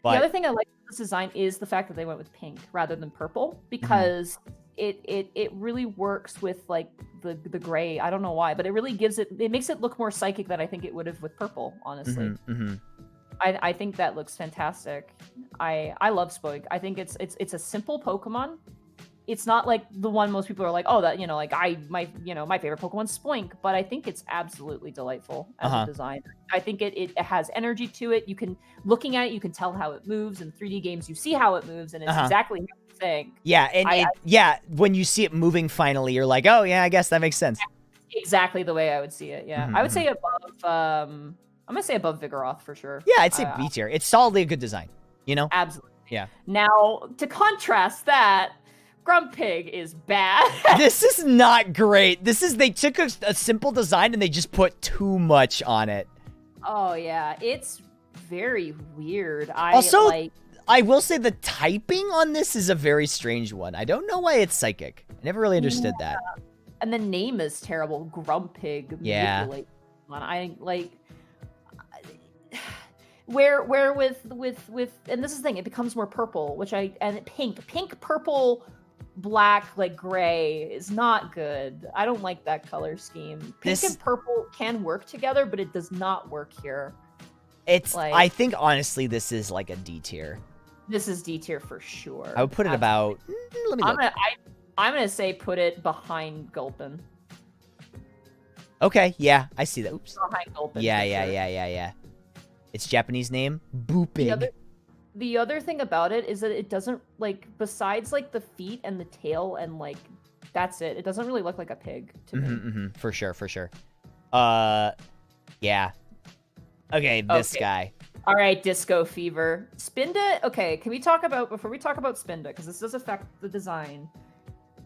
But the other thing I like about this design is the fact that they went with pink rather than purple because it really works with like the gray. I don't know why, but it really it makes it look more psychic than I think it would have with purple, honestly. I think that looks fantastic. I love Spoink. I think it's a simple Pokemon, it's not like the one most people are like, oh, that, like my favorite Pokemon's Spoink, but I think it's absolutely delightful as a design. I think it has energy to it. Looking at it, you can tell how it moves. In 3D games, you see how it moves, and it's exactly how you think. Yeah, and when you see it moving finally, you're like, oh yeah, I guess that makes sense. Exactly the way I would see it. Yeah, I would say above. I'm gonna say above Vigoroth for sure. Yeah, I'd say B tier. It's solidly a good design. Absolutely. Yeah. Now, to contrast that, Grumpig is bad. This is not great. They took a simple design and they just put too much on it. Oh yeah, it's very weird. I will say the typing on this is a very strange one. I don't know why it's psychic. I never really understood that. And the name is terrible. Grumpig. Yeah. I like. Where with and this is the thing, it becomes more purple, pink, purple, black, like gray is not good. I don't like that color scheme. Pink and purple can work together, but it does not work here. It's like, I think honestly this is like a D tier. This is D tier for sure. I would put it about. Let me look. I'm gonna say put it behind Gulpin. Okay, yeah, I see that. Oops. Behind Gulpin. Yeah. Its Japanese name, Boopig. The other thing about it is that it doesn't, like, besides, like, the feet and the tail and, like, that's it. It doesn't really look like a pig to me. For sure. Yeah. Okay, this guy. All right, Disco Fever. Spinda, okay, before we talk about Spinda, because this does affect the design,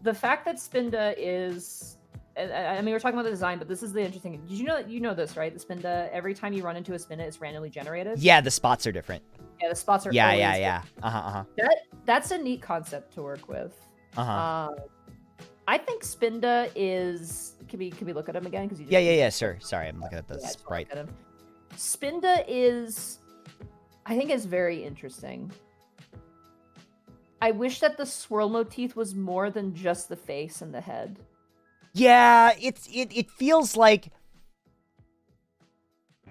the fact that Spinda is... I mean, we're talking about the design, but this is the interesting thing. Did you know this, right? The Spinda, every time you run into a Spinda, it's randomly generated. Yeah, the spots are different. Yeah, the spots are Yeah. That's a neat concept to work with. I think Spinda is. Can we look at him again? Yeah, sir. Sorry, I'm looking at the sprite. Spinda is, I think, is very interesting. I wish that the swirl motif was more than just the face and the head. Yeah, it feels like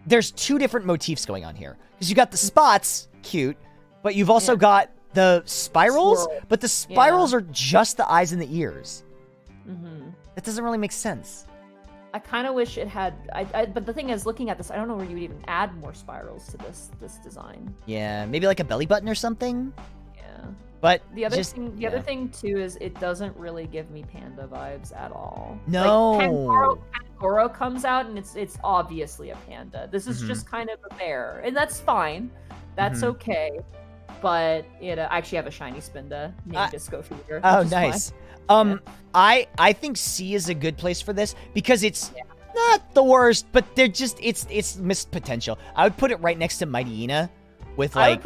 there's two different motifs going on here. Because you got the spots, cute, but you've also got the spirals, but the spirals are just the eyes and the ears. That doesn't really make sense. I kind of wish it had, but the thing is, looking at this, I don't know where you would even add more spirals to this design. Yeah, maybe like a belly button or something? Yeah. But the other thing too is it doesn't really give me panda vibes at all. No. Like, Pangoro comes out and it's obviously a panda. This is just kind of a bear, and that's fine. That's okay. But I actually have a shiny Spinda named Disco Fever. Oh, nice. I think C is a good place for this because it's not the worst, but they're just it's missed potential. I would put it right next to Mighty Ina with like.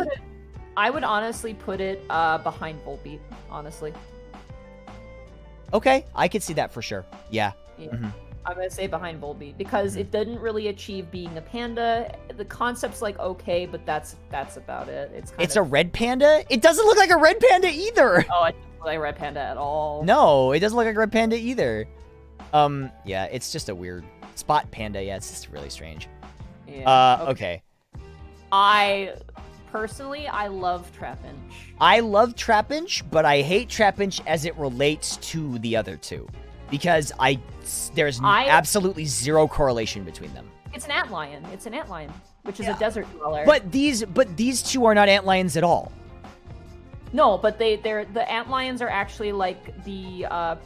I would honestly put it behind Volbeat, honestly. Okay, I could see that for sure. Yeah. I'm going to say behind Volbeat because it didn't really achieve being a panda. The concept's like okay, but that's about it. It's a red panda? It doesn't look like a red panda either. Oh, it doesn't look like a red panda at all. No, it doesn't look like a red panda either. Yeah, it's just a weird spot panda. Yeah, it's just really strange. Yeah. Okay. Personally, I love Trapinch. I love Trapinch, but I hate Trapinch as it relates to the other two. Because there's absolutely zero correlation between them. It's an antlion. Which is a desert dweller. But these two are not antlions at all. No, but the antlions are actually like oh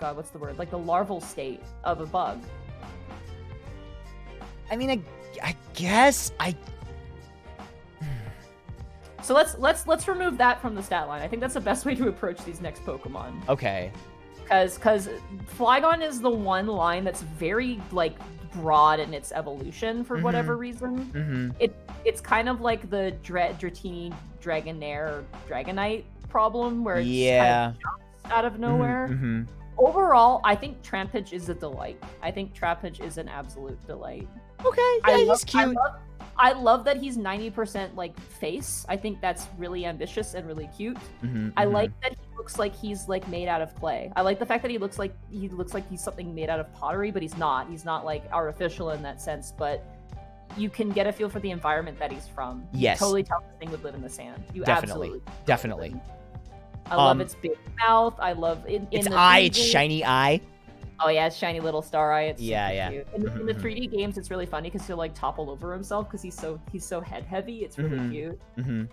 god, what's the word? Like the larval state of a bug. I mean, I guess So let's remove that from the stat line. I think that's the best way to approach these next Pokemon. Okay. Because Flygon is the one line that's very like broad in its evolution for whatever reason. It's kind of like the Dratini Dragonair Dragonite problem where it's kind of jumps out of nowhere. Overall, I think Trapinch is a delight. I think Trapinch is an absolute delight. Okay, yeah, he's cute. I love that he's 90% like face. I think that's really ambitious and really cute. I like that he looks like he's like made out of clay. I like the fact that he looks like he's something made out of pottery, but he's not. He's not like artificial in that sense, but you can get a feel for the environment that he's from. Yes. You totally tell this thing would live in the sand. You definitely. I love its big mouth. I love its the eye, 3D its games- shiny eye. Oh yeah, its shiny little star eye. It's Yeah, super yeah. cute. In the 3D games, it's really funny because he'll like topple over himself because he's so head heavy. It's really cute. Mm-hmm.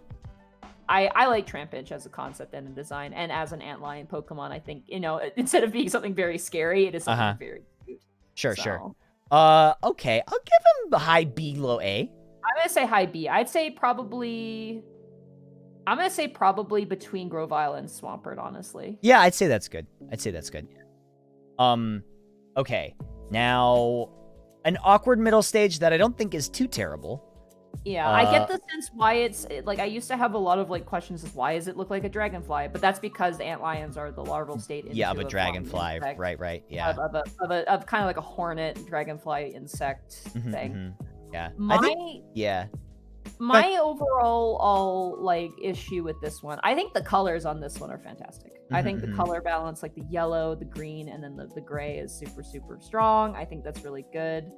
I like Trampinch as a concept and a design, and as an antlion Pokemon, I think instead of being something very scary, it is something very cute. Sure. So, Okay. I'll give him a high B, low A. I'm gonna say high B. I'm gonna say probably between Grovyle and Swampert, honestly. Yeah, I'd say that's good. Okay. Now, an awkward middle stage that I don't think is too terrible. Yeah, I get the sense why it's like I used to have a lot of like questions of why does it look like a dragonfly, but that's because antlions are the larval state. Yeah, of a flying dragonfly. insect, Right. Yeah. Of kind of like a hornet dragonfly insect thing. Yeah. My overall like issue with this one, I think the colors on this one are fantastic. I think the color balance, like the yellow, the green, and then the gray is super, super strong. I think that's really good.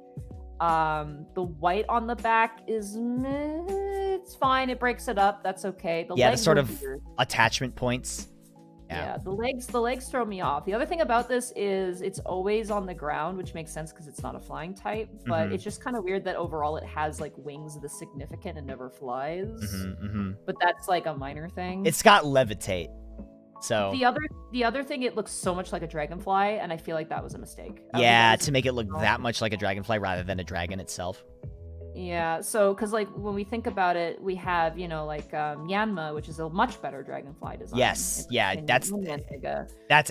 The white on the back is it's fine. It breaks it up. That's okay. The the legs sort are of weird. attachment points. Yeah, the legs throw me off. The other thing about this is it's always on the ground, which makes sense because it's not a flying type, but it's just kind of weird that overall it has like wings that is significant and never flies. But that's like a minor thing. It's got levitate. So the other thing, it looks so much like a dragonfly, and I feel like that was a mistake. Yeah, to make it look that much like a dragonfly rather than a dragon itself. Yeah, so because like when we think about it, we have Yanma, which is a much better dragonfly design. Yes, that's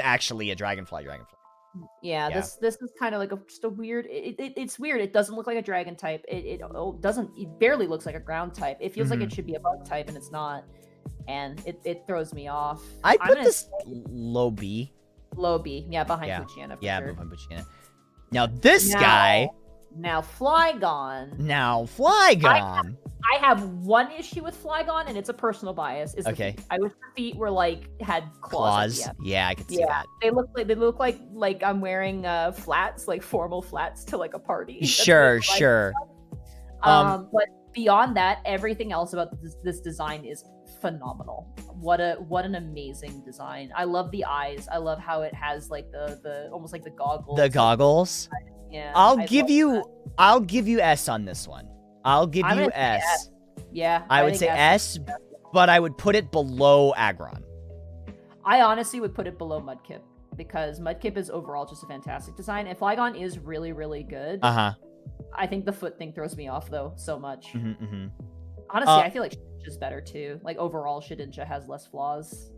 actually a dragonfly. Yeah, this is kind of like just a weird. It's weird. It doesn't look like a dragon type. It barely looks like a ground type. It feels like it should be a bug type, and it's not. And it throws me off. I put this low B. Low B, yeah, behind Poochyena. Sure. Behind Poochyena. Now this guy. Now Flygon. I have one issue with Flygon, and it's a personal bias. Is okay. I wish the feet were had claws. Yeah, I could see that. They look like I'm wearing flats, like formal flats to like a party. Sure. But beyond that, everything else about this design is phenomenal. What an amazing design. I love the eyes. I love how it has like the almost like the goggles. The goggles. Yeah. I'll give you S on this one. I'll give you S. Yeah. I would say S, but I would put it below Aggron. I honestly would put it below Mudkip because Mudkip is overall just a fantastic design, and Flygon is really, really good. I think the foot thing throws me off though so much. Honestly, I feel like Shedinja is better too. Like overall, Shedinja has less flaws.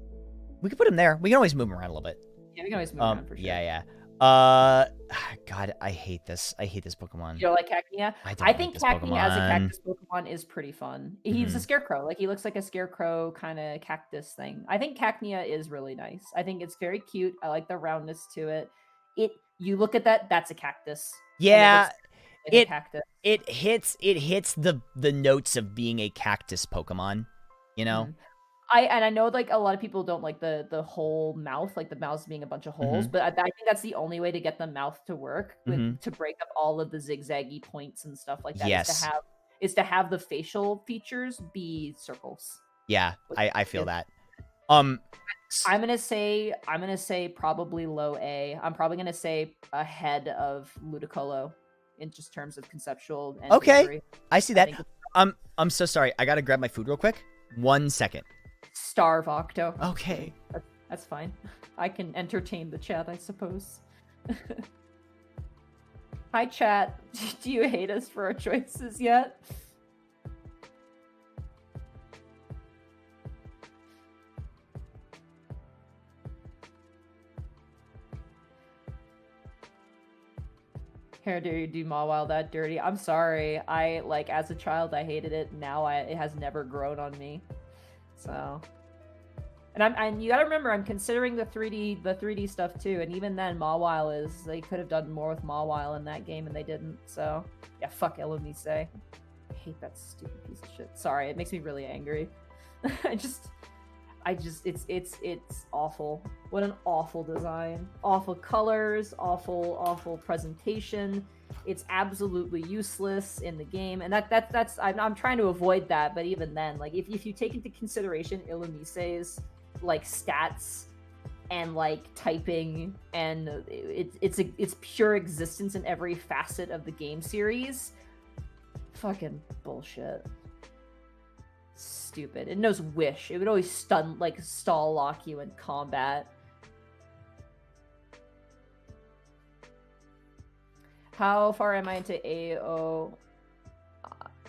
We could put him there. We can always move him around a little bit. Yeah, we can always move around for sure. Yeah. God, I hate this. I hate this Pokemon. You don't like Cacnea? I think Cacnea as a cactus Pokemon is pretty fun. He's a scarecrow. Like he looks like a scarecrow kind of cactus thing. I think Cacnea is really nice. I think it's very cute. I like the roundness to it. You look at that's a cactus. Yeah. It hits the notes of being a cactus Pokemon, you know? I know like a lot of people don't like the whole mouth, like the mouth being a bunch of holes, but I think that's the only way to get the mouth to work to break up all of the zigzaggy points and stuff like that. Yes. Is to have the facial features be circles. Yeah, I feel that. I'm gonna say probably low A. I'm probably gonna say ahead of Ludicolo in just terms of conceptual and delivery. I see that. I'm so sorry. I gotta grab my food real quick. 1 second. Starve Octo. Okay. That's fine. I can entertain the chat, I suppose. Hi, chat. Do you hate us for our choices yet? How dare you do Mawile that dirty? I'm sorry. I as a child I hated it. Now it has never grown on me. So, and you gotta remember I'm considering the 3D stuff too. And even then, Mawile they could have done more with Mawile in that game and they didn't. So yeah, fuck Elomise. I hate that stupid piece of shit. Sorry, it makes me really angry. It's awful. What an awful design. Awful colors, awful presentation. It's absolutely useless in the game. And I'm trying to avoid that, but even then, like if you take into consideration Ilumise's like stats and like typing, and it's pure existence in every facet of the game series. Fucking bullshit. Stupid. It knows wish. It would always stall lock you in combat. How far am I into AO?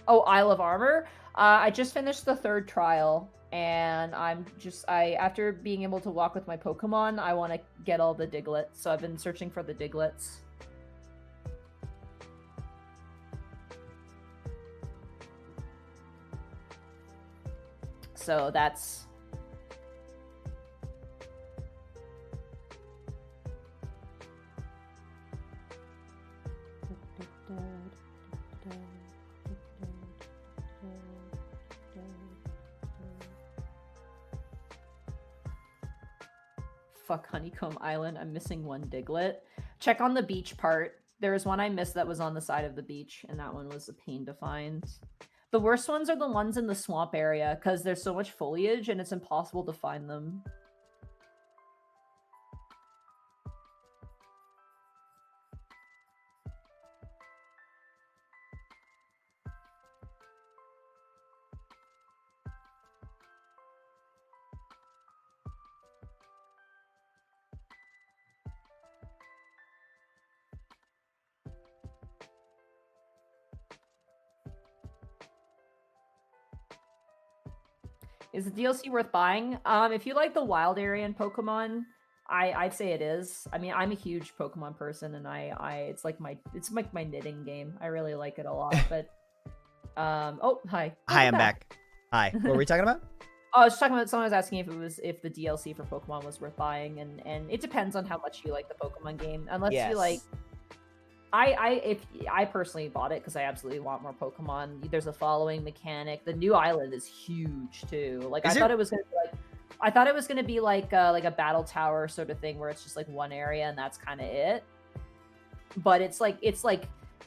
Oh, Isle of Armor. I just finished the 3rd trial, and after being able to walk with my Pokemon, I want to get all the Diglets. So I've been searching for the Diglets. So that's... Fuck Honeycomb Island. I'm missing one Diglett. Check on the beach part. There was one I missed that was on the side of the beach, and that one was a pain to find. The worst ones are the ones in the swamp area, because there's so much foliage and it's impossible to find them. Is the DLC worth buying? If you like the wild area in Pokemon, I'd say it is. I mean, I'm a huge Pokemon person, and it's like my knitting game. I really like it a lot. But oh, hi. Hi, I'm back. Hi. What were we talking about? Oh, I was talking about, someone was asking if the DLC for Pokemon was worth buying, and it depends on how much you like the Pokemon game. Unless you like, I personally bought it because I absolutely want more Pokemon. There's a following mechanic. The new island is huge too. Like I thought it was gonna be like a battle tower sort of thing where it's just like one area and that's kind of it. But it's like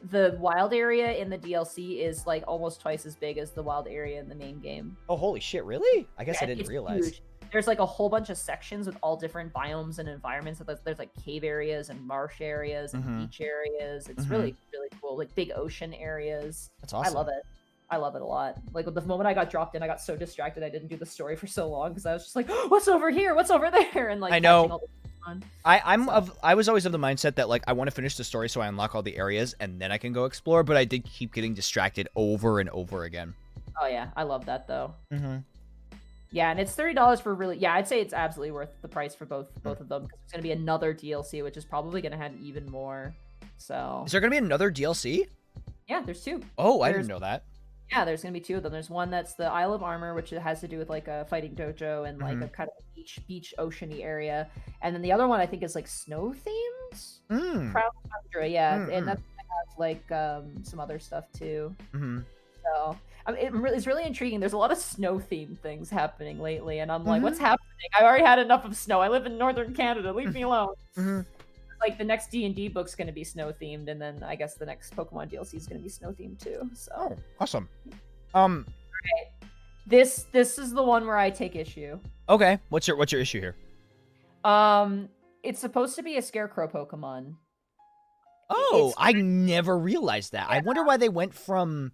the wild area in the DLC is like almost twice as big as the wild area in the main game. Oh, holy shit! Really? I guess I didn't realize. Huge. There's like a whole bunch of sections with all different biomes and environments. There's like cave areas and marsh areas and beach areas. It's really, really cool. Like big ocean areas. That's awesome. I love it. I love it a lot. Like the moment I got dropped in, I got so distracted I didn't do the story for so long because I was just like, oh, what's over here? What's over there? And like I know. all the I was always of the mindset that like I want to finish the story so I unlock all the areas and then I can go explore, but I did keep getting distracted over and over again. Oh yeah, I love that though. Yeah, and it's $30 for really... Yeah, I'd say it's absolutely worth the price for both of them. Because there's going to be another DLC, which is probably going to have even more. So... Is there going to be another DLC? Yeah, there's 2. Oh, I didn't know that. Yeah, there's going to be 2 of them. There's one that's the Isle of Armor, which has to do with like a fighting dojo and like a kind of beach ocean-y area. And then the other one I think is like snow themed? Crown Tundra, yeah. And that's going to have like some other stuff too. So... it's really intriguing. There's a lot of snow-themed things happening lately, and I'm like, what's happening? I've already had enough of snow. I live in northern Canada. Leave me alone. Like, the next D&D book's going to be snow-themed, and then I guess the next Pokemon DLC is going to be snow-themed, too. So. Oh, awesome. Okay. This is the one where I take issue. Okay. What's your issue here? It's supposed to be a Scarecrow Pokemon. Oh, I never realized that. Yeah. I wonder why they went from...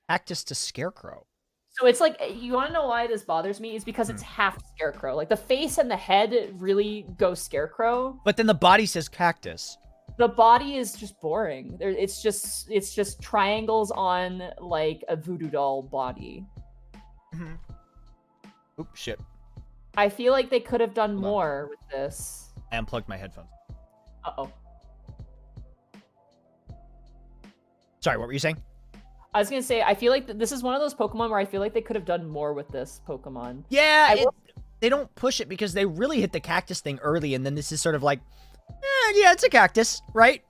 Cactus to Scarecrow. So it's like, you want to know why this bothers me? Is because it's half Scarecrow. Like the face and the head really go Scarecrow. But then the body says cactus. The body is just boring. It's just triangles on like a voodoo doll body. Oop, shit. I feel like they could have done more with this. I unplugged my headphones. Uh-oh. Sorry, what were you saying? I was going to say, I feel like this is one of those Pokemon where I feel like they could have done more with this Pokemon. Yeah, they don't push it because they really hit the cactus thing early, and then this is sort of like, yeah, it's a cactus, right?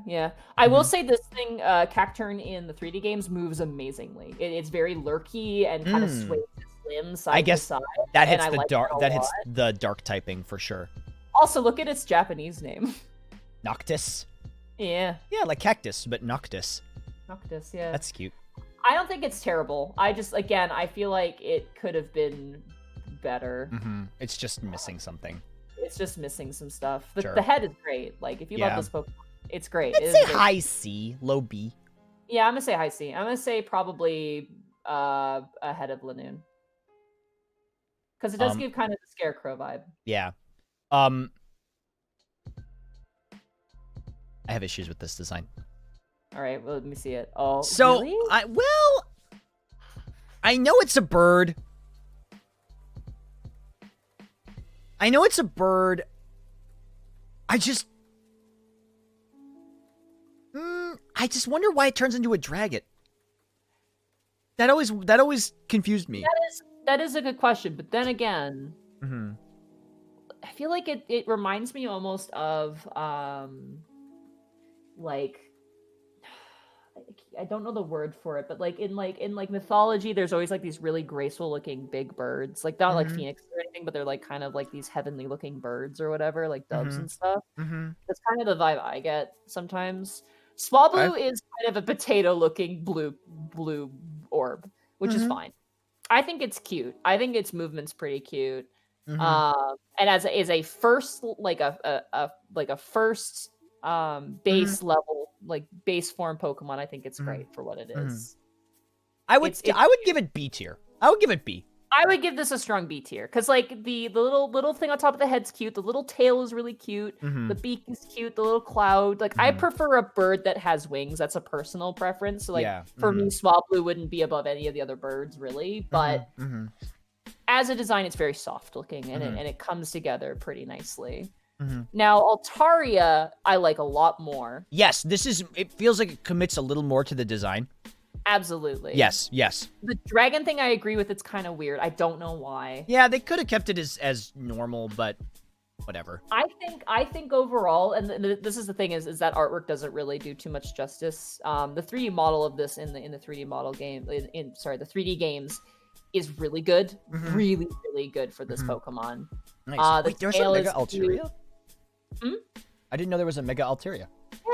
Yeah. I will say this thing, Cacturne in the 3D games moves amazingly. It's very lurky and kind of sways its limbs side to side. That hits the dark. That hits the dark typing for sure. Also, look at its Japanese name. Noctis. Yeah. Yeah, like cactus, but Noctis. Noctis, yeah. That's cute. I don't think it's terrible. I feel like it could have been better. It's just missing something. It's just missing some stuff. Sure. The head is great. Like, if you Yeah. love this Pokemon, it's great. I'd It is say great. high C, low B. Yeah, I'm gonna say high C. I'm gonna say probably ahead of Lanoon. Because it does give kind of the Scarecrow vibe. Yeah. I have issues with this design. All right, well, let me see it. Oh, So, really? I know it's a bird. I just wonder why it turns into a dragon. That always confused me. That is a good question, but then again, Mm-hmm. I feel like it reminds me almost of like, I don't know the word for it, but like in mythology, there's always like these really graceful looking big birds, like not like phoenixes or anything, but they're like kind of like these heavenly looking birds or whatever, like doves and stuff. That's kind of the vibe I get sometimes. Swablu is kind of a potato looking blue orb, which is fine. I think it's cute. I think its movement's pretty cute. And as a first base level, like base form Pokemon, I think it's great for what it is. I would give it B tier. I would give it B. I would give this a strong B tier because like the little thing on top of the head's cute. The little tail is really cute. The beak is cute. The little cloud. Like I prefer a bird that has wings. That's a personal preference. So like for me, Swablu wouldn't be above any of the other birds really. But as a design, it's very soft looking and it comes together pretty nicely. Now, Altaria, I like a lot more. Yes, it feels like it commits a little more to the design. Absolutely. Yes. The dragon thing, I agree with. It's kind of weird. I don't know why. Yeah, they could have kept it as normal, but whatever. I think overall, and this is the thing, is that artwork doesn't really do too much justice. The 3D model of this in the 3D model game, the 3D games, is really good. Really, really good for this Pokemon. Nice. Wait, there's a Mega Altaria? I didn't know there was a Mega Altaria.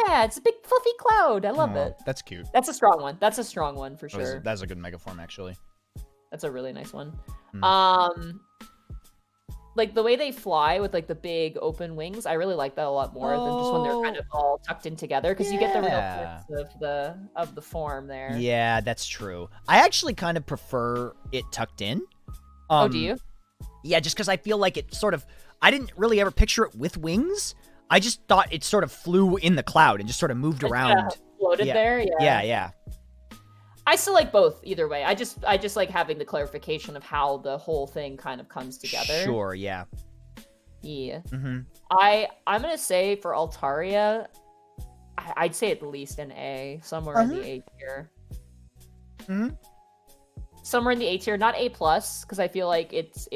Yeah, it's a big fluffy cloud. I love it. That's cute. That's a strong one. That's a strong one for sure. That's a good Mega form, actually. That's a really nice one. Like the way they fly with like the big open wings, I really like that a lot more than just when they're kind of all tucked in together, because you get the real sense of the form there. Yeah, that's true. I actually kind of prefer it tucked in. Do you? Yeah, just because I feel like it sort of... I didn't really ever picture it with wings. I just thought it sort of flew in the cloud and just sort of moved around. Floated there? Yeah. I still like both either way. I just like having the clarification of how the whole thing kind of comes together. Sure, yeah. Yeah. I'm going to say for Altaria, I'd say at least an A, somewhere in the A tier. Somewhere in the A tier, not A+, because I feel like it's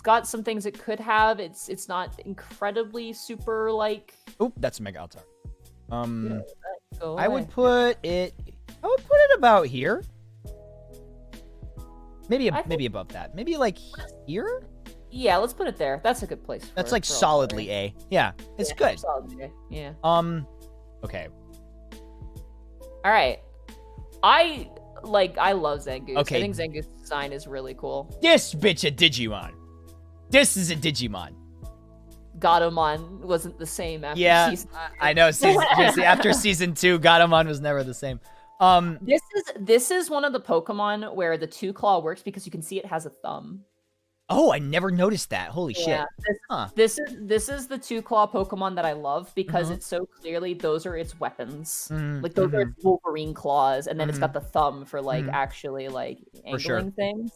got some things it could have. It's not incredibly super like... Oh, that's a Mega Altaria. I would put it about here. Maybe above that. Maybe like here? Yeah, let's put it there. That's a good place. That's like solidly A. Yeah, it's good. Solidly A. Yeah. Okay. All right. I love Zangoose. Okay. I think Zangoose's design is really cool. This bitch a Digimon. This is a Digimon. Gatomon wasn't the same after season 2. I know. After season 2, Gatomon was never the same. This is one of the Pokemon where the 2-claw works because you can see it has a thumb. Oh, I never noticed that. Holy shit. This is the 2-claw Pokemon that I love because it's so clearly those are its weapons. Like those are its Wolverine claws, and then it's got the thumb for like actually like angling things.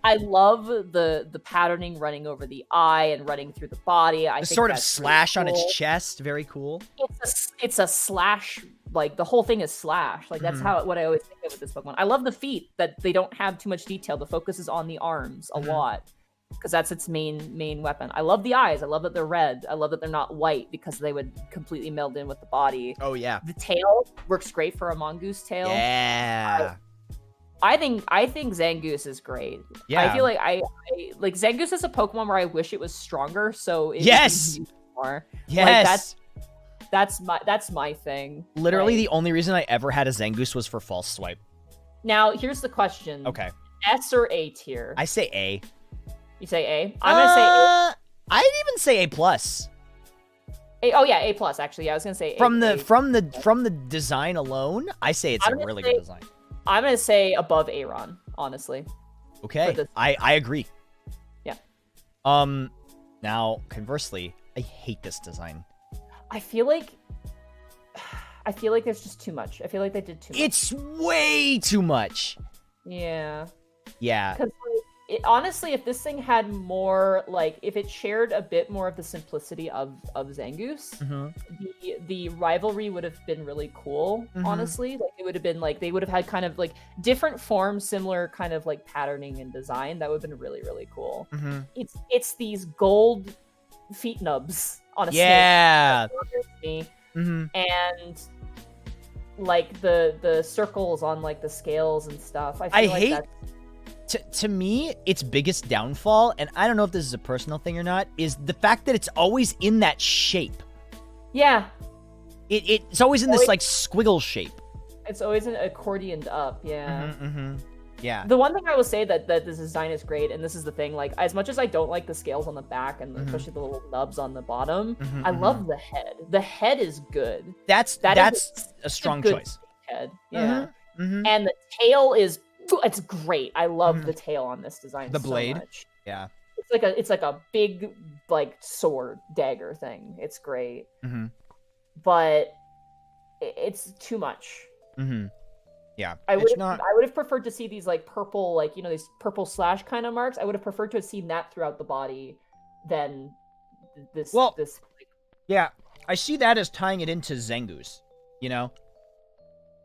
I love the patterning running over the eye and running through the body. I think sort of that's slash really on cool. its chest, very cool. It's a slash. Like the whole thing is slash. Like that's what I always think of with this Pokemon. I love the feet that they don't have too much detail. The focus is on the arms a lot, because that's its main weapon. I love the eyes. I love that they're red. I love that they're not white because they would completely meld in with the body. Oh yeah. The tail works great for a mongoose tail. Yeah. I think Zangoose is great. Yeah. I feel like I like Zangoose is a Pokemon where I wish it was stronger, so it yes. would be more. Yes. Like, that's my thing. Literally like, the only reason I ever had a Zangoose was for False Swipe. Now, here's the question. Okay. S or A tier? I say A. You say A? I'm gonna say A. I'd even say A plus. Oh yeah, A plus. Actually, yeah, I was gonna say From A. the design alone, I say it's a really good design. I'm gonna say above Aaron, honestly. Okay, I agree. Yeah. Now conversely, I hate this design. I feel like there's just too much. I feel like they did too much. It's way too much. Yeah. Yeah. Because honestly, if this thing had more, like, if it shared a bit more of the simplicity of Zangoose, the rivalry would have been really cool. Honestly, like it would have been like they would have had kind of like different forms, similar kind of like patterning and design. That would have been really really cool. It's these gold feet nubs on a snake. And like the circles on like the scales and stuff. I hate that's... To me, its biggest downfall, and I don't know if this is a personal thing or not, is the fact that it's always in that shape. Yeah. It's always in this like squiggle shape. It's always an accordioned up, yeah. Yeah. The one thing I will say that this design is great, and this is the thing, like as much as I don't like the scales on the back and especially the little nubs on the bottom, I love the head. The head is good. That's a strong choice. Head, yeah. And the tail is it's great. I love the tail on this design. The blade, so much. Yeah. It's like a big like sword dagger thing. It's great, but it's too much. Yeah, I would have preferred to see these like purple, like these purple slash kind of marks. I would have preferred to have seen that throughout the body than this. Well, this. Yeah, I see that as tying it into Zangoose.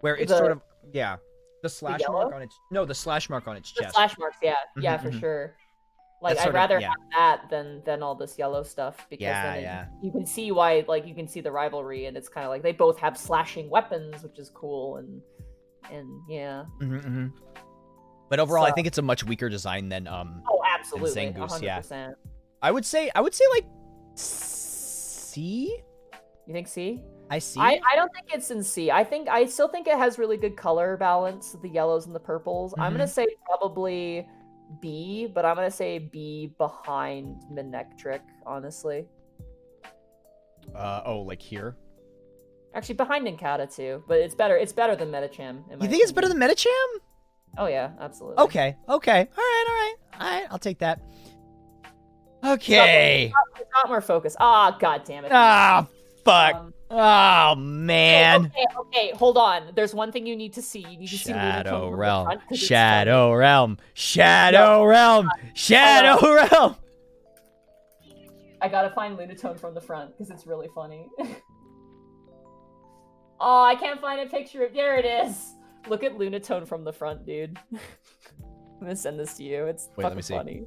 Where it's sort of the slash mark on its the slash mark on its chest. The slash marks, yeah, for sure. Like I'd rather have that than all this yellow stuff because then you can see why, like you can see the rivalry, and it's kind of like they both have slashing weapons, which is cool, and yeah. But overall, I think it's a much weaker design than absolutely than Zangoose. 100%. Yeah, I would say like C. You think C? I see. I don't think it's in C. I still think it has really good color balance, the yellows and the purples. I'm gonna say probably B, but I'm gonna say B behind Manectric, honestly. Like here? Actually, behind Nincada too, but it's better. It's better than Medicham. You think it's better than Medicham? Oh yeah, absolutely. Okay. All right. I'll take that. Okay. It's not more focused. Ah, god damn it. Ah, fuck. Oh man. Okay, hold on. There's one thing you need to see. You need to see Shadow Lunatone Realm. from the front, Shadow Realm. Shadow Realm. Shadow Realm. I gotta find Lunatone from the front because it's really funny. Oh, I can't find a picture. There it is. Look at Lunatone from the front, dude. I'm gonna send this to you. It's fucking funny.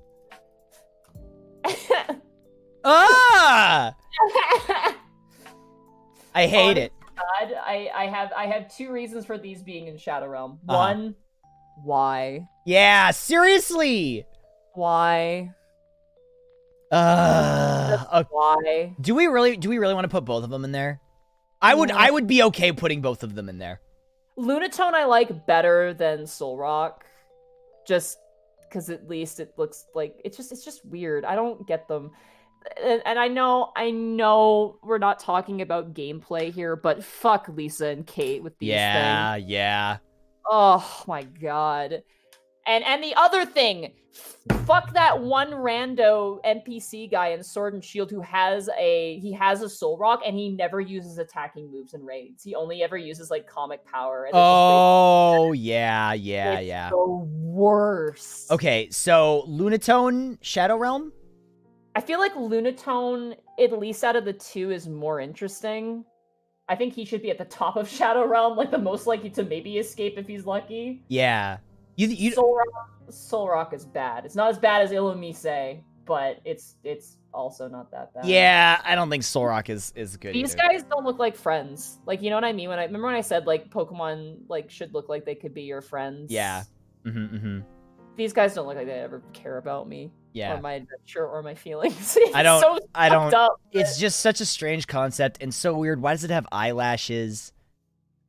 Ah! I hate it. God, I have two reasons for these being in Shadow Realm. One, why? Yeah, seriously. Why? Why? Do we really want to put both of them in there? I would be okay putting both of them in there. Lunatone I like better than Solrock, just because at least it looks like it's just weird. I don't get them. And I know we're not talking about gameplay here, but fuck Lisa and Kate with these things. Yeah. Oh my god. And the other thing, fuck that one rando NPC guy in Sword and Shield who has a Solrock and he never uses attacking moves in raids. He only ever uses like comic power. And yeah. The worst. Okay, so Lunatone, Shadow Realm? I feel like Lunatone, at least out of the two, is more interesting. I think he should be at the top of Shadow Realm, like the most likely to maybe escape if he's lucky. Yeah. Solrock is bad. It's not as bad as Illumise, but it's also not that bad. Yeah, I don't think Solrock is good. These guys don't look like friends. Like, you know what I mean? Remember when I said like Pokemon like should look like they could be your friends? Yeah. These guys don't look like they ever care about me. Yeah. Or my adventure or my feelings. I don't. Up, it's just such a strange concept and so weird. Why does it have eyelashes?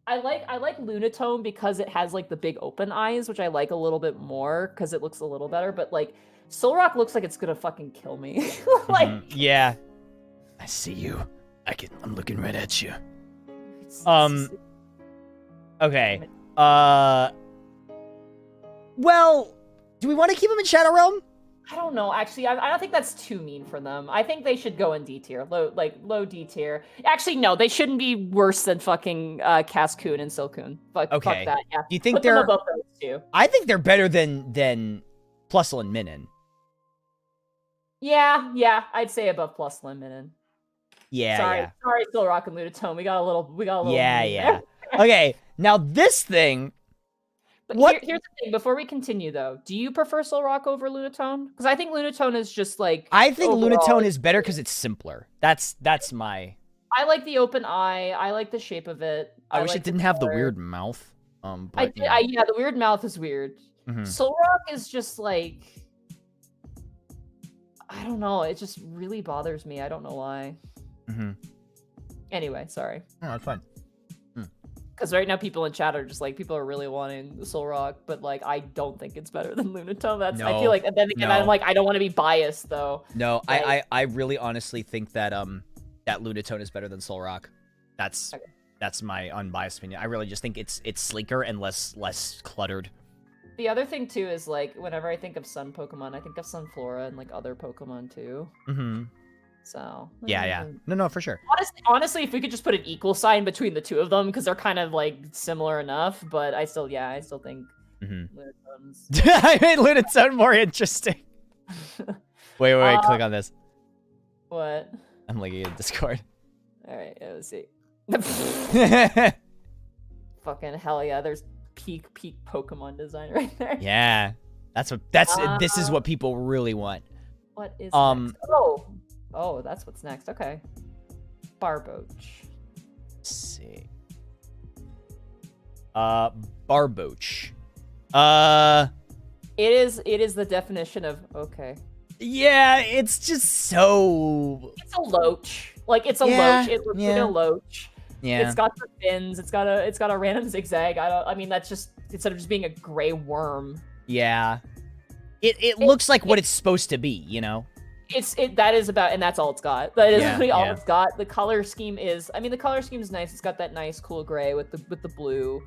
I like Lunatone because it has like the big open eyes, which I like a little bit more because it looks a little better. But like Solrock looks like it's gonna fucking kill me. Like Yeah. I see you. I'm looking right at you. Okay. Well, do we want to keep him in Shadow Realm? I don't know. Actually, I don't think that's too mean for them. I think they should go in D tier, low D tier. Actually, no, they shouldn't be worse than fucking Cascoon and Silcoon. Fuck that. Yeah. Do you think Put them they're above those two? I think they're better than Plusle and Minun. Yeah, I'd say above Plusle and Minun. Yeah. Sorry, Solrock and Lunatone. We got a little. Yeah. Okay, now this thing. But What? Here's the thing. Before we continue, though, do you prefer Solrock over Lunatone? Because I think Lunatone is just like. I think overall, Lunatone is better because it's simpler. That's my. I like the open eye. I like the shape of it. I wish like it didn't have the color. weird mouth. But Yeah, the weird mouth is weird. Mhm. Solrock is just like. I don't know. It just really bothers me. I don't know why. Anyway, sorry. No, that's fine. Because right now people in chat are just like, people are really wanting Solrock, but like, I don't think it's better than Lunatone. I feel like, and then again, I'm like, I don't want to be biased though. No, Like- I really honestly think that that Lunatone is better than Solrock. That's my unbiased opinion. I really just think it's sleeker and less cluttered. The other thing too is like, whenever I think of Sun Pokemon, I think of Sunflora and like other Pokemon too. So Yeah. No, for sure. Honestly, if we could just put an equal sign between the two of them, because they're kind of like similar enough, but I still think Lunatone's. I made Lunatone more interesting. Wait, click on this. What? I'm looking at Discord. All right, let's see. Fucking hell yeah! There's peak Pokemon design right there. Yeah, this is what people really want. What is next? Oh, that's what's next. Okay, Barboach. Let's see. Barboach. It is the definition of okay. Yeah, it's just so. It's a loach. Like it's a Yeah, loach. It looks like yeah. a loach. Yeah. It's got the fins. It's got a random zigzag. I mean that's just instead of just being a gray worm. Yeah. It looks like what it's supposed to be, you know? That is about, and that's all it's got. That is really all yeah. it's got. The color scheme is, I mean, the color scheme is nice. It's got that nice cool gray with the blue,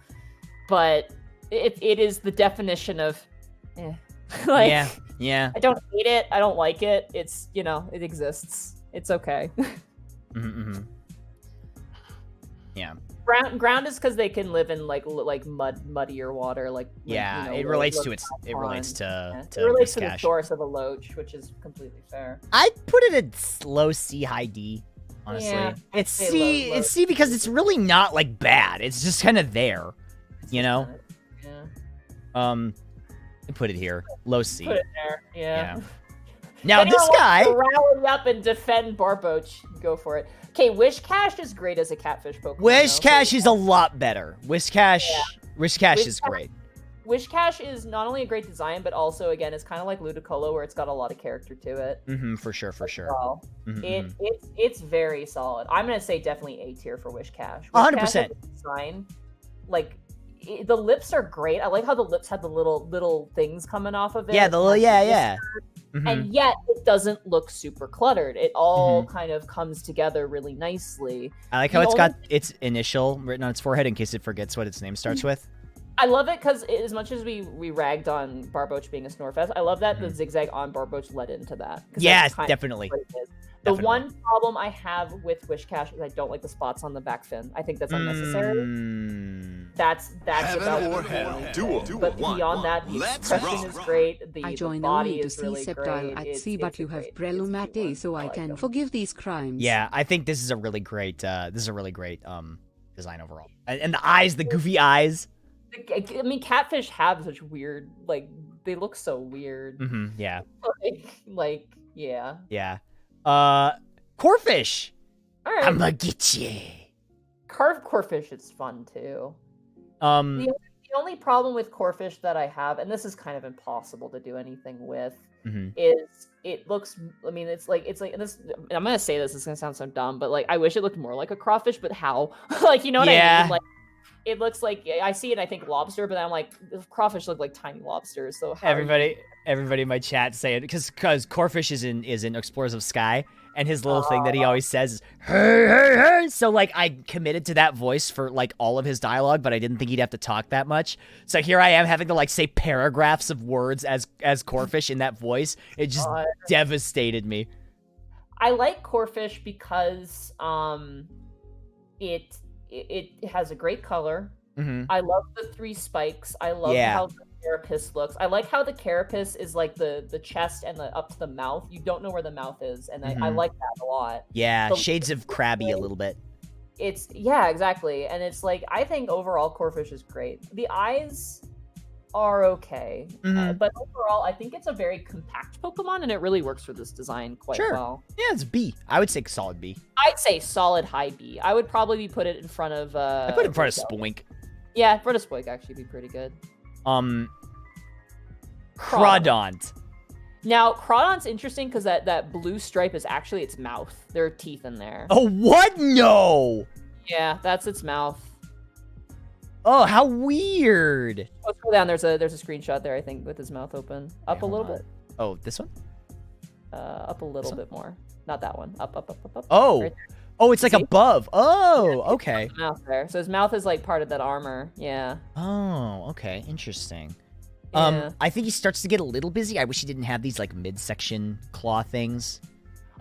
but it is the definition of, like, yeah. I don't hate it. I don't like it. It's, it exists. It's okay. Yeah. Ground is because they can live in like muddier water, It relates to it relates to it relates to the Whiscash. source of a loach, which is completely fair. I'd put it at low C, high D. Honestly, Yeah, I'd it's say C. low It's C because it's really not like bad. It's just kind of there, you know. Yeah. I put it here, low C. Put it there. Yeah. Now Anyone this wants guy. to rally up and defend Barboach, go for it. Okay, Whiscash is great as a catfish Pokemon. Whiscash is a lot better. Whiscash is great. Whiscash is not only a great design, but also again, it's kind of like Ludicolo, where it's got a lot of character to it. For sure. Well, it's very solid. I'm gonna say definitely A tier for Whiscash. 100%. Design, like the lips are great. I like how the lips had the little things coming off of it. Yeah, yeah. And yet it doesn't look super cluttered. It all kind of comes together really nicely. I like how it's got its initial written on its forehead in case it forgets what its name starts with. I love it because as much as we ragged on Barboach being a Snorfest, I love that the zigzag on Barboach led into that. Yes, definitely. The one problem I have with Whiscash is I don't like the spots on the back fin. I think that's unnecessary. That's about or it. hell. Duel. But beyond that, the expression is great. The I join body only to is see really Sceptile great. at It's sea, but a you have great- Breloom it's a at A, so I I like can them. forgive these crimes. Yeah, I think this is a really great design overall. And the eyes, the goofy eyes. I mean, catfish have such weird, they look so weird. Yeah. Yeah. Yeah. Corfish. All right. I'ma get you. Carved Corfish is fun too. The only problem with Corfish that I have, and this is kind of impossible to do anything with, is it looks. I mean, it's like and this. I'm gonna say this. It's gonna sound so dumb, but I wish it looked more like a crawfish. But how? You know what I mean? it looks like I see it. I think lobster, but then I'm like, crawfish look like tiny lobsters. So how Everybody in my chat saying because Corfish is in Explorers of Sky, and his little thing that he always says is hey hey hey. So like I committed to that voice for like all of his dialogue, but I didn't think he'd have to talk that much. So here I am having to like say paragraphs of words as Corfish in that voice. It just devastated me. I like Corfish because it has a great color. Mm-hmm. I love the 3 spikes. I love how the carapace looks. I like how the carapace is like the chest and the up to the mouth. You don't know where the mouth is, and I like that a lot. Yeah, So, shades of crabby a little bit. It's exactly, and it's like I think overall Corfish is great. The eyes are okay, but overall I think it's a very compact Pokemon, and it really works for this design quite well. Yeah, it's B. I would say solid B. I'd say solid high B. I would probably put it in front of. I put it in front of Spoink. Yeah, in front of Spoink actually be pretty good. Crawdont. Now, Crawdont's interesting because that blue stripe is actually its mouth. There are teeth in there. Oh, what? No! Yeah, that's its mouth. Oh, how weird. Let's go down. There's a screenshot there, I think, with his mouth open. Up a little bit. Oh, this one? Up a little bit more. Not that one. Up. Oh. Right Oh, it's like above. Oh, okay. his mouth there. So his mouth is like part of that armor. Yeah. Oh, okay. Interesting. Yeah. I think he starts to get a little busy. I wish he didn't have these like midsection claw things.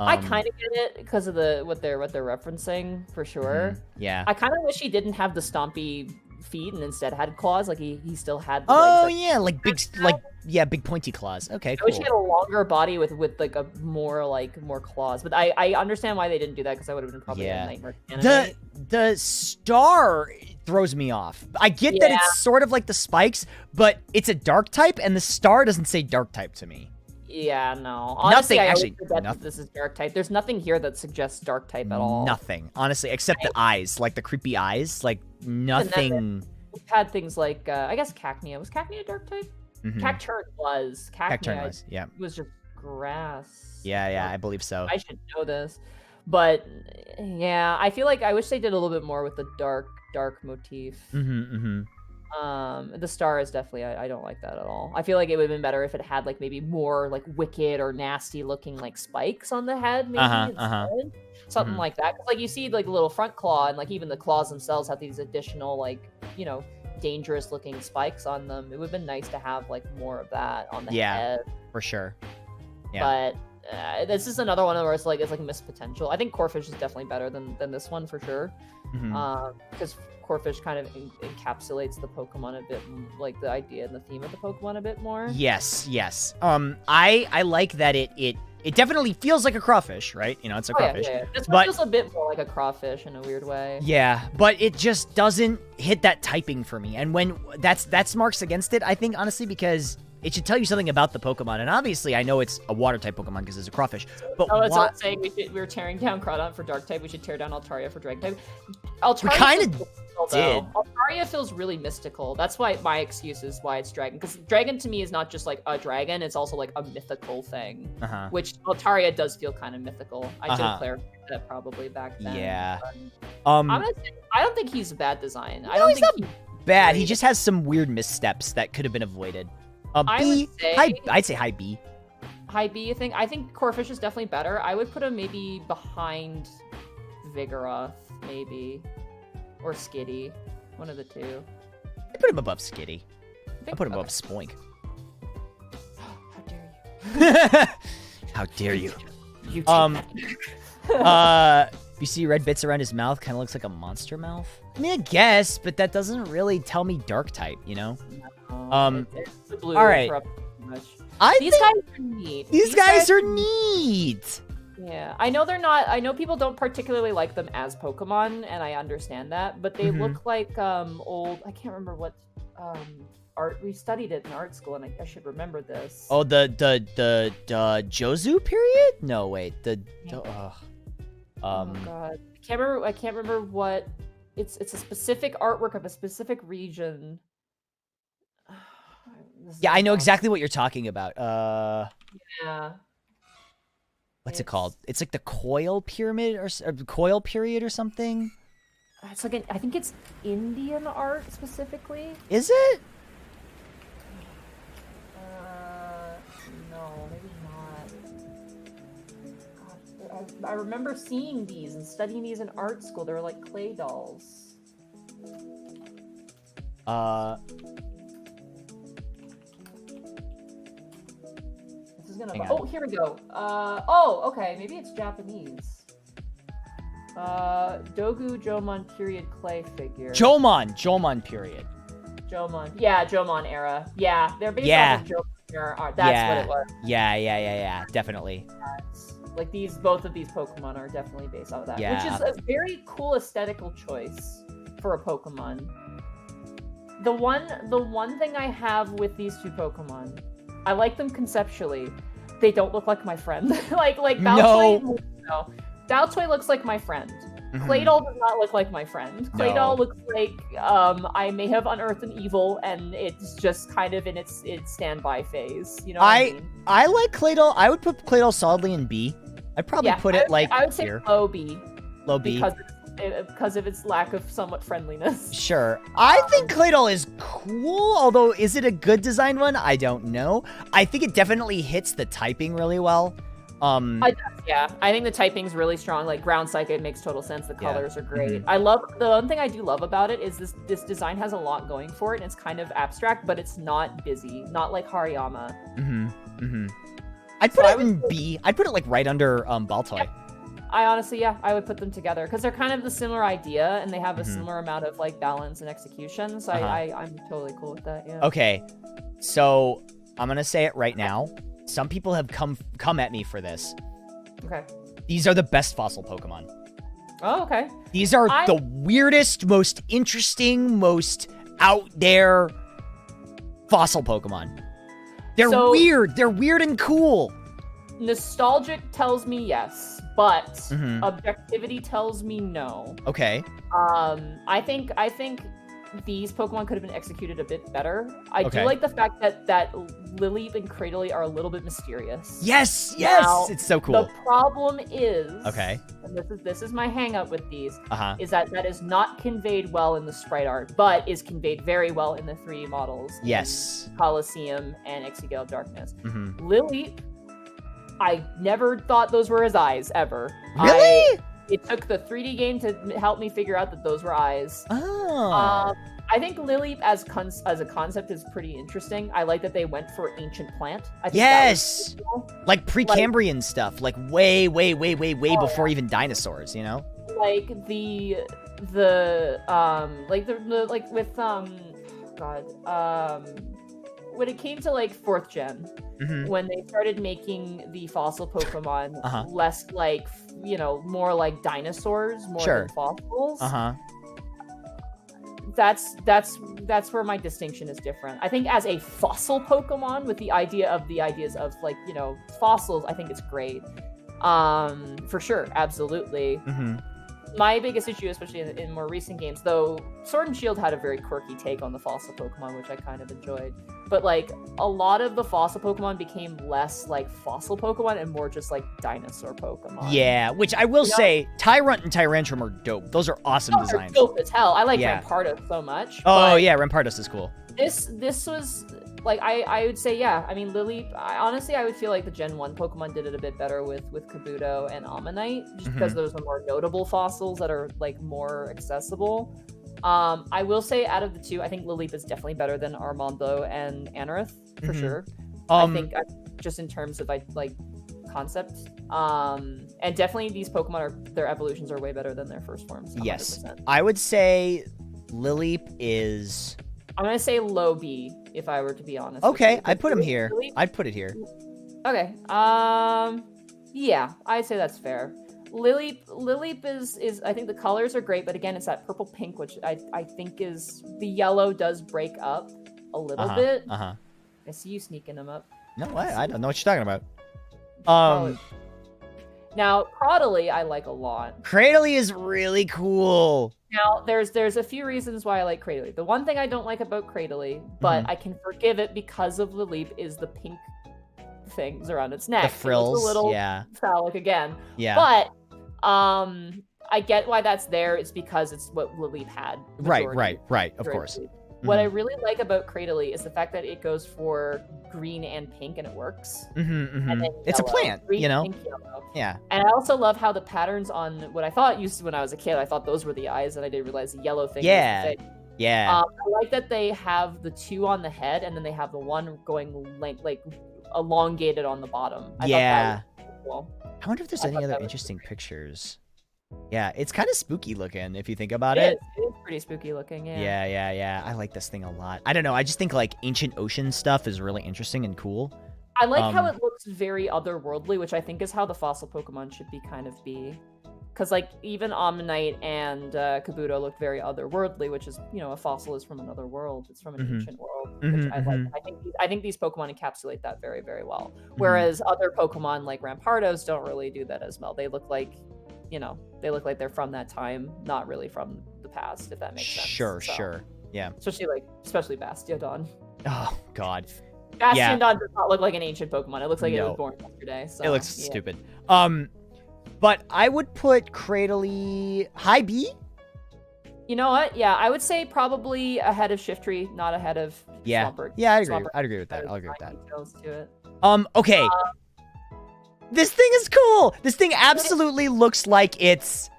I kind of get it because of what they're referencing for sure. Yeah. I kind of wish he didn't have the stompy feet and instead had claws. Like he still had. The Oh legs yeah, like big pointy claws. Okay, I cool. wish he had a longer body with like a more claws. But I understand why they didn't do that because that would have been probably a nightmare to animate. The star throws me off. I get that it's sort of like the spikes, but it's a dark type, and the star doesn't say dark type to me. Yeah, no. Honestly, Nothing, I actually, forget nothing. that this is dark type. There's nothing here that suggests dark type at all. Nothing, honestly, except the eyes, like the creepy eyes, like nothing. We've had things like, I guess Cacnea. Was Cacnea dark type? Cacturn was. Cacturn was, yeah. Was just grass. Yeah, I believe so. I should know this. But, yeah, I feel like I wish they did a little bit more with the dark motif. The star is definitely, I don't like that at all. I feel like it would have been better if it had like maybe more like wicked or nasty looking like spikes on the head, maybe instead. Something like that. 'Cause, like you see like a little front claw, and like even the claws themselves have these additional like, you know, dangerous looking spikes on them. It would have been nice to have like more of that on the head. For sure. Yeah. But this is another one where it's like missed potential. I think Corfish is definitely better than this one for sure. Because Corfish kind of encapsulates the Pokemon a bit, like the idea and the theme of the Pokemon a bit more. Yes. I like that it definitely feels like a crawfish, right? You know, it's a crawfish. Yeah. This one feels a bit more like a crawfish in a weird way. Yeah, but it just doesn't hit that typing for me. And when that's marks against it, I think, honestly, because it should tell you something about the Pokemon. And obviously, I know it's a water type Pokemon because it's a crawfish. But it's not saying we're tearing down Crawdont for dark type. We should tear down Altaria for dragon type. Altaria we kind of did. Altaria feels really mystical. That's why my excuse is why it's dragon. Because dragon to me is not just like a dragon; it's also like a mythical thing. Which Altaria does feel kind of mythical. I should have clarified that probably back then. Yeah. I'm gonna say, I don't think he's a bad design. No, he's not bad. He just has some weird missteps that could have been avoided. B, I'd say high B. High B, you think? I think Corfish is definitely better. I would put him maybe behind Vigoroth, maybe. Or Skitty. One of the two. I put him above Skitty. I put him above Spoink. How dare you? How dare you? You you see red bits around his mouth, kind of looks like a monster mouth. I mean, I guess, but that doesn't really tell me dark type, you know? It's the blue. All right. These guys are neat. These guys are neat. Yeah, I know they're not. I know people don't particularly like them as Pokemon, and I understand that. But they look like old. I can't remember what art we studied it in art school, and I should remember this. Oh, the Jozu period? No, wait. Oh God, I can't remember what. It's a specific artwork of a specific region. Yeah, I know exactly what you're talking about. Yeah. What's it called? It's like the Coil Pyramid or Coil Period or something. It's like I think it's Indian art specifically. Is it? No, maybe not. God, I remember seeing these and studying these in art school. They were like clay dolls. This is gonna. Oh, here we go. Oh, okay. Maybe it's Japanese. Dogu Jomon period clay figure. Jomon period. Jomon. Yeah, Jomon era. Yeah, they're based off of Jomon era art. That's what it was. Yeah. Definitely. Like both of these Pokemon are definitely based off of that. Yeah. Which is a very cool aesthetical choice for a Pokemon. The one thing I have with these two Pokemon, I like them conceptually. They don't look like my friend. like Baltoy. No. Baltoy looks like my friend. Claydol does not look like my friend. Claydol looks like I may have unearthed an evil, and it's just kind of in its standby phase. You know what I mean? I like Claydol. I would put Claydol solidly in B. I'd probably put it like I would say here. low B. Low B. Because of its lack of somewhat friendliness. Sure. I think Claydol is cool, although is it a good design one? I don't know. I think it definitely hits the typing really well. I think the typing's really strong. Like ground psychic makes total sense. The colors are great. I love the one thing I do love about it is this design has a lot going for it, and it's kind of abstract, but it's not busy, not like Hariyama. I'd put it in B. I'd put it like right under Baltoy. Yeah. I honestly, I would put them together because they're kind of the similar idea, and they have a similar amount of like balance and execution. So I'm totally cool with that. Yeah. Okay, so I'm gonna say it right now. Some people have come at me for this. Okay. These are the best fossil Pokemon. Oh, okay. These are the weirdest, most interesting, most out there fossil Pokemon. They're weird. They're weird and cool. Nostalgic tells me yes, but objectivity tells me no. Okay. I think these Pokemon could have been executed a bit better. I do like the fact that Lileep and Cradily are a little bit mysterious. Yes, now, it's so cool. The problem is, and this is my hang up with these, is that is not conveyed well in the sprite art, but is conveyed very well in the 3D models. Yes. Colosseum and Exegale Darkness. Lileep, I never thought those were his eyes, ever. Really? It took the 3D game to help me figure out that those were eyes. Oh. I think Lileep as a concept is pretty interesting. I like that they went for ancient plant. I think yes! Cool. Like Precambrian stuff. Like way before even dinosaurs, you know? Like when it came to like 4th gen, when they started making the fossil Pokemon less like, more like dinosaurs, more than fossils. That's where my distinction is different. I think as a fossil Pokemon with the ideas of like, fossils, I think it's great. For sure, absolutely. My biggest issue, especially in more recent games, though, Sword and Shield had a very quirky take on the fossil Pokemon, which I kind of enjoyed. But like a lot of the fossil Pokemon became less like fossil Pokemon and more just like dinosaur Pokemon. Yeah, which I will say, Tyrunt and Tyrantrum are dope. Those are awesome designs. They're dope as hell. I like Rampardos so much. Oh yeah, Rampardos is cool. This was like I would say I mean Lileep. Honestly, I would feel like the Gen 1 Pokemon did it a bit better with Kabuto and Ammonite, just because those are more notable fossils that are like more accessible. I will say out of the two, I think Lileep is definitely better than Armando and Anorith for sure. I think just in terms of like concept. And definitely these Pokemon their evolutions are way better than their first forms. 100%. Yes, I would say Lileep is. I'm gonna say low B if I were to be honest. Okay, I'd put him here. I'd put it here. Okay. Yeah, I'd say that's fair. Lileep is I think the colors are great, but again, it's that purple pink, which I think is the yellow does break up a little bit. I see you sneaking them up. No, I don't know what you're talking about. Now, Cradily I like a lot. Cradily is really cool. Now, there's a few reasons why I like Cradily. The one thing I don't like about Cradily, but I can forgive it because of Lileep, is the pink things around its neck. The frills, a little phallic again. Yeah. But I get why that's there. It's because it's what Lilip had. Right. Of majority. course. What I really like about Cradily is the fact that it goes for green and pink, and it works. And then It's a yellow. plant, Green, you know? pink, yellow. Yeah. And I also love how the patterns on what I thought used to, when I was a kid, I thought those were the eyes, and I didn't realize the yellow thing was the face. Yeah. I like that they have the 2 on the head, and then they have the one going like elongated on the bottom. I thought that was really cool. I wonder if there's any other interesting pictures. Yeah, it's kind of spooky looking if you think about It is pretty spooky looking, yeah. Yeah. I like this thing a lot. I don't know. I just think like ancient ocean stuff is really interesting and cool. I like how it looks very otherworldly, which I think is how the fossil Pokemon should be. Because like even Omnite and Kabuto looked very otherworldly, which is, a fossil is from another world. It's from an ancient world, which I like. I think these Pokemon encapsulate that very, very well. Whereas other Pokemon like Rampardos don't really do that as well. They look like, they're from that time, not really from the past, if that makes sense. Sure. Yeah. Especially Bastiodon. Oh God. Bastiodon does not look like an ancient Pokemon. It looks like it was born yesterday. So, it looks stupid. But I would put Cradily high B. You know what? Yeah, I would say probably ahead of Shiftry, not ahead of Swampert. Yeah, I'd agree with that. I'll agree with that. Details to it. Okay. This thing is cool. This thing absolutely looks like it's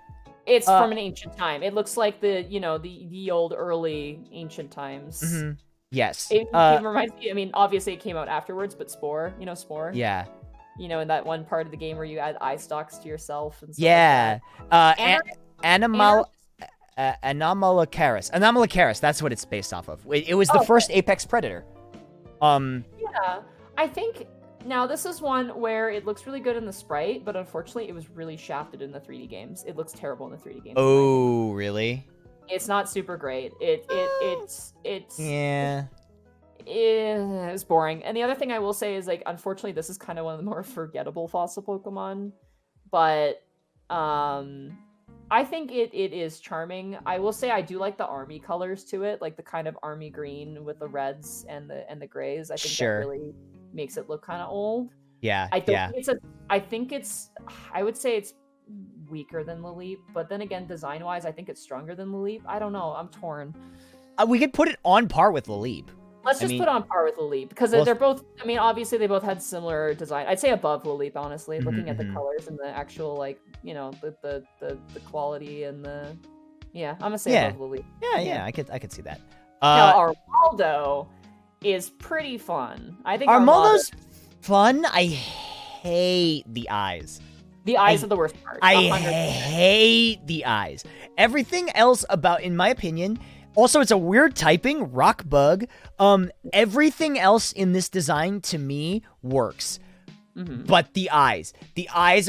from an ancient time. It looks like the old early ancient times. Yes. It reminds me. I mean, obviously it came out afterwards, but Spore. Spore. Yeah. In that one part of the game where you add eye stalks to yourself and stuff. Yeah. Anomalocaris. Anomalocaris. That's what it's based off of. It was the first apex predator. Yeah. I think. Now, this is one where it looks really good in the sprite, but unfortunately, it was really shafted in the 3D games. It looks terrible in the 3D games. Oh, really? It's not super great. It's yeah. It's boring. And the other thing I will say is, like, unfortunately, this is kind of one of the more forgettable fossil Pokemon, but I think it is charming. I will say I do like the army colors to it, like the kind of army green with the reds and the grays. I think that really makes it look kind of old. Yeah. I would say it's weaker than Lilip, but then again, design-wise, I think it's stronger than Lilip. I don't know. I'm torn. We could put it on par with Lilip. Let's just put on par with Lilip, because they're both, I mean, obviously they both had similar design. I'd say above Lilip, honestly, looking at the colors and the actual, like, the quality and the, I'm gonna say above Lilip. Yeah, I could see that. Now, Armaldo is pretty fun. I think Armaldo's fun. I hate the eyes. The eyes are the worst part. I hate the eyes. Everything else about, in my opinion, also it's a weird typing, rock bug. Everything else in this design to me works. But the eyes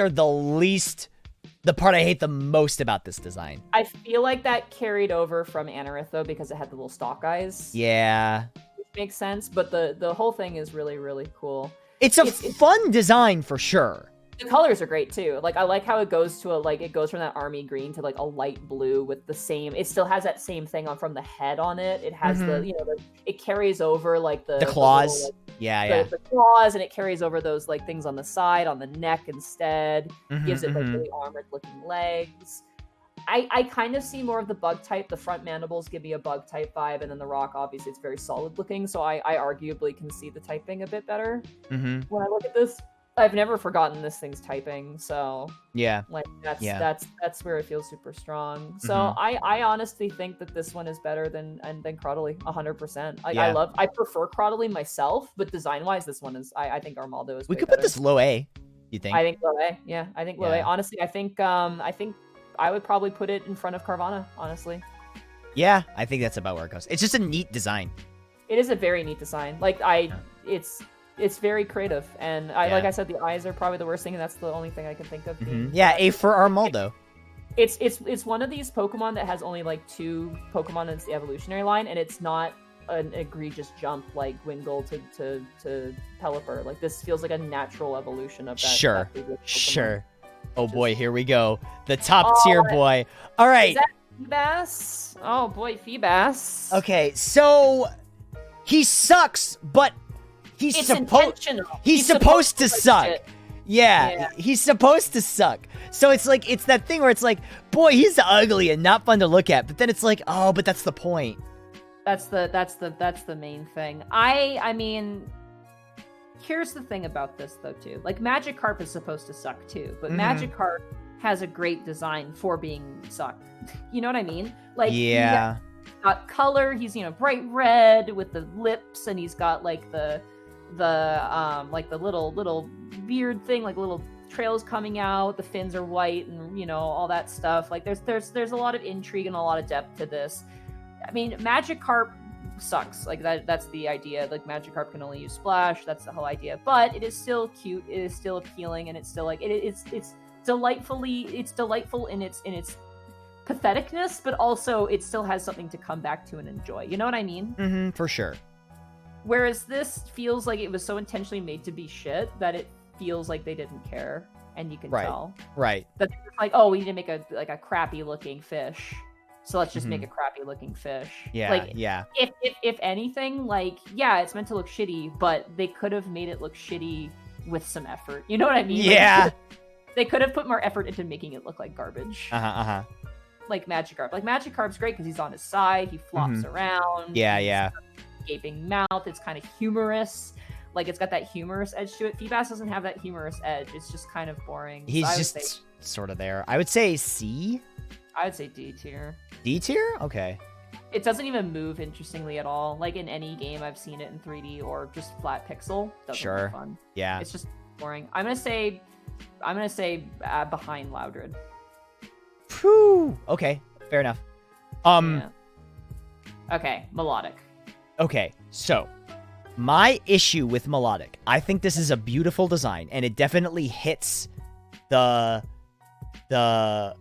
are the part I hate the most about this design. I feel like that carried over from Anorith, though, because it had the little stalk eyes. Yeah. Makes sense, but the whole thing is really, really cool. It's fun design for sure. The colors are great too. Like, I like how it goes to it goes from that army green to like a light blue with the same. It still has that same thing from the head on it. It has it carries over like the claws. The little, the claws, and it carries over those like things on the side, on the neck instead. Gives it like really armored looking legs. I kind of see more of the bug type. The front mandibles give me a bug type vibe, and then the rock, obviously, it's very solid looking. So I arguably can see the typing a bit better when I look at this. I've never forgotten this thing's typing, so that's where it feels super strong. So I honestly think that this one is better than Crawdadly 100%. I prefer Crawdadly myself, but design wise, this one is I think Armaldo is. We could better. put this low A. You think? I think low A. Yeah, I think low A. Honestly, I think I would probably put it in front of Carvana. Honestly. Yeah, I think that's about where it goes. It's just a neat design. It is a very neat design. Like it's very creative, and like I said, the eyes are probably the worst thing, and that's the only thing I can think of. Yeah, A for Armaldo. It's one of these Pokemon that has only like 2 Pokemon in its evolutionary line, and it's not an egregious jump like Wingull to Pelipper. Like, this feels like a natural evolution of that. Sure. Oh boy, here we go. The top tier boy. All right. Is that Feebas? Oh boy, Feebas. Okay, so he sucks, but he's supposed to suck. Yeah, he's supposed to suck. So it's like, it's that thing where it's like, boy, he's ugly and not fun to look at. But then it's like, oh, but that's the point. That's the main thing. I mean, here's the thing about this though too. Like Magikarp is supposed to suck too, but Magikarp has a great design for being sucked. You know what I mean? Like yeah, he's got color. He's bright red with the lips, and he's got like the little beard thing, like little trails coming out. The fins are white, and all that stuff. Like there's a lot of intrigue and a lot of depth to this. I mean, Magikarp sucks. Like that's the idea. Like Magikarp can only use Splash. That's the whole idea. But it is still cute. It is still appealing, and it's still like it's delightful in its patheticness, but also it still has something to come back to and enjoy. You know what I mean? Mm-hmm, for sure. Whereas this feels like it was so intentionally made to be shit that it feels like they didn't care, and you can tell. Right. That they're like, oh, we need to make a crappy looking fish. So let's just make a crappy looking fish. Yeah, like, yeah. If anything, like, yeah, it's meant to look shitty, but they could have made it look shitty with some effort. You know what I mean? Yeah. Like, they could have put more effort into making it look like garbage. Like Magikarp. Like Magikarp's great because he's on his side. He flops around. Yeah. Gaping mouth. It's kind of humorous. Like it's got that humorous edge to it. Feebas doesn't have that humorous edge. It's just kind of boring. He's just sort of there. I would say C. I would say D tier. D tier? Okay. It doesn't even move interestingly at all. Like in any game I've seen it in 3D or just flat pixel. Doesn't look fun. Yeah. It's just boring. I'm gonna say behind Loudred. Whew. Okay. Fair enough. Okay, Melodic. Okay, so my issue with Melodic, I think this is a beautiful design, and it definitely hits the. So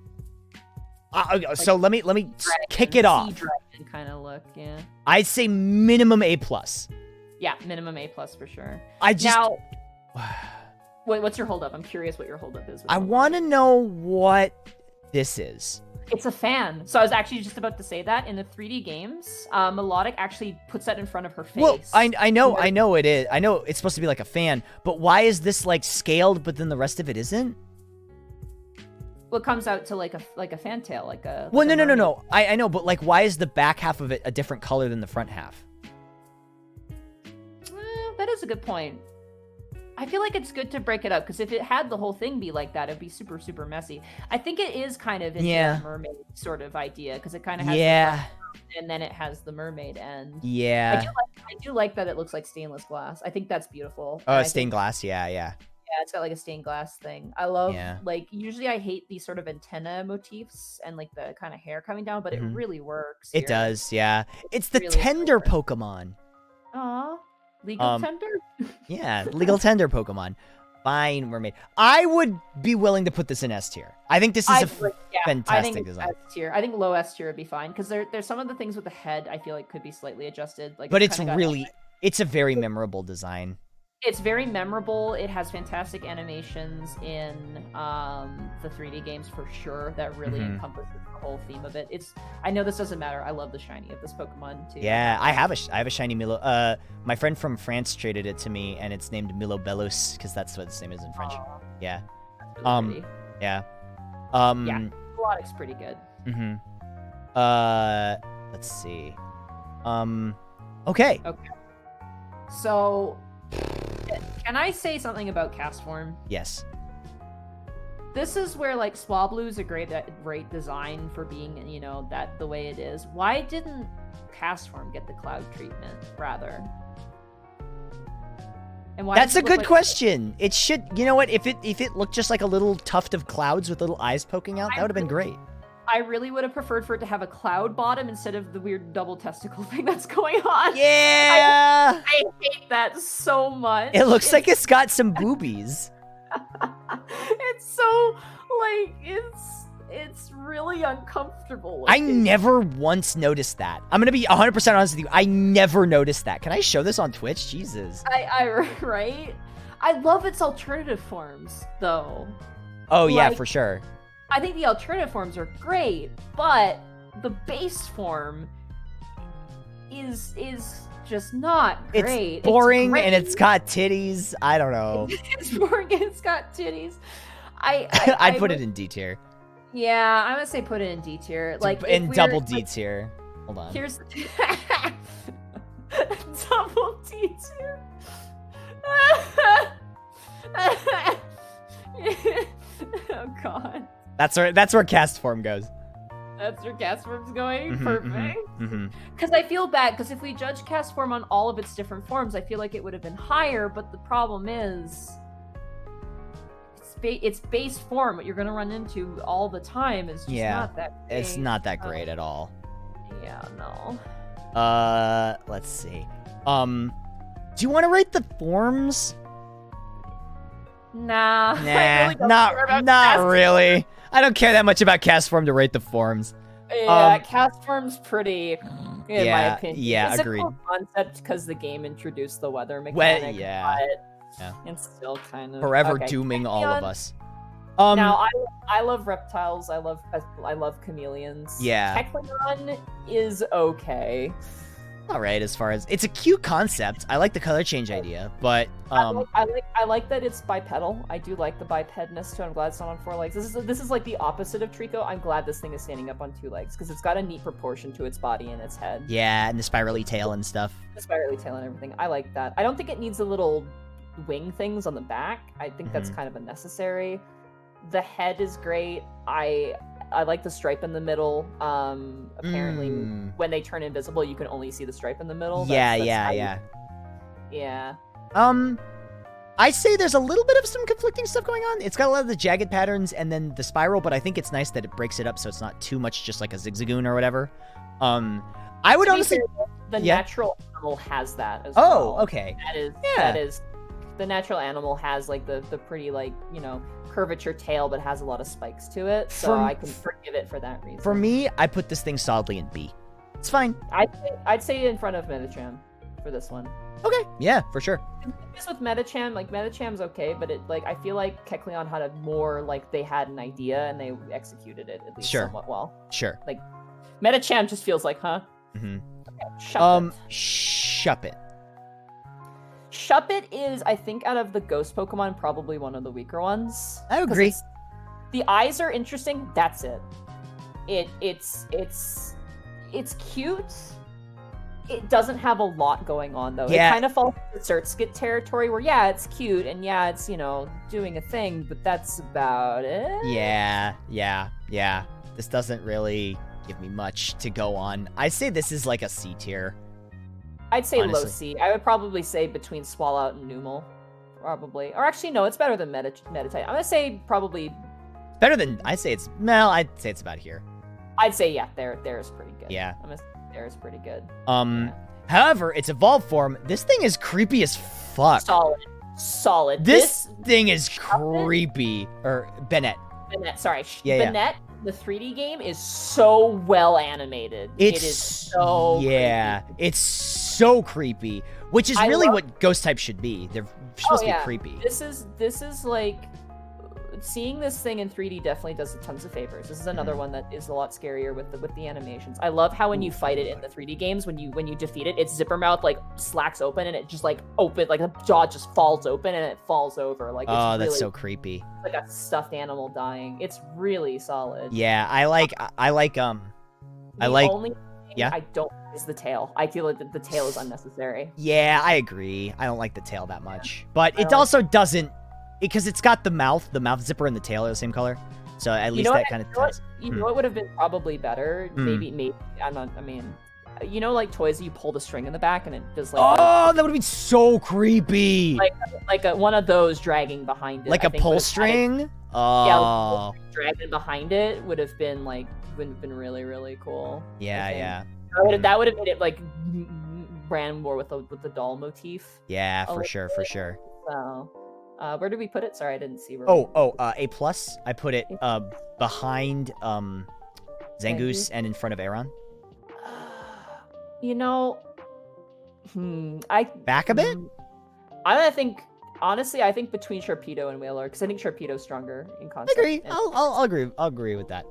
let me kick it off. Dragon kind of look, yeah. I'd say minimum A+. Yeah, minimum A+ for sure. Now, wait, what's your holdup? I'm curious what your holdup is. I want to know what this is. It's a fan. So I was actually just about to say that in the 3D games, Melodic actually puts that in front of her face. Well, I know it is. I know it's supposed to be like a fan, but why is this like scaled, but then the rest of it isn't? Well, it comes out to like a fantail, like a. Well, no. I know, but like, why is the back half of it a different color than the front half? That is a good point. I feel like it's good to break it up, because if it had the whole thing be like that, it'd be super, super messy. I think it is kind of into that mermaid sort of idea, because it kind of has the and then it has the mermaid end. Yeah. I do like that it looks like stainless glass. I think that's beautiful. Oh, stained glass, yeah. Yeah, it's got like a stained glass thing. I love, like, usually I hate these sort of antenna motifs and like the kind of hair coming down, but it really works. It does, yeah. It's the really tender Pokemon. Aw. Legal tender? Yeah, legal tender Pokemon. Fine, mermaid. I would be willing to put this in S tier. I think this is fantastic design. S tier. I think low S tier would be fine, because there's some of the things with the head I feel like could be slightly adjusted. Like, but it's a very memorable design. It's very memorable. It has fantastic animations in the 3D games for sure. That really encompasses the whole theme of it. I know this doesn't matter. I love the shiny of this Pokemon too. Yeah, I have a shiny Milo. My friend from France traded it to me, and it's named Milo Bellos because that's what its name is in French. Yeah. Really yeah. Melodic's pretty good. Let's see. Okay. So, can I say something about cast form? Yes. This is where, like, Swablu is a great design for being, the way it is. Why didn't cast form get the cloud treatment, rather? And why That's a good question. It should, you know what, if it looked just like a little tuft of clouds with little eyes poking out, that would have been great. I really would have preferred for it to have a cloud bottom instead of the weird double testicle thing that's going on. Yeah! I hate that so much. It looks like it's got some boobies. It's so, like, it's really uncomfortable. I never once noticed that. I'm gonna be 100% honest with you. I never noticed that. Can I show this on Twitch? Jesus. Right? I love its alternative forms, though. Oh, yeah, for sure. I think the alternative forms are great, but the base form is just not great. It's boring great. and it's got titties. I don't know. It's boring and it's got titties. I'd put it in D tier. Yeah, I'm gonna say put it in D tier. Like in double D tier. Hold on. Here's double D tier. Oh god. That's where cast form goes. That's where cast form's going? Mhm, Perfect. mhm. Because I feel bad, because if we judge cast form on all of its different forms, I feel like it would have been higher, but the problem is it's base form. What you're going to run into all the time is just not that great. It's not that great at all. Yeah, no. Let's see. Do you want to rate the forms? Nah. Nah, I really don't care about not cast really. I don't care that much about cast form to rate the forms. Yeah, cast form's pretty, in my opinion. Yeah, it's agreed. a cool concept because the game introduced the weather mechanic, yeah. but it's still kind of Forever dooming all of us. Now, I love reptiles. I love chameleons. Yeah. Kecleon is okay. All right, as far as it's a cute concept. I like the color change idea, but I like that it's bipedal. I do like the bipedness too. I'm glad it's not on 4 legs. This is like the opposite of Trico. I'm glad this thing is standing up on 2 legs because it's got a neat proportion to its body and its head. yeah, and the spirally tail and stuff. The spirally tail and everything. I like that. I don't think it needs the little wing things on the back. I think that's kind of unnecessary. The head is great. I like the stripe in the middle. Apparently, when they turn invisible, you can only see the stripe in the middle. Yeah. Yeah. I say there's a little bit of some conflicting stuff going on. It's got a lot of the jagged patterns and then the spiral, but I think it's nice that it breaks it up so it's not too much just like a zigzagoon or whatever. I would honestly... The natural animal has that as well. well. Okay. That is... The natural animal has like the pretty like, curvature tail, but has a lot of spikes to it, so I can forgive it for that reason. For me, I put this thing solidly in B. It's fine. I'd say in front of Metacham for this one. Okay, yeah, for sure. Just with Metacham, like Metacham's okay, but I feel like Kecleon had a more like they had an idea and they executed it at least somewhat well. Sure. Like Metacham just feels like, huh? Mm-hmm. Okay, Shuppet. Shuppet is, I think, out of the ghost Pokemon, probably one of the weaker ones. I agree. The eyes are interesting. That's it. It's cute. It doesn't have a lot going on though. Yeah. It kind of falls into Surtskit territory where it's cute and it's doing a thing, but that's about it. Yeah. This doesn't really give me much to go on. I say this is like a C tier. I'd say honestly. low C. I would probably say between Swallout and Numel, probably. Or actually, no, it's better than Meditite. I'm gonna say probably better than. I'd say it's about here. I'd say there is pretty good. Yeah, I'm gonna say there is pretty good. However, its evolved form. This thing is creepy as fuck. Solid. This thing is creepy. Or Bennett. Sorry. Yeah. Bennett. The 3D game is so well animated. It is so creepy. It's so creepy, which is really what ghost types should be. They're supposed to be creepy. This is like seeing this thing in 3D definitely does it tons of favors. This is another one that is a lot scarier with the animations. I love how when you fight it in the 3D games, when you defeat it, its zipper mouth like slacks open and it just like like the jaw just falls open and it falls over. Like it's that's so creepy. Like a stuffed animal dying. It's really solid. Yeah, I like only thing I don't like is the tail. I feel like the tail is unnecessary. Yeah, I agree. I don't like the tail that much. But it also doesn't, because it's got the mouth zipper and the tail are the same color. So at least that kind of ties. You know what would have been probably better? Maybe like toys that you pull the string in the back and it does like that would be so creepy. Like one of those dragging behind it. Like a pull string? Yeah, dragging behind it would have been really, really cool. Yeah. That would have made it like ran more with the doll motif. Yeah, for sure. So, where did we put it? Sorry, I didn't see where. A+. I put it behind Zangoose and in front of Aeron. Back a bit? I think between Sharpedo and Whaler, because I think Sharpedo's stronger in concept. I agree. I'll agree with that.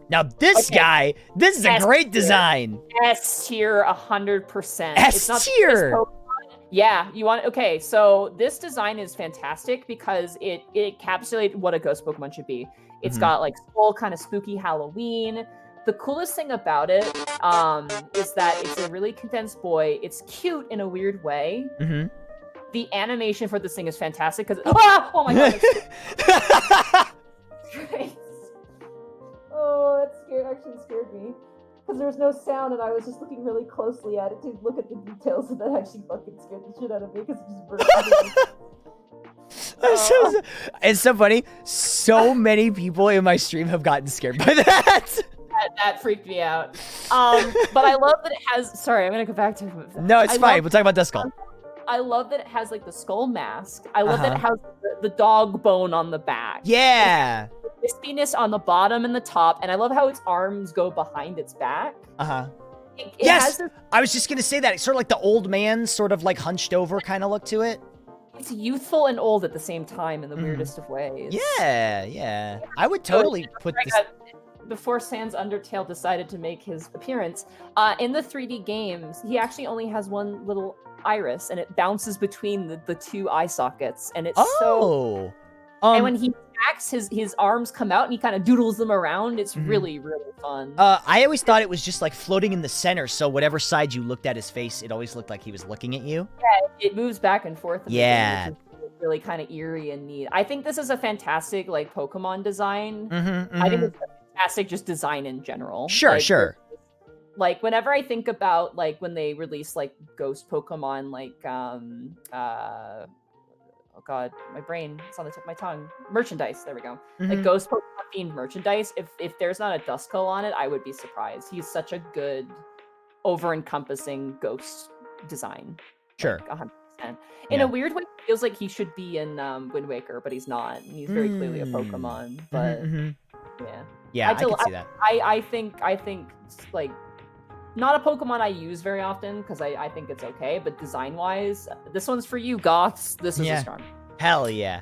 Now this Okay. guy, this is a S great tier. design. S tier 100%. S tier. Yeah, you want okay, so this design is fantastic because it encapsulates what a ghost Pokemon should be. It's Mhm. got like full kind of spooky Halloween. The coolest thing about it is that it's a really condensed boy. It's cute in a weird way. Mm-hmm. The animation for this thing is fantastic because oh my god! Oh, that actually scared me. Because there was no sound and I was just looking really closely at it to look at the details, and that actually fucking scared the shit out of me because it just burst. It's so funny. So many people in my stream have gotten scared by that. That freaked me out. But I love that it has. Sorry, I'm gonna go back to. No, it's fine. We'll talk about Duskull. I love that it has like the skull mask. I love that it has the dog bone on the back. Yeah. Wispiness on the bottom and the top, and I love how its arms go behind its back. It Yes, has this, I was just gonna say that. It's sort of like the old man, sort of like hunched over kind of look to it. it's youthful and old at the same time in the weirdest of ways. Yeah. I would totally put this. Before Sans Undertale decided to make his appearance, in the 3D games, he actually only has one little iris, and it bounces between the two eye sockets, and it's so. And when he attacks, his arms come out, and he kind of doodles them around. It's really, really fun. I always thought it was just like floating in the center, so whatever side you looked at his face, it always looked like he was looking at you. Yeah, it moves back and forth. In the Yeah. game, which is really kind of eerie and neat. I think this is a fantastic like Pokemon design. Mm-hmm. I think it's a fantastic just design in general. Sure. Like whenever I think about like when they release like ghost Pokemon, like oh god, my brain, it's on the tip of my tongue. Merchandise, there we go. Like ghost Pokemon themed merchandise. If there's not a Duskull on it, I would be surprised. He's such a good over-encompassing ghost design. Sure. Like, 100%. In a weird way, it feels like he should be in Wind Waker, but he's not. And he's very clearly a Pokemon. But Yeah, I can see that. I think like not a Pokemon I use very often because I think it's okay, but design-wise, this one's for you, goths. This is a strong. Hell yeah.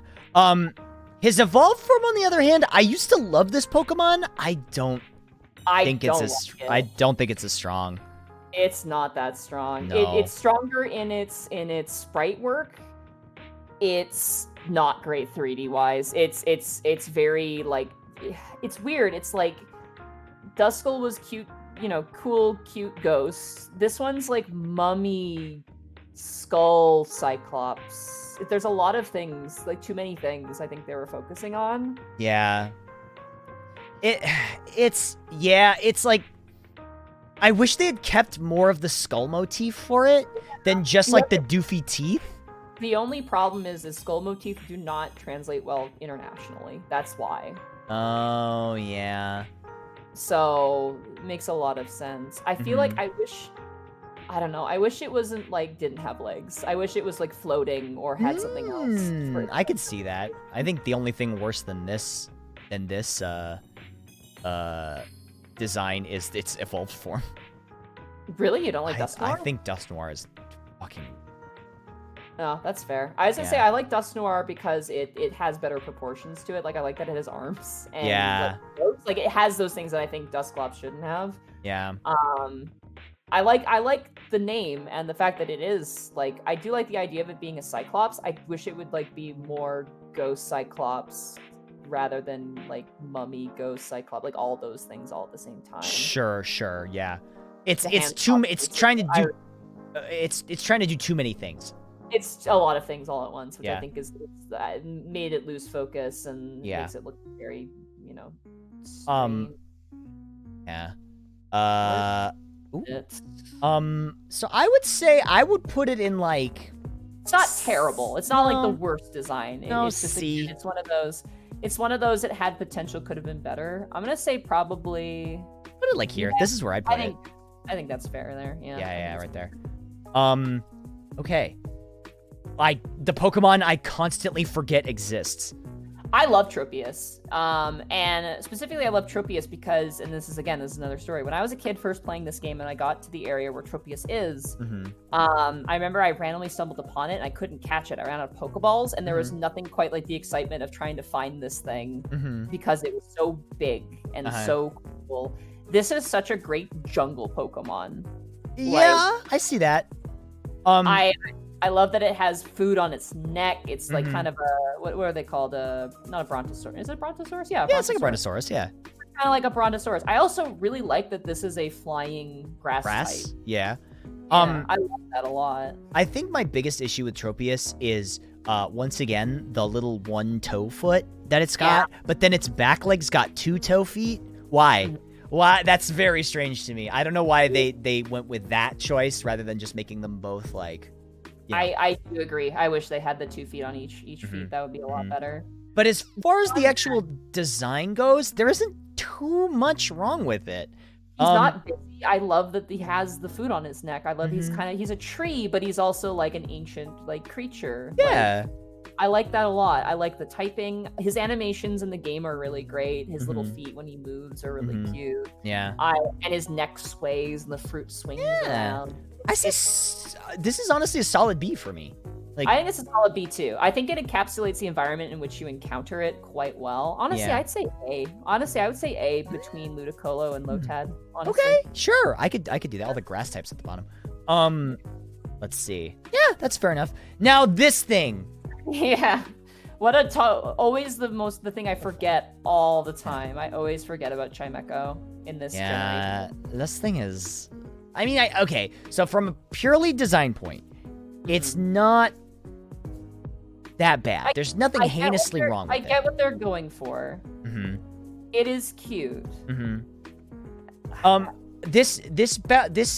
His evolved form, on the other hand, I used to love this Pokemon. I don't think it's as strong. It's not that strong. No. It's stronger in its sprite work. It's not great 3D wise. It's very like it's weird. It's like Duskull was cute, cool, cute ghosts. This one's like mummy, skull, Cyclops. There's a lot of things, like too many things I think they were focusing on. Yeah. It's like I wish they had kept more of the skull motif for it than just like the doofy teeth. The only problem is skull motifs do not translate well internationally. That's why. Oh, yeah. So, it makes a lot of sense. I feel like I wish it wasn't like didn't have legs. I wish it was like floating or had something else. I could see that. I think the only thing worse than this design is its evolved form. Really? You don't like Dust Noir? I think Dust Noir is fucking... No, that's fair. I was gonna say I like Dust Noir because it has better proportions to it. Like I like that it has arms and like it has those things that I think Dusclops shouldn't have. Yeah. I like the name and the fact that it is like I do like the idea of it being a Cyclops. I wish it would like be more Ghost Cyclops rather than like Mummy Ghost Cyclops, like all those things all at the same time. Sure, yeah. It's trying to do too many things. It's a lot of things all at once, which I think is made it lose focus and makes it look very, strange. So I would say I would put it in like... It's not terrible. It's not like the worst design. It's just C. It's one of those that had potential, could have been better. I'm gonna say probably put it like here. This is where I'd put it. I think that's fair there. Yeah, right there. Okay. The Pokemon I constantly forget exists. I love Tropius. And specifically I love Tropius because, and this is another story. When I was a kid first playing this game and I got to the area where Tropius is, I remember I randomly stumbled upon it and I couldn't catch it. I ran out of Pokeballs and there was nothing quite like the excitement of trying to find this thing because it was so big and so cool. This is such a great jungle Pokemon. Yeah, I see that. I love that it has food on its neck. It's like kind of a what are they called? Not a Brontosaurus. Is it Brontosaurus? Yeah, yeah, it's like a Brontosaurus. Yeah, kind of like a Brontosaurus. I also really like that this is a flying grass type. Yeah. I love that a lot. I think my biggest issue with Tropius is once again the little one toe foot that it's got, but then its back leg's got 2 toe feet. Why? Why? That's very strange to me. I don't know why they went with that choice rather than just making them both like. Yeah. I do agree. I wish they had the 2 feet on each feet. That would be a lot better. But as far as the actual design goes, there isn't too much wrong with it. He's not busy. I love that he has the food on his neck. I love he's a tree, but he's also like an ancient like creature. Yeah. I like that a lot. I like the typing. His animations in the game are really great. His little feet when he moves are really cute. Yeah. And his neck sways and the fruit swings around. I see. This is honestly a solid B for me. Like, I think it's a solid B too. I think it encapsulates the environment in which you encounter it quite well. Honestly, I'd say A. Honestly, I would say A between Ludicolo and Lotad. Honestly. Okay, sure. I could do that. All the grass types at the bottom. Let's see. Yeah, that's fair enough. Now this thing. Yeah. Always the thing I forget all the time. I always forget about Chimecho in this generation. This thing is. I mean, okay. So from a purely design point, it's not that bad. There's nothing heinously wrong with it. I get what they're going for. It is cute. This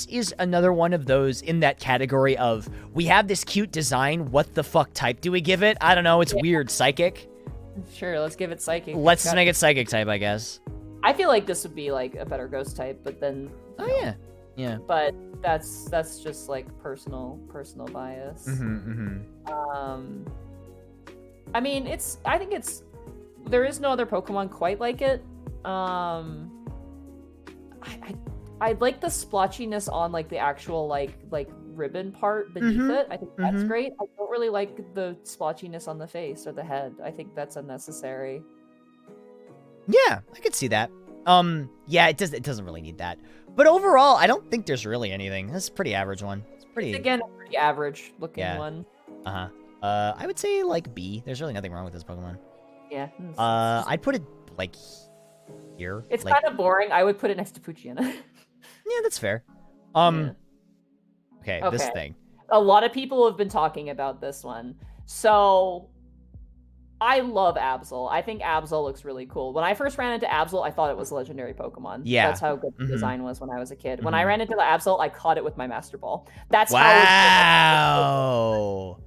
is another one of those in that category of we have this cute design. What the fuck type do we give it? I don't know. It's weird. Psychic. Sure, let's give it psychic. Let's make it psychic type, I guess. I feel like this would be like a better ghost type, but then. Yeah. But that's just like personal bias. I mean, I think there is no other Pokemon quite like it. I like the splotchiness on like the actual like ribbon part beneath it. I think that's great. I don't really like the splotchiness on the face or the head. I think that's unnecessary. Yeah, I could see that. Yeah, it doesn't really need that. But overall, I don't think there's really anything. That's a pretty average one. It's pretty. Again, a pretty average looking one. I would say like B. There's really nothing wrong with this Pokemon. Yeah. I'd put it like here. It's like, kind of boring. I would put it next to Poochyena. Yeah, that's fair. Okay, this thing. A lot of people have been talking about this one. So I love Absol. I think Absol looks really cool. When I first ran into Absol, I thought it was a legendary Pokemon. Yeah. That's how good the design was when I was a kid. When I ran into the Absol, I caught it with my Master Ball. That's how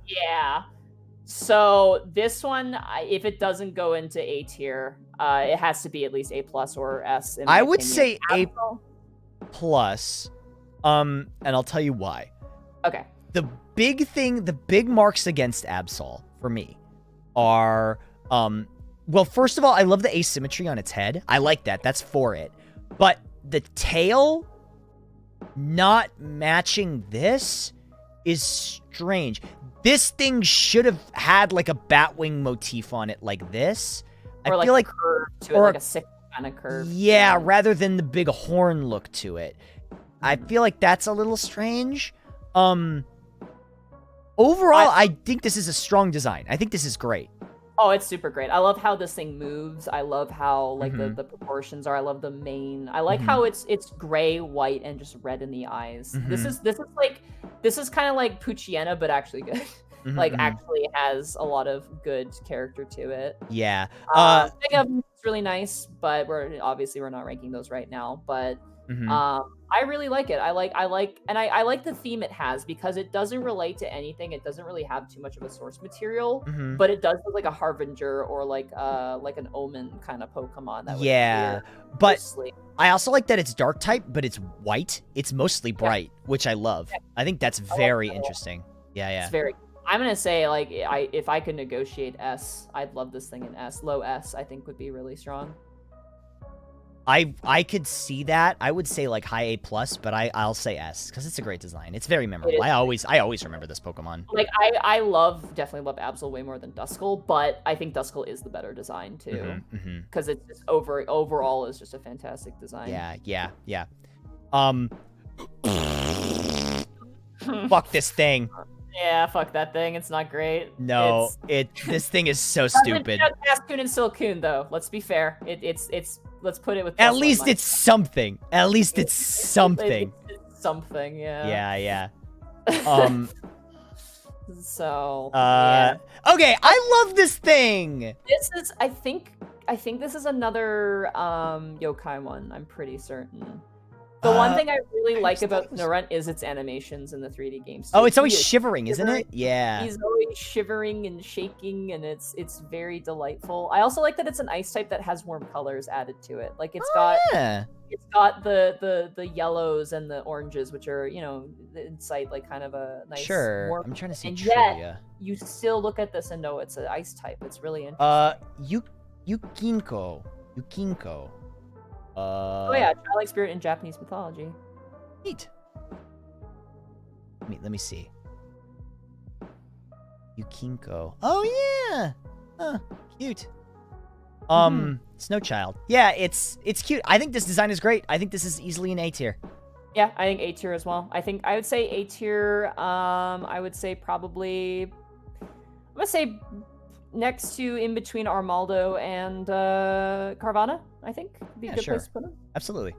Yeah. So this one, if it doesn't go into A tier, it has to be at least A+ or S. In my would opinion. say Absol, A+. And I'll tell you why. Okay. The big marks against Absol for me are, well, first of all, I love the asymmetry on its head. I like that. That's for it. But the tail not matching this is strange. This thing should have had like a Batwing motif on it like this. Or I feel like curve to it, like a sick kind of curve. Yeah, rather than the big horn look to it. I feel like that's a little strange. Overall, I think this is a strong design. I think this is great. Oh, it's super great. I love how this thing moves. I love how like the proportions are. I love the mane. I like how it's gray, white, and just red in the eyes. This is kind of like Poochyena, but actually good. Like actually has a lot of good character to it. Yeah. It's really nice, but we're not ranking those right now. But I really like it. I like the theme it has because it doesn't relate to anything. It doesn't really have too much of a source material, but it does look like a Harbinger or like an Omen kind of Pokemon. That would appear but mostly. I also like that it's dark type, but it's white. It's mostly bright, which I love. I think that's very interesting. Yeah. It's very cool. I'm gonna say like if I could negotiate S, I'd love this thing in S. Low S, I think would be really strong. I could see that. I would say like high A plus, but I'll say S because it's a great design. It's very memorable. I always remember this Pokemon. Like I definitely love Absol way more than Duskull, but I think Duskull is the better design too, because it's just overall is just a fantastic design. Yeah. Fuck this thing. Yeah, fuck that thing. It's not great. No, this thing is so stupid. Cascoon and Silcoon though. Let's be fair. It's let's put it with. At least it's something. At least it's something. It's something. Yeah. Yeah. So. Yeah. Okay, I love this thing. This is. I think this is another yokai one. I'm pretty certain. The one thing I really like about Snorunt is its animations in the 3D games. Oh, it's always shivering, isn't it? Yeah. He's always shivering and shaking, and it's very delightful. I also like that it's an ice type that has warm colors added to it. Like it's got the yellows and the oranges, which are incite like kind of a nice. Sure. Warm, I'm trying to see and trivia. Yet, you still look at this and know it's an ice type. It's really interesting. Yukinko. Oh yeah, childlike spirit in Japanese mythology. Neat. Let me see. Yukinko. Oh yeah. Cute. Snow Child. Yeah, it's cute. I think this design is great. I think this is easily an A tier. Yeah, I think A tier as well. I would say A tier. I would say probably. I'm gonna say next to in between Armaldo and Carvana. I think would be a good place to put him. Absolutely.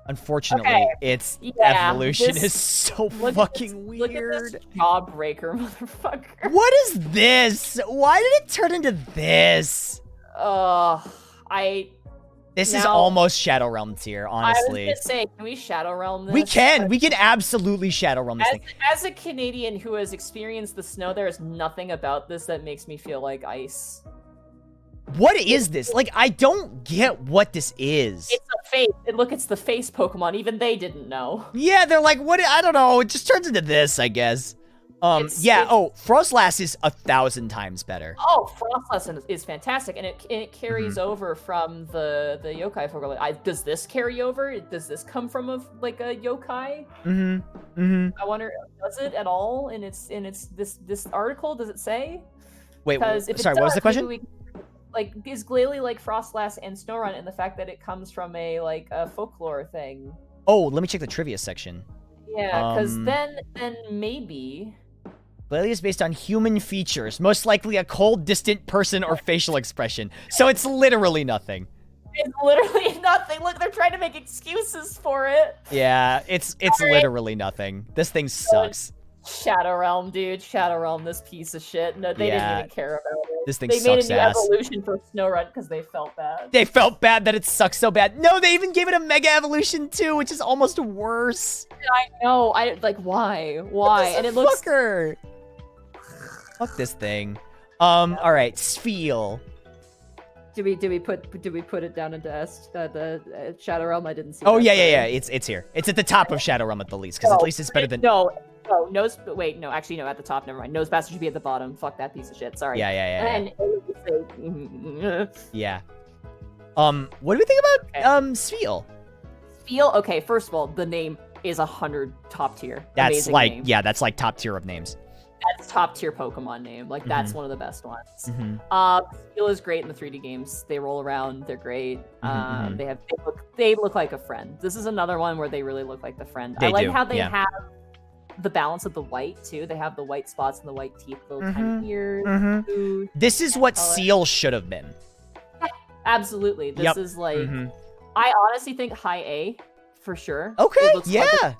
Unfortunately, its evolution is so fucking weird. Look at this jawbreaker, motherfucker. What is this? Why did it turn into this? This is almost Shadow Realm tier, honestly. I was gonna say, can we Shadow Realm this? We can absolutely Shadow Realm this thing. As a Canadian who has experienced the snow, there is nothing about this that makes me feel like ice. What is this? Like, I don't get what this is. It's a face. Look, it's the face Pokemon. Even they didn't know. Yeah, they're like, what? I don't know. It just turns into this, I guess. Frostlass is 1,000 times better. Oh, Frostlass is fantastic, and it carries over from the yokai Pokemon. Does this carry over? Does this come from a yokai? I wonder, does it at all? In its this article, does it say? Wait, sorry, what was the question? Is Glalie like Frostlass and Snorunt, and the fact that it comes from a folklore thing? Oh, let me check the trivia section. Yeah, because then maybe. Glalie is based on human features, most likely a cold, distant person or facial expression. So it's literally nothing. It's literally nothing. Look, they're trying to make excuses for it. Yeah, it's literally nothing. This thing sucks. Shadow Realm, dude. Shadow Realm, this piece of shit. No, they didn't even care about it. This thing sucks ass. They made a new evolution for Snorunt because they felt bad. They felt bad that it sucks so bad. No, they even gave it a Mega Evolution too, which is almost worse. I know. Why? Why? And it looks. Fuck this thing. All right, Spheal. Did we put it down into S? The Shadow Realm? I didn't see. Oh yeah. It's here. It's at the top of Shadow Realm at the least, because at least it's better than. No, actually, no, at the top, never mind. Nosebastard should be at the bottom. Fuck that piece of shit, sorry. Yeah. And yeah. What do we think about Spheal? Spheal, okay, first of all, the name is 100 top tier. That's amazing name. that's like top tier of names. That's top tier Pokemon name. Like, that's one of the best ones. Spheal is great in the 3D games. They roll around, they're great. They look like a friend. This is another one where they really look like the friend. I like how they have the balance of the white too. They have the white spots and the white teeth, little tiny ears. This is what Seal should have been. Yeah, absolutely. This is like, I honestly think high A for sure. Okay. Yeah.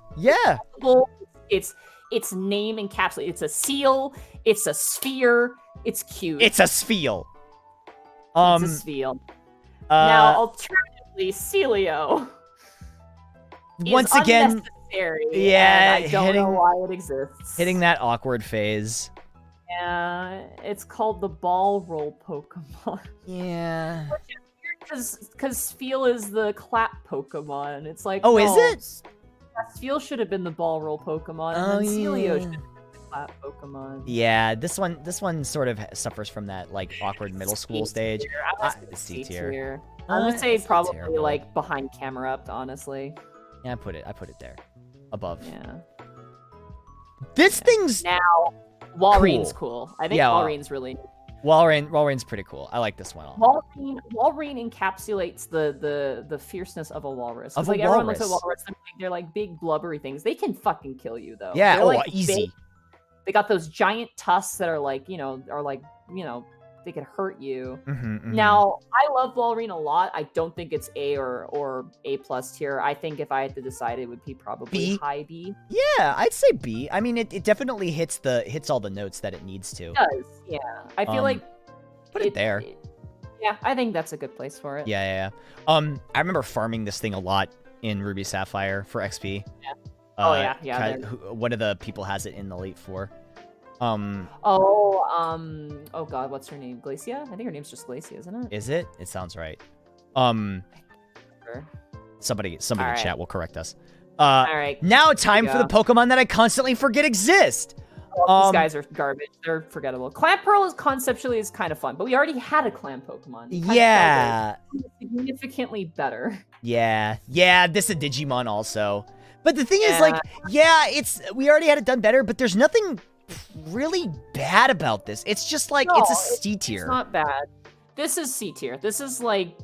It's name encapsulated. It's a seal. It's a sphere. It's cute. It's a Spheal. It's a Spheal. Now, alternatively, Celio. Once again. Yeah, I don't know why it exists. Hitting that awkward phase. Yeah, it's called the ball roll Pokemon. Yeah. Because Spheal is the clap Pokemon. It's like, is it? Spheal should have been the ball roll Pokemon, and then Celio should have been the flat Pokemon. Yeah, this one sort of suffers from that like awkward middle school stage. C tier. I would say It's not probably terrible. like behind camera up, honestly. Yeah, I put it there, above. Yeah. This thing's Now, Walrein's cool. I think Yeah, Walrein's really. Walrein's pretty cool. I like this one. Walrein encapsulates the fierceness of a walrus. 'Cause, Of a like everyone looks at walrus. walrus, they're like big blubbery things. They can fucking kill you though. Yeah, They're, like, easy. big. They got those giant tusks that are like, they could hurt you. Now, I love Walrein a lot. I don't think it's A or A plus tier. I think if I had to decide, it would be probably B? high B. Yeah, I'd say B. I mean, it definitely hits all the notes that it needs to. It does, yeah. I feel like Put it there. Yeah, I think that's a good place for it. Yeah. I remember farming this thing a lot in Ruby Sapphire for XP. Yeah. Oh, yeah. One of the people has it in the late 4. Oh god, what's her name? Glacia? I think her name's just Glacia, isn't it? Is it? It sounds right. Sure. Somebody All in right. chat will correct us. All right. Now time Here for we the go. Pokemon that I constantly forget exist. These guys are garbage. They're forgettable. Clamp Pearl is conceptually kind of fun, but we already had a Clamp Pokemon. It kind of Yeah. felt significantly better. Yeah, this is a Digimon also. But the thing is, Yeah. like, we already had it done better, but there's nothing really bad about this. It's just like, No, it's a C tier. It's not bad. This is C tier. This is like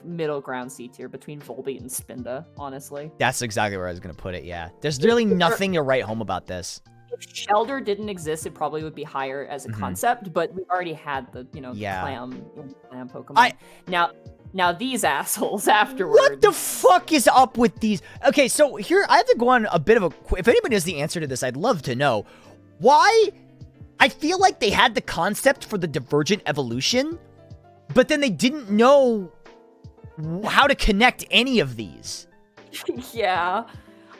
middle ground C tier between Volbeat and Spinda, honestly. That's exactly where I was going to put it, yeah. There's really nothing to write home about this. If Shelder didn't exist, it probably would be higher as a concept, but we already had the, clam Pokemon. Now these assholes afterwards. What the fuck is up with these? Okay, so here, I have to go on a bit of a... If anybody has the answer to this, I'd love to know. Why? I feel like they had the concept for the Divergent Evolution, but then they didn't know how to connect any of these. Yeah.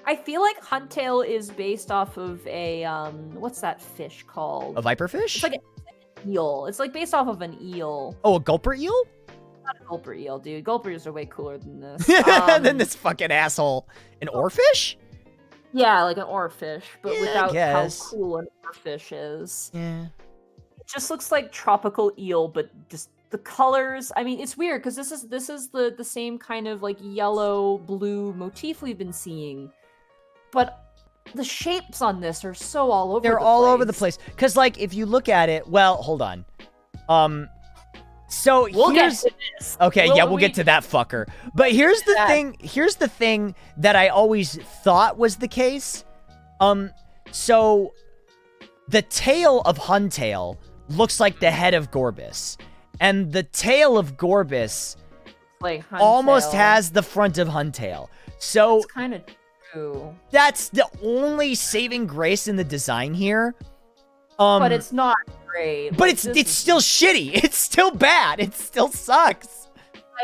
I feel like Huntail is based off of a, what's that fish called? A Viperfish? It's like an eel. It's like based off of an eel. Oh, a Gulper Eel? Not a Gulper eel, dude. Gulpers are way cooler than this. Than this fucking asshole. An Oarfish? Yeah, like an oarfish, but Yeah, I without how guess. cool an oarfish is. Yeah. It just looks like tropical eel, but just the colors. I mean, it's weird because this is the same kind of like yellow blue motif we've been seeing, but the shapes on this are so all over. They're all over the place. Because, like, if you look at it, well, hold on. So We'll get here's to this. okay, we'll get to that fucker. But here's the thing. Here's the thing that I always thought was the case. So the tail of Huntail looks like the head of Gorbis, and the tail of Gorbis Like almost Huntail. has the front of Huntail. So It's kind of true, that's the only saving grace in the design here. but it's not great. But Like, it's this it's is- still shitty. It's still bad. It still sucks.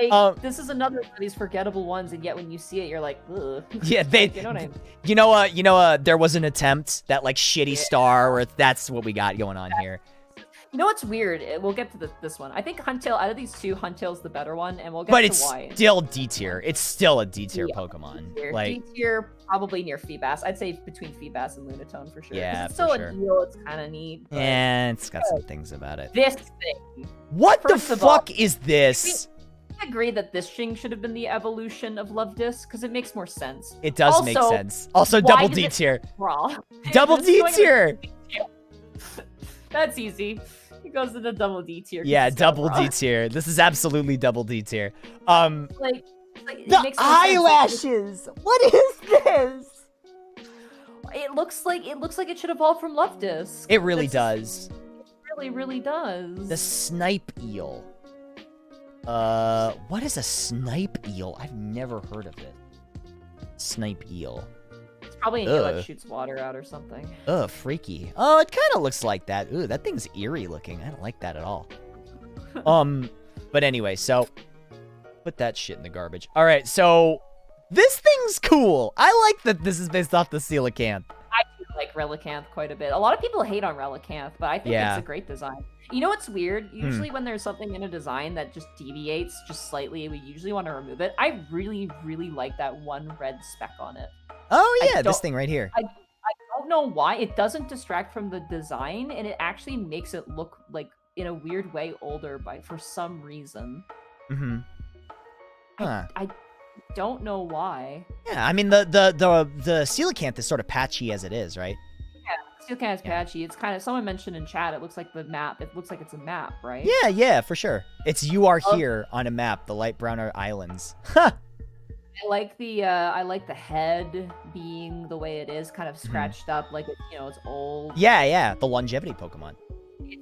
like, this is another one of these forgettable ones, and yet when you see it, you're like, ugh. Yeah, Like, you know what I mean? There was an attempt, that like shitty star, where that's what we got going on here. You know what's weird? We'll get to this one. I think Huntail, out of these two, Huntail's the better one, and we'll get But to it's why. still D tier. It's still a D tier Yeah, Pokemon. D Like, tier, probably near Feebas. I'd say between Feebas and Lunatone for sure. 'Cause Yeah, it's still for a sure. deal. It's kind of neat. But yeah, it's got some things about it. this thing. What the First of all, fuck is this? I agree that this thing should have been the evolution of Love Disc because it makes more sense. It does Also, make sense. Also, why double does D it tier. Raw. Double This is D going tier. That's easy. It goes to the double D tier. 'cause Yeah, it's got double raw. D tier. This is absolutely double D tier. Like it The makes no sense. eyelashes. What is this? It looks like it should evolve from Love Disc. It really does. Really, really does. The snipe eel. What is a snipe eel? I've never heard of it. Snipe eel. It's probably an eel Ugh. that shoots water out or something. Ugh, freaky. Oh, it kind of looks like that. Ooh, that thing's eerie looking. I don't like that at all. But anyway, so put that shit in the garbage. All right, so this thing's cool. I like that this is based off the Coelacanth. I do like Relicanth quite a bit. A lot of people hate on Relicanth, but I think Yeah. it's a great design. You know what's weird? Usually when there's something in a design that just deviates just slightly, we usually want to remove it. I really, really like that one red speck on it. Oh I yeah, this don't- thing right here. I don't don't know why. It doesn't distract from the design, and it actually makes it look like, in a weird way, older for some reason. Mm-hmm. Huh. I don't know why. Yeah, I mean the coelacanth is sort of patchy as it is, right? Still kind of patchy. It's kind of, someone mentioned in chat, it looks like the map. It looks like it's a map, right? Yeah, for sure. It's you are here on a map, the light brown islands. Huh. I like the head being the way it is, kind of scratched up, like it's old. Yeah, the longevity Pokemon.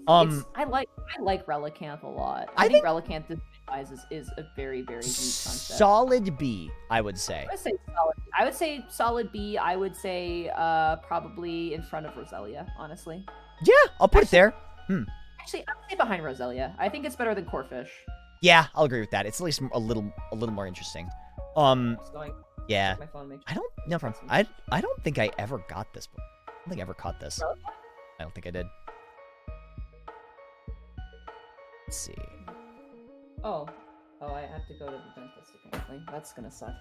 I like Relicanth a lot. I think Relicanth is a very, very huge concept. Solid B, I would say. I would say solid B. I would say probably in front of Roselia, honestly. Yeah, I'll put it there. Actually, I would say behind Roselia. I think it's better than Corphish. Yeah, I'll agree with that. It's at least a little more interesting. Yeah. I don't think I ever got this book. I don't think I ever caught this. Really? I don't think I did. Let's see. Oh, I have to go to the dentist apparently. That's gonna suck.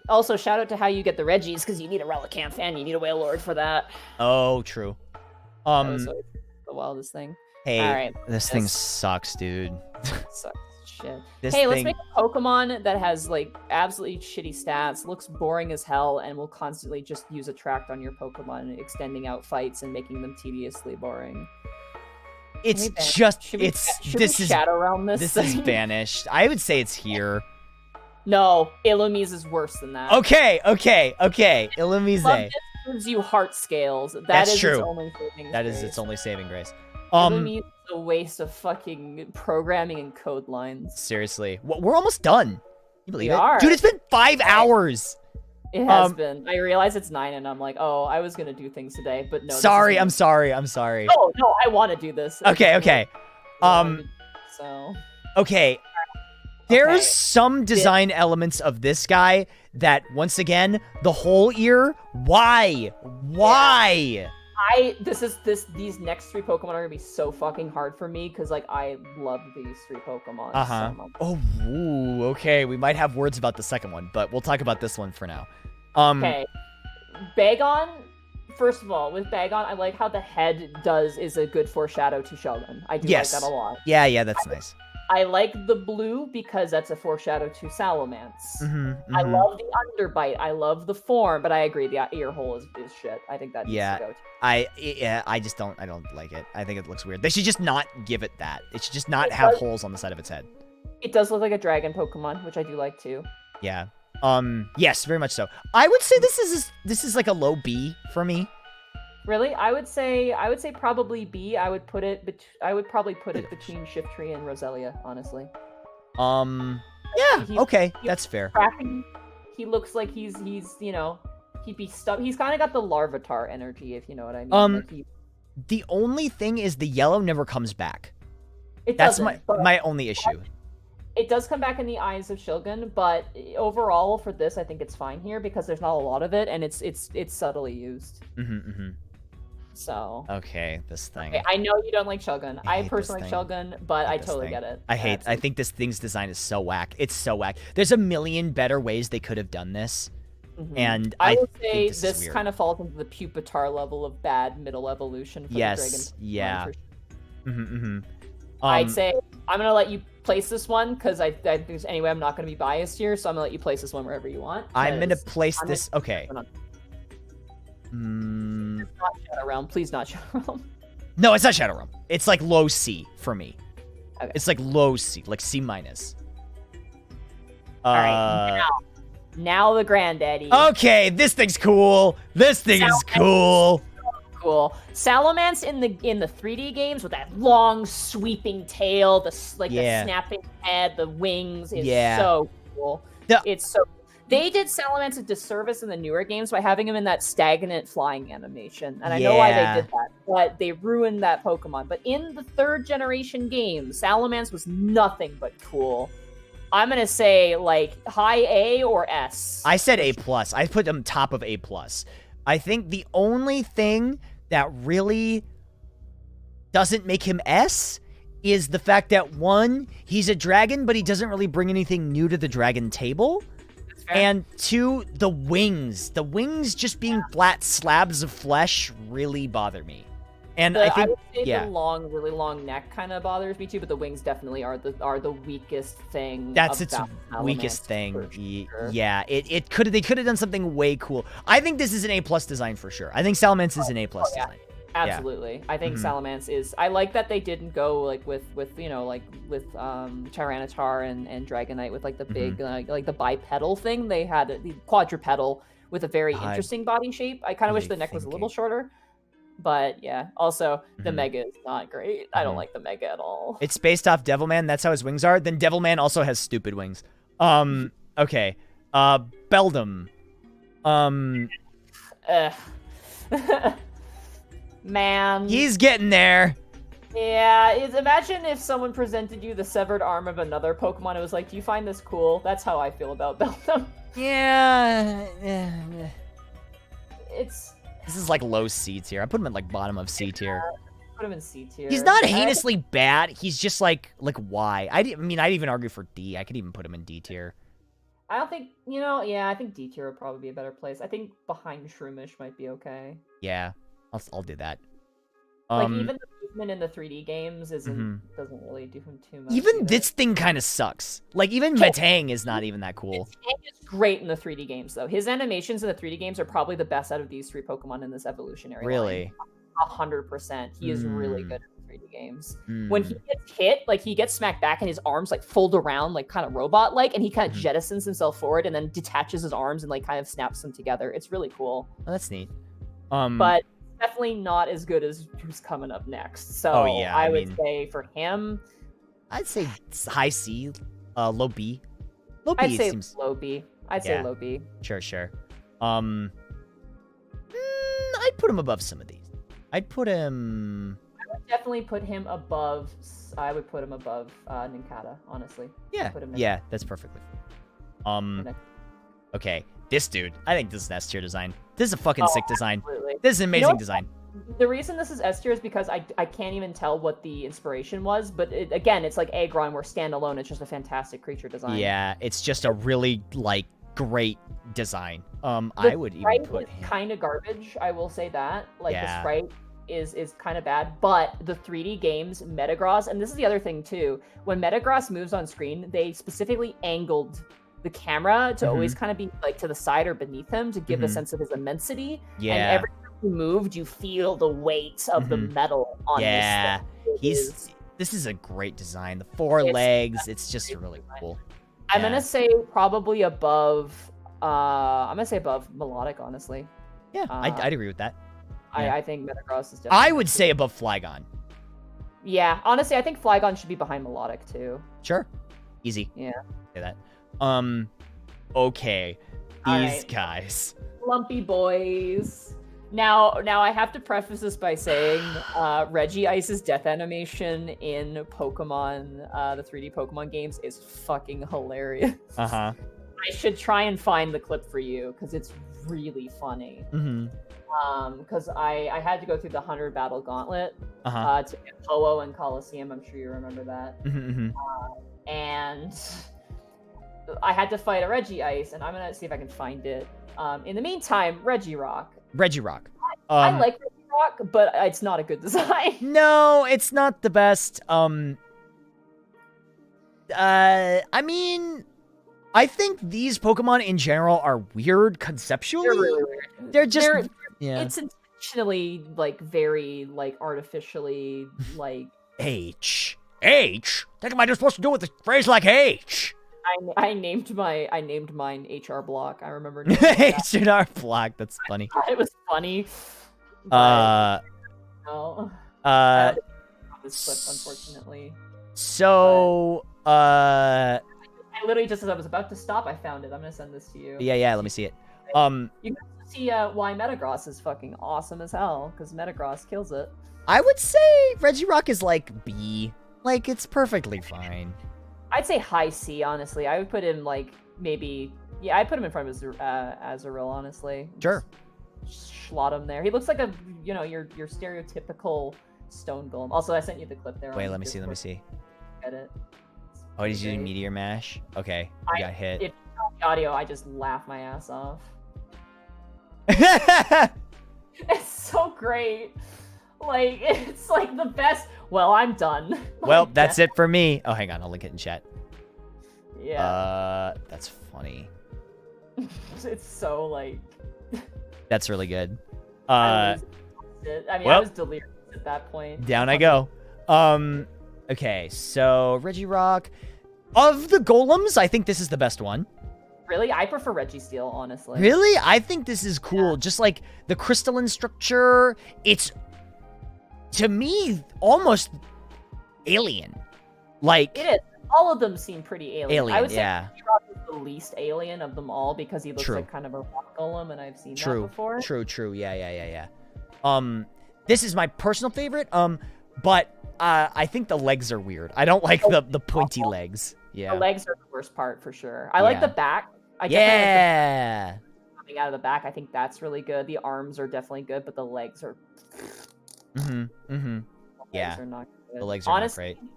Also, shout out to how you get the Reggies, because you need a Relicanth and you need a Wailord for that. Oh, true. That was the wildest thing. Hey, all right, this thing sucks, dude. Sucks shit. Let's make a Pokemon that has like absolutely shitty stats, looks boring as hell, and will constantly just use Attract on your Pokemon, extending out fights and making them tediously boring. It's should we Shadow Realm this is banished. I would say it's here. No, Illumise is worse than that. Okay. Illumise gives you heart scales. That's true. Its only saving that grace. is its only saving grace. Illumise is a waste of fucking programming and code lines. Seriously, we're almost done. You believe it? Are. Dude, it's been 5 hours. It has been. I realize it's 9, and I'm like, oh, I was gonna do things today, but no. Sorry, I'm sorry. No, I want to do this. Okay. So. Okay. There's some design elements of this guy that, once again, the whole ear. Why? These next 3 Pokemon are gonna be so fucking hard for me, because like I love these 3 Pokemon so much. Oh, ooh, okay. We might have words about the second one, but we'll talk about this one for now. Okay. Bagon. First of all, with Bagon, I like how the head is a good foreshadow to Shogun. I do like that a lot. Yeah, that's nice. I like the blue because that's a foreshadow to Salamence. I love the underbite. I love the form, but I agree the ear hole is shit. I think that needs to go. I just don't like it. I think it looks weird. They should just not give it that. It should just not have holes on the side of its head. It does look like a dragon Pokemon, which I do like too. Yeah. Yes, very much so. I would say this is like a low B for me. Really? I would say probably B. I would probably put it between Shiftry and Roselia, honestly. Yeah, okay. That's fair. He looks like he'd be stuck. He's kind of got the Larvitar energy, if you know what I mean. The only thing is the yellow never comes back. That's my only issue. It does come back in the eyes of Shogun, but overall for this, I think it's fine here because there's not a lot of it, and it's subtly used. So. Okay, this thing. Okay, I know you don't like Shogun. I personally like Shogun, but I totally get it. I think this thing's design is so whack. It's so whack. There's a million better ways they could have done this. And I would say think this kind of falls into the Pupitar level of bad middle evolution for the Dragon. Yeah. I'd say I'm gonna let you place this one because I think there's anyway I'm not gonna be biased here, so I'm gonna let you place this one wherever you want. I'm gonna place this. Okay. Not Shadow Realm, please not Shadow Realm. No, it's not Shadow Realm. It's like low C for me. Okay. It's like low C, like C minus. All right, now the granddaddy. Okay, this thing's cool. This thing is cool. Cool. Salamence in the 3D games with that long sweeping tail, the snapping head, the wings is so cool. It's so. They did Salamence a disservice in the newer games by having him in that stagnant flying animation, and I know why they did that, but they ruined that Pokemon. But in the 3rd generation game, Salamence was nothing but cool. I'm gonna say like high A or S. I said A+. I put him top of A+. I think the only thing that really doesn't make him S is the fact that, one, he's a dragon, but he doesn't really bring anything new to the dragon table. fair. And 2, the wings. The wings just being flat slabs of flesh really bother me. And I think, would say yeah. the really long neck kind of bothers me too, but the wings definitely are the weakest thing. That's its about weakest Salamence, thing. for sure. Yeah, they could have done something way cool. I think this is an A+ design for sure. I think Salamence is an A+ yeah. design. Absolutely. I think Salamence is. I like that they didn't go like with Tyranitar and Dragonite with like the big like the bipedal thing. They had the quadrupedal with a very interesting body shape. I kind of wish the neck was a little shorter. But yeah, also the Mega is not great. I don't like the Mega at all. It's based off Devilman. That's how his wings are. Then Devilman also has stupid wings. Okay. Beldum. Man. He's getting there. Yeah, imagine if someone presented you the severed arm of another Pokemon. It was like, do you find this cool? That's how I feel about Beldum. Yeah. This is like low C tier. I put him at like bottom of C tier. Put him in C tier. He's not heinously bad. He's just like why? I'd even argue for D. I could even put him in D tier. I don't think, yeah, I think D tier would probably be a better place. I think behind Shroomish might be okay. Yeah, I'll do that. Like even the movement in the 3D games doesn't really do him too much. Even either. this thing kind of sucks. Like even Metang is not even that cool. Metang is great in the 3D games though. His animations in the 3D games are probably the best out of these 3 Pokemon in this evolutionary Really? line. 100%. He is really good in the 3D games. Mm. When he gets hit, like he gets smacked back and his arms like fold around like kind of robot-like, and he kind of jettisons himself forward and then detaches his arms and like kind of snaps them together. It's really cool. Oh, that's neat. But definitely not as good as who's coming up next. So I would say for him, I'd say high C, low B. Low B I'd say seems low B. I'd say low B. Sure. I'd put him above some of these. I'd put him. I would definitely put him above. I would put him above Nincada, honestly. Yeah. Yeah, that's perfectly. Okay, this dude. I think this is an S tier design. This is a fucking sick design. Absolutely. This is an amazing design. The reason this is S tier is because I can't even tell what the inspiration was, but again, it's like Aggron, where standalone, it's just a fantastic creature design. Yeah, it's just a really like great design. I would even put him kind of garbage. I will say that. Like the sprite is kind of bad, but the 3D games Metagross, and this is the other thing too. When Metagross moves on screen, they specifically angled the camera to always kind of be like to the side or beneath him to give a sense of his immensity. Yeah. And every time he moved, you feel the weight of the metal on this thing. This is a great design. The 4 legs, it's just really cool. I'm gonna say probably above. I'm gonna say above Melodic, honestly. Yeah, I'd agree with that. I think Metagross is definitely. I would say above Flygon. Yeah, honestly, I think Flygon should be behind Melodic too. Sure, easy. Yeah. Say that. Okay, these guys. Lumpy boys. Now I have to preface this by saying Regice's death animation in Pokemon, the 3D Pokemon games, is fucking hilarious. I should try and find the clip for you because it's really funny. Because I had to go through the 100 battle gauntlet to get Ho-Oh and Coliseum. I'm sure you remember that. And I had to fight a Regice, and I'm gonna see if I can find it. In the meantime, Regirock. I like Regirock, but it's not a good design. No, it's not the best. I mean, I think these Pokemon in general are weird conceptually. They're really weird. They're just It's intentionally like very like artificially like H. Think am I just supposed to do it with a phrase like H? I named mine HR Block. I remember HR Block. That's funny. It was funny. But, no. This clip, unfortunately. So, I literally just as I was about to stop, I found it. I'm gonna send this to you. Yeah. Let me see it. You can see why Metagross is fucking awesome as hell, because Metagross kills it. I would say Regirock is like B. Like, it's perfectly fine. I'd say high C, honestly. I would put him like maybe. Yeah, I'd put him in front of Azurill, honestly. Sure. Just slot him there. He looks like your stereotypical stone golem. Also, I sent you the clip there. Wait, let me see. Get it. Oh, he's using Meteor Mash? Okay, he got hit. If audio, I just laugh my ass off. It's so great. Like, it's like the best. Well, I'm done. Well, Like, that's it for me. Oh, hang on. I'll link it in chat. Yeah. That's funny. It's so, like... That's really good. I well, was delirious at that point. Down I go. Okay, so Regirock. Of the golems, I think this is the best one. Really? I prefer Registeel, honestly. Really? I think this is cool. Yeah. Just like the crystalline structure, it's, to me, almost alien. Like, it is. All of them seem pretty alien. I would say yeah. Regirock is the least alien of them all because he looks like kind of a rock golem, and I've seen that before. True. Yeah. This is my personal favorite. But I think the legs are weird. I don't like the pointy legs. Yeah. The legs are the worst part for sure. I like the back. I definitely like the coming out of the back. I think that's really good. The arms are definitely good, but the legs are. Yeah. Legs are not good. The legs are honestly, not great.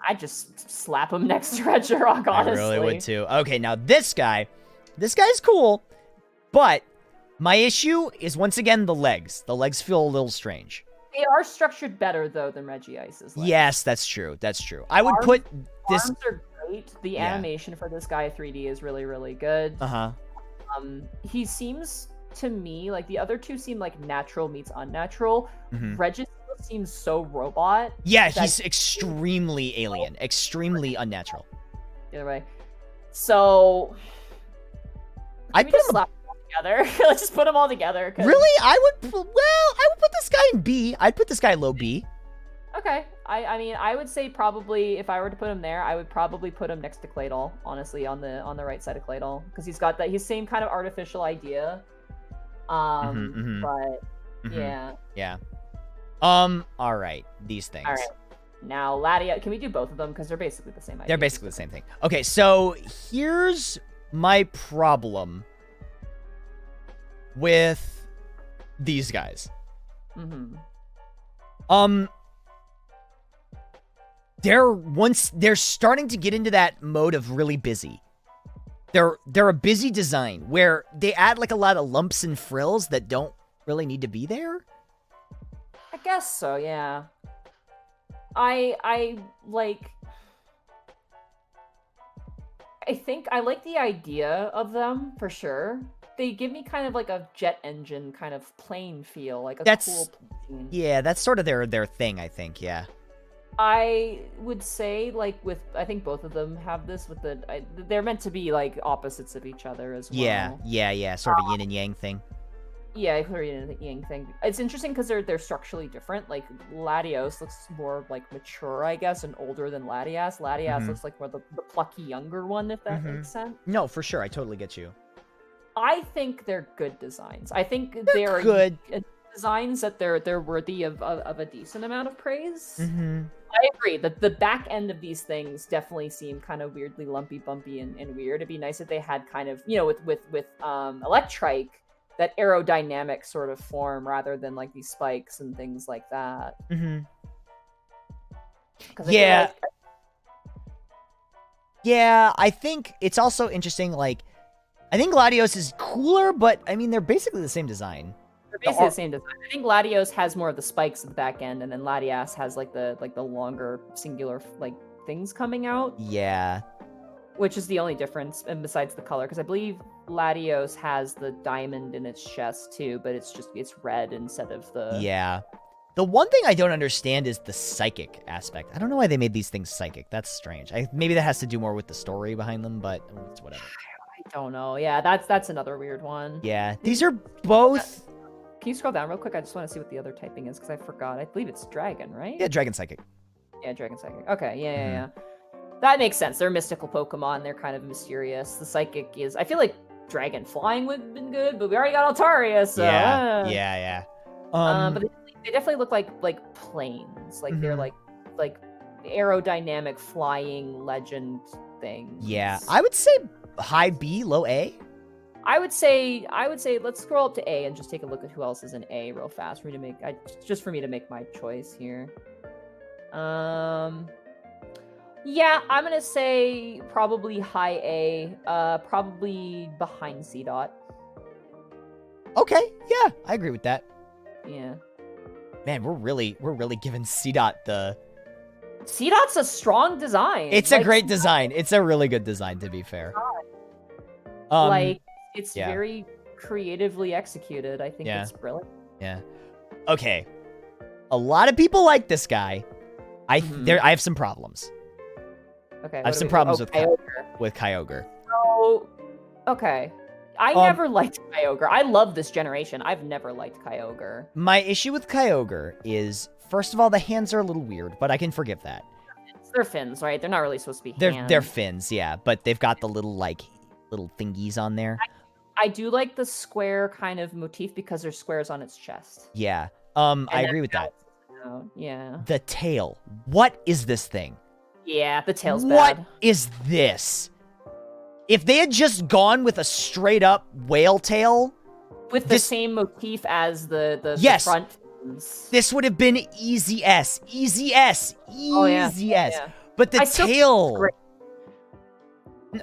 I'd just slap him next to Regirock, honestly. I really would too. Okay, now this guy's cool, but my issue is once again the legs. The legs feel a little strange. They are structured better though than Regice's legs. Yes, that's true. I would put this. Arms are great. The animation for this guy 3D is really, really good. He seems to me like the other two seem like natural meets unnatural. Regice seems so robot. Yeah, he's extremely alien, extremely unnatural. Either way, so I put them slap them all together. Let's just put them all together. Really, I would put this guy in B. I'd put this guy low B. Okay, I mean, I would say probably if I were to put him there, I would probably put him next to Claydol, honestly, on the right side of Claydol, because he's got his same kind of artificial idea. But yeah. All right, these things. All right. Now, Latias, can we do both of them? Because they're basically the same idea. They're basically the same thing. Okay, so here's my problem with these guys. They're starting to get into that mode of really busy. They're a busy design where they add like a lot of lumps and frills that don't really need to be there. I guess so, yeah. I think I like the idea of them for sure. They give me kind of like a jet engine kind of plane feel, like a cool plane. Yeah, that's sort of their thing, I think, yeah. I would say, I think both of them have this with they're meant to be like opposites of each other as well. Yeah, sort of a yin and yang thing. Yeah, clearly yin and yang thing. It's interesting because they're structurally different. Like Latios looks more like mature, I guess, and older than Latias. Latias looks like more the plucky younger one, if that makes sense. No, for sure, I totally get you. I think they're good designs. I think they're good designs that they're worthy of a decent amount of praise. I agree. The back end of these things definitely seem kind of weirdly lumpy, bumpy, and weird. It'd be nice if they had kind of, with Electrike, that aerodynamic sort of form rather than like these spikes and things like that. Yeah, I think it's also interesting, like, I think Latios is cooler, but I mean, they're basically the same design. They're basically the same design. I think Latios has more of the spikes at the back end, and then Latias has like the longer singular like things coming out. Yeah. Which is the only difference, and besides the color, because I believe Latios has the diamond in its chest too, but it's red instead of the. Yeah. The one thing I don't understand is the psychic aspect. I don't know why they made these things psychic. That's strange. Maybe that has to do more with the story behind them, but it's whatever. I don't know. Yeah, that's another weird one. Yeah, these are both. Can you scroll down real quick? I just want to see what the other typing is because I forgot. I believe it's dragon, right? Yeah, dragon psychic. Yeah, dragon psychic. Okay, yeah. That makes sense. They're mystical Pokemon. They're kind of mysterious. The psychic is. I feel like dragon flying would have been good, but we already got Altaria, so. Yeah. But they definitely look like planes. Like they're like aerodynamic flying legend things. Yeah, I would say high B, low A. I would say let's scroll up to A and just take a look at who else is in A real fast for me to make my choice here. Yeah, I'm gonna say probably high A, probably behind C dot. Okay, yeah, I agree with that. Yeah. Man, we're really giving C-Dot the... C dot's a strong design. It's a great design. It's a really good design, to be fair. Like, it's yeah. very creatively executed. I think Yeah. it's brilliant. Yeah. Okay. A lot of people like this guy. I have some problems. Okay. I have some problems with Kyogre. So, okay. I never liked Kyogre. I love this generation. I've never liked Kyogre. My issue with Kyogre is, first of all, the hands are a little weird, but I can forgive that. They're fins, right? They're not really supposed to be hands. They're fins, yeah, but they've got the little thingies on there. I do like the square kind of motif because there's squares on its chest. Yeah. I agree with that. Yeah. The tail. What is this thing? Yeah, the tail's What bad. is this? If they had just gone with a straight up whale tail, With the same motif as the Yes. front fins. this would have been easy S. Easy S. Easy S. Yeah. But the I still think it's tail. great.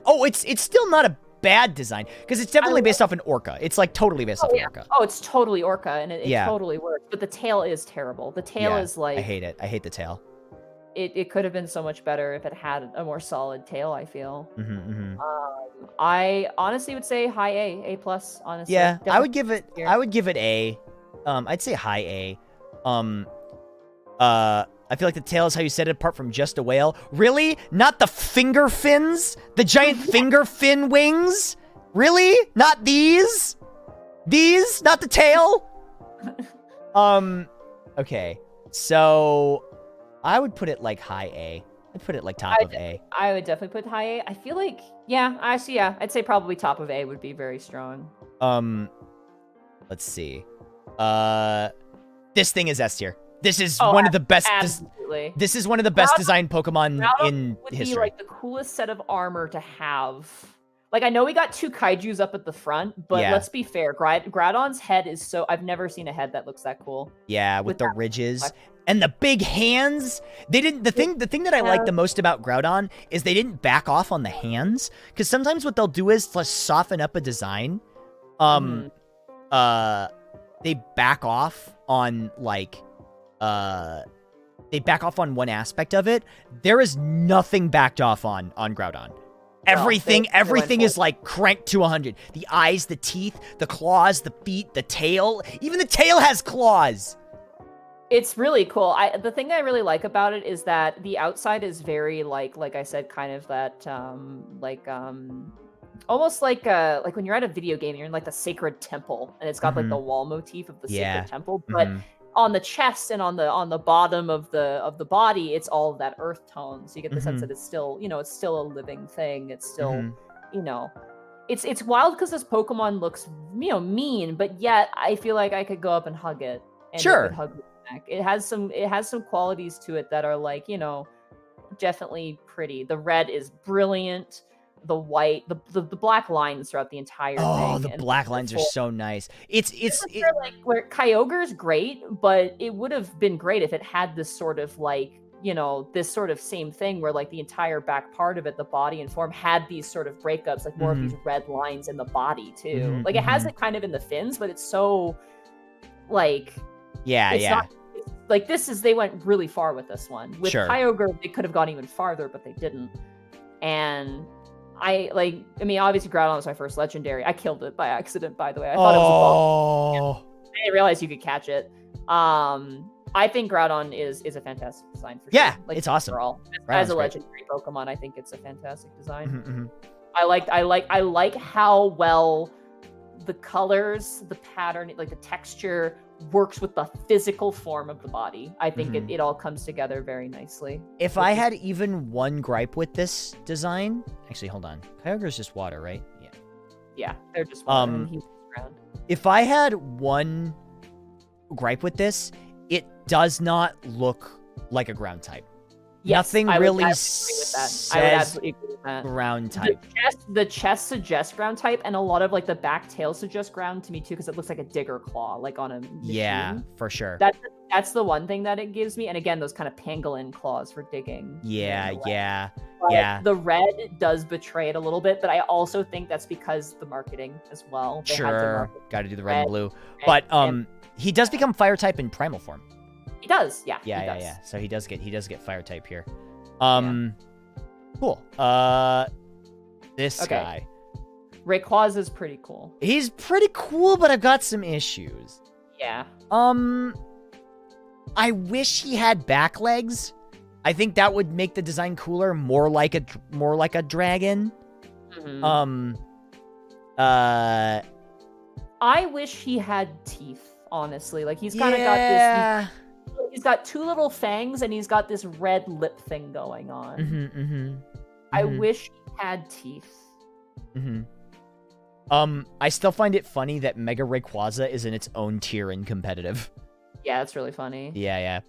Oh, it's still not a bad design because it's definitely based off an orca. It's like totally based off an orca. Oh, it's totally orca, and it Yeah. totally works. But the tail is terrible. The tail Yeah, is like I hate it. I hate the tail. it could have been so much better if it had a more solid tail. I feel. Mm-hmm. I honestly would say high A plus. Honestly, Yeah, I would Definitely give it. I would give it A. I'd say high A. I feel like the tail is how you set it apart from just a whale. Really? Not the finger fins? The giant finger fin wings? Really? Not these? These? Not the tail? Okay. So I would put it like high A. I'd put it like top of A. I would definitely put high A. I feel like, yeah, actually, yeah, I'd say probably top of A would be very strong. Let's see. This thing is S tier. This is one of the best. Absolutely. This is one of the best designed Pokemon in would history. be like the coolest set of armor to have. Like, I know we got 2 kaijus up at the front, but Yeah. let's be fair. Groudon's head is so... I've never seen a head that looks that cool. Yeah, with with the that ridges and the big hands. They didn't. The thing that I like the most about Groudon is they didn't back off on the hands, because sometimes what they'll do is to soften up a design. They back off on like they back off on one aspect of it. There is nothing backed off on Groudon. Everything is like cranked to 100. The eyes, the teeth, the claws, the feet, the tail. Even the tail has claws. It's really cool. The thing I really like about it is that the outside is very like I said, kind of that almost like when you're at a video game, you're in like the sacred temple, and it's got like the wall motif of the sacred temple, but on the chest and on the bottom of the body, it's all of that earth tone. So you get the sense that it's still, it's still a living thing. It's still, it's wild because this Pokemon looks, mean, but yet I feel like I could go up and hug it. And it would hug me back. It has some qualities to it that are like, definitely pretty. The red is brilliant. The white, the black lines throughout the entire thing. Oh, the black lines are so nice. It's where Kyogre's great, but it would have been great if it had this sort of like, this sort of same thing where like the entire back part of it, the body and form, had these sort of breakups, like more of these red lines in the body too. Like it has it kind of in the fins, but it's so like not, like they went really far with this one. With Kyogre, they could have gone even farther, but they didn't. And obviously Groudon was my first legendary. I killed it by accident, by the way. I thought it was a ball. I didn't realize you could catch it. I think Groudon is a fantastic design for sure. Yeah, it's awesome. Overall. As a legendary Pokemon, I think it's a fantastic design. I like how well the colors, the pattern, like the texture works with the physical form of the body. I think it all comes together very nicely. If I had even one gripe with this design, actually, hold on. Kyogre's just water, right? Yeah. Yeah, they're just water and he's ground. If I had one gripe with this, it does not look like a ground type. Yes, Nothing I would really absolutely agree with that. I would says absolutely agree with that. ground type. The chest suggests ground type, and a lot of like the back tail suggests ground to me too, because it looks like a digger claw, like on a machine. Yeah, for sure. That's the one thing that it gives me. And again, those kind of pangolin claws for digging. Yeah, yeah, But yeah. the red does betray it a little bit, but I also think that's because the marketing as well. They had to Sure. market Got to do the red and blue. red, But and- he does become fire type in primal form. He does, yeah. Yeah, he yeah, does. yeah. So he does get fire type here. Cool. This Okay. guy. Rayquaza is pretty cool. He's pretty cool, but I've got some issues. Yeah. I wish he had back legs. I think that would make the design cooler, more like a dragon. Mhm. I wish he had teeth, honestly. Like he's kind of got this. He's got two little fangs, and he's got this red lip thing going on. I wish he had teeth. I still find it funny that Mega Rayquaza is in its own tier in competitive. Yeah, that's really funny. Yeah.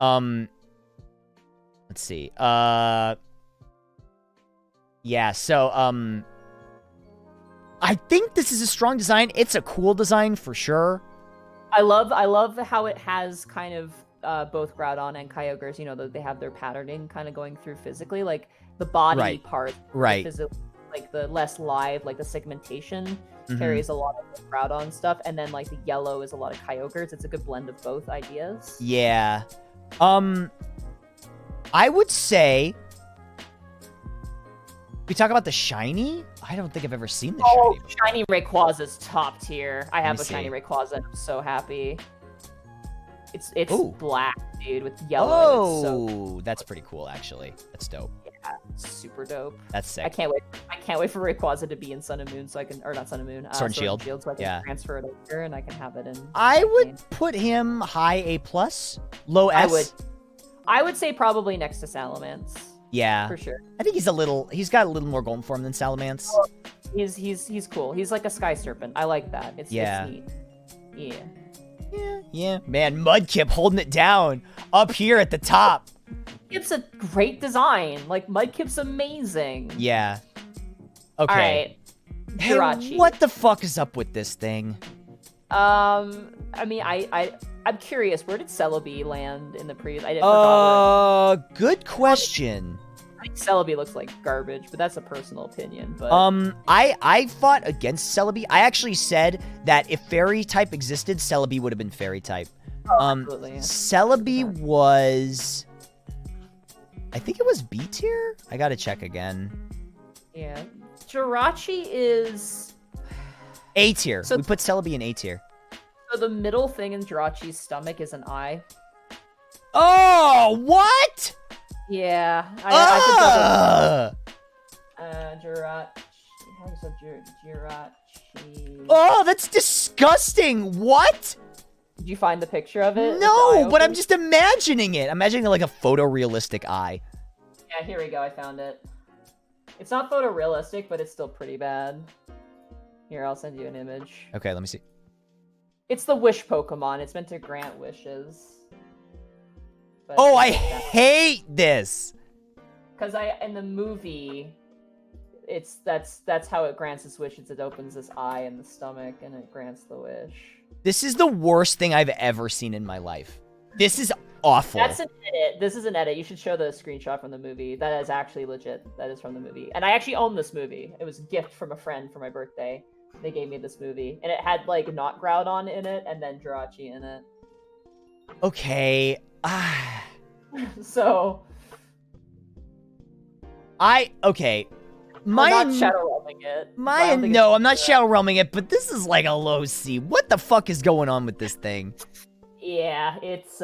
Let's see. Yeah, so, I think this is a strong design. It's a cool design for sure. I love how it has kind of both Groudon and Kyogre's, you know, they have their patterning kind of going through physically, like the body part, Right. Like the less live, like the segmentation carries a lot of the Groudon stuff, and then like the yellow is a lot of Kyogre's. It's a good blend of both ideas. Yeah. I would say we talk about the shiny. I don't think I've ever seen the shiny. Shiny Rayquaza's top tier. I have a see. shiny Rayquaza, and I'm so happy. It's Ooh. black, dude, with yellow. and Oh, that's pretty cool, actually. That's dope. it's super dope. That's sick. I can't wait for Rayquaza to be in Sun and Moon, so I can, or not Sun and Moon, Sword and Shield. so I can transfer it over and I can have it in. I would game. put him high A+, low S. I would say probably next to Salamence. Yeah. For sure. I think he's got a little more going for him than Salamence. He's cool. He's like a Sky Serpent. I like that. It's neat. Yeah. Yeah. Man, Mudkip holding it down up here at the top. It's a great design. Like Mudkip's amazing. Yeah. Okay. All right. Hey, Jirachi. what the fuck is up with this thing? I mean, I'm curious. Where did Celebi land in the previous? I forgot. Good question. I think Celebi looks like garbage, but that's a personal opinion. But I fought against Celebi. I actually said that if fairy type existed, Celebi would have been fairy type. Absolutely. Yeah. Celebi was, I think it was B tier. I gotta check again. Yeah. Jirachi is A tier. So- We put Celebi in A tier. so the middle thing in Jirachi's stomach is an eye. Oh, what? Yeah. I Jirachi. How do you say Jirachi? Oh, that's disgusting. What? Did you find the picture of it? with the No, eye but I'm open? just imagining it. I'm imagining like a photorealistic eye. Yeah, here we go. I found it. It's not photorealistic, but it's still pretty bad. Here, I'll send you an image. Okay, let me see. It's the wish Pokemon. It's meant to grant wishes. But Oh, I hate this. Because in the movie, that's how it grants its wishes. It opens this eye in the stomach and it grants the wish. This is the worst thing I've ever seen in my life. This is awful. That's an edit. This is an edit. You should show the screenshot from the movie. That is actually legit. That is from the movie. And I actually own this movie. It was a gift from a friend for my birthday. They gave me this movie. And it had, like, not Groudon in it and then Jirachi in it. Okay. So... Okay. I'm not shadow realming it. I'm not shadow realming it, but this is like a low C. What the fuck is going on with this thing? Yeah, it's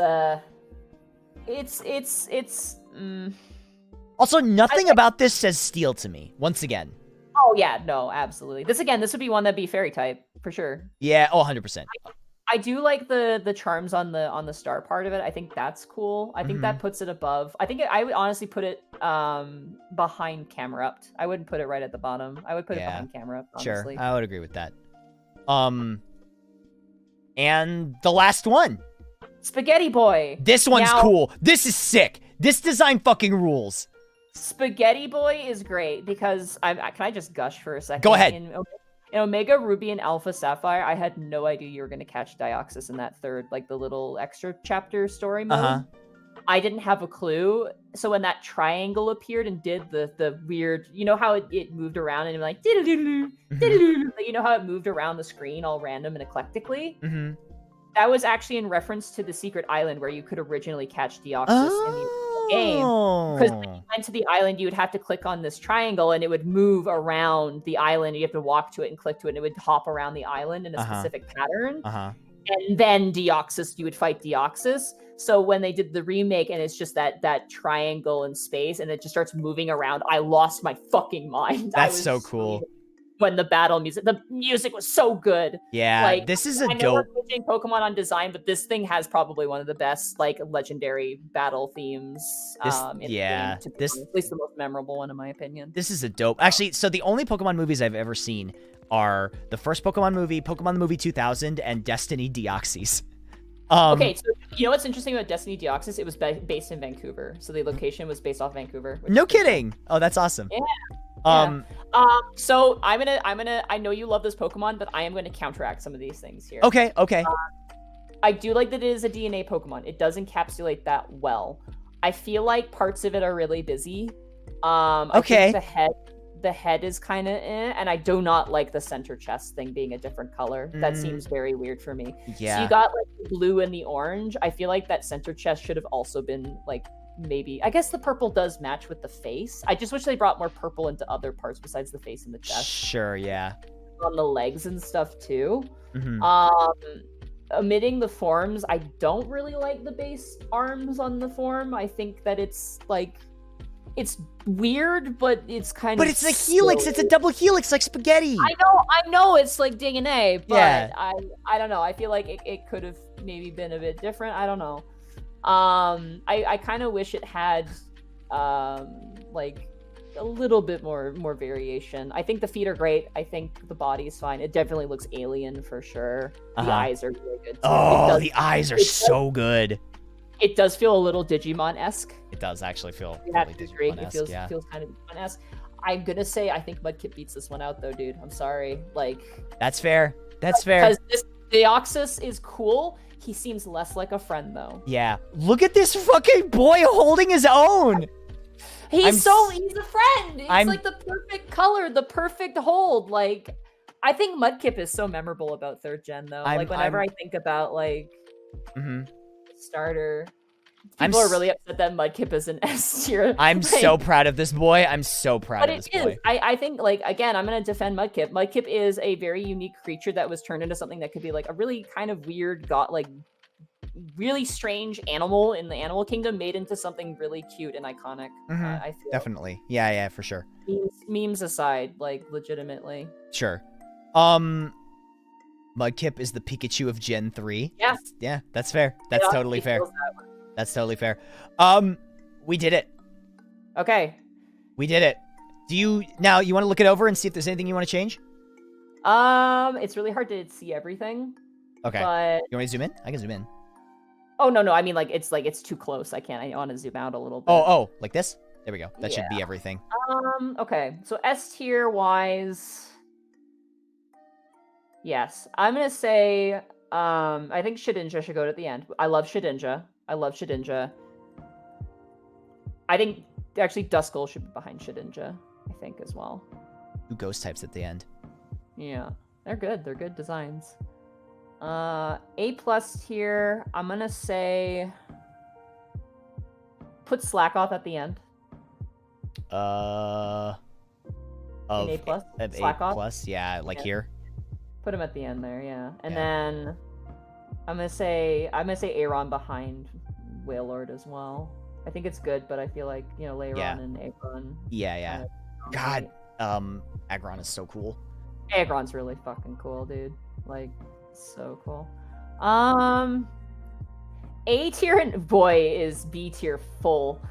Also, nothing about this says steel to me. Once again. Oh yeah, no, absolutely. This would be one that'd be fairy type for sure. Yeah, 100%. I do like the charms on the star part of it. I think that's cool. I think that puts it above. I would honestly put it behind Camerupt. I wouldn't put it right at the bottom. I would put it behind Camerupt, honestly. Sure, I would agree with that. And the last one. Spaghetti Boy. This one's Now- cool. This is sick. This design fucking rules. Spaghetti Boy is great because can I just gush for a second? Go ahead. In Omega Ruby and Alpha Sapphire, I had no idea you were going to catch Deoxys in that third, like the little extra chapter story mode. I didn't have a clue. So when that triangle appeared and did the weird, you know how it moved around and it like diddle-doodle, diddle-doodle, you know how it moved around the screen all random and eclectically? That was actually in reference to the secret island where you could originally catch Deoxys in the game. Because when you went to the island, you would have to click on this triangle and it would move around the island. You have to walk to it and click to it and it would hop around the island in a specific pattern. And then Deoxys, you would fight Deoxys. So when they did the remake and it's just that triangle in space and it just starts moving around, I lost my fucking mind. That's so cool. When the music was so good. Yeah, like, this is a I know dope. we're pitching Pokemon on design, but this thing has probably one of the best like legendary battle themes. In the game, at least the most memorable one in my opinion. This is a dope. Actually, so the only Pokemon movies I've ever seen are the first Pokemon movie, Pokemon the movie 2000, and Destiny Deoxys. Okay, so you know what's interesting about Destiny Deoxys? It was based in Vancouver, so the location was based off Vancouver. No kidding. Oh, that's awesome. Yeah. So I'm gonna. I know you love this Pokemon, but I am gonna counteract some of these things here. Okay. I do like that it is a DNA Pokemon. It does encapsulate that well. I feel like parts of it are really busy. I think the head is kind of and I do not like the center chest thing being a different color. That seems very weird for me. Yeah. So you got like the blue and the orange. I feel like that center chest should have also been like maybe. I guess the purple does match with the face. I just wish they brought more purple into other parts besides the face and the chest. Sure, yeah. On the legs and stuff too. Omitting the forms, I don't really like the base arms on the form. I think that it's like it's weird, but it's kind of. But it's a helix. It's a double helix, like spaghetti. I know. It's like ding and a, but Yeah. I don't know. I feel like it could have maybe been a bit different. I don't know. I kind of wish it had, like a little bit more variation. I think the feet are great. I think the body is fine. It definitely looks alien for sure. The eyes are really good too. Oh, the eyes are so good. It does feel a little Digimon-esque. It does actually feel You really have to agree. It Digimon-esque, feels kind of Digimon-esque. I'm gonna say I think Mudkip beats this one out though, dude. I'm sorry. Like That's fair. That's fair. because this Deoxys is cool. He seems less like a friend though. Yeah. Look at this fucking boy holding his own. He's a friend. It's I'm- like the perfect color, the perfect hold. Like I think Mudkip is so memorable about third gen though. Like whenever I think about like starter, people are really upset that Mudkip is an S tier. I'm so proud of this boy. I'm so proud But of it this boy. is. I think, like, again, I'm going to defend Mudkip. Mudkip is a very unique creature that was turned into something that could be, like, a really kind of weird, really strange animal in the animal kingdom made into something really cute and iconic. I feel. Definitely. Yeah, for sure. Memes aside, like, legitimately. Sure. Mudkip is the Pikachu of Gen 3. Yes. Yeah, that's fair. That's It totally honestly fair. feels that way. That's totally fair. We did it. Okay. We did it. You want to look it over and see if there's anything you want to change? It's really hard to see everything. Okay. But You want me to zoom in? I can zoom in. oh no, I mean it's too close. I can't. I want to zoom out a little bit. Oh, like this? There we go. That should be everything. Okay. So S tier wise, yes, I'm gonna say I think Shedinja should go at the end. I love Shedinja. I think actually Duskull should be behind Shedinja. I think as well. 2 ghost types at the end. Yeah, they're good. They're good designs. A plus tier. I'm gonna say put Slackoth at the end. Of A plus. Of Slackoth. A plus, yeah, like here. Put him at the end there, yeah. And Yeah. then I'm gonna say Aeron behind Wailord as well. I think it's good, but I feel like Leiron and Aeron. Yeah. God, Aggron is so cool. Aeron's really fucking cool, dude. Like, so cool. A tier and boy is B tier full.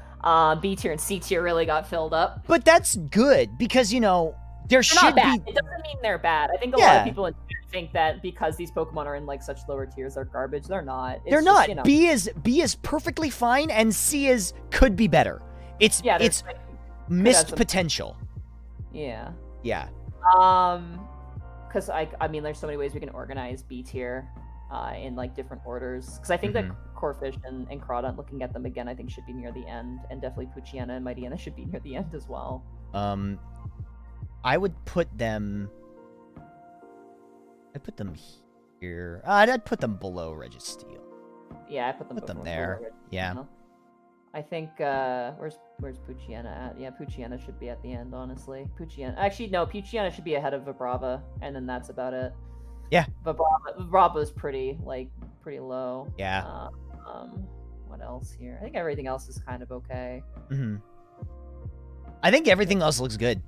B tier and C tier really got filled up. But that's good because there They're should not bad. be. It doesn't mean they're bad. I think a lot Yeah. of people in chat think that because these Pokemon are in like such lower tiers, they're garbage. They're not. It's They're just, not. you know, B is perfectly fine, and C is could be better. It's there's, like, missed some- potential. Yeah. Yeah. Because I mean, there's so many ways we can organize B tier, in like different orders. Because I think that Corphish and Crawdont, looking at them again, I think should be near the end, and definitely Poochyena and Mightyena should be near the end as well. I would put them. I'd put them here. I'd put them below Registeel. Yeah, I put them there. Forward, Yeah. you know? I think where's Poochyena at? Yeah, Poochyena should be at the end, honestly. Actually, no, Poochyena should be ahead of Vibrava, and then that's about it. Yeah. Vibrava's pretty low. Yeah. What else here? I think everything else is kind of okay. I think everything else looks good.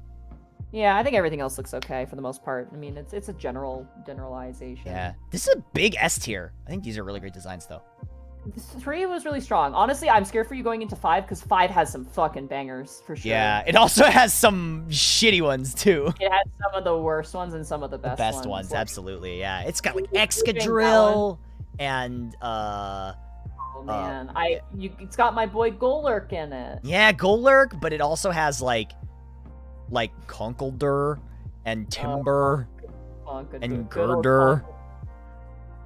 Yeah, I think everything else looks okay for the most part. I mean, it's a generalization. Yeah. This is a big S tier. I think these are really great designs, though. This 3 was really strong. Honestly, I'm scared for you going into 5 because 5 has some fucking bangers for sure. Yeah. It also has some shitty ones, too. It has some of the worst ones and some of the best ones. Best ones, Like, absolutely. Yeah. It's got like Doing that Excadrill and oh man, it's got my boy Golurk in it. yeah, Golurk, but it also has like Conkeldurr and Timber and Girder.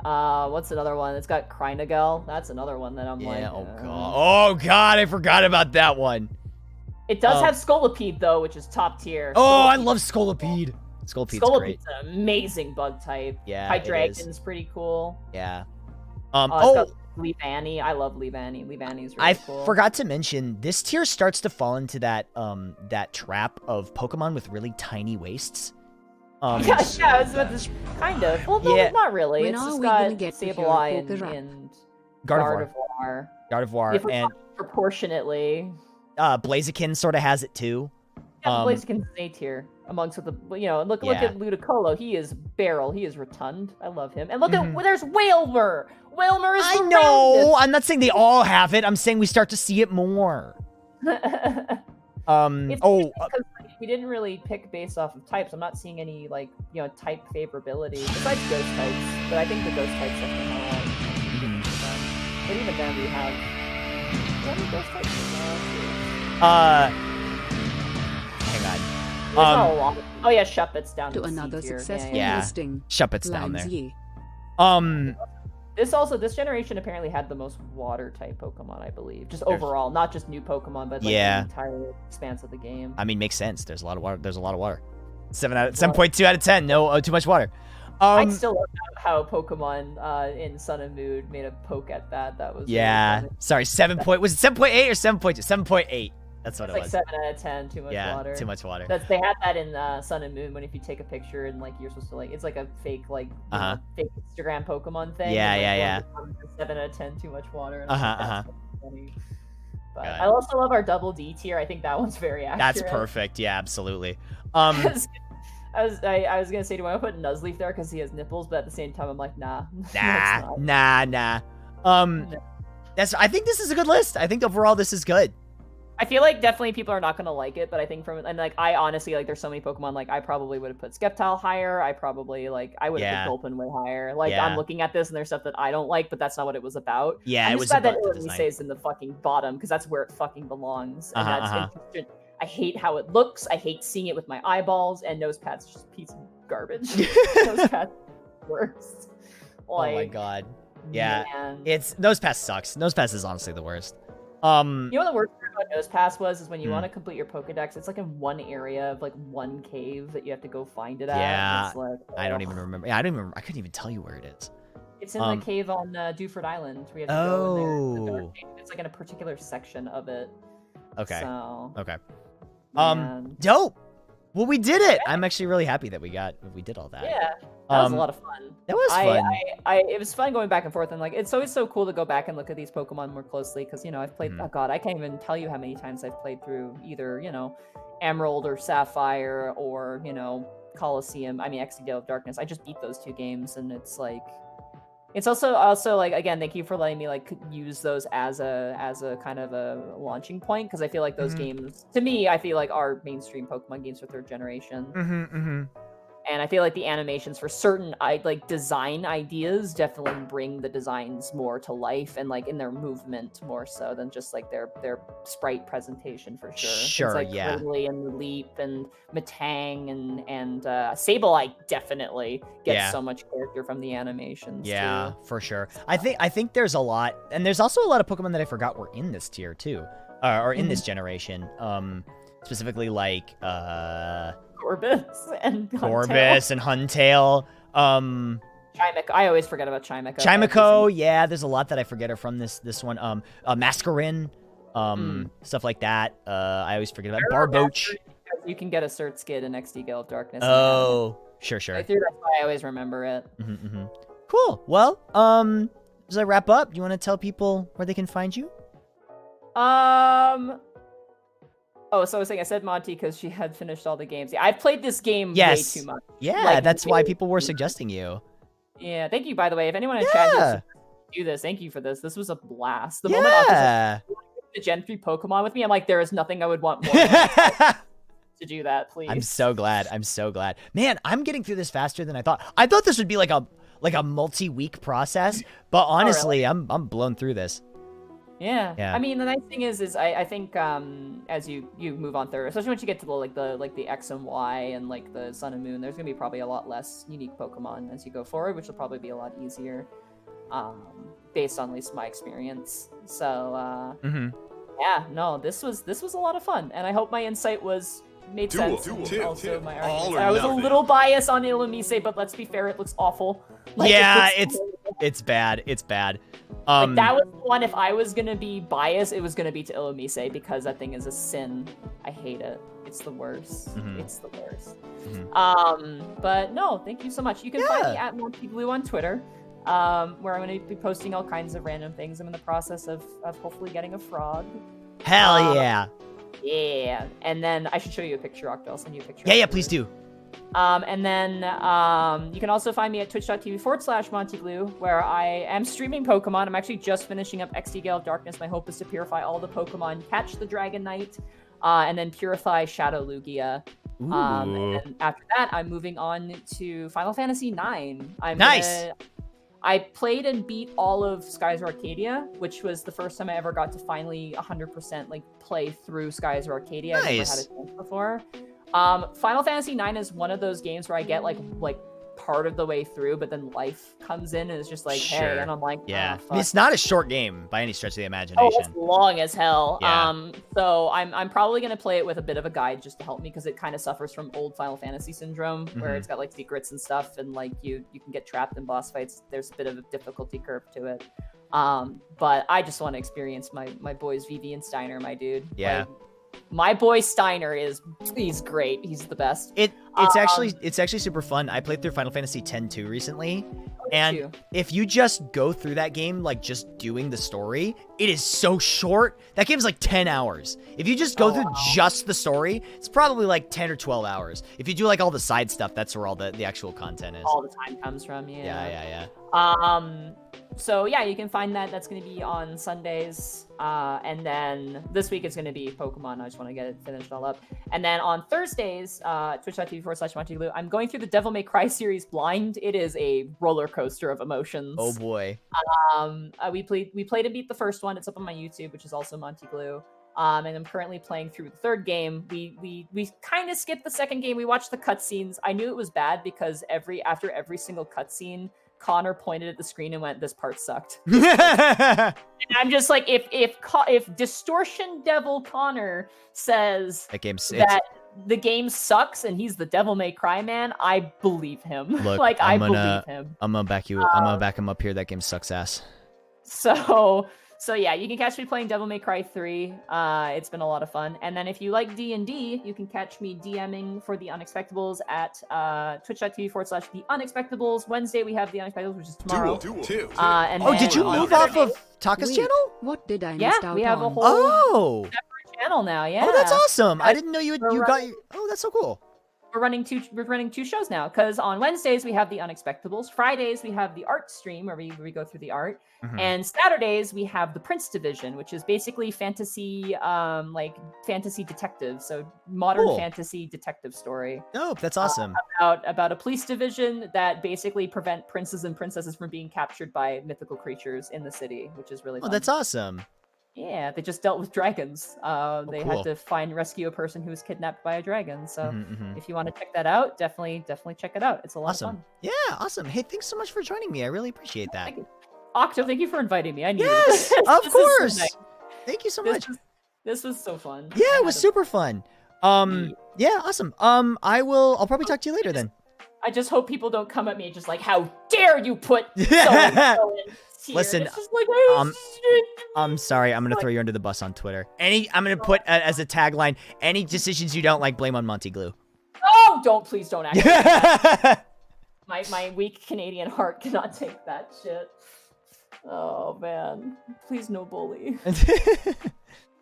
What's another one? It's got Krynagel. That's another one that I'm like. Yeah, oh god, I forgot about that one. It does have Scolipede though, which is top tier. Oh, I love Scolipede. Scolipede's great. Scollipede's an amazing bug type. Yeah, Hydreigon's pretty cool. Yeah. It's got Leavanny. I love Leavanny. Leavanny's really cool. I forgot to mention, this tier starts to fall into that that trap of Pokemon with really tiny waists. Yeah, it's about this kind of. Well, no, Yeah. not really. When It's are just we gonna got get to Sableye hear and, Pokerap? and Gardevoir. Gardevoir If we're and talking proportionately. Blaziken sort of has it too. Yeah, Blaziken's A tier amongst the look at Ludicolo. He is barrel. He is rotund. I love him. And look at there's Wailmer. Wailmer is I the know. roundest. I'm not saying they all have it. I'm saying we start to see it more. It's because we didn't really pick based off of types. I'm not seeing any type favorability besides ghost types. But I think the ghost types definitely have. But even then, we have any ghost types. Hang on. There's not a lot. Oh yeah, Shuppet's down To in another C tier. successful Yeah. listing. Shuppet's down there. Lines ye. This generation apparently had the most water type Pokemon, I believe. Just overall, not just new Pokemon, but the entire expanse of the game. I mean, makes sense. There's a lot of water. 7.2 out of 10. No, too much water. I still love how Pokemon in Sun and Moon made a poke at that. That was really funny. Sorry, 7 point. Was it 7.8 or 7.2? 7.8. That's what It's it like was. 7 out of 10. Too much water. Too much water. They had that in Sun and Moon when if you take a picture and you're supposed to it's like a fake fake Instagram Pokemon thing. Yeah, and, 7 out of 10. Too much water. And So funny. But God. I also love our double D tier. I think that one's very accurate. That's perfect. Yeah, absolutely. I was gonna say, do I put Nuzleaf there because he has nipples? But at the same time, I'm like, nah. Nah. I think this is a good list. I think overall this is good. I feel like definitely people are not gonna like it, but I think I honestly there's so many Pokemon I probably would have put Sceptile higher. I probably I would have put Gulpin way higher. I'm looking at this and there's stuff that I don't like, but that's not what it was about. Yeah, I'm it just was glad that about the Illumise is in the fucking bottom because that's where it fucking belongs. And that's I hate how it looks. I hate seeing it with my eyeballs. And Nosepad's just a piece of garbage. Nosepad's worst. Oh my god. Yeah, man. Nosepass sucks. Nosepass is honestly the worst. You know what the worst part about Nosepass is when you want to complete your Pokedex, it's in one area of one cave that you have to go find it at. Yeah, it's I don't even remember. Yeah, I don't even. I couldn't even tell you where it is. It's in the cave on Dewford Island. We have to go in there. It's in a particular section of it. Okay. So, okay. man. Dope. Well, we did it. I'm actually really happy that we did all that. Yeah. That was a lot of fun. That was fun. It was fun going back and forth, and it's always so cool to go back and look at these Pokemon more closely because I've played. Oh god, I can't even tell you how many times I've played through either Emerald or Sapphire or Colosseum. I mean, Exegale of Darkness. I just beat those 2 games, and it's it's also again, thank you for letting me use those as a kind of a launching point because I feel like those games to me I feel are mainstream Pokemon games for 3rd generation. And I feel like the animations for certain like design ideas definitely bring the designs more to life and like in their movement more so than just like their sprite presentation for sure. Sure, It's like yeah. Cradley and Leap and Matang and Sableye definitely gets so much character from the animations. Yeah, too. for sure. I think there's a lot, and there's also a lot of Pokemon that I forgot were in this tier too, or in this generation. Specifically like Gorbis and Huntail. Chimek. I always forget about Chimek. Chimeco, yeah, there's a lot that I forget are from this one. Mascarin, stuff like that. I always forget about Barboach. You can get a Cert Skid in XD Gale of Darkness. Oh, sure. That's why I always remember it. Cool. Well, as I wrap up, you want to tell people where they can find you? Oh, so I was saying I said Monty because she had finished all the games. Yeah, I've played this game way too much. Yeah, like, that's why people were suggesting you. Yeah, thank you, by the way. If anyone in chat do this, thank you for this. This was a blast. The moment I was the Gen 3 Pokemon with me, I'm like, there is nothing I would want more to do that, please. I'm so glad. Man, I'm getting through this faster than I thought. I thought this would be like a multi-week process, but honestly, I'm blown through this. Yeah. I mean, the nice thing is I think as you move on through, especially once you get to the X and Y and like the Sun and Moon, there's gonna be probably a lot less unique Pokemon as you go forward, which will probably be a lot easier, based on at least my experience. So yeah, no, this was a lot of fun, and I hope my insight made sense. Also, my arguments. I was a little biased on Illumise, but let's be fair, it looks awful. Like, yeah, it's bad. It's bad. Like, that was one, if I was gonna be biased, it was gonna be to Illumise because that thing is a sin. I hate it. It's the worst. It's the worst. But no, thank you so much. You can find me at MontyGlu on Twitter, where I'm gonna be posting all kinds of random things. I'm in the process of hopefully getting a frog. Hell yeah. Yeah, and then I should show you a picture, Octo. I'll send you a picture. Yeah, please do. And then you can also find me at twitch.tv/MontyGlu, where I am streaming Pokemon. I'm actually just finishing up XD Gale of Darkness. My hope is to purify all the Pokemon, catch the Dragonite, and then purify Shadow Lugia. And then after that, I'm moving on to Final Fantasy IX. I played and beat all of Skies of Arcadia, which was the first time I ever got to finally 100% like play through Skies of Arcadia. I never had a chance before. Final Fantasy IX is one of those games where I get like part of the way through, but then life comes in and is just like, hey, and I'm like, yeah, oh, it's not a short game by any stretch of the imagination. Oh, it's long as hell. Yeah. So I'm probably gonna play it with a bit of a guide just to help me, because it kind of suffers from old Final Fantasy syndrome, where it's got like secrets and stuff, and like you can get trapped in boss fights. There's a bit of a difficulty curve to it. But I just want to experience my boy's Vivi and Steiner, my dude. Yeah. Like, my boy Steiner he's great. He's the best. It's actually super fun. I played through Final Fantasy X-2 recently, and if you just go through that game like just doing the story, it is so short. That game's like 10 hours. If you just go through just the story, it's probably like 10 or 12 hours. If you do like all the side stuff, that's where all the actual content is. All the time comes from, Yeah. So yeah, you can find that. That's going to be on Sundays. And then this week it's going to be Pokemon. I just want to get it finished all up. And then on Thursdays, twitch.tv/MontyGlu, I'm going through the Devil May Cry series blind. It is a roller coaster of emotions. Oh boy. We played and beat the first one. It's up on my YouTube, which is also MontyGlu. And I'm currently playing through the third game. We kind of skipped the second game. We watched the cutscenes. I knew it was bad because after every single cutscene, Connor pointed at the screen and went, "This part sucked." And I'm just like, if Distortion Devil Connor says that the game sucks and he's the Devil May Cry man, I believe him. Look, like I believe him. I'm gonna back you. I'm gonna back him up here. That game sucks ass. So yeah, you can catch me playing Devil May Cry 3. It's been a lot of fun. And then if you like D&D, you can catch me DMing for The Unexpectables at twitch.tv/The Unexpectables. Wednesday we have The Unexpectables, which is tomorrow. And did you move off of Taka's channel? What did I miss out on? We have a whole separate channel now. Yeah. Oh, that's awesome. I didn't know you got your... Oh, that's so cool. we're running two shows now, because on Wednesdays we have the Unexpectables, Fridays we have the art stream where we go through the art, and Saturdays we have the Prince Division, which is basically fantasy, like fantasy detective, so modern fantasy detective story. Dope, that's awesome. About a police division that basically prevent princes and princesses from being captured by mythical creatures in the city, which is really fun. Oh, that's awesome. Yeah, they just dealt with dragons. They cool. had to rescue a person who was kidnapped by a dragon. So if you want to check that out, definitely check it out. It's a lot of fun. Yeah, awesome. Hey, thanks so much for joining me. I really appreciate that. Thank you. Octo, thank you for inviting me. I needed Yes, this. of This is course. so nice. Thank you so much. This was so fun. Yeah, it was super fun. Yeah, awesome. I'll probably talk to you later then. I just hope people don't come at me just like, how dare you put so-and-so in here? Listen, It's just like, I'm sorry. I'm gonna throw you under the bus on Twitter. I'm gonna put as a tagline: any decisions you don't like, blame on MontyGlu. Oh, please don't act like that. My weak Canadian heart cannot take that shit. Oh man, please no bully.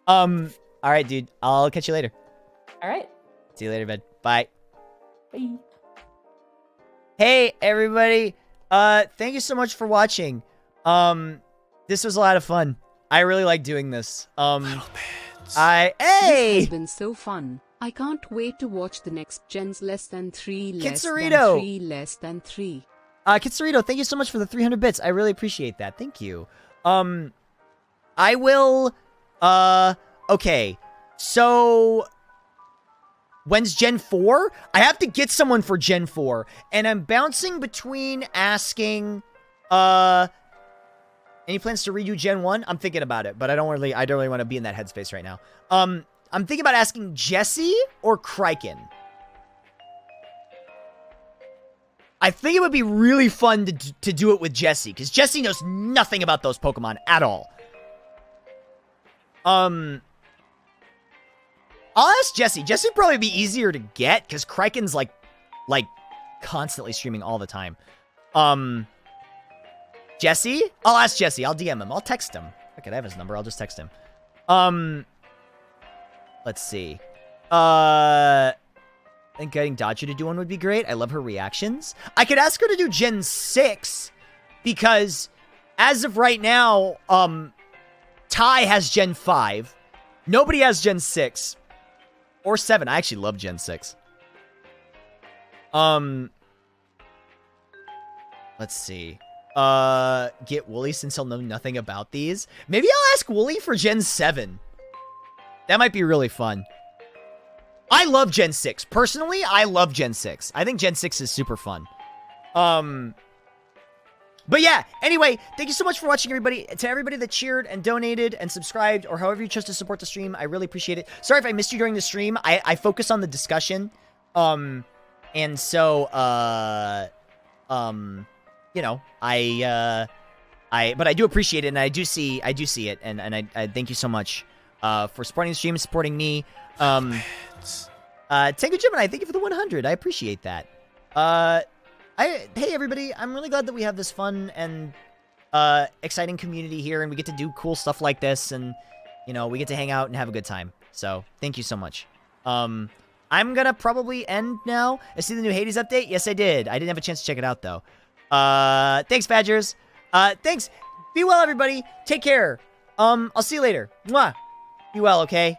All right, dude. I'll catch you later. All right. See you later, bud. Bye. Bye. Hey, everybody. Thank you so much for watching. This was a lot of fun. I really like doing this. This Hey! has been so fun. I can't wait to watch the next gens less than 3 Kitsurito! less than 3. Kitsurito, thank you so much for the 300 bits. I really appreciate that. Thank you. I will, okay. So, when's Gen 4? I have to get someone for Gen 4, and I'm bouncing between asking, any plans to redo Gen 1? I'm thinking about it, but I don't really want to be in that headspace right now. I'm thinking about asking Jesse or Kraken. I think it would be really fun to do it with Jesse, because Jesse knows nothing about those Pokemon at all. I'll ask Jesse. Jesse would probably be easier to get, because Kraken's like constantly streaming all the time. Jesse? I'll ask Jesse. I'll DM him. I'll text him. Okay, I have his number. I'll just text him. Let's see. I think getting Dodger to do one would be great. I love her reactions. I could ask her to do Gen 6, because as of right now, Ty has Gen 5. Nobody has Gen 6. Or 7. I actually love Gen 6. Let's see. Get Wooly since he'll know nothing about these. Maybe I'll ask Wooly for Gen 7. That might be really fun. I love Gen 6. Personally, I love Gen 6. I think Gen 6 is super fun. But yeah, anyway, thank you so much for watching, everybody. To everybody that cheered and donated and subscribed, or however you chose to support the stream, I really appreciate it. Sorry if I missed you during the stream. I focus on the discussion. And so, you know, but I do appreciate it, and I do see it, and I thank you so much, for supporting the stream, supporting me. Tango Gemini, thank you for the 100. I appreciate that. Hey everybody, I'm really glad that we have this fun and exciting community here, and we get to do cool stuff like this, and you know, we get to hang out and have a good time. So thank you so much. I'm gonna probably end now. I see the new Hades update. Yes, I did. I didn't have a chance to check it out though. Thanks, Badgers. Thanks. Be well, everybody. Take care. I'll see you later. Mwah. Be well, okay?